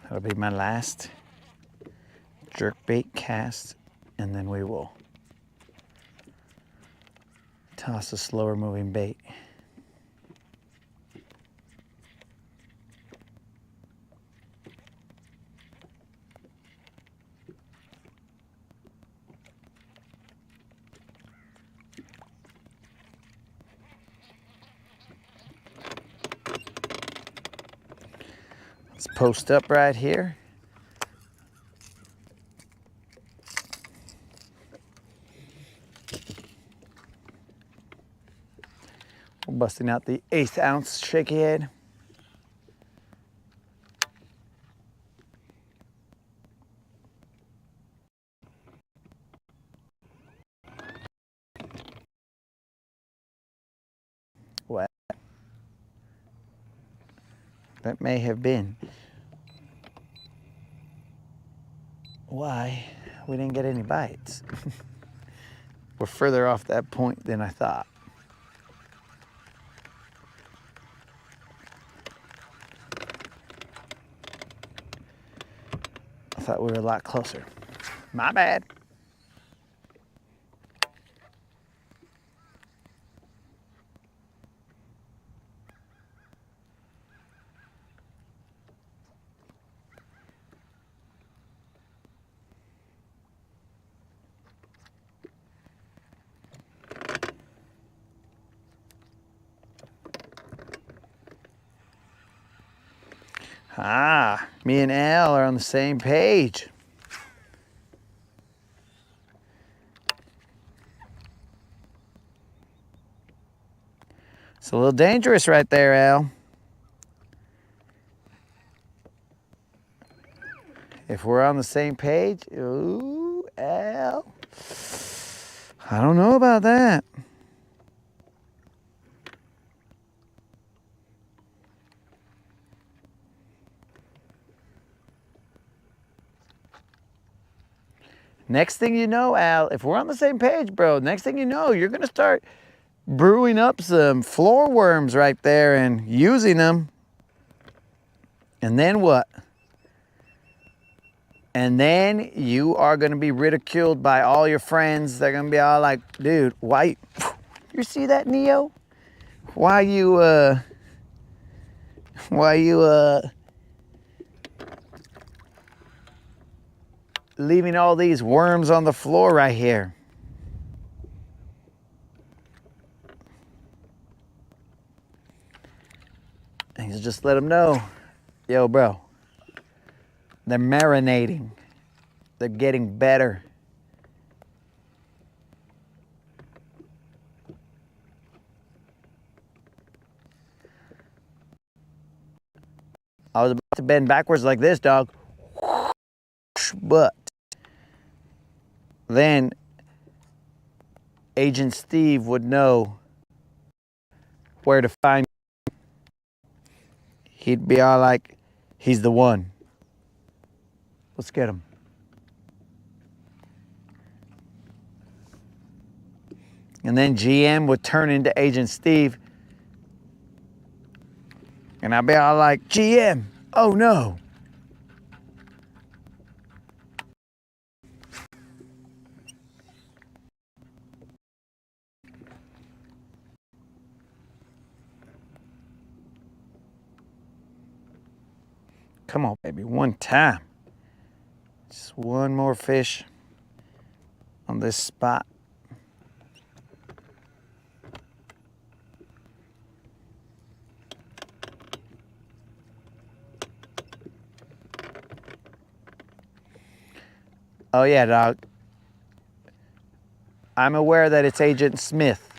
That'll be my last jerkbait cast, and then we will toss a slower moving bait. Let's post up right here. We're busting out the 1/8 ounce shaky head. What? That may have been why we didn't get any bites. We're further off that point than I thought. I thought we were a lot closer. My bad. Ah, me and Al are on the same page. It's a little dangerous right there, Al. If we're on the same page, ooh, Al. I don't know about that. Next thing you know, Al, if we're on the same page, bro, next thing you know, you're gonna start brewing up some floor worms right there and using them. And then what? And then you are gonna be ridiculed by all your friends. They're gonna be all like, dude, why, you see that, Neo? Why you leaving all these worms on the floor right here? just let them know, yo, bro, they're marinating. They're getting better. I was about to bend backwards like this, dog. But then Agent Steve would know where to find me. He'd be all like, he's the one. Let's get him. And then GM would turn into Agent Steve. And I'd be all like, GM, oh no. Come on, baby, one time. Just one more fish on this spot. Oh yeah, dog. I'm aware that it's Agent Smith,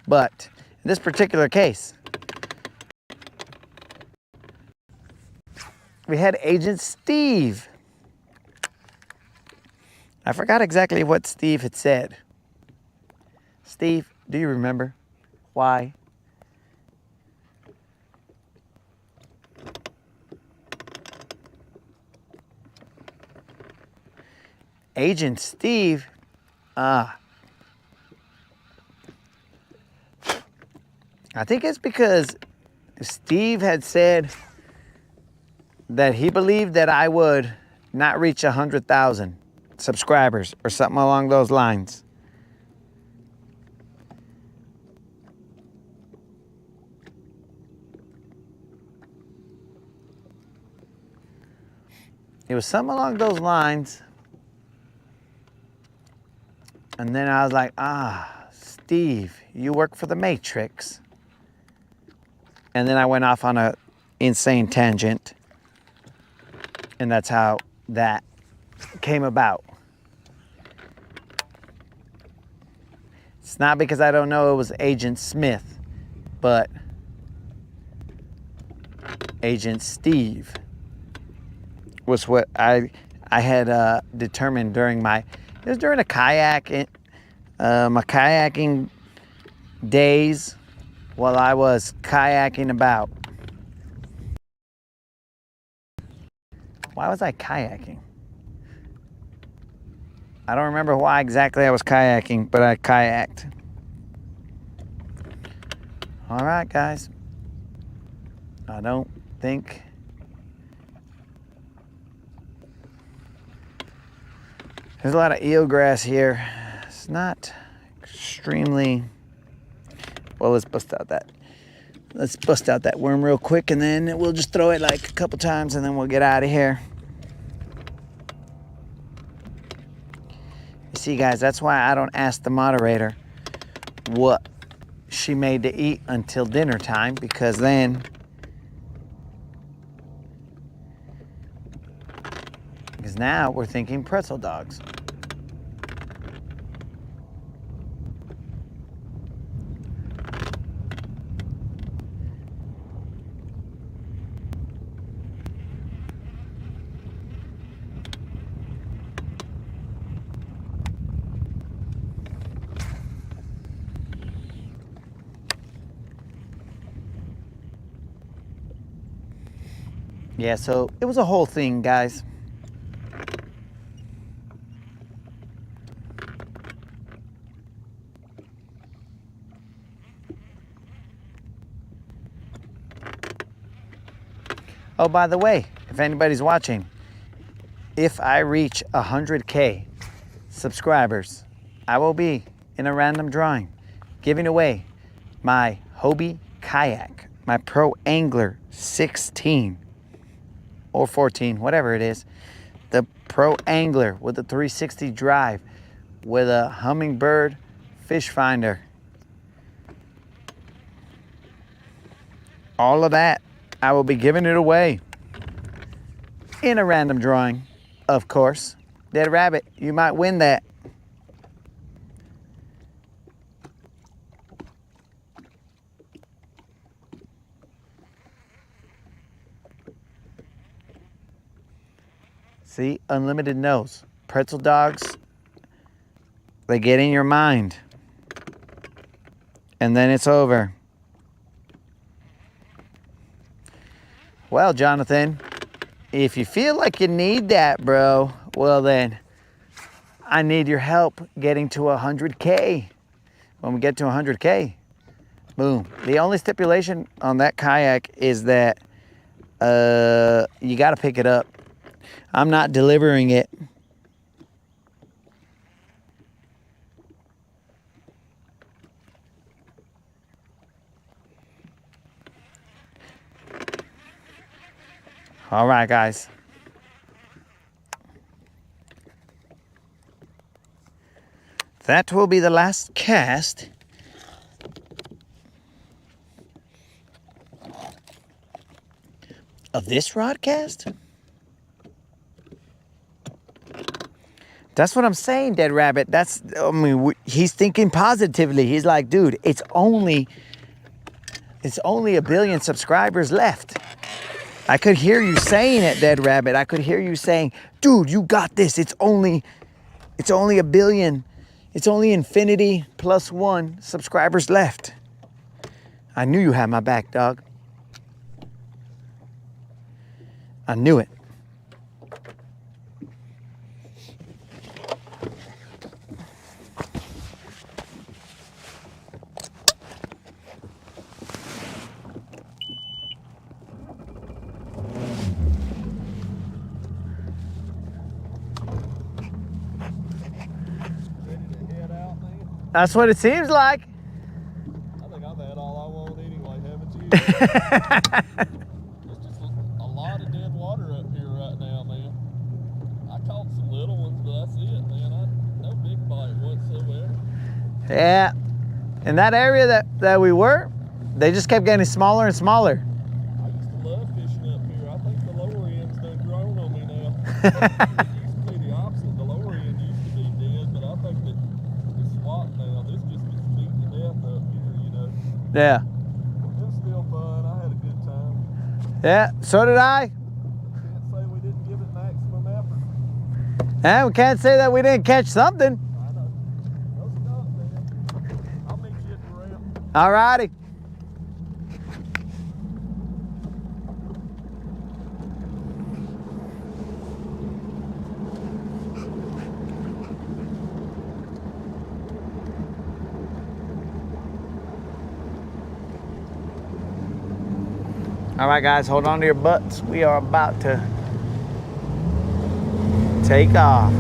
but in this particular case, we had Agent Steve. I forgot exactly what Steve had said. Steve, do you remember why? Agent Steve, I think it's because Steve had said that he believed that I would not reach 100,000 subscribers or something along those lines. It was something along those lines. And then I was like, Steve, you work for the Matrix. And then I went off on an insane tangent. And that's how that came about. It's not because I don't know it was Agent Smith, but Agent Steve was what I had determined during it was during a kayaking days while I was kayaking about. Why was I kayaking? I don't remember why exactly I was kayaking, but I kayaked. All right, guys. I don't think there's a lot of eelgrass here. It's not extremely well. Let's bust out that worm real quick, and then we'll just throw it like a couple times, and then we'll get out of here. You see, guys, that's why I don't ask the moderator what she made to eat until dinner time, because then now we're thinking pretzel dogs. Yeah, so it was a whole thing, guys. Oh, by the way, if anybody's watching, if I reach 100K subscribers, I will be in a random drawing giving away my Hobie kayak, my Pro Angler 16 or 14, whatever it is. The Pro Angler with the 360 drive with a Humminbird fish finder. All of that I will be giving it away in a random drawing, of course. Dead Rabbit, you might win that. See, unlimited nose. Pretzel dogs, they get in your mind. And then it's over. Well, Jonathan, if you feel like you need that, bro, well then, I need your help getting to 100K. When we get to 100K, boom. The only stipulation on that kayak is that you got to pick it up. I'm not delivering it. All right, guys. That will be the last cast. Of this Rodcast? That's what I'm saying, Dead Rabbit. That's, I mean, he's thinking positively. He's like, dude, it's only 1 billion subscribers left. I could hear you saying it, Dead Rabbit. I could hear you saying, dude, you got this. It's only 1 billion. It's only infinity plus 1 subscribers left. I knew you had my back, dog. I knew it. That's what it seems like. I think I've had all I want anyway, haven't you? There's just a lot of dead water up here right now, man. I caught some little ones, but that's it, man. No big bite whatsoever. Yeah. In that area that we were, they just kept getting smaller and smaller. I used to love fishing up here. I think the lower end's done grown on me now. It used to be the opposite. The lower end used to be dead, but I think that it's swapped now. This just gets beat to death up here, you know. Yeah. It was still fun. I had a good time. Yeah, so did I. Can't say we didn't give it maximum effort. And we can't say that we didn't catch something. I know. Those enough, man. I'll meet you at the ramp. All righty. All right, guys, hold on to your butts. We are about to take off.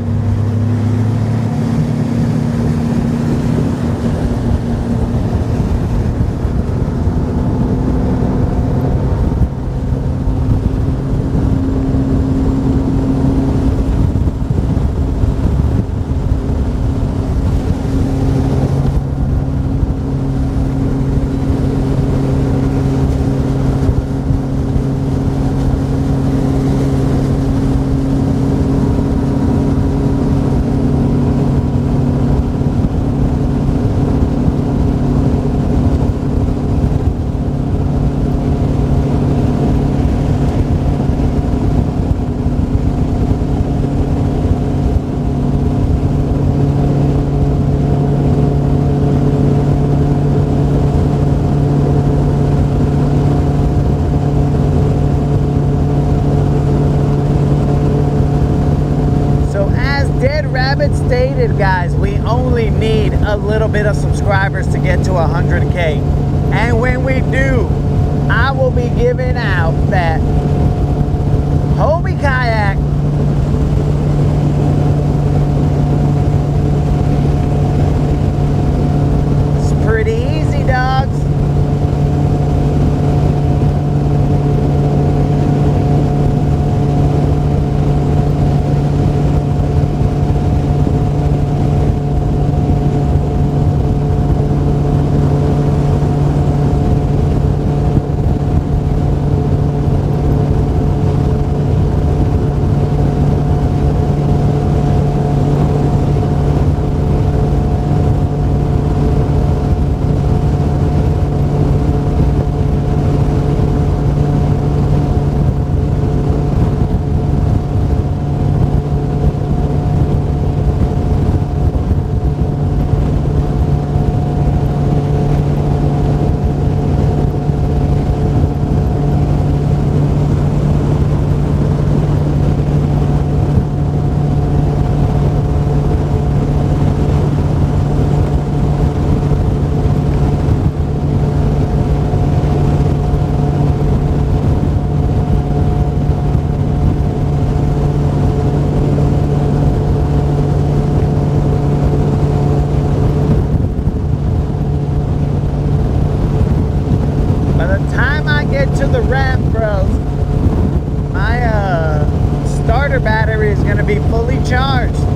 Stated, guys, we only need a little bit of subscribers to get to 100K, and when we do, I will be giving out that Hobie kayak it's pretty easy, dogs. be fully charged.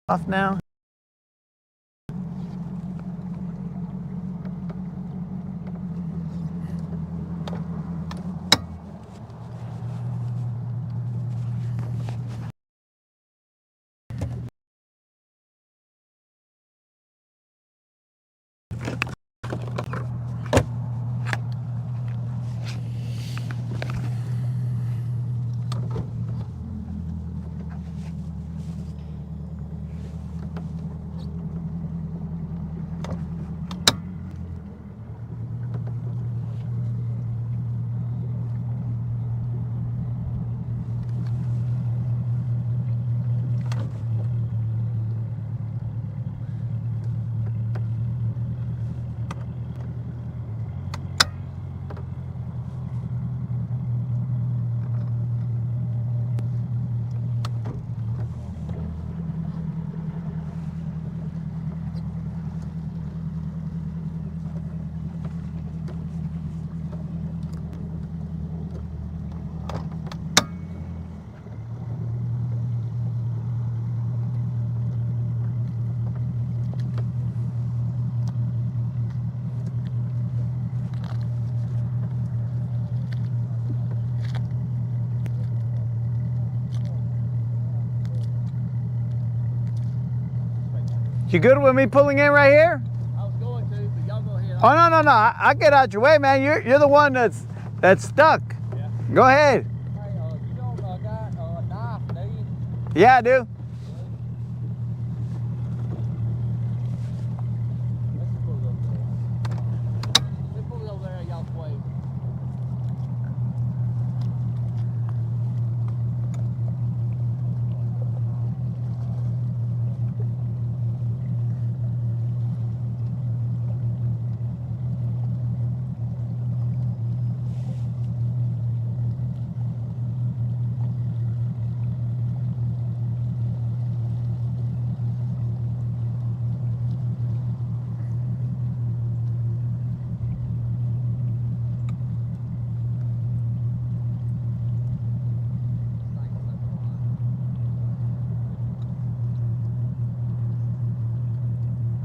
off now. You good with me pulling in right here? I was going to, but y'all go ahead. Oh no! I get out your way, man. You're the one that's stuck. Yeah. Go ahead. Hey, you don't got a knife, do you? Yeah, I do. Let's pull it over there. Let's pull it over there, y'all wave.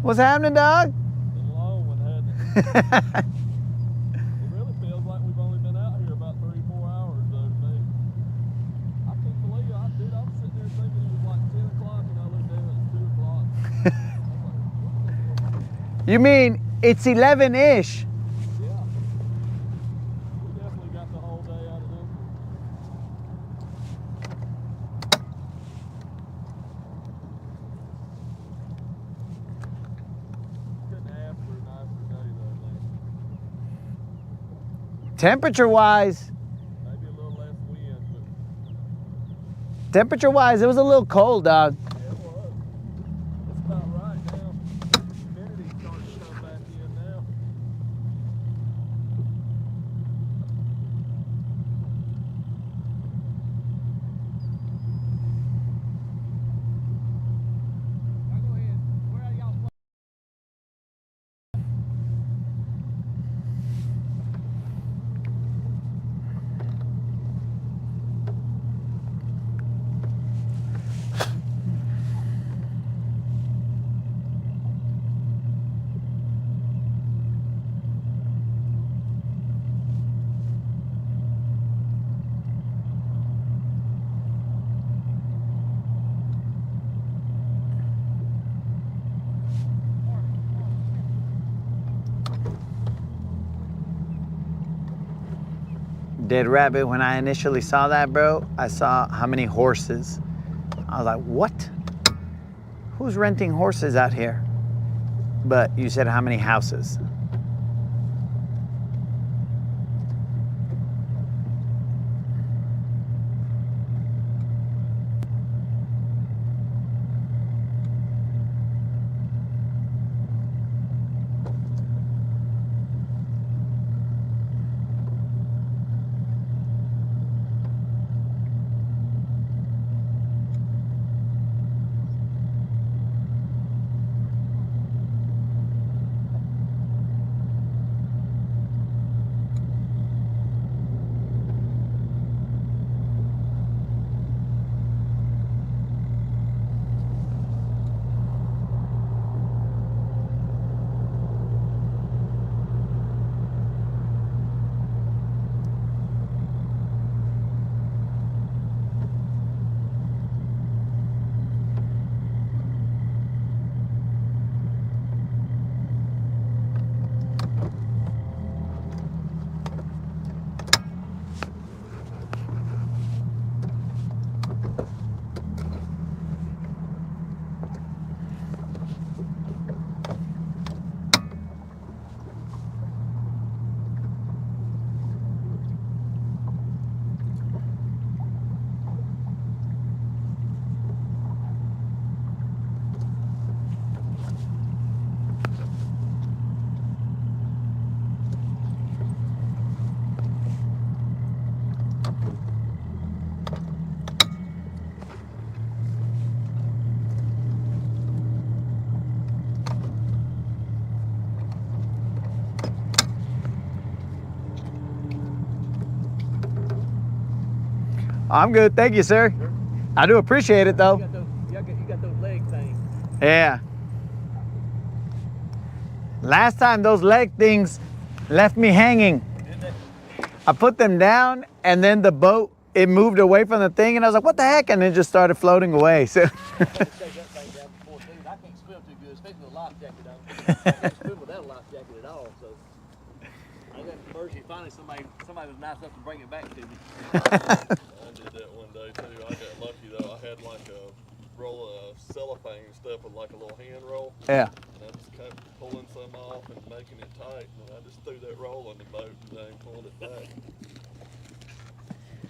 What's happening, dog? Been a long one, hasn't it? It really feels like we've only been out here about 3-4 hours though today. I can't believe I was sitting there thinking it was like 10 o'clock and I looked down and it's 2 o'clock. I was like, You mean it's 11-ish? yeah. We definitely got the whole day out of this. Couldn't ask for a nicer day though, man. Temperature-wise, Maybe a little less wind, but temperature-wise, it was a little cold, dog. yeah, it was. It's about right now. Humidity's starting to come back in now. Y'all go ahead. Where are y'all? Dead rabbit, when I initially saw that, bro, I saw how many horses. I was like, what? Who's renting horses out here? But you said how many houses? I'm good, thank you, sir. I do appreciate it though. You got those leg things. Yeah. Last time those leg things left me hanging. I put them down and then the boat, it moved away from the thing and I was like, what the heck? And it just started floating away. So I take that thing down before too. I can't swim too good, especially with a life jacket on. I can't swim without a life jacket at all. So I got the mercy. Finally, somebody was nice enough to bring it back to me. I did that one day too. I got lucky though. I had like a roll of cellophane stuff with like a little hand roll. yeah. And I just kept pulling some off and making it tight. And I just threw that roll in the boat and then pulled it back.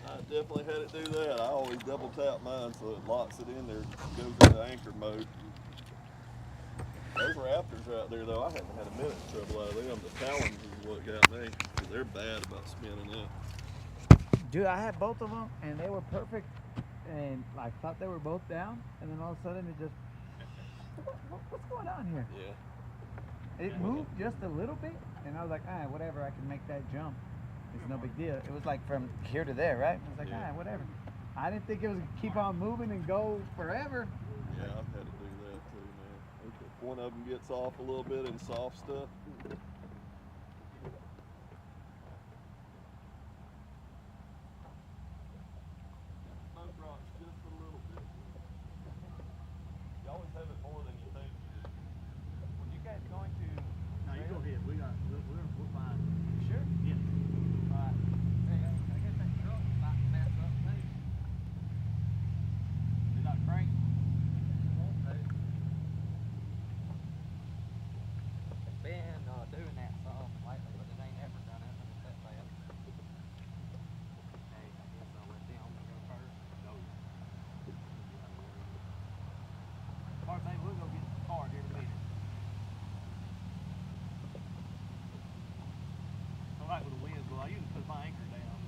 I definitely had it do that. I always double tap mine so it locks it in there, goes into anchor mode. Those raptors out there though, I haven't had a minute of trouble out of them. The talons is what got me, 'cause they're bad about spinning up. Dude, I had both of them and they were perfect and I thought they were both down and then all of a sudden it just, what's going on here? Yeah. It moved just a little bit and I was like, ah, whatever, I can make that jump. It's no big deal. It was like from here to there, right? I was like, Yeah. ah, whatever. I didn't think it was gonna keep on moving and go forever. Yeah, I've had to do that too, man. If one of them gets off a little bit in soft stuff. Smoke rocks just a little bit. You always have it more than you think you do. Were you guys going to? No, you go ahead. We're fine. Sure. Yeah. Alright. Hey, I guess that truck might mess up too. Did not crank? Been doing that some lately, but it ain't ever done it that bad. Hey, I guess I'll let them go first. No. Or maybe we'll go get the car here in a minute. I like with the wind blow. I usually put my anchor down.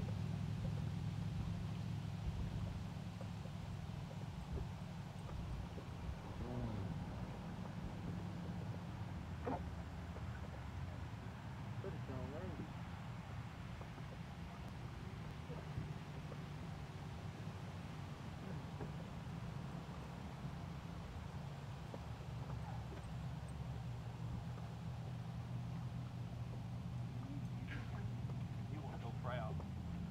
Put it on there. You want to go proud.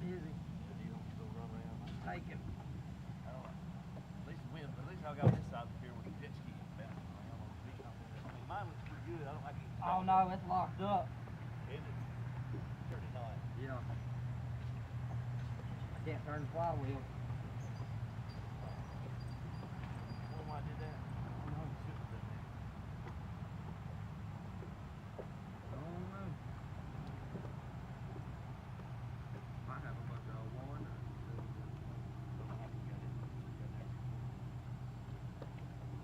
Easy. You don't go run around. Taking. At least I got this side here with the jet ski bouncing around on the beach. I mean, mine looks pretty good. I don't like it. Oh no, it's locked up. Is it? Pretty nice. Yeah. I can't turn the flywheel. Wonder why I did that? I don't know. It should have done that. I don't know. Might have a bunch of one.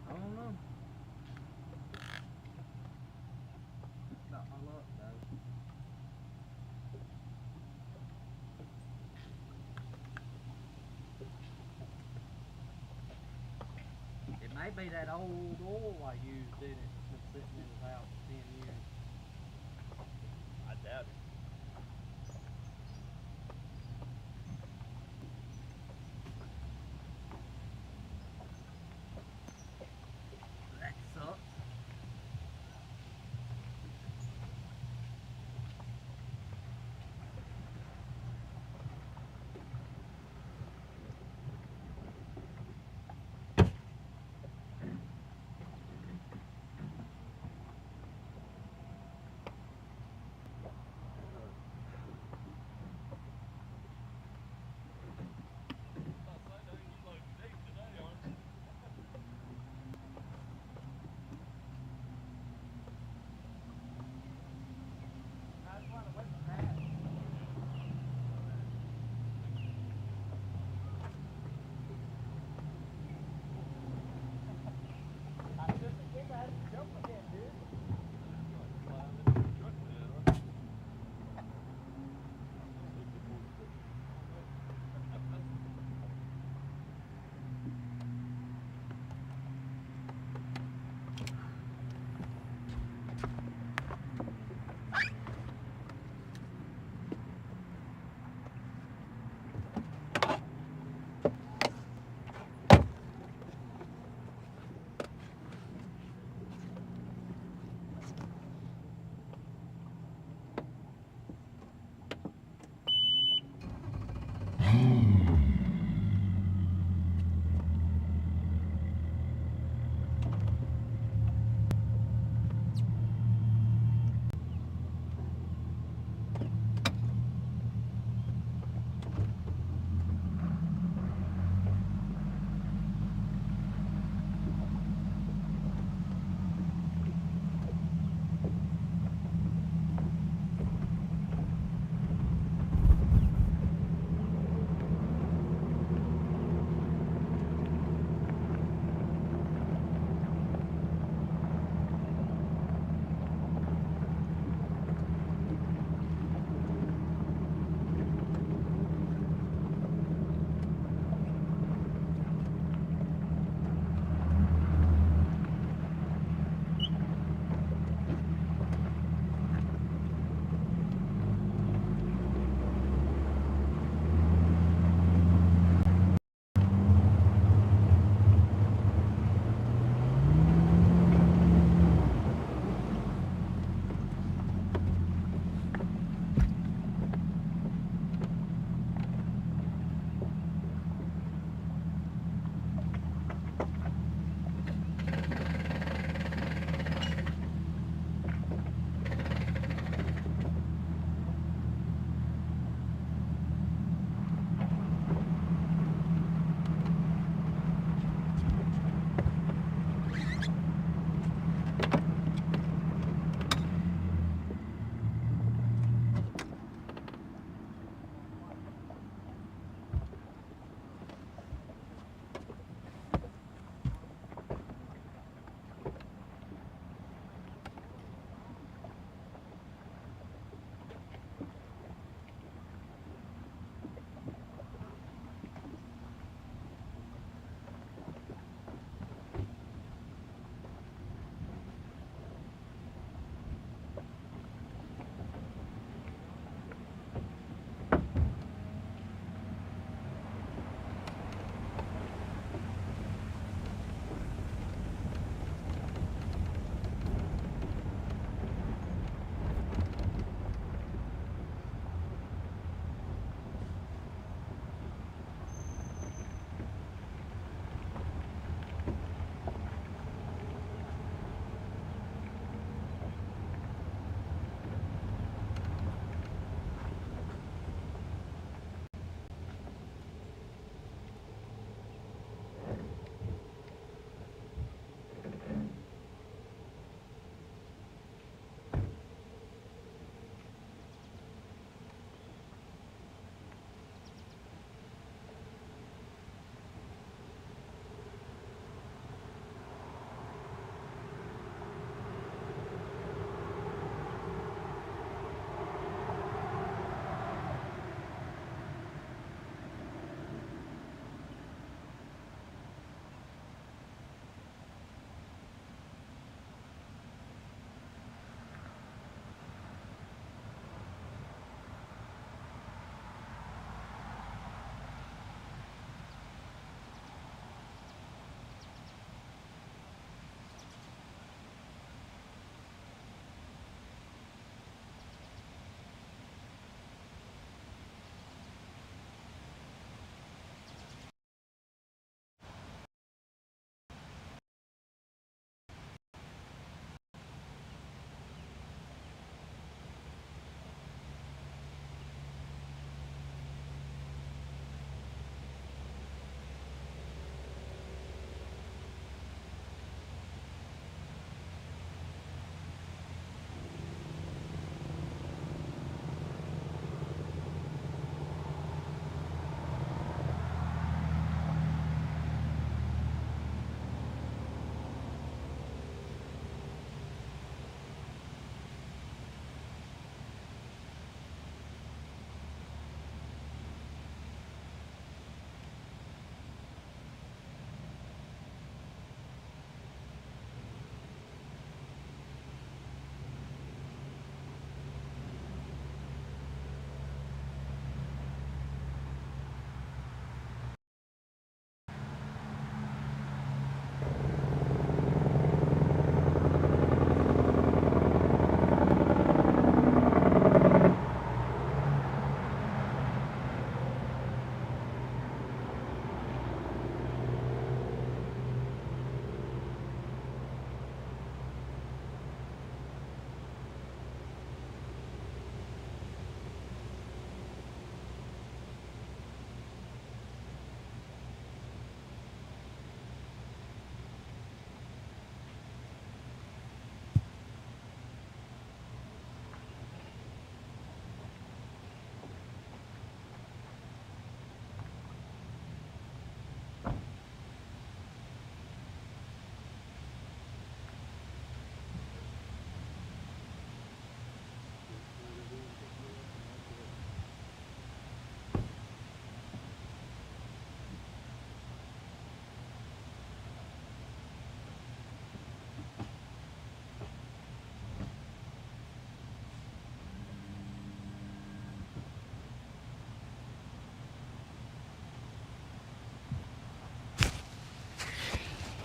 I don't know. Not my luck though. It may be that old oil I used in it. It's been sitting in his house for 10 years. I doubt it. That sucks.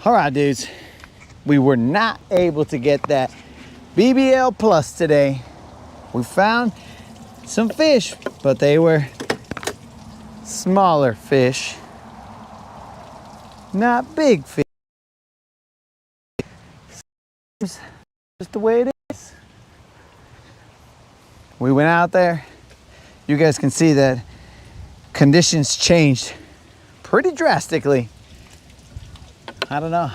All right, dudes. We were not able to get that BBL Plus today. We found some fish, but they were smaller fish, not big fish. Just the way it is. We went out there. You guys can see that conditions changed pretty drastically. I don't know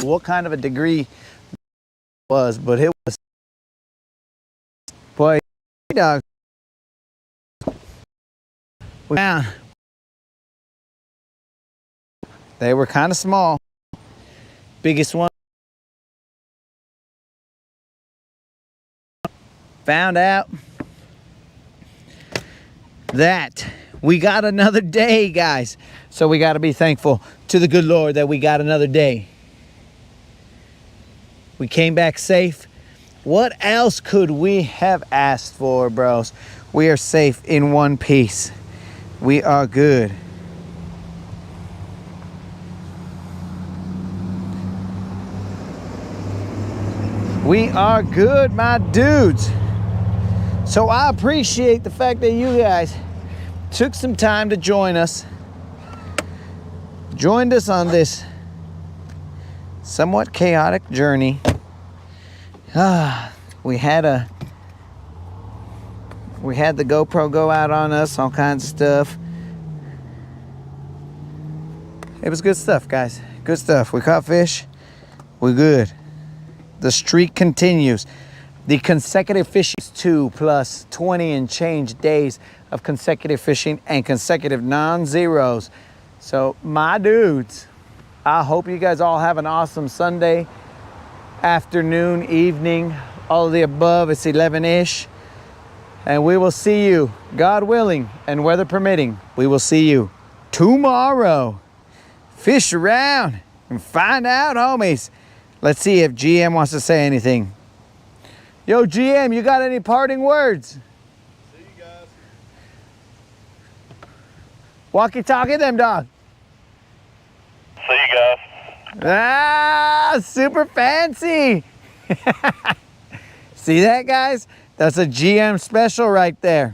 what kind of a degree it was, but it was, boy, dog. We found they were kind of small. Biggest one. Found out that we got another day, guys. So we got to be thankful to the good Lord that we got another day. We came back safe. What else could we have asked for, bros? We are safe in one piece. We are good. We are good, my dudes. So I appreciate the fact that you guys took some time to join us. Joined us on this somewhat chaotic journey. We had the GoPro go out on us, all kinds of stuff. It was good stuff, guys. Good stuff. We caught fish. We're good. The streak continues. The consecutive fishing is 2 plus 20 and change days of consecutive fishing and consecutive non-zeros. So my dudes, I hope you guys all have an awesome Sunday afternoon, evening, all of the above. It's 11-ish. And we will see you, God willing and weather permitting, we will see you tomorrow. Fish around and find out, homies. Let's see if GM wants to say anything. Yo, GM, you got any parting words? See you guys. Walkie-talkie them, dog. See you guys. Ah, super fancy. See that, guys? That's a GM special right there.